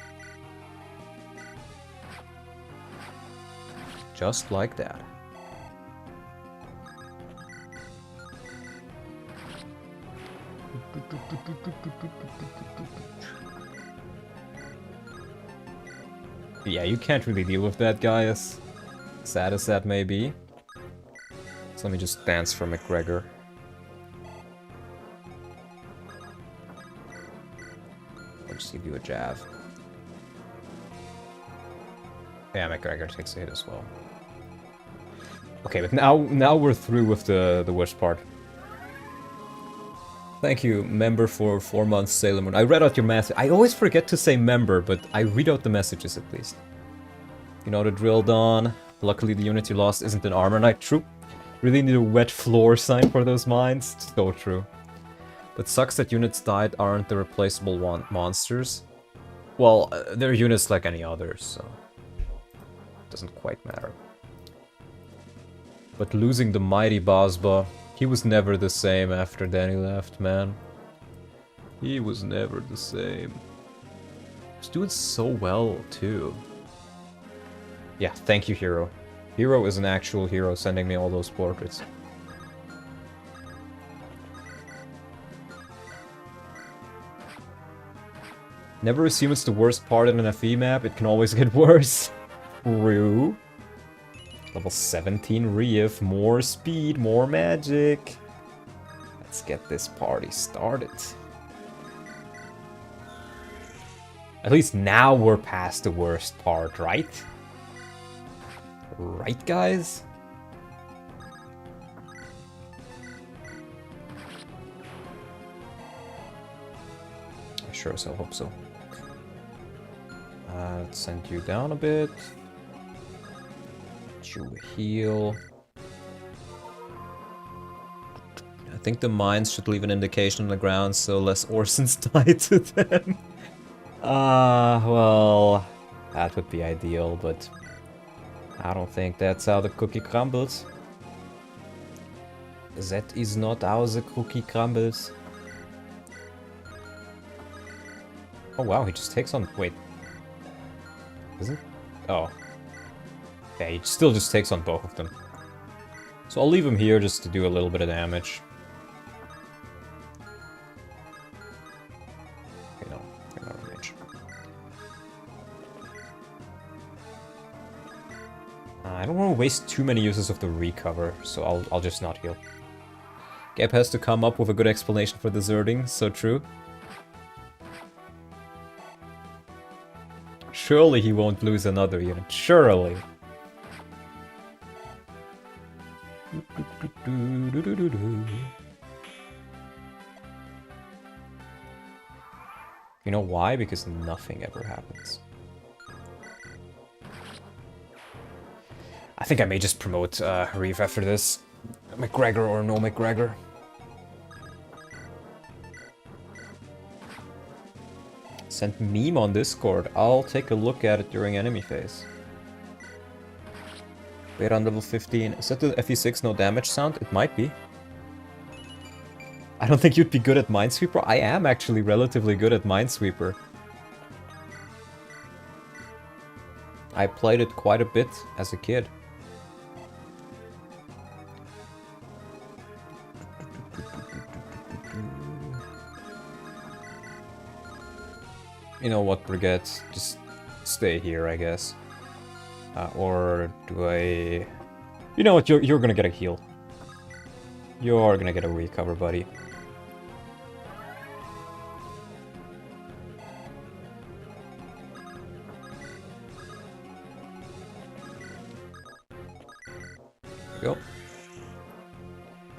Just like that. Yeah, you can't really deal with that guy, as sad as that may be. So let me just dance for McGregor. I'll just give you a jab. Yeah, McGregor takes a hit as well. Okay, but now we're through with the worst part. Thank you, member, for 4 months, Sailor Moon. I read out your message. I always forget to say member, but I read out the messages at least. You know the drill, Dawn. Luckily the unit you lost isn't an armor knight. True. Really need a wet floor sign for those mines. So true. But sucks that units died aren't the replaceable monsters. Well, they're units like any others, so... doesn't quite matter. But losing the mighty Bazba... He was never the same after Danny left, man. He was never the same. He's doing so well, too. Yeah, thank you, Hero. Hero is an actual hero sending me all those portraits. Never assume it's the worst part in an FE map, it can always get worse. True. Level 17 Reef, more speed, more magic. Let's get this party started. At least now we're past the worst part, right? Right, guys? I sure as hell hope so. Let's send you down a bit. Get you a heal. I think the mines should leave an indication on the ground so less Orsons die to them. Well, that would be ideal, but I don't think that's how the cookie crumbles. That is not how the cookie crumbles. Oh wow, he just takes on... Wait. Is it? Oh. Yeah, he still just takes on both of them. So I'll leave him here just to do a little bit of damage. Okay, no. They're not in range. I don't want to waste too many uses of the recover, so I'll just not heal. Gap has to come up with a good explanation for deserting, so true. Surely he won't lose another unit, surely. You know why? Because nothing ever happens. I think I may just promote Reef after this. McGregor or no McGregor. Send meme on Discord. I'll take a look at it during enemy phase. Wait on level 15. Is that the FE6 no damage sound? It might be. I don't think you'd be good at Minesweeper. I am actually relatively good at Minesweeper. I played it quite a bit as a kid. You know what, Brigade? Just stay here, I guess. Or do I... You know what, you're gonna get a heal. You're gonna get a recover, buddy. Go.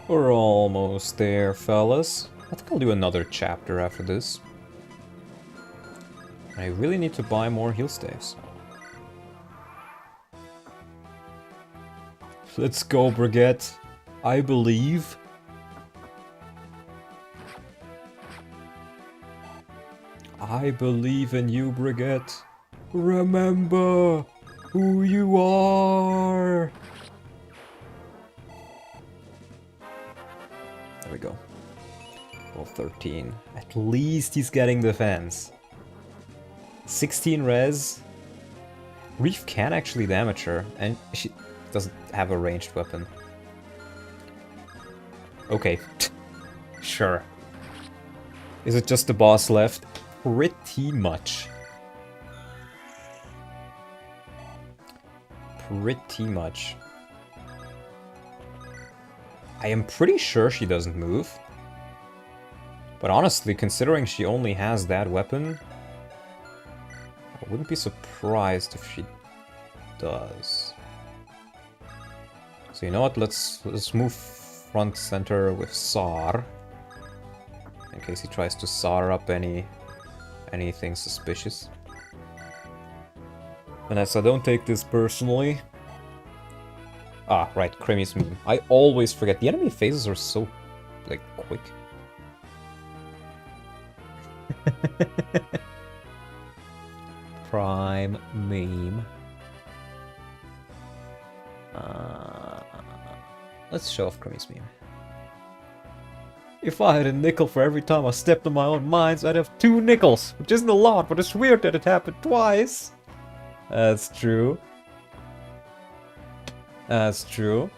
We're almost there, fellas. I think I'll do another chapter after this. I really need to buy more heal staves. Let's go, Brigade. I believe. I believe in you, Brigade. Remember who you are. There we go. Level 13. At least he's getting defense. 16 res. Reef can actually damage her, and she doesn't have a ranged weapon. Okay. Sure. Is it just the boss left? Pretty much. Pretty much. I am pretty sure she doesn't move. But honestly, considering she only has that weapon, I wouldn't be surprised if she does. So you know what, let's move front center with Sar. In case he tries to Sar up anything suspicious. Vanessa, don't take this personally. Ah, right, Creamy's meme. I always forget. The enemy phases are so, like, quick. Prime meme. Let's show off Creamy's meme. If I had a nickel for every time I stepped on my own mines, I'd have 2 nickels, which isn't a lot, but it's weird that it happened twice. That's true. That's true.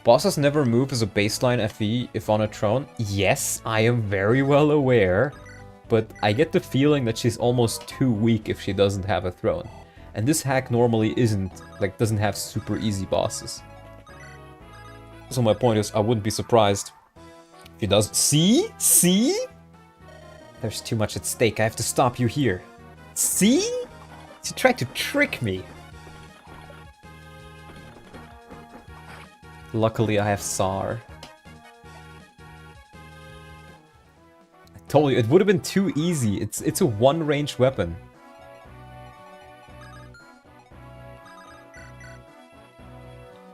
Bosses never move as a baseline FE if on a throne. Yes, I am very well aware, but I get the feeling that she's almost too weak if she doesn't have a throne. And this hack normally doesn't have super easy bosses. So my point is, I wouldn't be surprised if he does. See? See? There's too much at stake. I have to stop you here. See? She tried to trick me. Luckily, I have SAR. I told you, it would have been too easy. It's a one-range weapon.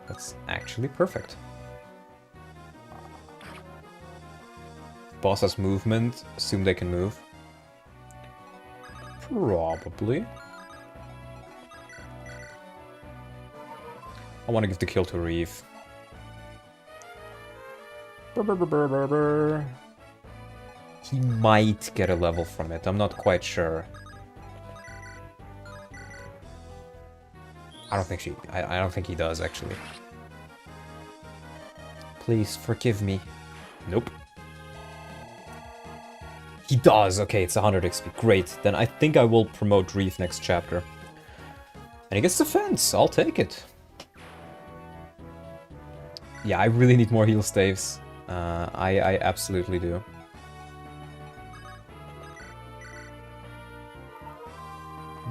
That's actually perfect. Boss has movement. Assume they can move. Probably. I want to give the kill to Reeve. He might get a level from it. I'm not quite sure. I don't think he does, actually. Please forgive me. Nope. He does. Okay, it's 100 XP. Great. Then I think I will promote Reeve next chapter. And he gets defense. I'll take it. Yeah, I really need more heal staves. I absolutely do.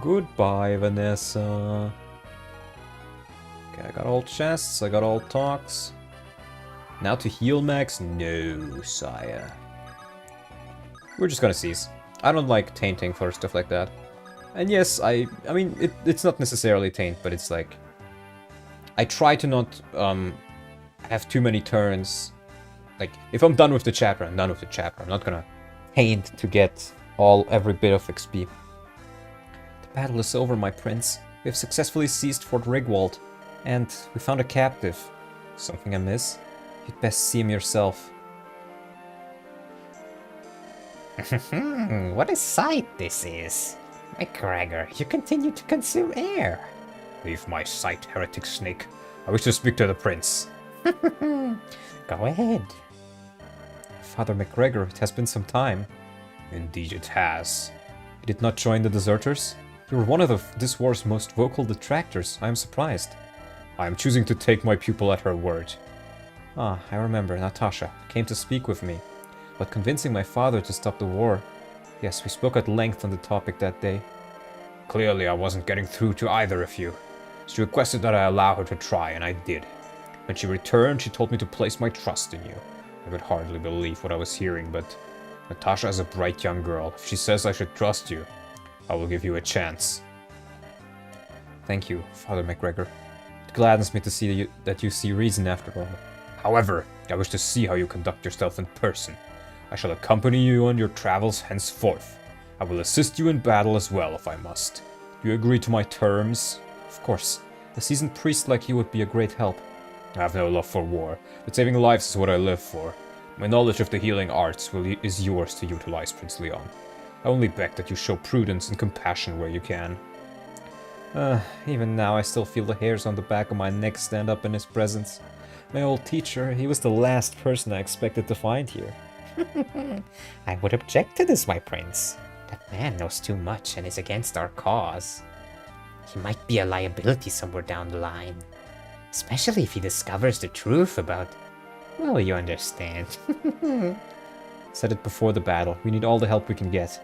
Goodbye, Vanessa. Okay, I got all chests, I got all talks. Now to heal max? No, sire. We're just gonna cease. I don't like tainting for stuff like that. And yes, I mean, it's not necessarily taint, but it's like... I try to not have too many turns. Like, if I'm done with the chapter, I'm done with the chapter. I'm not gonna taint to get every bit of XP. The battle is over, my prince. We have successfully seized Fort Rigwald. And we found a captive. Something amiss? You'd best see him yourself. What a sight this is. McGregor, you continue to consume air. Leave my sight, heretic snake. I wish to speak to the prince. Go ahead. Father McGregor, it has been some time. Indeed it has. You did not join the deserters? You were one of this war's most vocal detractors. I am surprised. I am choosing to take my pupil at her word. Ah, I remember. Natasha came to speak with me. But convincing my father to stop the war. Yes, we spoke at length on the topic that day. Clearly I wasn't getting through to either of you. She requested that I allow her to try, and I did. When she returned, she told me to place my trust in you. I could hardly believe what I was hearing, but Natasha is a bright young girl. If she says I should trust you, I will give you a chance. Thank you, Father McGregor. It gladdens me to see that you see reason after all. However, I wish to see how you conduct yourself in person. I shall accompany you on your travels henceforth. I will assist you in battle as well, if I must. Do you agree to my terms? Of course. A seasoned priest like you would be a great help. I have no love for war, but saving lives is what I live for. My knowledge of the healing arts is yours to utilize, Prince Leon. I only beg that you show prudence and compassion where you can. Even now I still feel the hairs on the back of my neck stand up in his presence. My old teacher, he was the last person I expected to find here. I would object to this, my prince. That man knows too much and is against our cause. He might be a liability somewhere down the line. Especially if he discovers the truth about... Well, you understand. Said it before the battle. We need all the help we can get.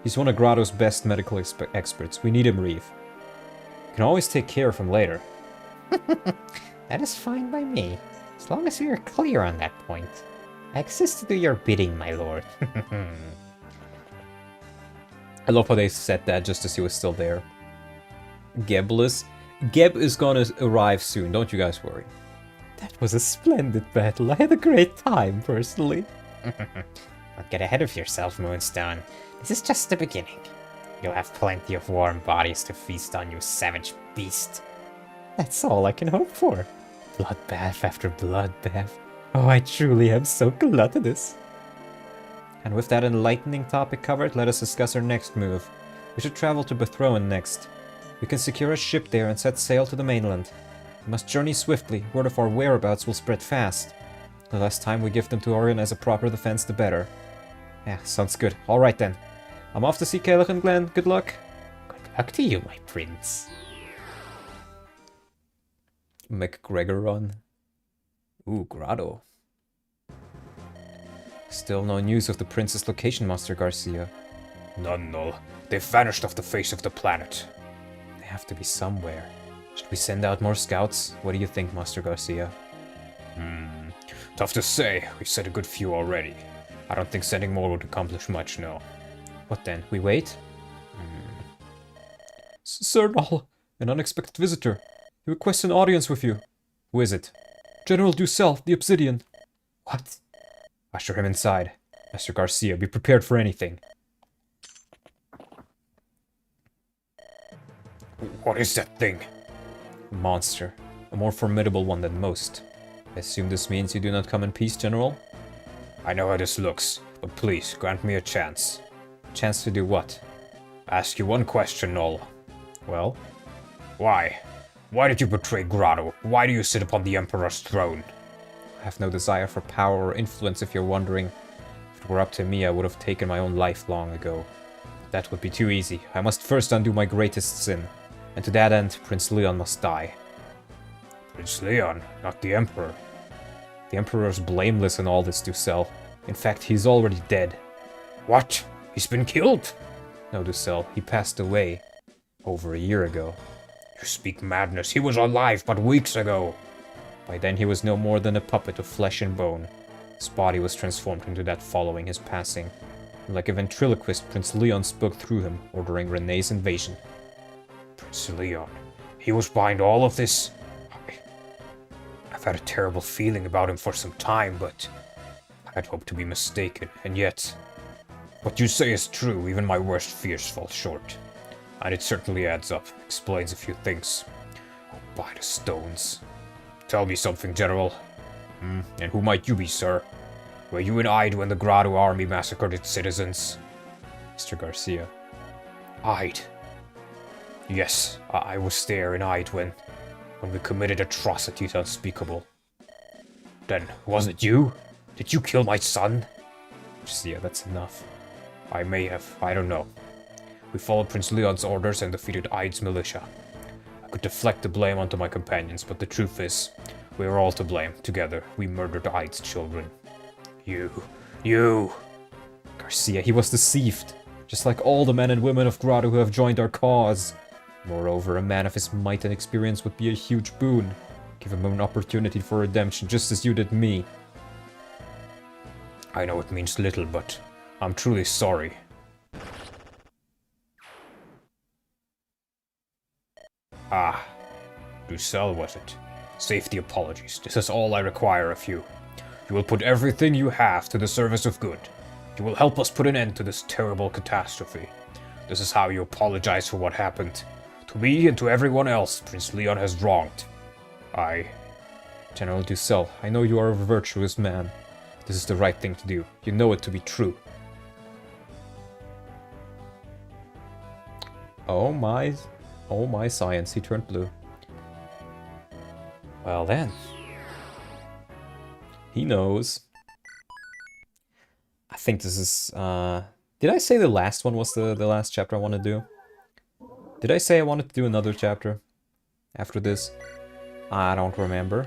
He's one of Grotto's best medical experts. We need him, Reeve. We can always take care of him later. That is fine by me, as long as we are clear on that point. I exist to do your bidding, my lord. I love how they said that just as he was still there. Gebless. Geb is gonna arrive soon, don't you guys worry. That was a splendid battle. I had a great time, personally. Don't get ahead of yourself, Moonstone. This is just the beginning. You'll have plenty of warm bodies to feast on, you savage beast. That's all I can hope for. Bloodbath after bloodbath. Oh, I truly am so gluttonous. And with that enlightening topic covered, let us discuss our next move. We should travel to Bethroan next. We can secure a ship there and set sail to the mainland. We must journey swiftly. Word of our whereabouts will spread fast. The less time we give them to organize a proper defense, the better. Yeah, sounds good. Alright then. I'm off to see Caleb and Glenn. Good luck. Good luck to you, my prince. McGregor run. Ooh, Grotto. Still no news of the prince's location, Master Garcia. None, Null. They've vanished off the face of the planet. They have to be somewhere. Should we send out more scouts? What do you think, Master Garcia? Tough to say. We've sent a good few already. I don't think sending more would accomplish much, no. What then? We wait? Sir Null, an unexpected visitor. He requests an audience with you. Who is it? General Ducel, the Obsidian. What? Usher him inside. Master Garcia, be prepared for anything. What is that thing? A monster. A more formidable one than most. I assume this means you do not come in peace, General? I know how this looks, but please, grant me a chance. Chance to do what? Ask you one question, Null. Well? Why? Why did you betray Grotto? Why do you sit upon the Emperor's throne? I have no desire for power or influence if you're wondering. If it were up to me, I would have taken my own life long ago. That would be too easy. I must first undo my greatest sin. And to that end, Prince Leon must die. Prince Leon, not the Emperor. The Emperor's blameless in all this, Ducel. In fact, he's already dead. What? He's been killed? No, Ducel, he passed away. Over a year ago. You speak madness. He was alive but weeks ago. By then he was no more than a puppet of flesh and bone. His body was transformed into that following his passing. And like a ventriloquist, Prince Leon spoke through him, ordering Renee's invasion. Prince Leon. He was behind all of this? I've had a terrible feeling about him for some time, but I'd hoped to be mistaken, and yet what you say is true. Even my worst fears fall short. And it certainly adds up, explains a few things. Oh, by the stones. Tell me something, General. And who might you be, sir? Were you in Ide when the Grotto army massacred its citizens? Mr. Garcia. Ide? Yes, I was there in Ide when we committed atrocities unspeakable. Then, was it you? Did you kill my son? Garcia, that's enough. I may have, I don't know. We followed Prince Leon's orders and defeated Ide's militia. I could deflect the blame onto my companions, but the truth is, we were all to blame. Together, we murdered Ide's children. You! Garcia, he was deceived. Just like all the men and women of Grotto who have joined our cause. Moreover, a man of his might and experience would be a huge boon. Give him an opportunity for redemption, just as you did me. I know it means little, but I'm truly sorry. Ah, Ducel was it? Safety apologies. This is all I require of you. You will put everything you have to the service of good. You will help us put an end to this terrible catastrophe. This is how you apologize for what happened. To me and to everyone else Prince Leon has wronged. General Ducel, I know you are a virtuous man. This is the right thing to do. You know it to be true. Oh my science, he turned blue. Well then. He knows. I think this is, did I say the last one was the last chapter I want to do? Did I say I wanted to do another chapter after this? I don't remember.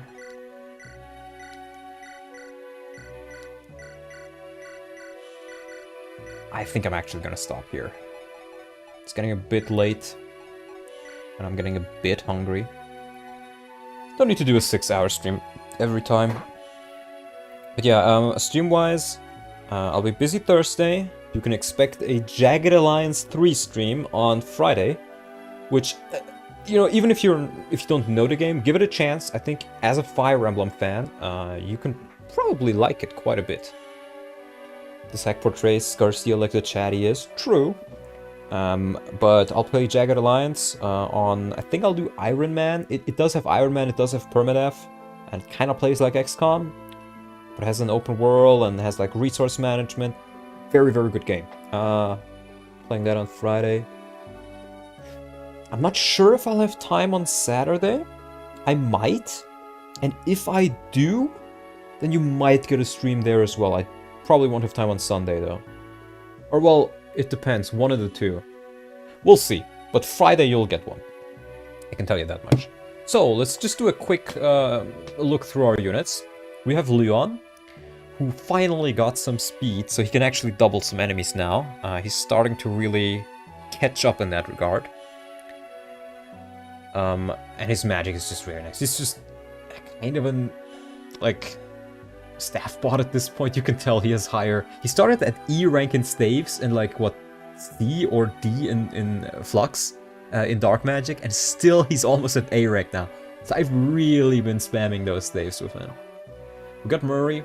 I think I'm actually gonna stop here. It's getting a bit late. And I'm getting a bit hungry. Don't need to do a 6-hour stream every time. But yeah, stream-wise, I'll be busy Thursday. You can expect a Jagged Alliance 3 stream on Friday. Which, you know, even if you don't know the game, give it a chance. I think as a Fire Emblem fan, you can probably like it quite a bit. This hack portrays Garcia like the chat he is. True. But I'll play Jagged Alliance on, I think I'll do Ironman. It does have Ironman, it does have Permadeath, and it kind of plays like XCOM, but it has an open world and has like resource management. Very, very good game. Playing that on Friday. I'm not sure if I'll have time on Saturday. I might. And if I do, then you might get a stream there as well. I probably won't have time on Sunday, though. Or, well, it depends. One of the two. We'll see. But Friday you'll get one. I can tell you that much. So, let's just do a quick look through our units. We have LYON, who finally got some speed, so he can actually double some enemies now. He's starting to really catch up in that regard. And his magic is just very nice. He's just kind of an, like, staff bot at this point. You can tell he has higher... He started at E rank in staves and, like, what, C or D in Flux, in Dark Magic, and still he's almost at A rank now. So I've really been spamming those staves with him. We got Murray.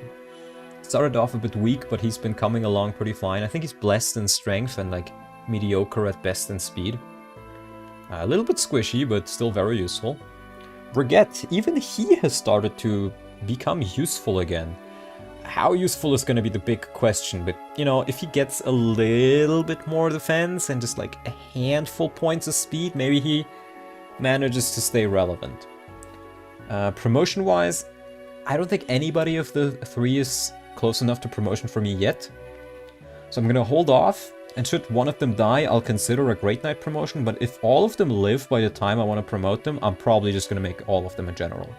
Started off a bit weak, but he's been coming along pretty fine. I think he's blessed in strength and, like, mediocre at best in speed. A little bit squishy, but still very useful. Brigitte, even he has started to become useful again. How useful is going to be the big question, but, you know, if he gets a little bit more defense and just, like, a handful points of speed, maybe he manages to stay relevant. Promotion-wise, I don't think anybody of the three is close enough to promotion for me yet. So I'm going to hold off. And should one of them die, I'll consider a Great Knight promotion, but if all of them live by the time I want to promote them, I'm probably just going to make all of them a general.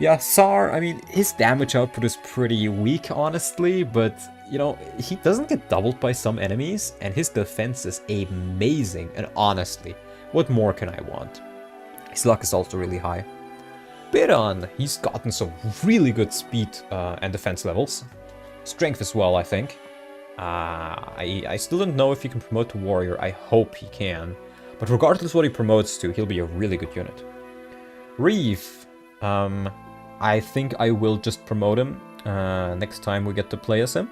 Yeah, Tsar, I mean, his damage output is pretty weak, honestly, but, you know, he doesn't get doubled by some enemies, and his defense is amazing, and honestly, what more can I want? His luck is also really high. Biron, he's gotten some really good speed and defense levels. Strength as well, I think. I still don't know if he can promote to warrior. I hope he can. But regardless what he promotes to, he'll be a really good unit. Reeve. I think I will just promote him next time we get to play as him.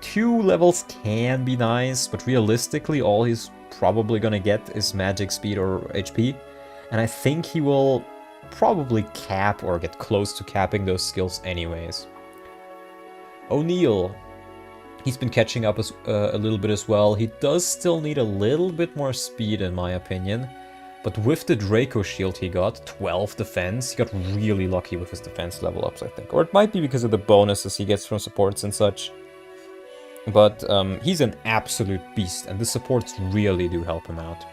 2 levels can be nice, but realistically all he's probably gonna get is magic, speed, or HP. And I think he will probably cap or get close to capping those skills anyways. O'Neill. He's been catching up a little bit as well. He does still need a little bit more speed in my opinion. But with the Draco shield he got, 12 defense, he got really lucky with his defense level ups, I think. Or it might be because of the bonuses he gets from supports and such. But he's an absolute beast, and the supports really do help him out.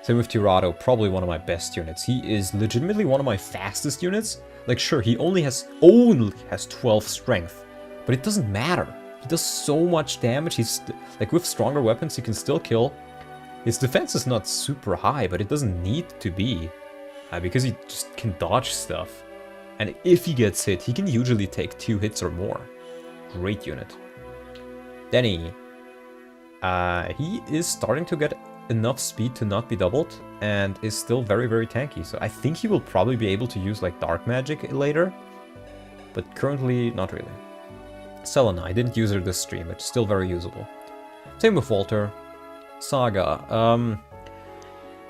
Same with Tirado, probably one of my best units. He is legitimately one of my fastest units. Like, sure, he only has 12 strength, but it doesn't matter. He does so much damage. He's like, with stronger weapons, he can still kill. His defense is not super high, but it doesn't need to be, because he just can dodge stuff. And if he gets hit, he can usually take 2 hits or more. Great unit. Denny. He is starting to get enough speed to not be doubled, and is still very, very tanky. So I think he will probably be able to use, like, dark magic later, but currently not really. Selena, I didn't use her this stream, but still very usable. Same with Walter. Saga.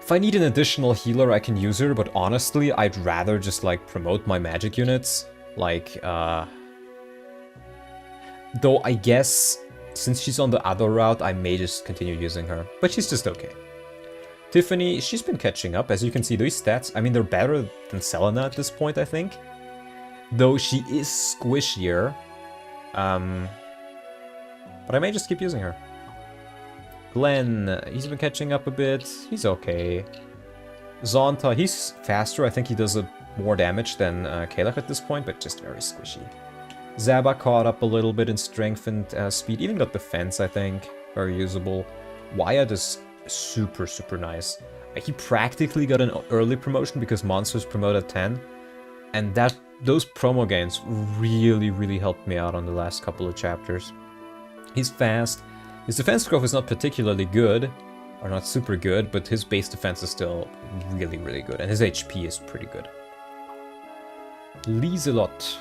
If I need an additional healer, I can use her, but honestly, I'd rather just, like, promote my magic units. Like, though I guess, since she's on the other route, I may just continue using her. But she's just okay. Tiffany, she's been catching up. As you can see, these stats, I mean, they're better than Selena at this point, I think. Though she is squishier. But I may just keep using her. Glenn, he's been catching up a bit. He's okay. Zonta, he's faster. I think he does more damage than Kalak at this point, but just very squishy. Zaba caught up a little bit in strength and speed. Even got defense, I think. Very usable. Wyatt is super, super nice. He practically got an early promotion because Monsters promoted 10. And those promo gains really, really helped me out on the last couple of chapters. He's fast. His defense growth is not particularly good, or not super good, but his base defense is still really, really good, and his HP is pretty good. Lieselot,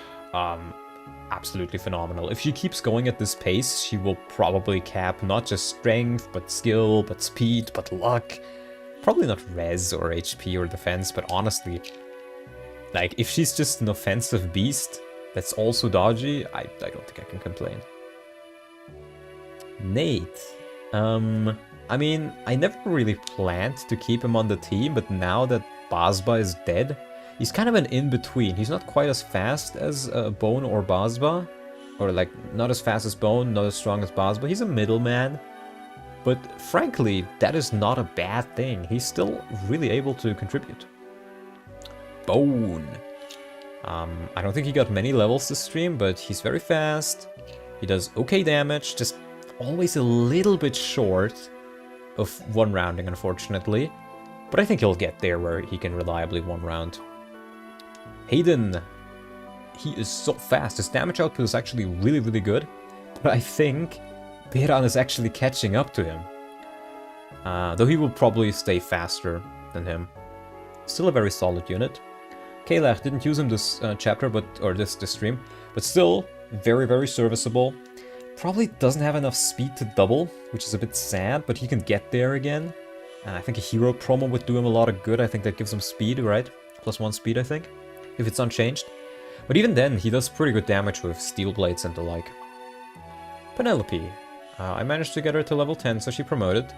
absolutely phenomenal. If she keeps going at this pace, she will probably cap not just strength, but skill, but speed, but luck. Probably not res or HP or defense, but honestly, like, if she's just an offensive beast that's also dodgy, I don't think I can complain. Nate. I mean, I never really planned to keep him on the team, but now that Basba is dead. He's kind of an in-between. He's not quite as fast as Bone or Basba. Or like, not as fast as Bone, not as strong as Basba. He's a middleman. But frankly, that is not a bad thing. He's still really able to contribute. Bone. I don't think he got many levels this stream, but he's very fast. He does okay damage, just always a little bit short of one rounding, unfortunately. But I think he'll get there where he can reliably one round. Hayden. He is so fast. His damage output is actually really, really good. But I think Behran is actually catching up to him. Though he will probably stay faster than him. Still a very solid unit. Kalach didn't use him this chapter, or this stream. But still, very, very serviceable. Probably doesn't have enough speed to double, which is a bit sad, but he can get there again. I think a hero promo would do him a lot of good. I think that gives him speed, right? +1 speed, I think. If it's unchanged. But even then, he does pretty good damage with steel blades and the like. Penelope. I managed to get her to level 10, so she promoted.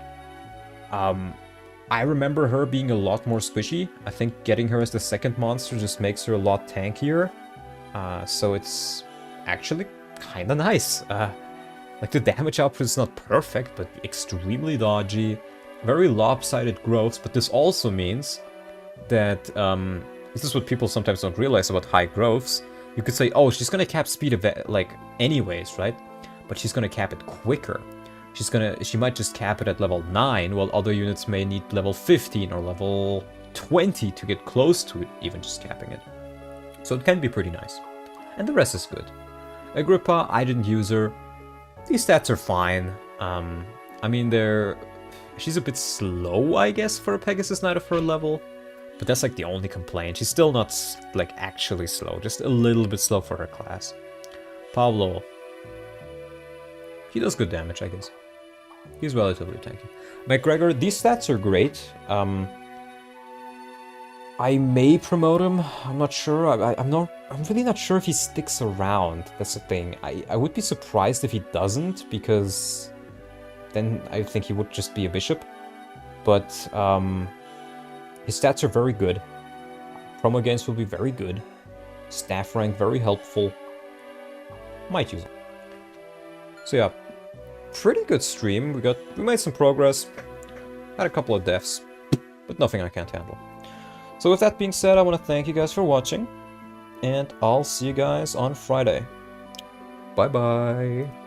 I remember her being a lot more squishy. I think getting her as the second monster just makes her a lot tankier. So it's actually kind of nice. Like, the damage output is not perfect, but extremely dodgy. Very lopsided growths, but this also means that... this is what people sometimes don't realize about high growths. You could say, oh, she's gonna cap speed like anyways, right? But she's gonna cap it quicker. She might just cap it at level 9, while other units may need level 15 or level 20 to get close to it, even just capping it. So it can be pretty nice. And the rest is good. Agrippa, I didn't use her. These stats are fine. I mean, she's a bit slow, I guess, for a Pegasus Knight of her level. But that's like the only complaint. She's still not, like, actually slow. Just a little bit slow for her class. Pablo. He does good damage, I guess. He's relatively tanky. McGregor, these stats are great. I may promote him. I'm not sure. I'm really not sure if he sticks around. That's the thing. I would be surprised if he doesn't, because then I think he would just be a bishop. But, his stats are very good. Promo gains will be very good. Staff rank very helpful. Might use it. So yeah, pretty good stream. We made some progress. Had a couple of deaths, but nothing I can't handle. So with that being said, I want to thank you guys for watching, and I'll see you guys on Friday. Bye bye.